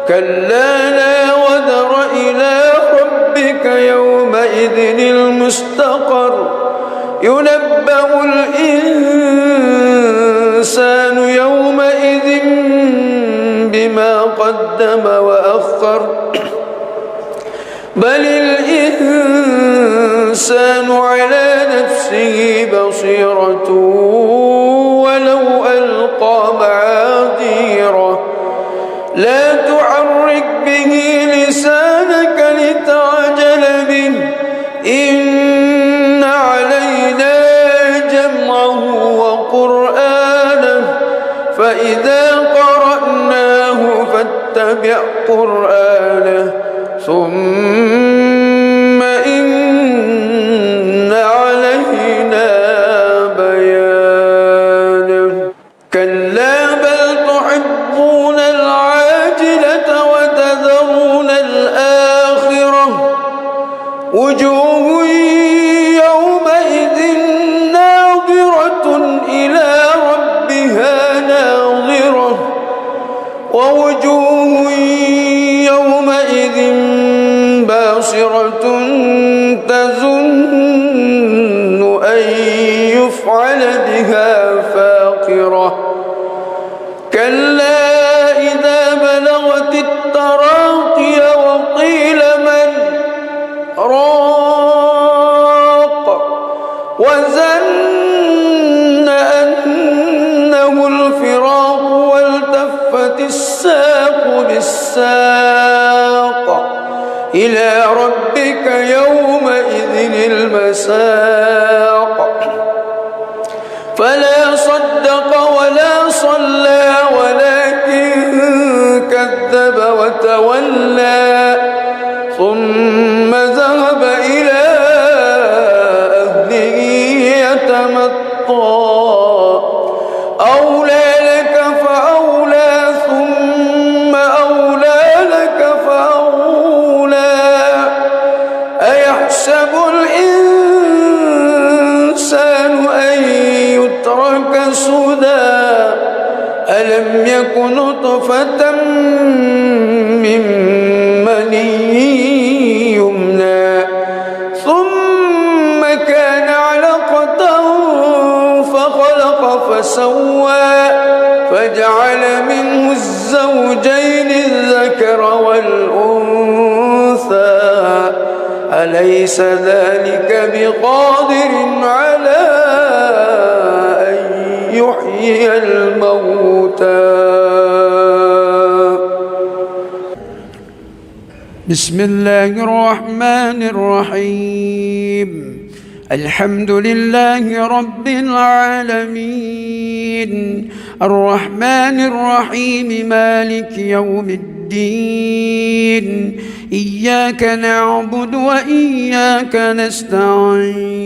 [SPEAKER 1] كلا لا وزر إلى ربك يومئذ المستقر ينبأ الإنسان يومئذ بما قدم وأخر بل الإنسان على نفسه بصيرة ولو ألقى معاذيره لا تحرك به لسانك لتعجل به إن علينا جمعه وقرآنه فإذا قرأناه فاتبع قرآنه ثم إن علينا بيانه كلا بل تحبون العاجلة وتذرون الآخرة وجوه يومئذ ناظرة إلى ربها ناظرة ووجوه يومئذ باسرة تظن أن يفعل بها فاقرة كلا إذا بلغت التراقي وقيل من راق وظن أنه الفراق والتفت الساق بالساق إلى ربك يومئذ المساق فلا صدق ولا صلى ولكن كذب وتولى ثم ذهب إلى أهله يتمطى أولى لك فأولى ثم أولى لك فأولى أيحسب الإنسان أن يترك سدى ألم يك نطفة من مني فسوى فجعل منه الزوجين الذكر والأنثى أليس ذلك بقادر على أن يحيي الموتى.
[SPEAKER 2] بسم الله الرحمن الرحيم. الحمد لله رب العالمين الرحمن الرحيم مالك يوم الدين إياك نعبد وإياك نستعين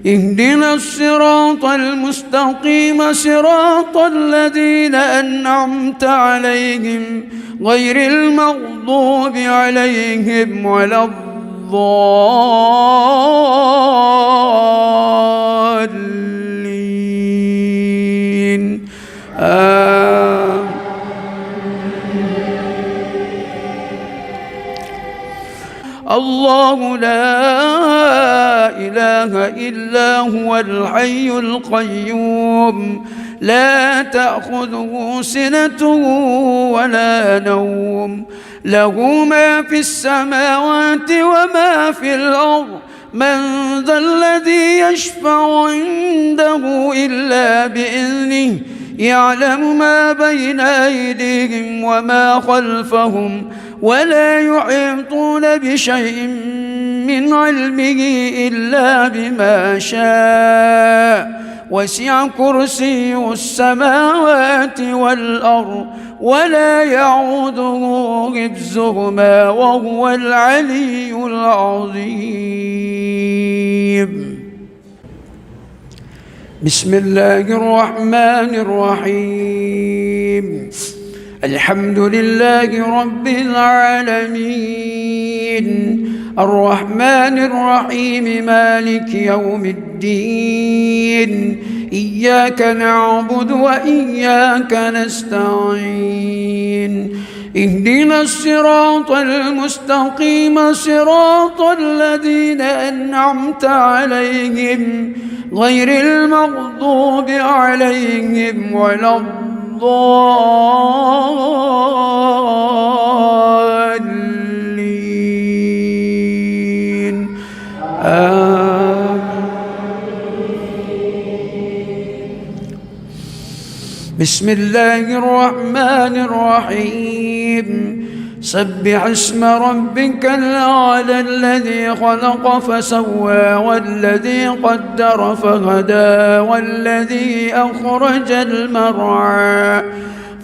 [SPEAKER 2] اهدنا الصراط المستقيم صراط الذين أنعمت عليهم غير المغضوب عليهم ولا الضالين الله لا إله إلا هو الحي القيوم لا تأخذه سنة ولا نوم له ما في السماوات وما في الأرض من ذا الذي يشفع عنده إلا بإذنه يعلم ما بين أيديهم وما خلفهم ولا يحيطون بشيء من علمه إلا بما شاء وسع كرسي السماوات والأرض ولا يعوده حفظهما وهو العلي العظيم. بسم الله الرحمن الرحيم. الحمد لله رب العالمين الرحمن الرحيم مالك يوم الدين إياك نعبد وإياك نستعين اهدنا الصراط المستقيم صراط الذين أنعمت عليهم غير المغضوب عليهم ولا الضالين بسم الله الرحمن الرحيم سبح اسم ربك الأعلى الذي خلق فسوى والذي قدر فهدى والذي أخرج المرعى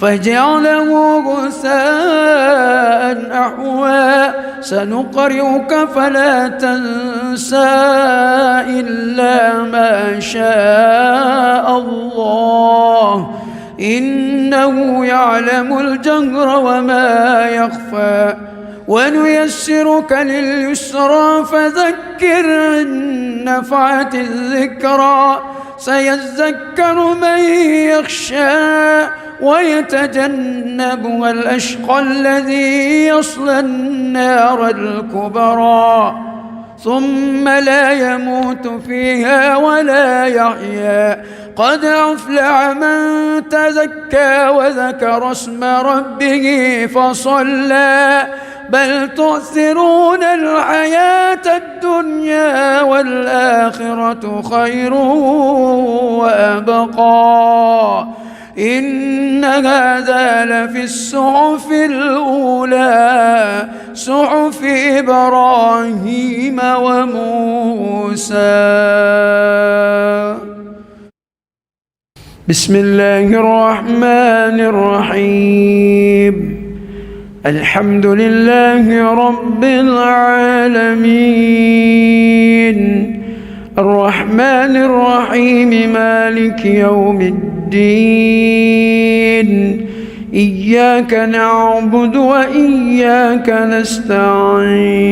[SPEAKER 2] فجعله غثاء أحوى سنقرئك فلا تنسى إلا ما شاء الله إنه يعلم الجهر وما يخفى ونيسرك لليسرى فذكر إن نفعت الذكرى سيذكر من يخشى ويتجنبها الأشقى الذي يصلى النار الكبرى ثم لا يموت فيها ولا يحيا قد أفلح من تزكى وذكر اسم ربه فصلى بل تؤثرون الحياة الدنيا والآخرة خير وأبقى إن هذا لفي الصحف الأولى صحف إبراهيم وموسى. بسم الله الرحمن الرحيم الحمد لله رب العالمين الرحمن الرحيم مالك يوم الدين إياك نعبد وإياك نستعين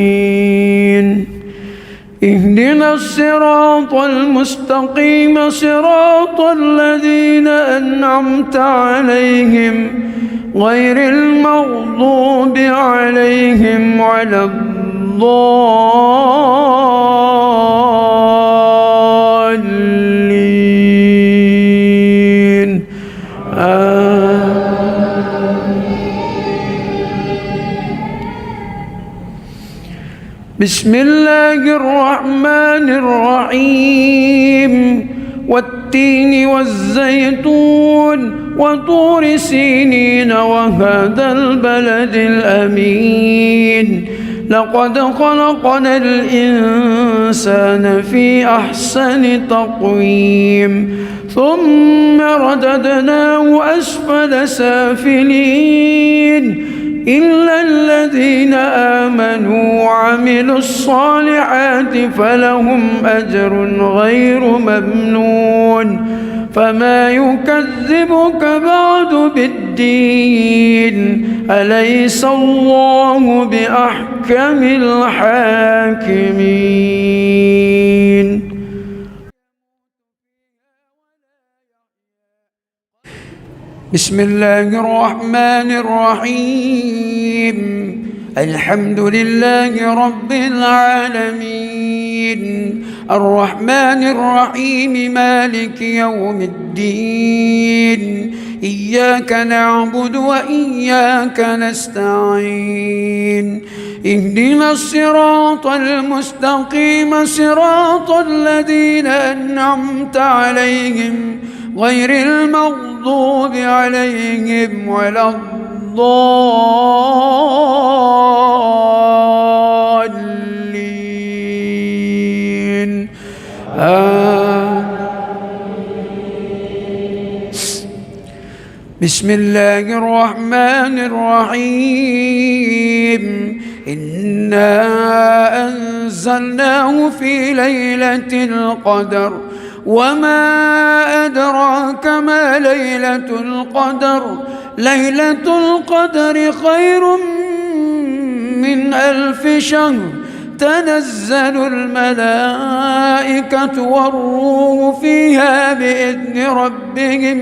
[SPEAKER 2] اهدنا الصراط المستقيم صراط الذين أنعمت عليهم غير المغضوب عليهم ولا الضالين بسم الله الرحمن الرحيم والتين والزيتون وطور سينين وهذا البلد الأمين لقد خلقنا الإنسان في أحسن تقويم ثم رددناه أسفل سافلين إلا الذين آمنوا وعملوا الصالحات فلهم أجر غير ممنون فما يكذبك بعد بالدين أليس الله بأحكم الحاكمين. بسم الله الرحمن الرحيم الحمد لله رب العالمين الرحمن الرحيم مالك يوم الدين إياك نعبد وإياك نستعين اهدنا الصراط المستقيم صراط الذين أنعمت عليهم غير المغضوب عليهم ولا الضالين بسم الله الرحمن الرحيم إنا أنزلناه في ليلة القدر وما أدراك ما ليلة القدر ليلة القدر خير من 1000 شهر تنزل الملائكة والروح فيها بإذن ربهم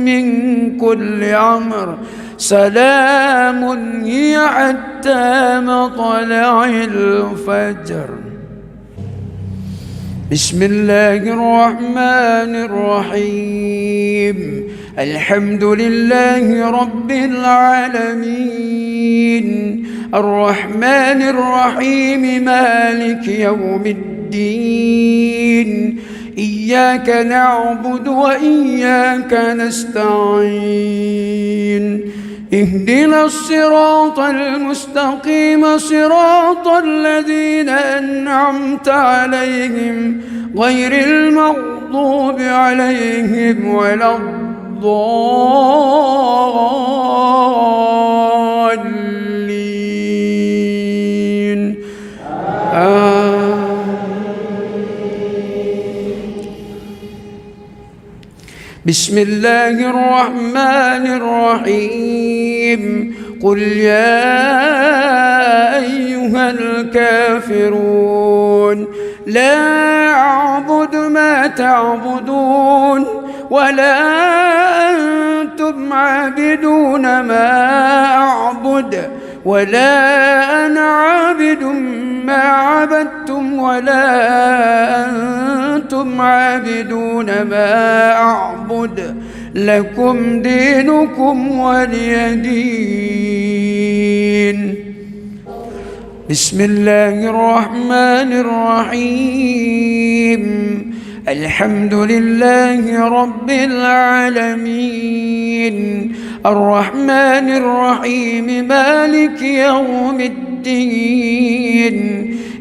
[SPEAKER 2] من كل أمر سلام هي حتى مطلع الفجر. بسم الله الرحمن الرحيم الحمد لله رب العالمين الرحمن الرحيم مالك يوم الدين إياك نعبد وإياك نستعين اهدنا الصراط المستقيم صراط الذين أنعمت عليهم غير المغضوب عليهم ولا الضالين بسم الله الرحمن الرحيم قل يا أيها الكافرون لا أعبد ما تعبدون ولا أنتم عابدون ما أعبد ولا أنا عابد ما عبدتم ولا أنتم عابدون ما أعبد لكم دينكم ولي دين. بسم الله الرحمن الرحيم الحمد لله رب العالمين الرحمن الرحيم مالك يوم الدين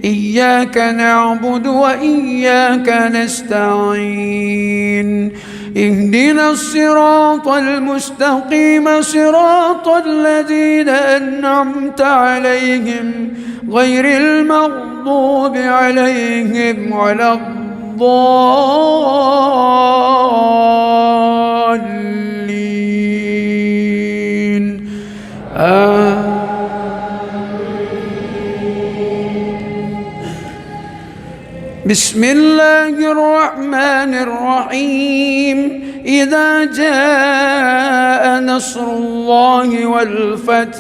[SPEAKER 2] إياك نعبد وإياك نستعين اهدنا الصراط المستقيم صراط الذين أنعمت عليهم غير المغضوب عليهم ولا الضالين بسم الله الرحمن الرحيم إذا جاء نصر الله والفتح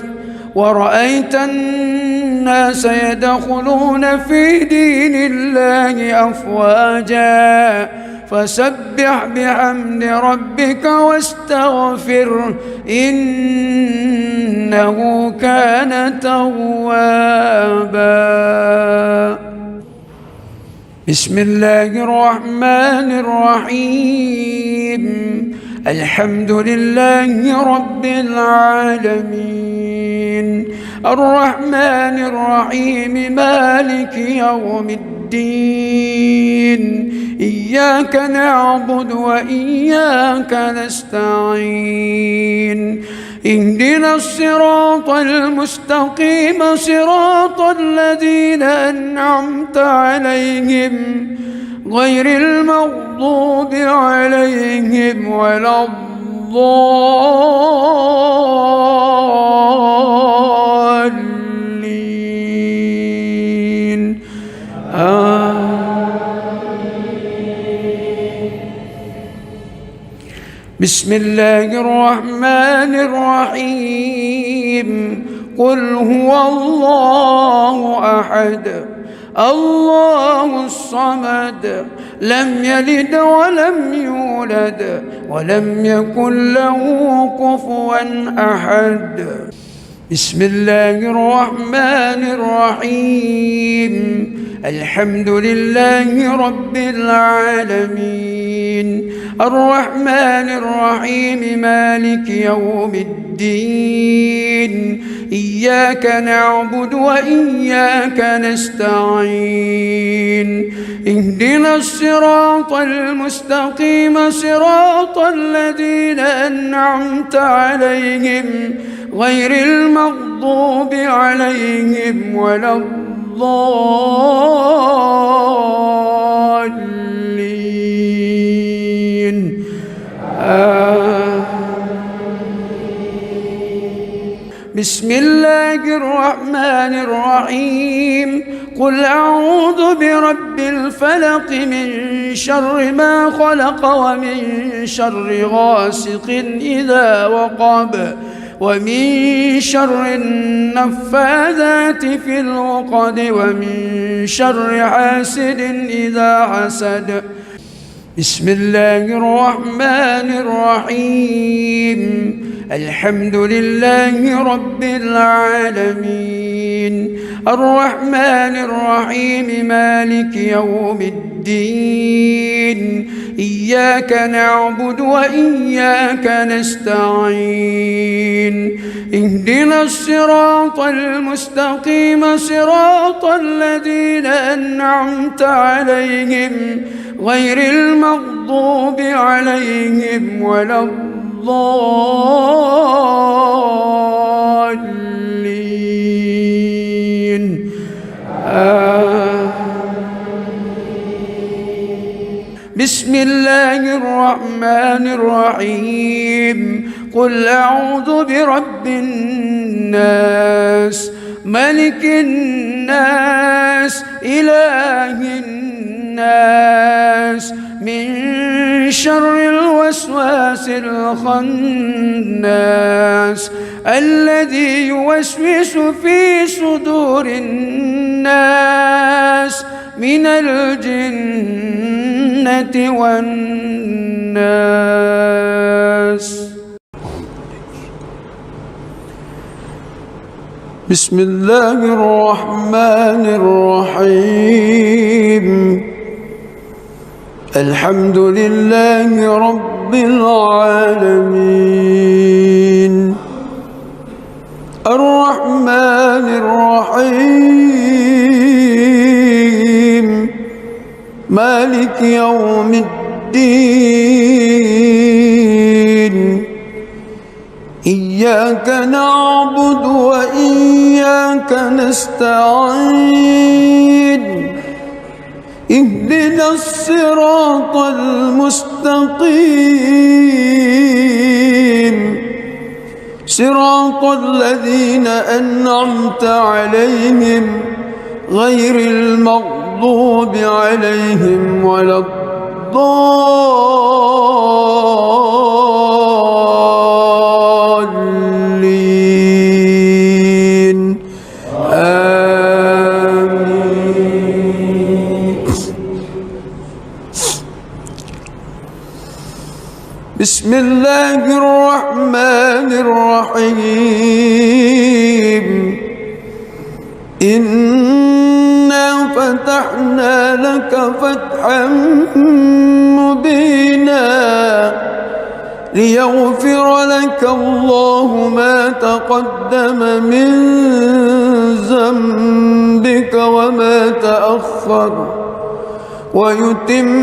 [SPEAKER 2] ورأيت الناس يدخلون في دين الله أفواجا فسبح بحمد ربك واستغفره إنه كان توابا. بسم الله الرحمن الرحيم. الحمد لله رب العالمين الرحمن الرحيم مالك يوم الدين إياك نعبد وإياك نستعين اهدنا الصراط المستقيم صراط الذين أنعمت عليهم غير المغضوب عليهم ولا الضالين بسم الله الرحمن الرحيم قل هو الله أحد الله الصمد لم يلد ولم يولد ولم يكن له كفوا أحد. بسم الله الرحمن الرحيم الحمد لله رب العالمين الرحمن الرحيم مالك يوم الدين إياك نعبد وإياك نستعين اهدنا الصراط المستقيم صراط الذين أنعمت عليهم غير المغضوب عليهم ولا الضالين بسم الله الرحمن الرحيم قل أعوذ برب الفلق من شر ما خلق ومن شر غاسق إذا وقب ومن شر النفاذات في العقد ومن شر حاسد إذا حسد. بسم الله الرحمن الرحيم الحمد لله رب العالمين الرحمن الرحيم مالك يوم الدين إياك نعبد وإياك نستعين اهدنا الصراط المستقيم صراط الذين أنعمت عليهم غير المغضوب عليهم ولا الضالين بسم الله الرحمن الرحيم قل أعوذ برب الناس ملك الناس إله الناس من شر الوسواس الخناس الذي يوسوس في صدور الناس من الجنة والناس. بسم الله الرحمن الرحيم الحمد لله رب العالمين الرحمن الرحيم مالك يوم الدين إياك نعبد وإياك نستعين اهدنا الصراط المستقيم صراط الذين أنعمت عليهم غير المغضوب عليهم ولا الضالين آمين. بسم الله الرحمن الرحيم إنا فتحنا لك فتحا مبينا ليغفر لك الله ما تقدم من ذنبك وما تأخر ويتم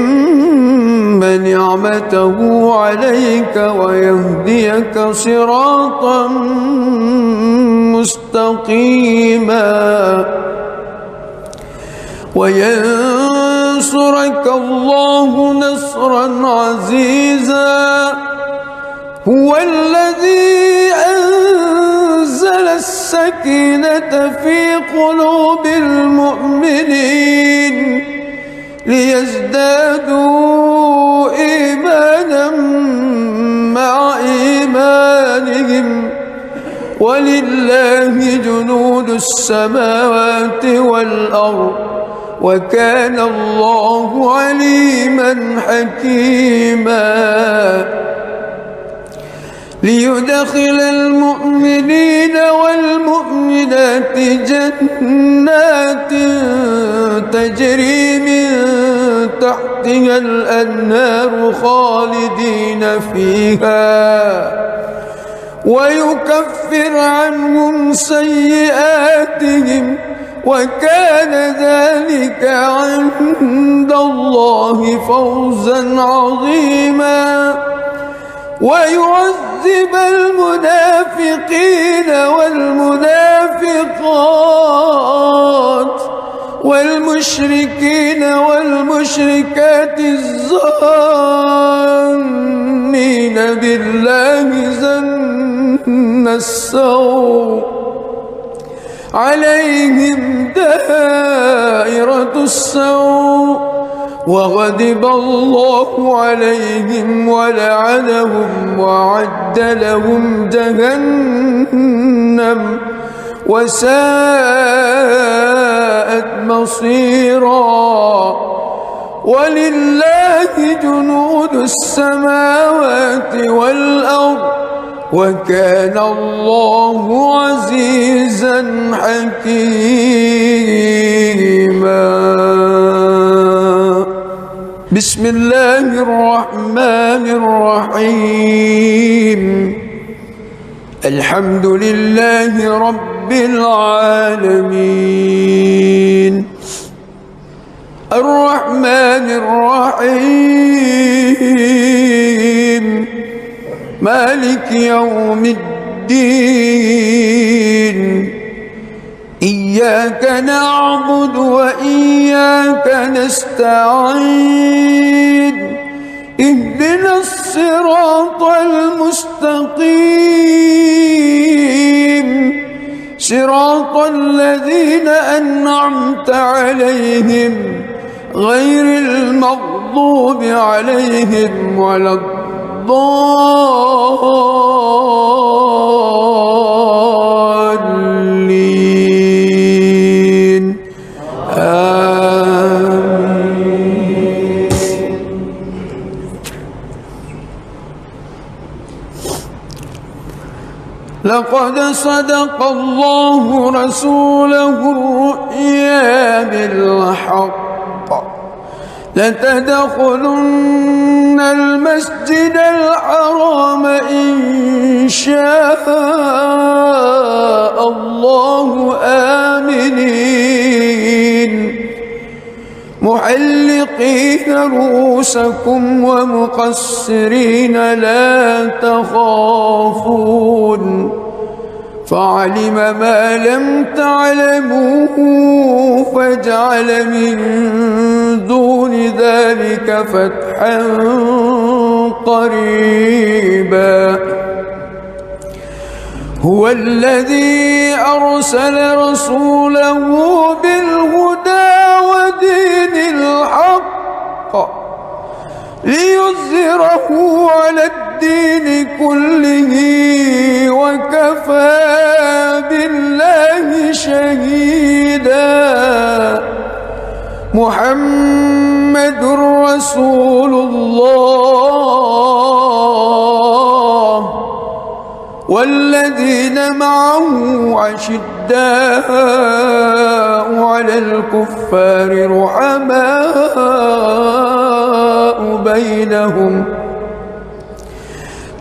[SPEAKER 2] نعمته عليك ويهديك صراطا مستقيما وينصرك الله نصرا عزيزا هو الذي أنزل السكينة في قلوب المؤمنين ليزدادوا إيمانا مع إيمانهم ولله جنود السماوات والأرض وكان الله عليما حكيما ليدخل المؤمنين والمؤمنات جنات تجري من تحتها الأنهار خالدين فيها ويكفر عنهم سيئاتهم وكان ذلك عند الله فوزا عظيما ويعذب المنافقين والمنافقات والمشركين والمشركات الظانين بالله ظن السوء عليهم دائرة السوء وغضب الله عليهم ولعنهم وأعد لهم جهنم وساءت مصيرا ولله جنود السماوات والأرض وكان الله عزيزا حكيما بسم الله الرحمن الرحيم الحمد لله رب العالمين الرحمن الرحيم مالك يوم الدين إياك نعبد وإياك نستعين اهدنا الصراط المستقيم صراط الذين أنعمت عليهم غير المغضوب عليهم ولا الضالين آمين. لقد صدق الله رسوله الرؤيا بالحق لتدخلن المسجد الحرام إن شاء الله آمنين محلقين رؤوسكم ومقصرين لا تخافون فعلم ما لم تعلموا فجعل من دون ذلك فتحا قريبا هو الذي أرسل رسوله بالهدى ودين الحق ليظهره على الدين كله وكفى بالله شهيدا محمد رسول الله والذين معه أشداء على الكفار رحماء بينهم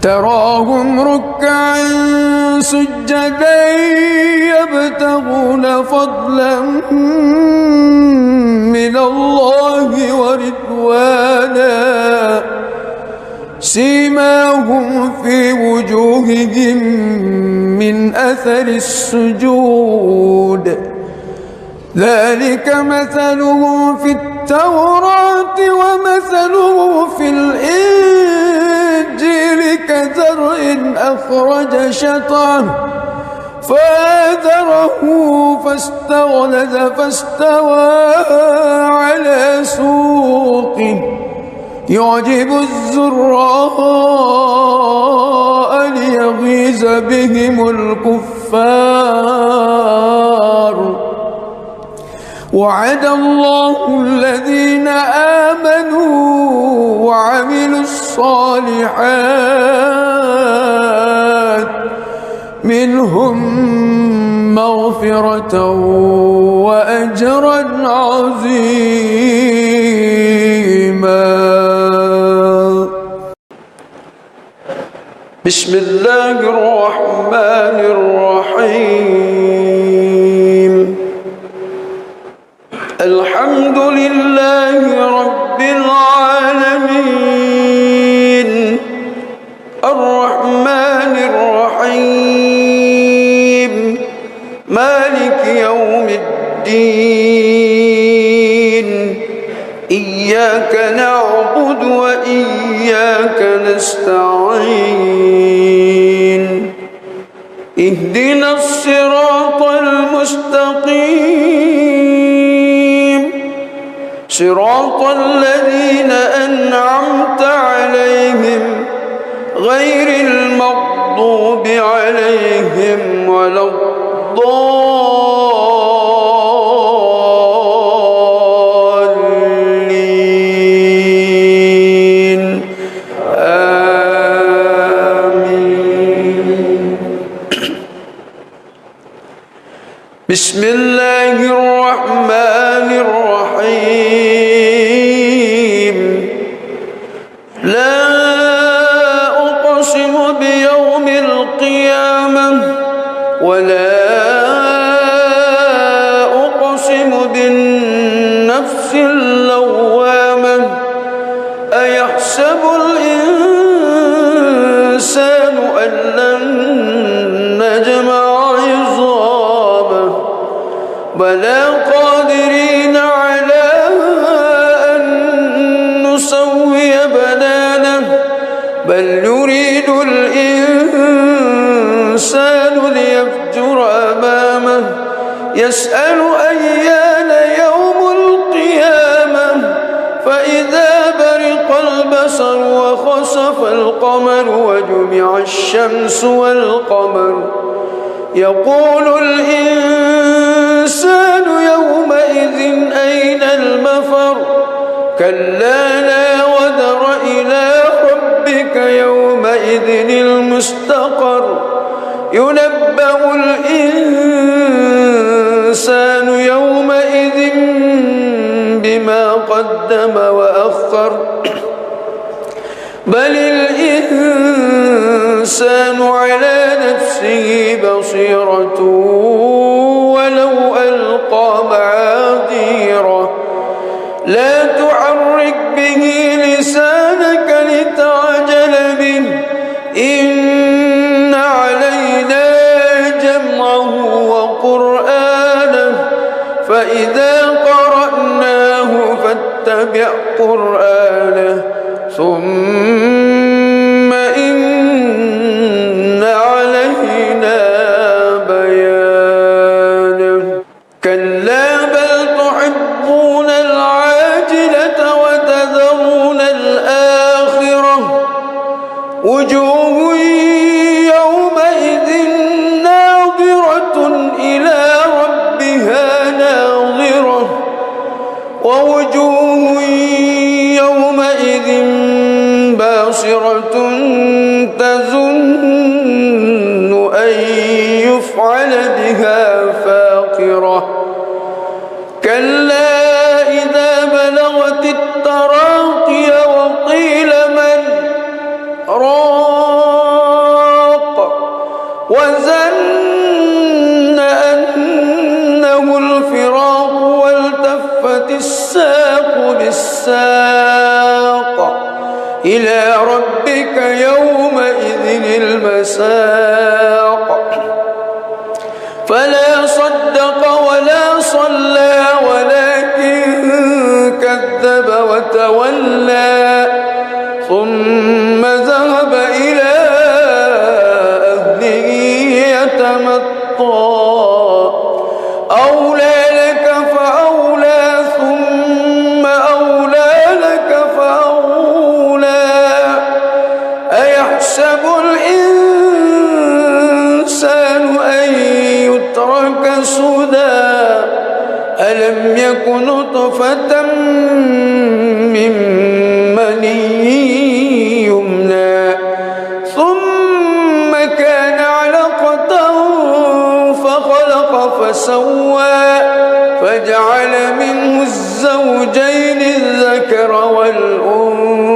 [SPEAKER 2] تراهم ركعا سجدا يبتغون فضلا من الله ورضوانا سيماهم في وجوههم من أثر السجود ذلك مثلهم في التوراة ومثلهم في الإنجيل كزرع أخرج شطأه فآزره فاستغلظ فاستوى على سوقه يعجب الزراء ليغيظ بهم الكفار وعد الله الذين آمنوا وعملوا الصالحات منهم مغفرة وأجرا عظيما.
[SPEAKER 1] بسم الله الرحمن الرحيم. الحمد لله رب العالمين الرحمن الرحيم مالك يوم الدين إياك نعبد وإياك نستعين اهدنا الصراط المستقيم صراط الذين أنعمت عليهم غير المغضوب عليهم ولا الضالين آمين. بسم الله الرحمن الرحيم. لا أقسم بيوم القيامة ولا أقسم بالنفس اللوامة أيحسب الإنسان أن لن نجمع عظامه بلى قادرين على أن نسوي بنانه بل يريد الإنسان ليفجر أمامه يسأل أيان يوم القيامة فإذا برق البصر وخسف القمر وجمع الشمس والقمر يقول الإنسان يومئذ أين المفر كلا لا وزر إلى ربك يومئذ المستقر ينبأ الإنسان يومئذ بما قدم وأخر بل الإنسان على نفسه بصيرة ولو ألقى معاذيره لا تحرك به لسانك لتعجل به إن علينا جمعه وقرآنه فإذا قرأناه فاتبع قرآنه ثم إن علينا بيانه كلا بل تحبون العاجلة وتذرون الآخرة وجوه يومئذ ناظرة إلى ربها ناظرة ووجوه يومئذ باصرة تظن أن يفعل بها فاقرة كلا إذا بلغت التراقي وقيل من راق وظن أنه الفراق والتفت الساق بالساق إلى ربك يومئذ المساق فلا صدق ولا صلى ولكن كذب وتولى ثم ذهب إلى أهله يتمطى أولى لك فأولى ثم أولى لك فأولى أيحسب الإنسان أن يترك سدى ألم يك نطفة من مني يمنى ثم كان علقة فخلق فسوى فجعل منه الزوجين الذكر والأنثى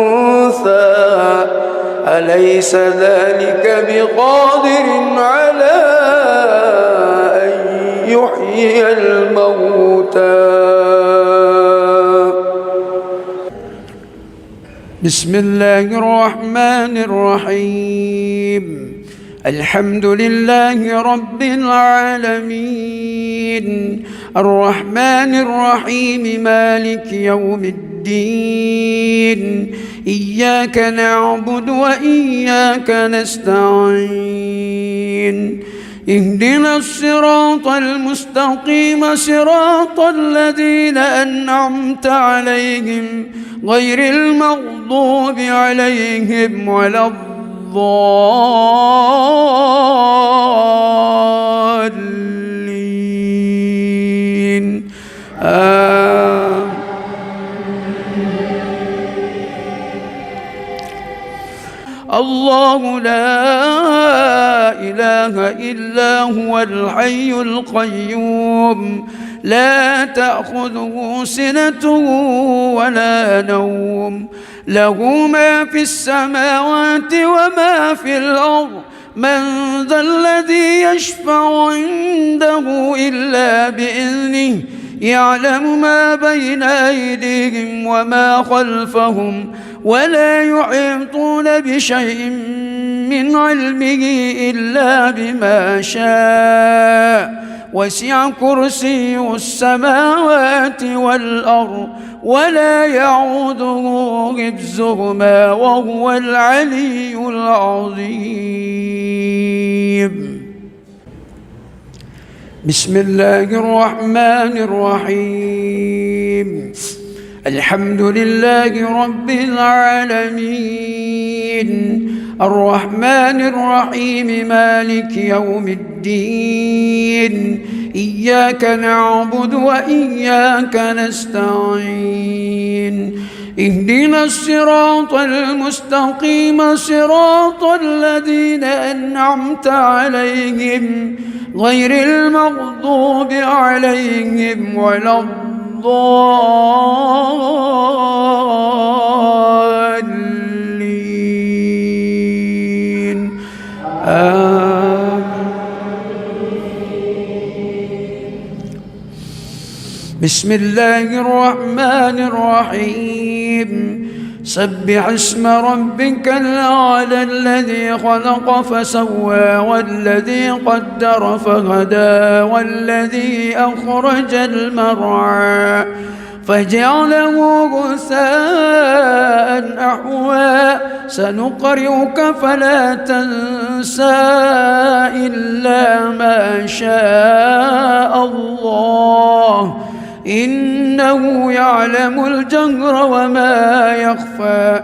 [SPEAKER 1] أليس ذلك بقادر على أن يحيي الموتى
[SPEAKER 2] بسم الله الرحمن الرحيم الحمد لله رب العالمين الرحمن الرحيم مالك يوم الدين إياك نعبد وإياك نستعين اهدنا الصراط المستقيم صراط الذين أنعمت عليهم غير المغضوب عليهم ولا الضالين الله لا إله إلا هو الحي القيوم لا تأخذه سنة ولا نوم له ما في السماوات وما في الأرض من ذا الذي يشفع عنده إلا بإذنه يعلم ما بين أيديهم وما خلفهم ولا يحيطون بشيء من علمه إلا بما شاء وسع كرسي السماوات والأرض ولا يعوده حفظهما وهو العلي العظيم بسم الله الرحمن الرحيم الحمد لله رب العالمين الرحمن الرحيم مالك يوم الدين إياك نعبد وإياك نستعين اهدنا الصراط المستقيم صراط الذين أنعمت عليهم غير المغضوب عليهم ولا الضالين بسم الله الرحمن الرحيم سبح اسم ربك الأعلى الذي خلق فسوى والذي قدر فهدى والذي أخرج المرعى فجعله غثاء أحوى سنقرئك فلا تنسى إلا ما شاء الله إنه يعلم الجهر وما يخفى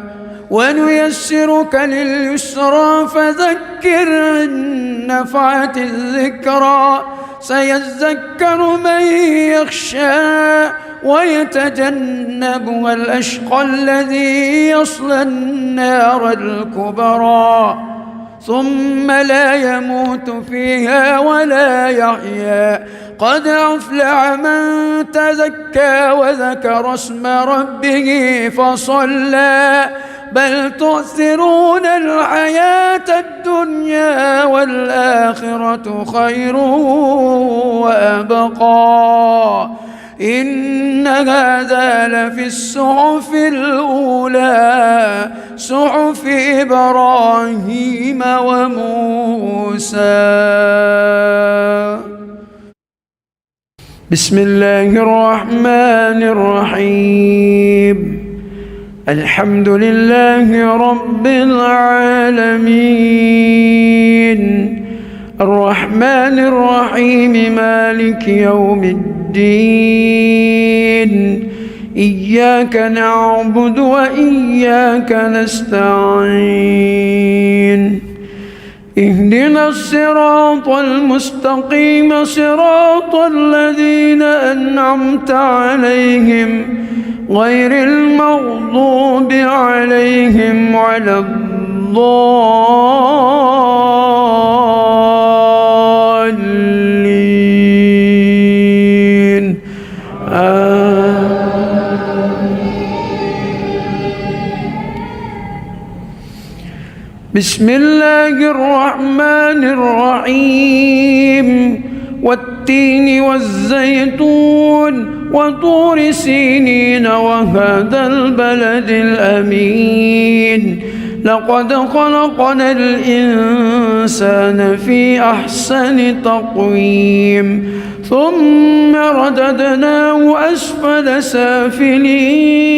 [SPEAKER 2] ونيسرك لليسرى فذكر إن نفعت الذكرى سيذكر من يخشى ويتجنبها الأشقى الذي يصلى النار الكبرى ثم لا يموت فيها ولا يحيا. قد أفلح من تزكى وذكر اسم ربه فصلى بل تؤثرون الحياة الدنيا والآخرة خير وأبقى. إن هذا لفي الصحف الأولى صحف إبراهيم وموسى. بسم الله الرحمن الرحيم. الحمد لله رب العالمين الرحمن الرحيم مالك يوم الدين إياك نعبد وإياك نستعين اهدنا الصراط المستقيم صراط الذين أنعمت عليهم غير المغضوب عليهم ولا الضالين. بسم الله الرحمن الرحيم والتين والزيتون وطور سينين وهذا البلد الأمين لقد خلقنا الإنسان في أحسن تقويم ثم رددناه أسفل سافلين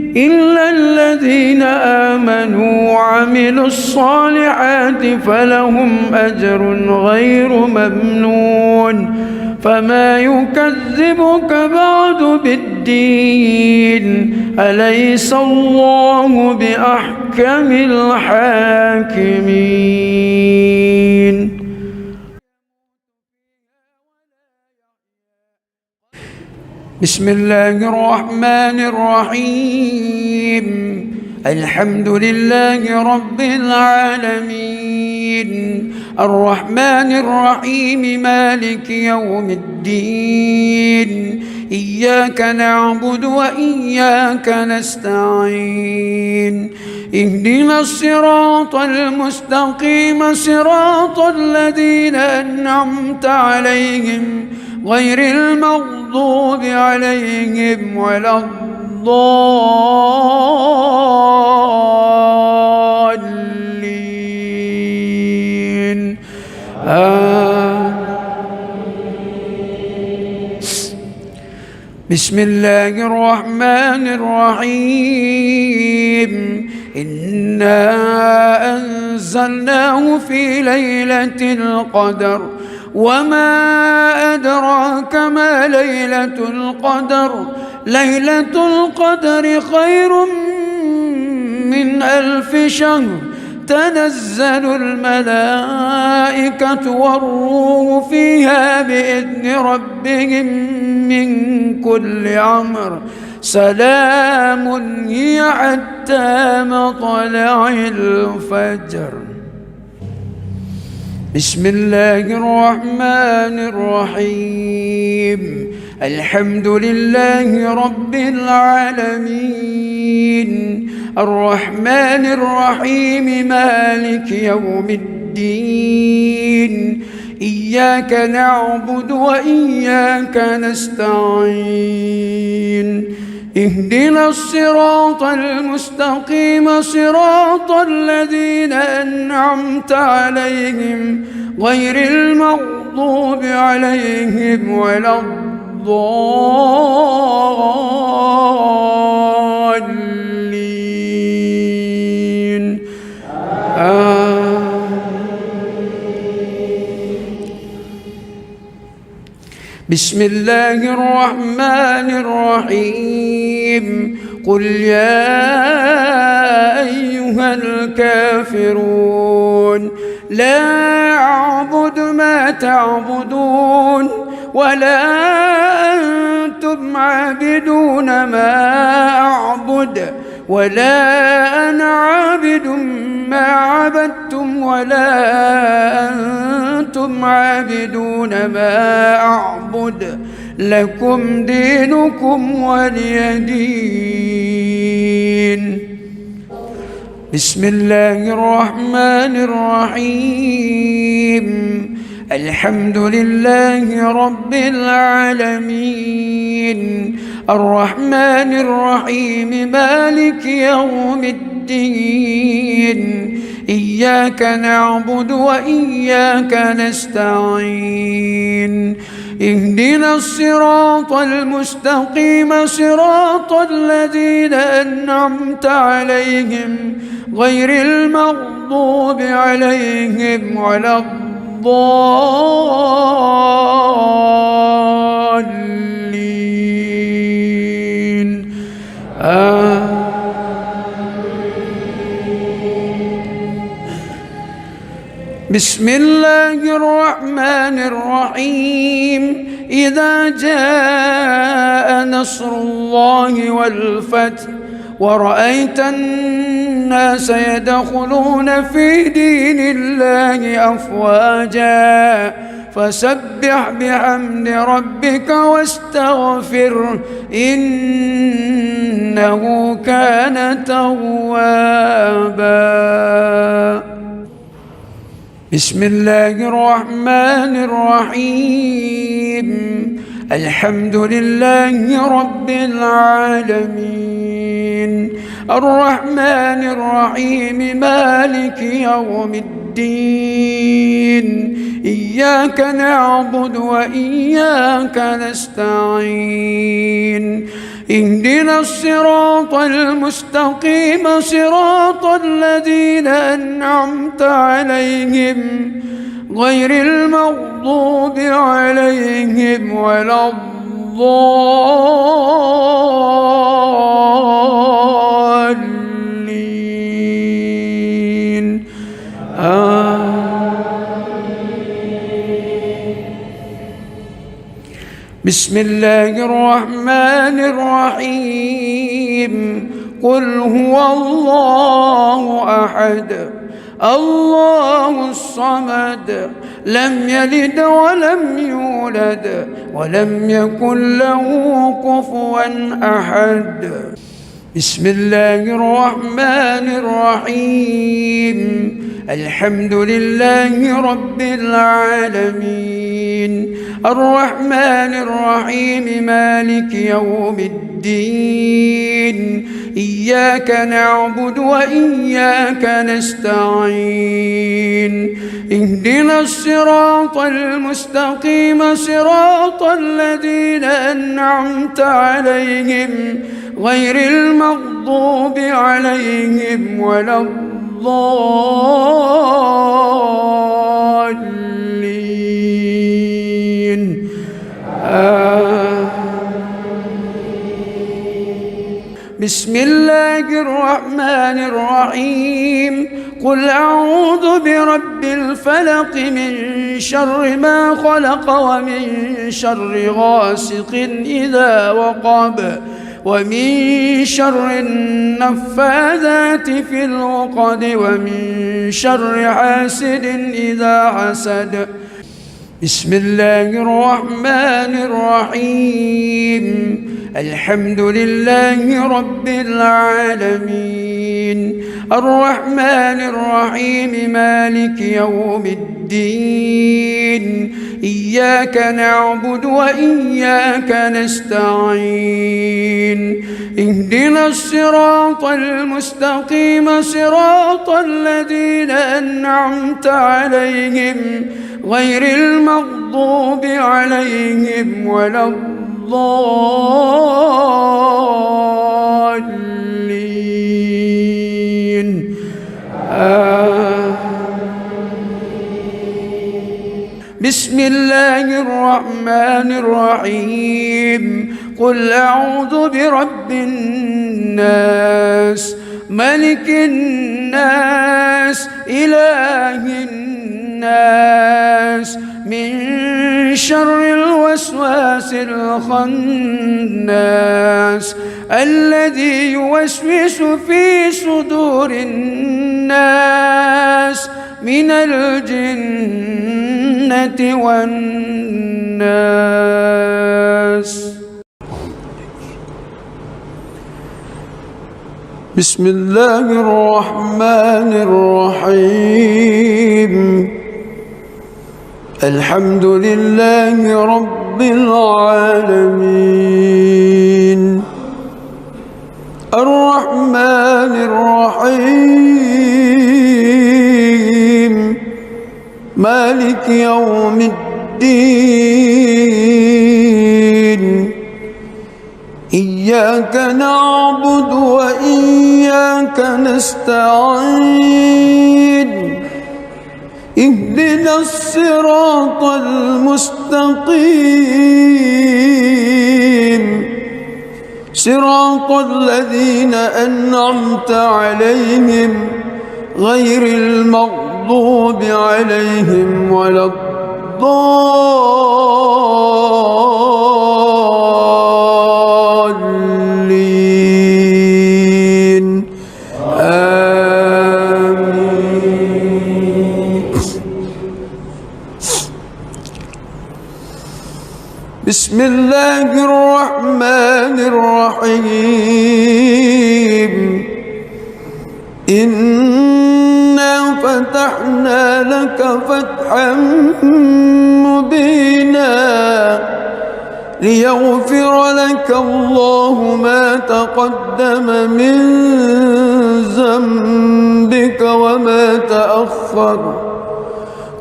[SPEAKER 2] إلا الذين آمنوا وعملوا الصالحات فلهم أجر غير ممنون. فما يكذبك بعد بالدين أليس الله بأحكم الحاكمين. بسم الله الرحمن الرحيم. الحمد لله رب العالمين الرحمن الرحيم مالك يوم الدين إياك نعبد وإياك نستعين اهدنا الصراط المستقيم صراط الذين أنعمت عليهم غير المغضوب عليهم ولا الضالين. بسم الله الرحمن الرحيم. إنا أنزلناه في ليلة القدر وما أدراك ما ليلة القدر ليلة القدر خير من 1000 شهر تنزل الملائكة والروح فيها بإذن ربهم من كل أمر سلام هي حتى مطلع الفجر. بسم الله الرحمن الرحيم. الحمد لله رب العالمين الرحمن الرحيم مالك يوم الدين إياك نعبد وإياك نستعين اهدنا الصراط المستقيم صراط الذين أنعمت عليهم غير المغضوب عليهم ولا الضالين. بسم الله الرحمن الرحيم. قل يا أيها الكافرون لا أعبد ما تعبدون ولا أنتم عابدون ما أعبد ولا أنا عابد ما عبدتم ولا أنتم عابدون ما أعبد لكم دينكم ولي دين. بسم الله الرحمن الرحيم. الحمد لله رب العالمين، الرحمن الرحيم، مالك يوم الدين. إياك نعبد وإياك نستعين. اهدنا الصراط المستقيم، صراط الذين أنعمت عليهم غير المغضوب عليهم ولا الضالين. بسم الله الرحمن الرحيم. إذا جاء نصر الله والفتح ورأيت الناس يدخلون في دين الله أفواجا فسبح بحمد ربك واستغفره إنه كان توابا. بسم الله الرحمن الرحيم. الحمد لله رب العالمين، الرحمن الرحيم، مالك يوم الدين. إياك نعبد وإياك نستعين. اهدنا الصراط المستقيم، صراط الذين أنعمت عليهم غير المغضوب عليهم ولا الضالين. بسم الله الرحمن الرحيم. قل هو الله أحد الله الصمد لم يلد ولم يولد ولم يكن له كفوا أحد. بسم الله الرحمن الرحيم. الحمد لله رب العالمين، الرحمن الرحيم، مالك يوم الدين. إياك نعبد وإياك نستعين. اهدنا الصراط المستقيم، صراط الذين أنعمت عليهم غير المغضوب عليهم ولا الضالين. بسم الله الرحمن الرحيم. قل أعوذ برب الفلق من شر ما خلق ومن شر غاسق إذا وقب ومن شر النفاذات في العقد ومن شر حاسد إذا حسد. بسم الله الرحمن الرحيم. الحمد لله رب العالمين، الرحمن الرحيم، مالك يوم الدين. إياك نعبد وإياك نستعين. اهدنا الصراط المستقيم، صراط الذين أنعمت عليهم غير المغضوب عليهم ولا الضالين. بسم الله الرحمن الرحيم. قل أعوذ برب الناس، ملك الناس، إله الناس، من شر الوسواس الخناس الذي يوسوس في صدور الناس من الجنة والناس.
[SPEAKER 1] بسم الله الرحمن الرحيم. الحمد لله رب العالمين الرحمن الرحيم مالك يوم الدين إياك نعبد وإياك نستعين اهدنا الصراط المستقيم صراط الذين أنعمت عليهم غير المغضوب عليهم ولا الضالين آمين. بسم الله الرحمن الرحيم. إنا فتحنا لك فتحا مبينا ليغفر لك الله ما تقدم من ذنبك وما تأخر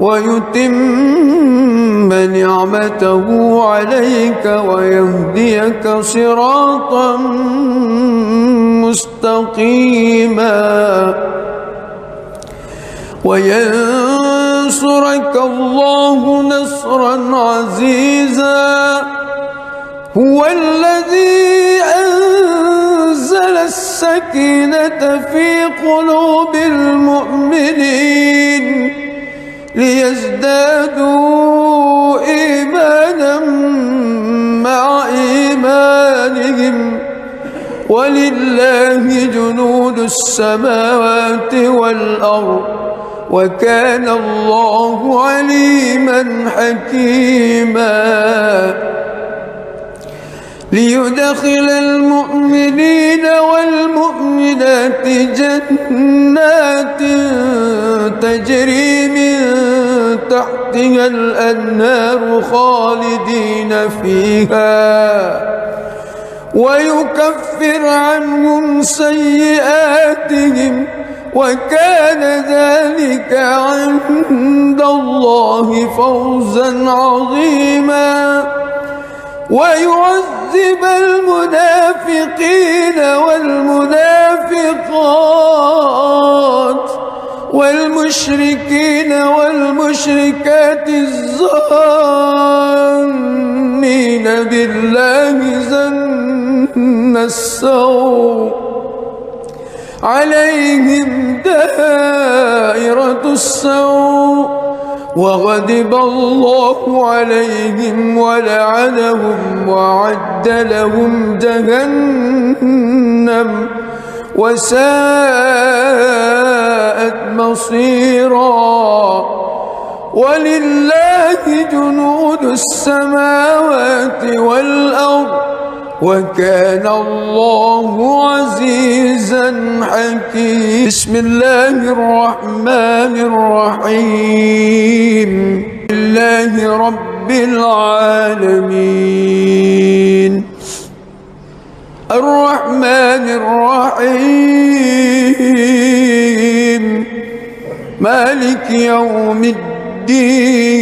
[SPEAKER 1] ويتم نعمته عليك ويهديك صراطا مستقيما وينصرك الله نصرا عزيزا. هو الذي أنزل السكينة في قلوب المؤمنين ليزدادوا إيمانا مع إيمانهم ولله جنود السماوات والأرض وكان الله عليما حكيما. ليدخل المؤمنين والمؤمنات جنات تجري من تحتها الأنهار خالدين فيها ويكفر عنهم سيئاتهم وكان ذلك عند الله فوزا عظيما. ويعذب المنافقين والمنافقات والمشركين والمشركات الظانين بالله ظن السوء عليهم دائرة السوء وغضب الله عليهم ولعنهم وأعد لهم جهنم وساءت مصيرا. ولله جنود السماوات والأرض وكان الله عزيزا حكيما. بسم الله الرحمن الرحيم. لله رب العالمين الرحمن الرحيم مالك يوم الدين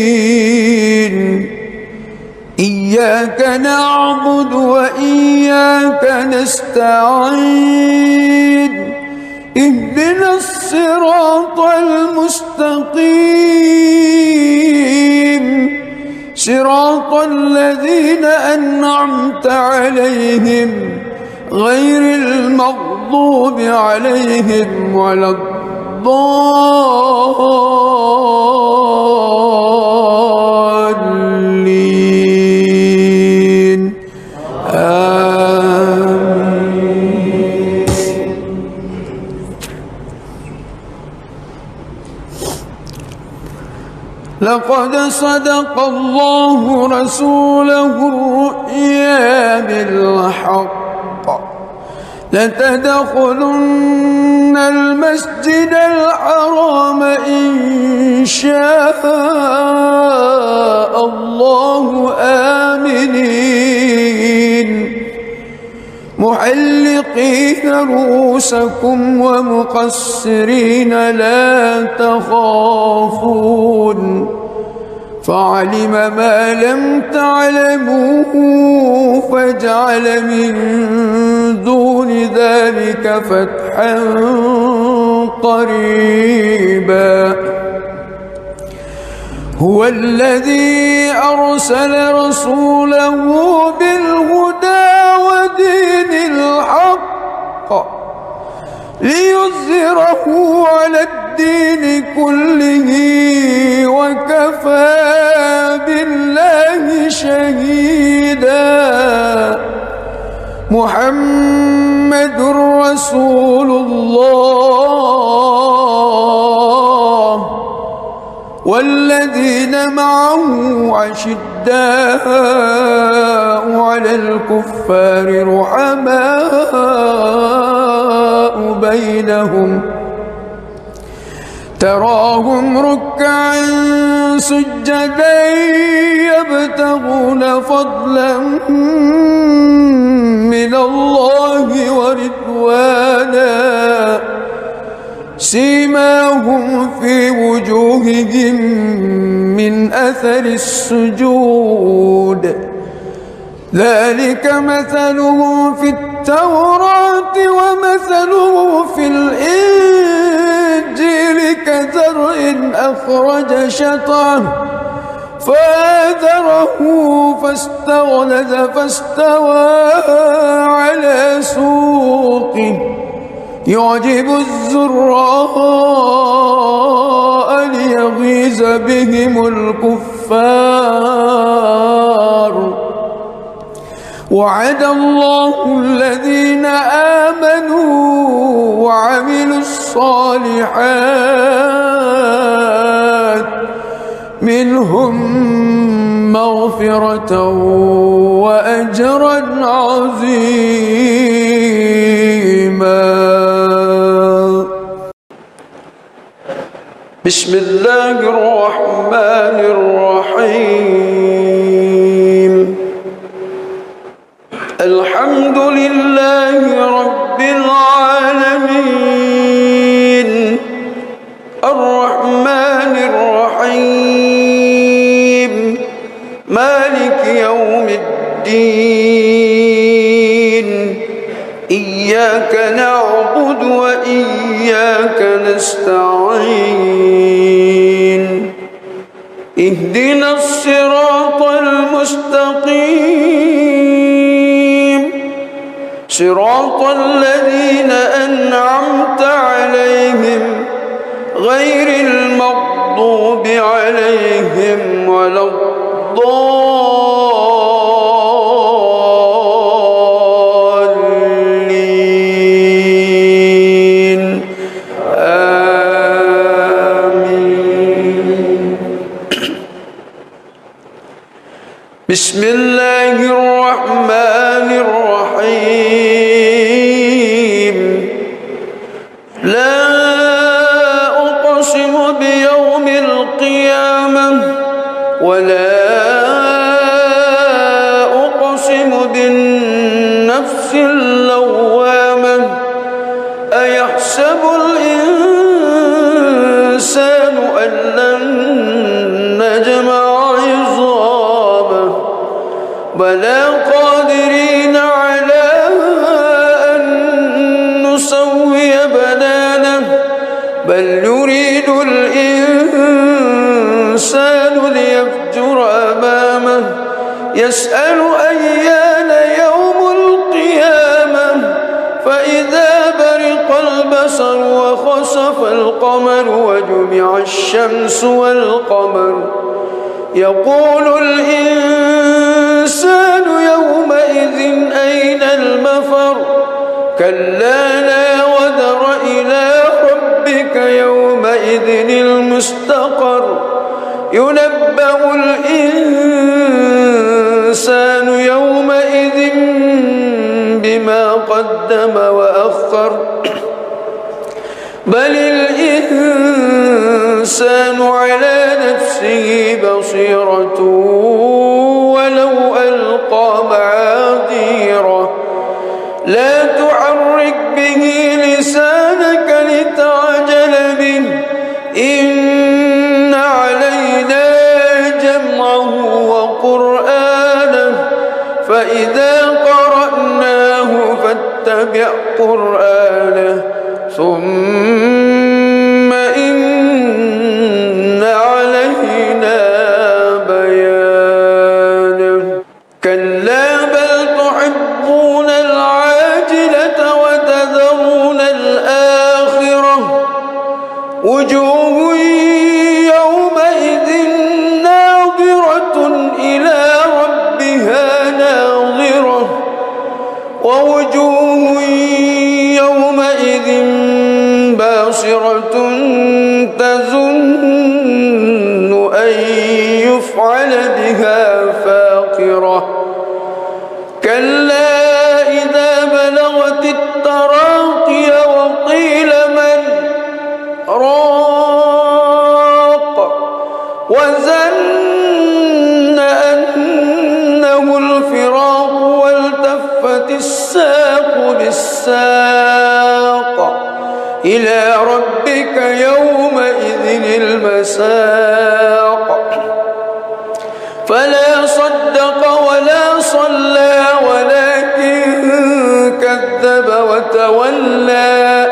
[SPEAKER 1] إياك نعبد وإياك نستعين اهدنا الصراط المستقيم صراط الذين أنعمت عليهم غير المغضوب عليهم ولا الضالين لقد صدق الله رسوله الرؤيا بالحق لتدخلن المسجد الحرام إن شاء الله آمنين محلقين رؤوسكم ومقصرين لا تخافون فعلم ما لم تعلموا فجعل من دون ذلك فتحا قريبا هو الذي أرسل رسوله بالهدى ودين الحق ليظهره على الدين كله وكفى بالله شهيدا محمد رسول الله والذين معه عشداء على الكفار رحماء بينهم تراهم ركعا سجدا يبتغون فضلا من الله ورضوانا سيماهم في وجوههم من أثر السجود ذلك مثلهم في التوراة ومثلهم في الإنجيل كزرع أخرج شطأه فآزره فاستغلظ فاستوى على سوقه يعجب الزراء ليغيظ بهم الكفار وعد الله الذين آمنوا وعملوا الصالحات منهم مغفرة وأجرا عظيما. بسم الله الرحمن الرحيم الحمد لله رب العالمين الرحمن الرحيم مالك يوم الدين إياك نعبد وإياك نستعين اهدنا الصراط المستقيم صراط الذين أنعمت عليهم غير المغضوب عليهم ولا الضالين آمين. بسم الله الرحمن الرحيم لا أقسم بيوم القيامة ولا أقسم بالنفس اللوامة أيحسب الإنسان أن لن نجمع عظامه بلى قادرين على أن نسوي بنانه بل يريد الإنسان ليفجر أمامه يسأل أيان يوم القيامة فإذا برق البصر وخسف القمر وجمع الشمس والقمر يقول الإنسان يومئذ أين المفر كلا لا وزر إلى ربك يومئذ المستقر ينبأ الإنسان يومئذ بما قدم وأخر بل الإنسان على نفسه بصيرة ولو ألقى معاذيره لا تحرك به لسانك لتعجل به إن علينا جمعه وقرآنه فإذا قرأناه فاتبع قرآنه ثم إن علينا بيانه كلا بل تحبون العاجلة وتذرون الآخرة وجوه يومئذ ناظرة إلى ربها ناظرة ووجوه يومئذ باسرة تظن أن يفعل بها فاقرة كلا إذا بلغت التراقي وقيل من راق وظن أنه الفراق والتفت الساق بالساق إلى ربك يومئذ المساق فلا صدق ولا صلى ولكن كذب وتولى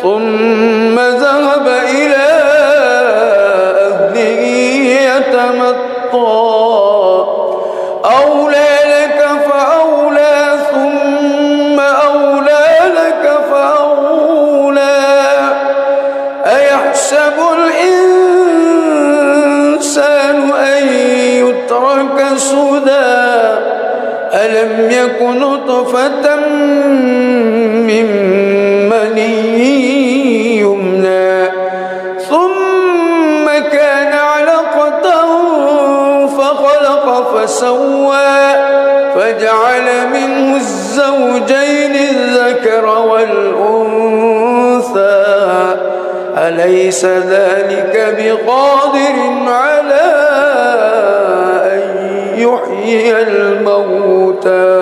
[SPEAKER 1] ثم ذهب إلى أهله يتمطى أولى لك فأولى ثم أولى لك فأولى أيحسب الإنسان أن يترك سدى ألم يك نطفة من مني يمنى ثم كان علقة فخلق فسوى فجعل منه الزوجين الذكر والأنثى أليس ذلك بقادر على أن يحيي الموتى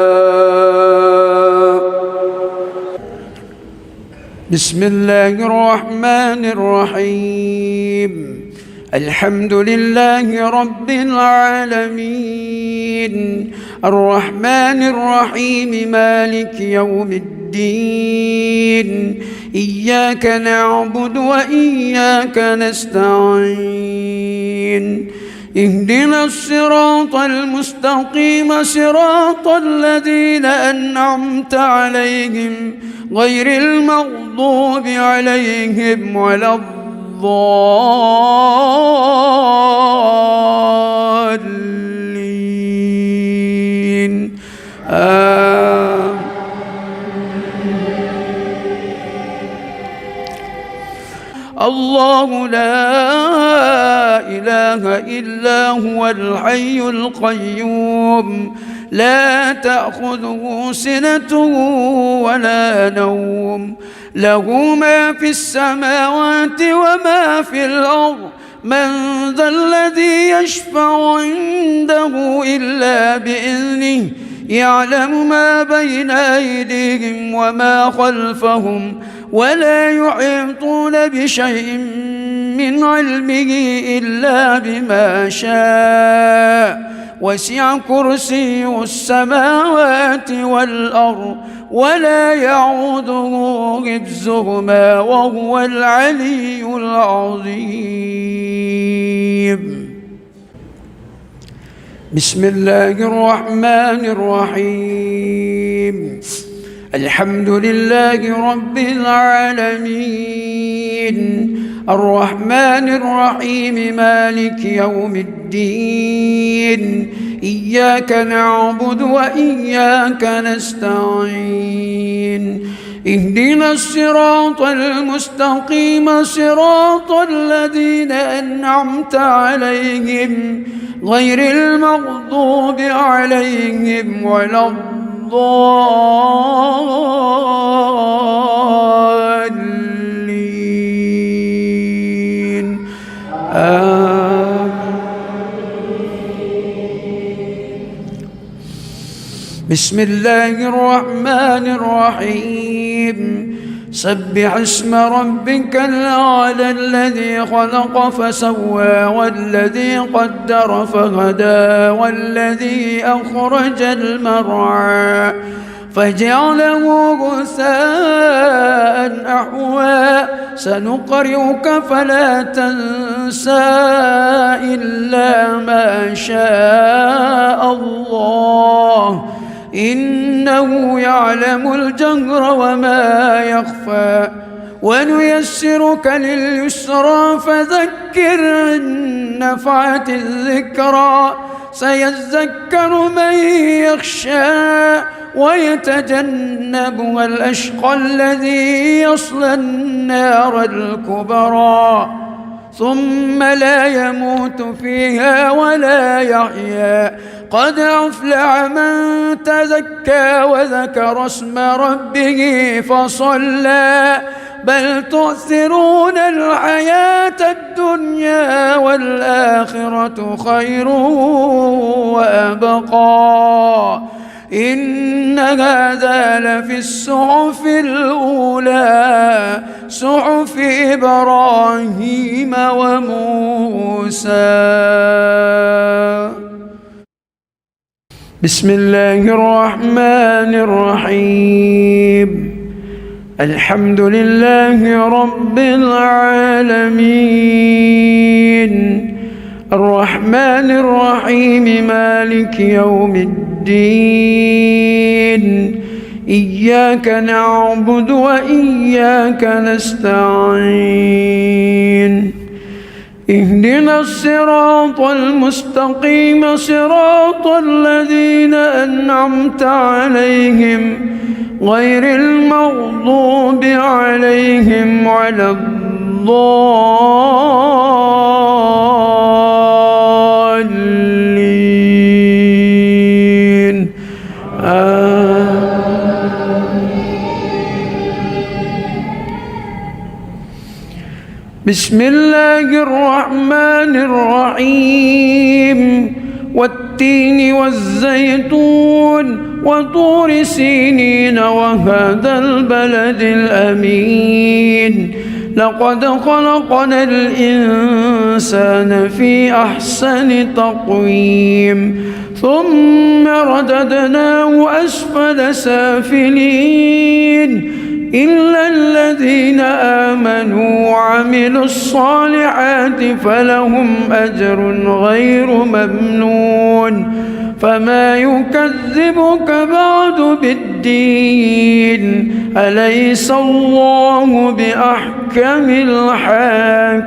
[SPEAKER 2] بسم الله الرحمن الرحيم الحمد لله رب العالمين الرحمن الرحيم مالك يوم الدين إياك نعبد وإياك نستعين اهدنا الصراط المستقيم صراط الذين أنعمت عليهم غير المغضوب عليهم ولا الضالين الله لا إله إلا هو الحي القيوم لا تأخذه سنة ولا نوم له ما في السماوات وما في الأرض من ذا الذي يشفع عنده إلا بإذنه يعلم ما بين أيديهم وما خلفهم ولا يحيطون بشيء من علمه إلا بما شاء وسع كرسيه السماوات والأرض ولا يعوده حفظهما وهو العلي العظيم بسم الله الرحمن الرحيم الحمد لله رب العالمين الرحمن الرحيم مالك يوم الدين إياك نعبد وإياك نستعين اهدنا الصراط المستقيم صراط الذين أنعمت عليهم غير المغضوب عليهم ولا الضالين بسم الله الرحمن الرحيم سبح اسم ربك الأعلى الذي خلق فسوى والذي قدر فهدى والذي أخرج المرعى فجعله غثاء أحوى سنقرئك فلا تنسى إلا ما شاء الله إنه يعلم الجهر وما يخفى ونيسرك لليسرى فذكر إن نفعت الذكرى سيذكر من يخشى ويتجنبها الأشقى الذي يصلى النار الكبرى ثم لا يموت فيها ولا يحيا قد أفلح من تزكى وذكر اسم ربه فصلى بل تؤثرون الحياة الدنيا والآخرة خير وأبقى إن هذا لفي الصحف الأولى صحف إبراهيم وموسى. بسم الله الرحمن الرحيم الحمد لله رب العالمين الرحمن الرحيم مالك يوم الدين إياك نعبد وإياك نستعين اهدنا الصراط المستقيم صراط الذين أنعمت عليهم غير المغضوب عليهم ولا الضالين بسم الله الرحمن الرحيم والتين والزيتون وطور سينين وهذا البلد الأمين لقد خلقنا الإنسان في أحسن تقويم ثم رددناه أسفل سافلين إلا الذين آمنوا وعملوا الصالحات فلهم أجر غير ممنون فما يكذبك بعد بالدين أليس الله بأحكم الحاكمين.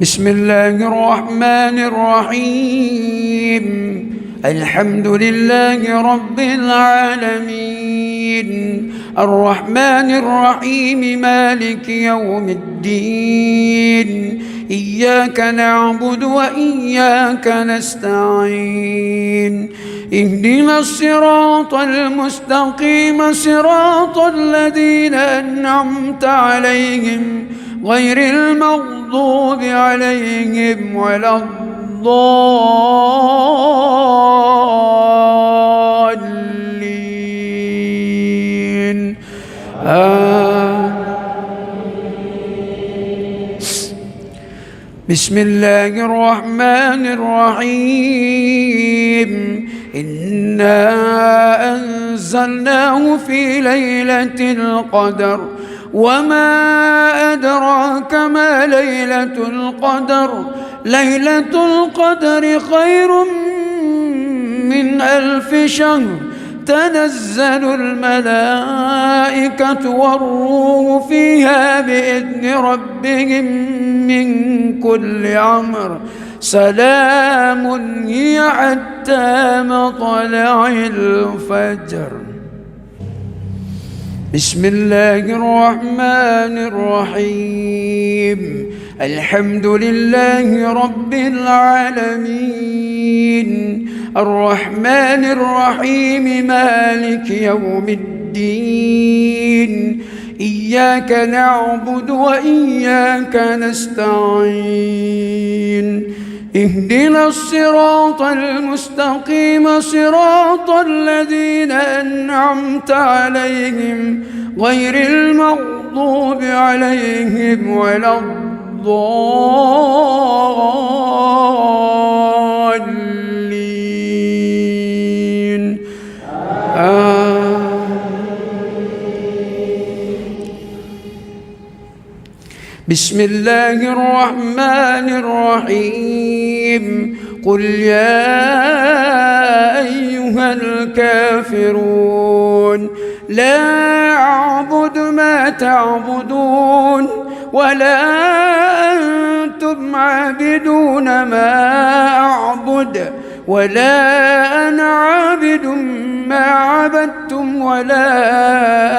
[SPEAKER 2] بسم الله الرحمن الرحيم الحمد لله رب العالمين الرحمن الرحيم مالك يوم الدين إياك نعبد وإياك نستعين اهدنا الصراط المستقيم صراط الذين أنعمت عليهم غير المغضوب عليهم ولا الضالين بسم الله الرحمن الرحيم إنا أنزلناه في ليلة القدر وما أدراك ما ليلة القدر ليلة القدر خير من 1000 شهر تنزل الملائكة والروح فيها بإذن ربهم من كل أمر سلام هي حتى مطلع الفجر. بسم الله الرحمن الرحيم. الحمد لله رب العالمين، الرحمن الرحيم، مالك يوم الدين، إياك نعبد وإياك نستعين، اهدنا الصراط المستقيم، صراط الذين أنعمت عليهم غير المغضوب عليهم ولا الضالين. بسم الله الرحمن الرحيم. قل يا أيها الكافرون لا أعبد ما تعبدون ولا أنتم عابدون ما أعبد ولا أنا عابد ما عبدتم ولا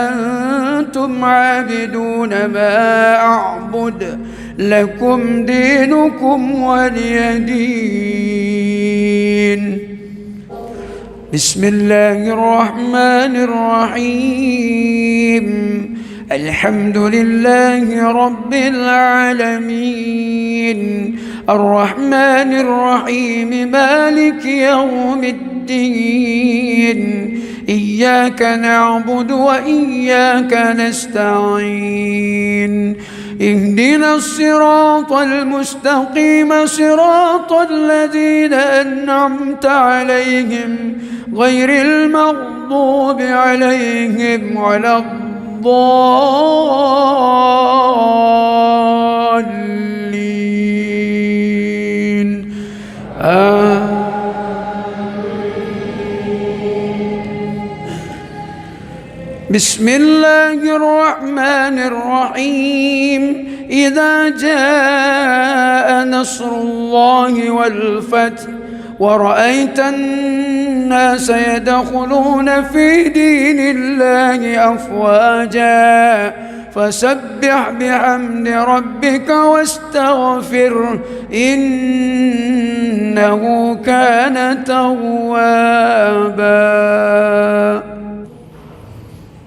[SPEAKER 2] أنتم عابدون ما أعبد، لكم دينكم ولي دين. بسم الله الرحمن الرحيم. الحمد لله رب العالمين، الرحمن الرحيم، مالك يوم الدين، إياك نعبد وإياك نستعين، اهدنا الصراط المستقيم، صراط الذين أنعمت عليهم غير المغضوب عليهم ولا الضالين. بسم الله الرحمن الرحيم. إذا جاء نصر الله والفتح ورأيت الناس يدخلون في دين الله أفواجا فسبح بحمد ربك واستغفره إنه كان توابا.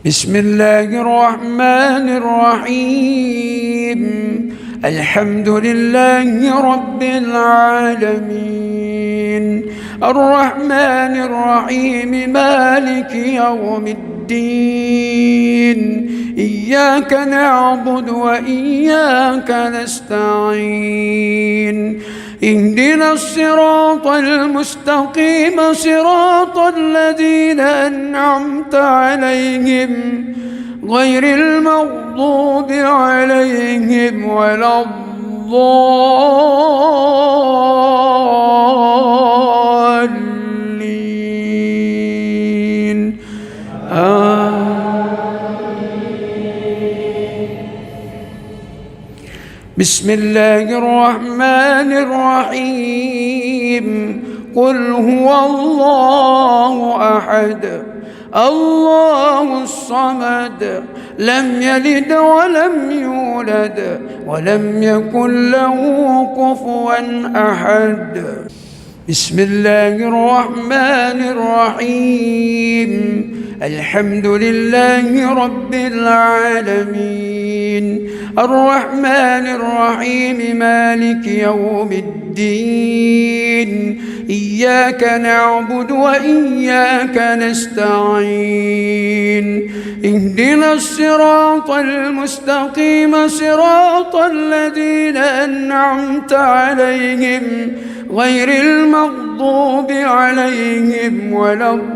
[SPEAKER 2] بسم الله الرحمن الرحيم. الحمد لله رب العالمين، الرحمن الرحيم، مالك يوم الدين، إياك نعبد وإياك نستعين، اهدنا الصراط المستقيم، صراط الذين أنعمت عليهم غير المغضوب عليهم ولا الضالين. بسم الله الرحمن الرحيم. قل هو الله أحد الله الصمد لم يلد ولم يولد ولم يكن له كفوا أحد. بسم الله الرحمن الرحيم. الحمد لله رب العالمين، الرحمن الرحيم، مالك يوم الدين، إياك نعبد وإياك نستعين، اهدنا الصراط المستقيم، صراط الذين أنعمت عليهم غير المغضوب عليهم ولا الضالين.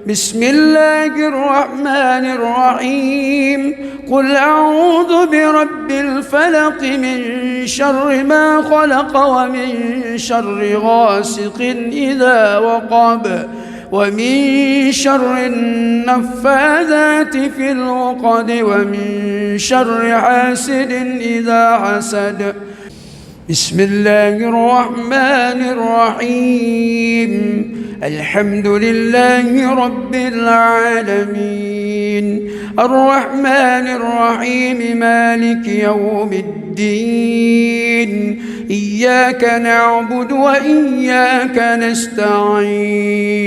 [SPEAKER 2] بسم الله الرحمن الرحيم. قل أعوذ برب الفلق من شر ما خلق ومن شر غاسق إذا وقب ومن شر النفاذات في العقد ومن شر حاسد إذا حسد. بسم الله الرحمن الرحيم. الحمد لله رب العالمين الرحمن الرحيم مالك يوم الدين إياك نعبد وإياك نستعين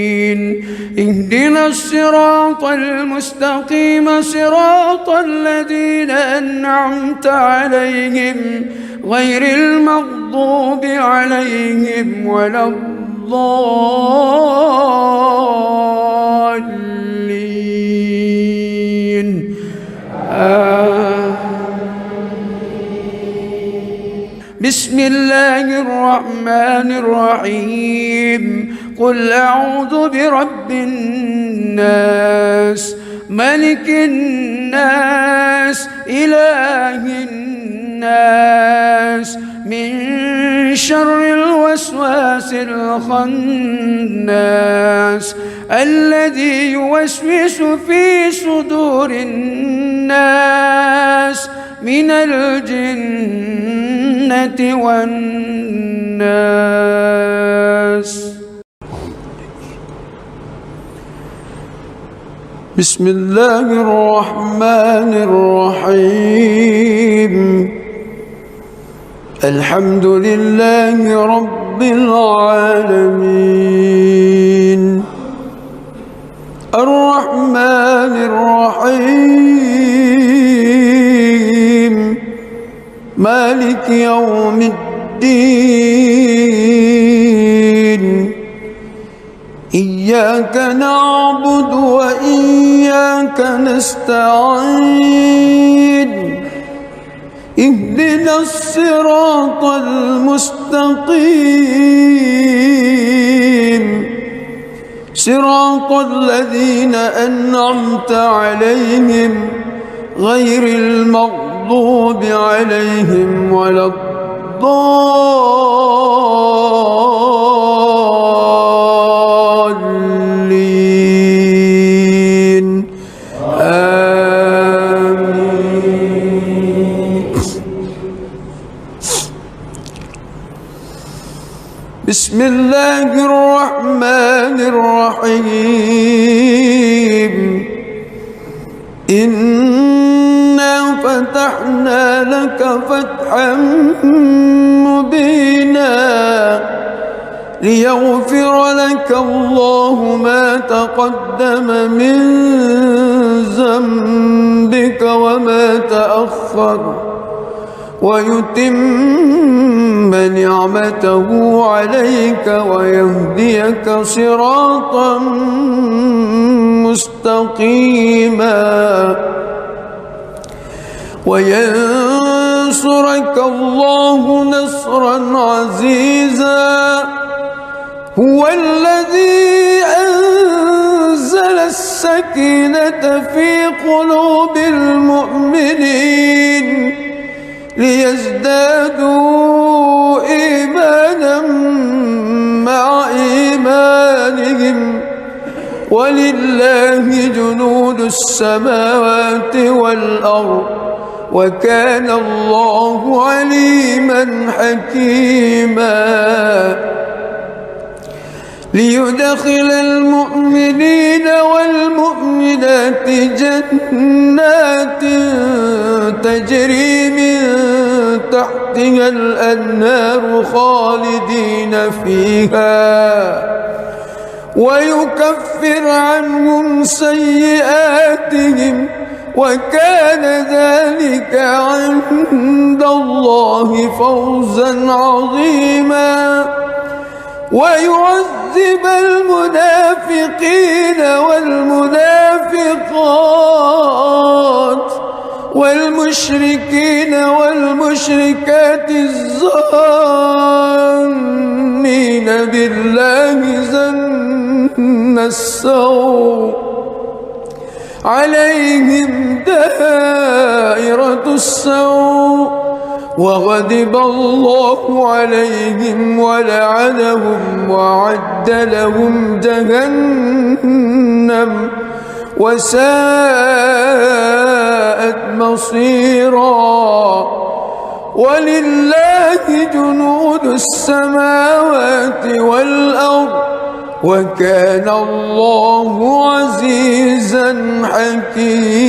[SPEAKER 2] اهدنا الصراط المستقيم صراط الذين أنعمت عليهم غير المغضوب عليهم ولا الضالين بسم الله الرحمن الرحيم. قل أعوذ برب الناس ملك الناس إله الناس من شر الوسواس الخناس الذي يوسوس في صدور الناس من الجنة والناس. بسم الله الرحمن الرحيم. الحمد لله رب العالمين الرحمن الرحيم مالك يوم الدين إياك نعبد وإياك نستعين اهدنا الصراط المستقيم صراط الذين أنعمت عليهم غير المغضوب عليهم ولا الضالين آمين. بسم الله الرحمن الرحيم. إنا فتحنا لك فتحا مبينا ليغفر لك الله ما تقدم من ذنبك وما تأخر ويتم نعمته عليك ويهديك صراطا مستقيما وينصرك الله نصرا عزيزا. هو الذي أنزل السكينة في قلوب المؤمنين ليزدادوا إيمانا مع إيمانهم ولله جنود السماوات والأرض وكان الله عليما حكيما. ليدخل المؤمنين والمؤمنات جنات تجري من تحتها الأنهار خالدين فيها ويكفر عنهم سيئاتهم وكان ذلك عند الله فوزا عظيما. ويعذب المنافقين والمنافقات والمشركين والمشركات الظانين بالله ظن السوء عليهم دائرة السوء
[SPEAKER 1] وغضب الله عليهم ولعنهم وأعد لهم جهنم وساءت مصيرا ولله جنود السماوات والأرض وكان الله عزيزا حكيما.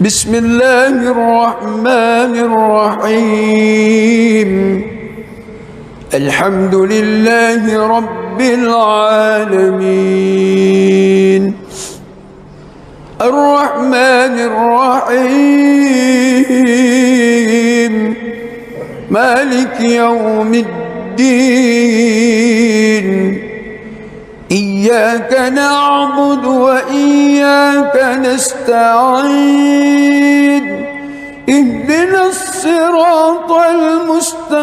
[SPEAKER 1] بسم الله الرحمن الرحيم. الحمد لله رب العالمين الرحمن الرحيم مالك يوم الدين إياك نعبد وإياك نستعين اهدنا الصراط المستقيم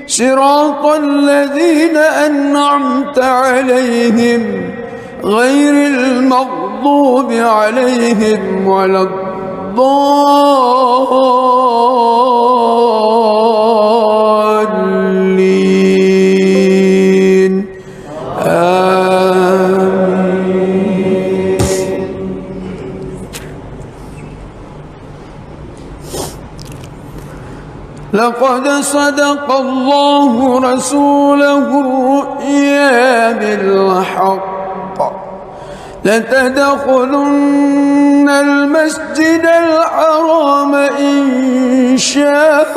[SPEAKER 1] صراط الذين أنعمت عليهم غير المغضوب عليهم ولا الضالين آمين. لقد صدق الله رسوله الرؤيا بالحق لتدخلن المسجد الحرام إن شاء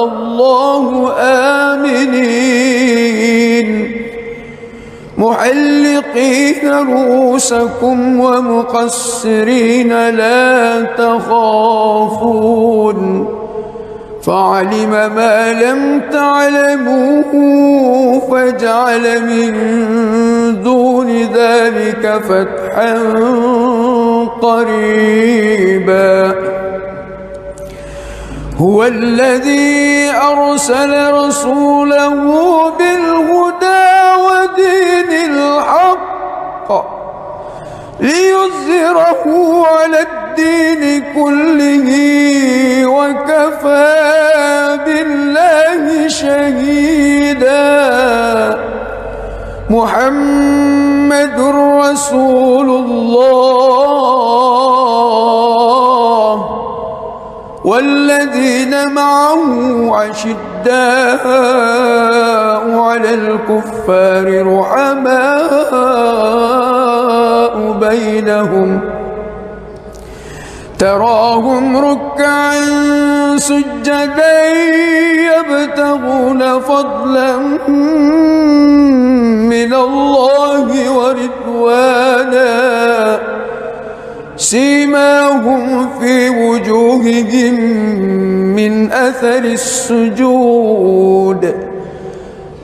[SPEAKER 1] الله آمنين محلقين رؤوسكم ومقصرين لا تخافون فعلم ما لم تعلموا فجعل من دون ذلك فتحا قريبا. هو الذي أرسل رسوله بالهدى ودين الحق ليظهره على الدين كله وكفى بالله شهيدا. محمد رسول الله والذين معه أشداء على الكفار رحماء بينهم تراهم ركعا سجدا يبتغون فضلا من الله ورضوانا سيماهم في وجوههم من أثر السجود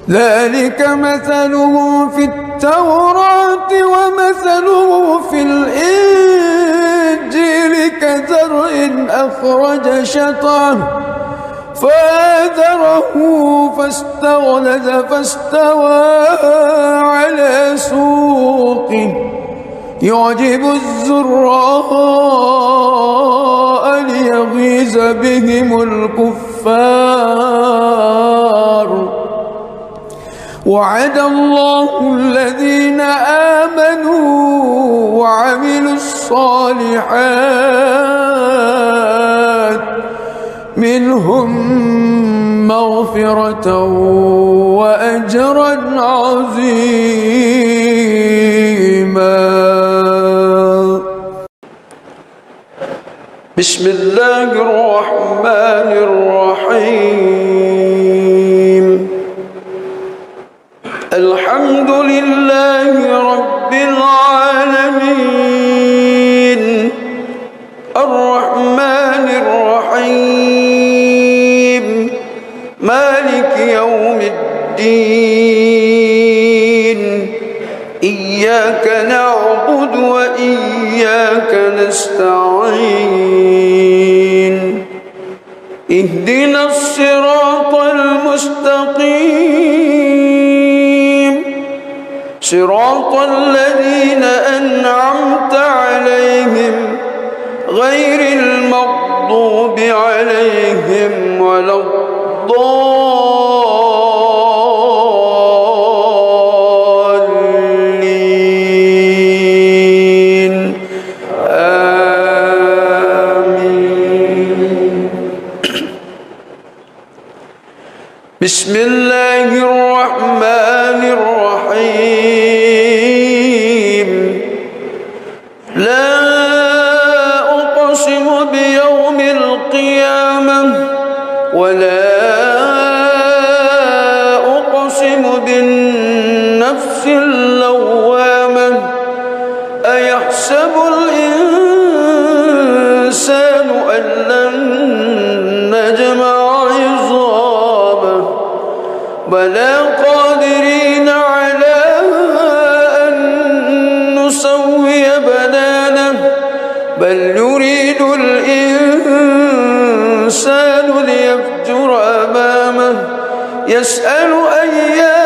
[SPEAKER 1] ذلك مثلهم في التوراة ومثلهم في الإنجيل كزرع أخرج شطأه فآزره فاستغلظ فاستوى على سوقه يعجب الزراء ليغيظ بهم الكفار. وعد الله الذين آمنوا وعملوا الصالحات منهم مغفرة وأجرا عظيما. بسم الله الرحمن الرحيم. الحمد لله رب العالمين الرحمن الرحيم مالك يوم الدين إياك نعبد وإياك نستعين اهدنا الصراط المستقيم صراط الذين أنعمت عليهم غير المغضوب عليهم ولا الضالين آمين. بسم الله الرحمن الرحيم. لا أقسم بيوم القيامة ولا أقسم بالنفس اللوامة أيحسب الإنسان أن لن نجمع عظامه بلى قادرين على أن نسوي بنانه بل يريد الإنسان ليفجر أمامه يسأل أيان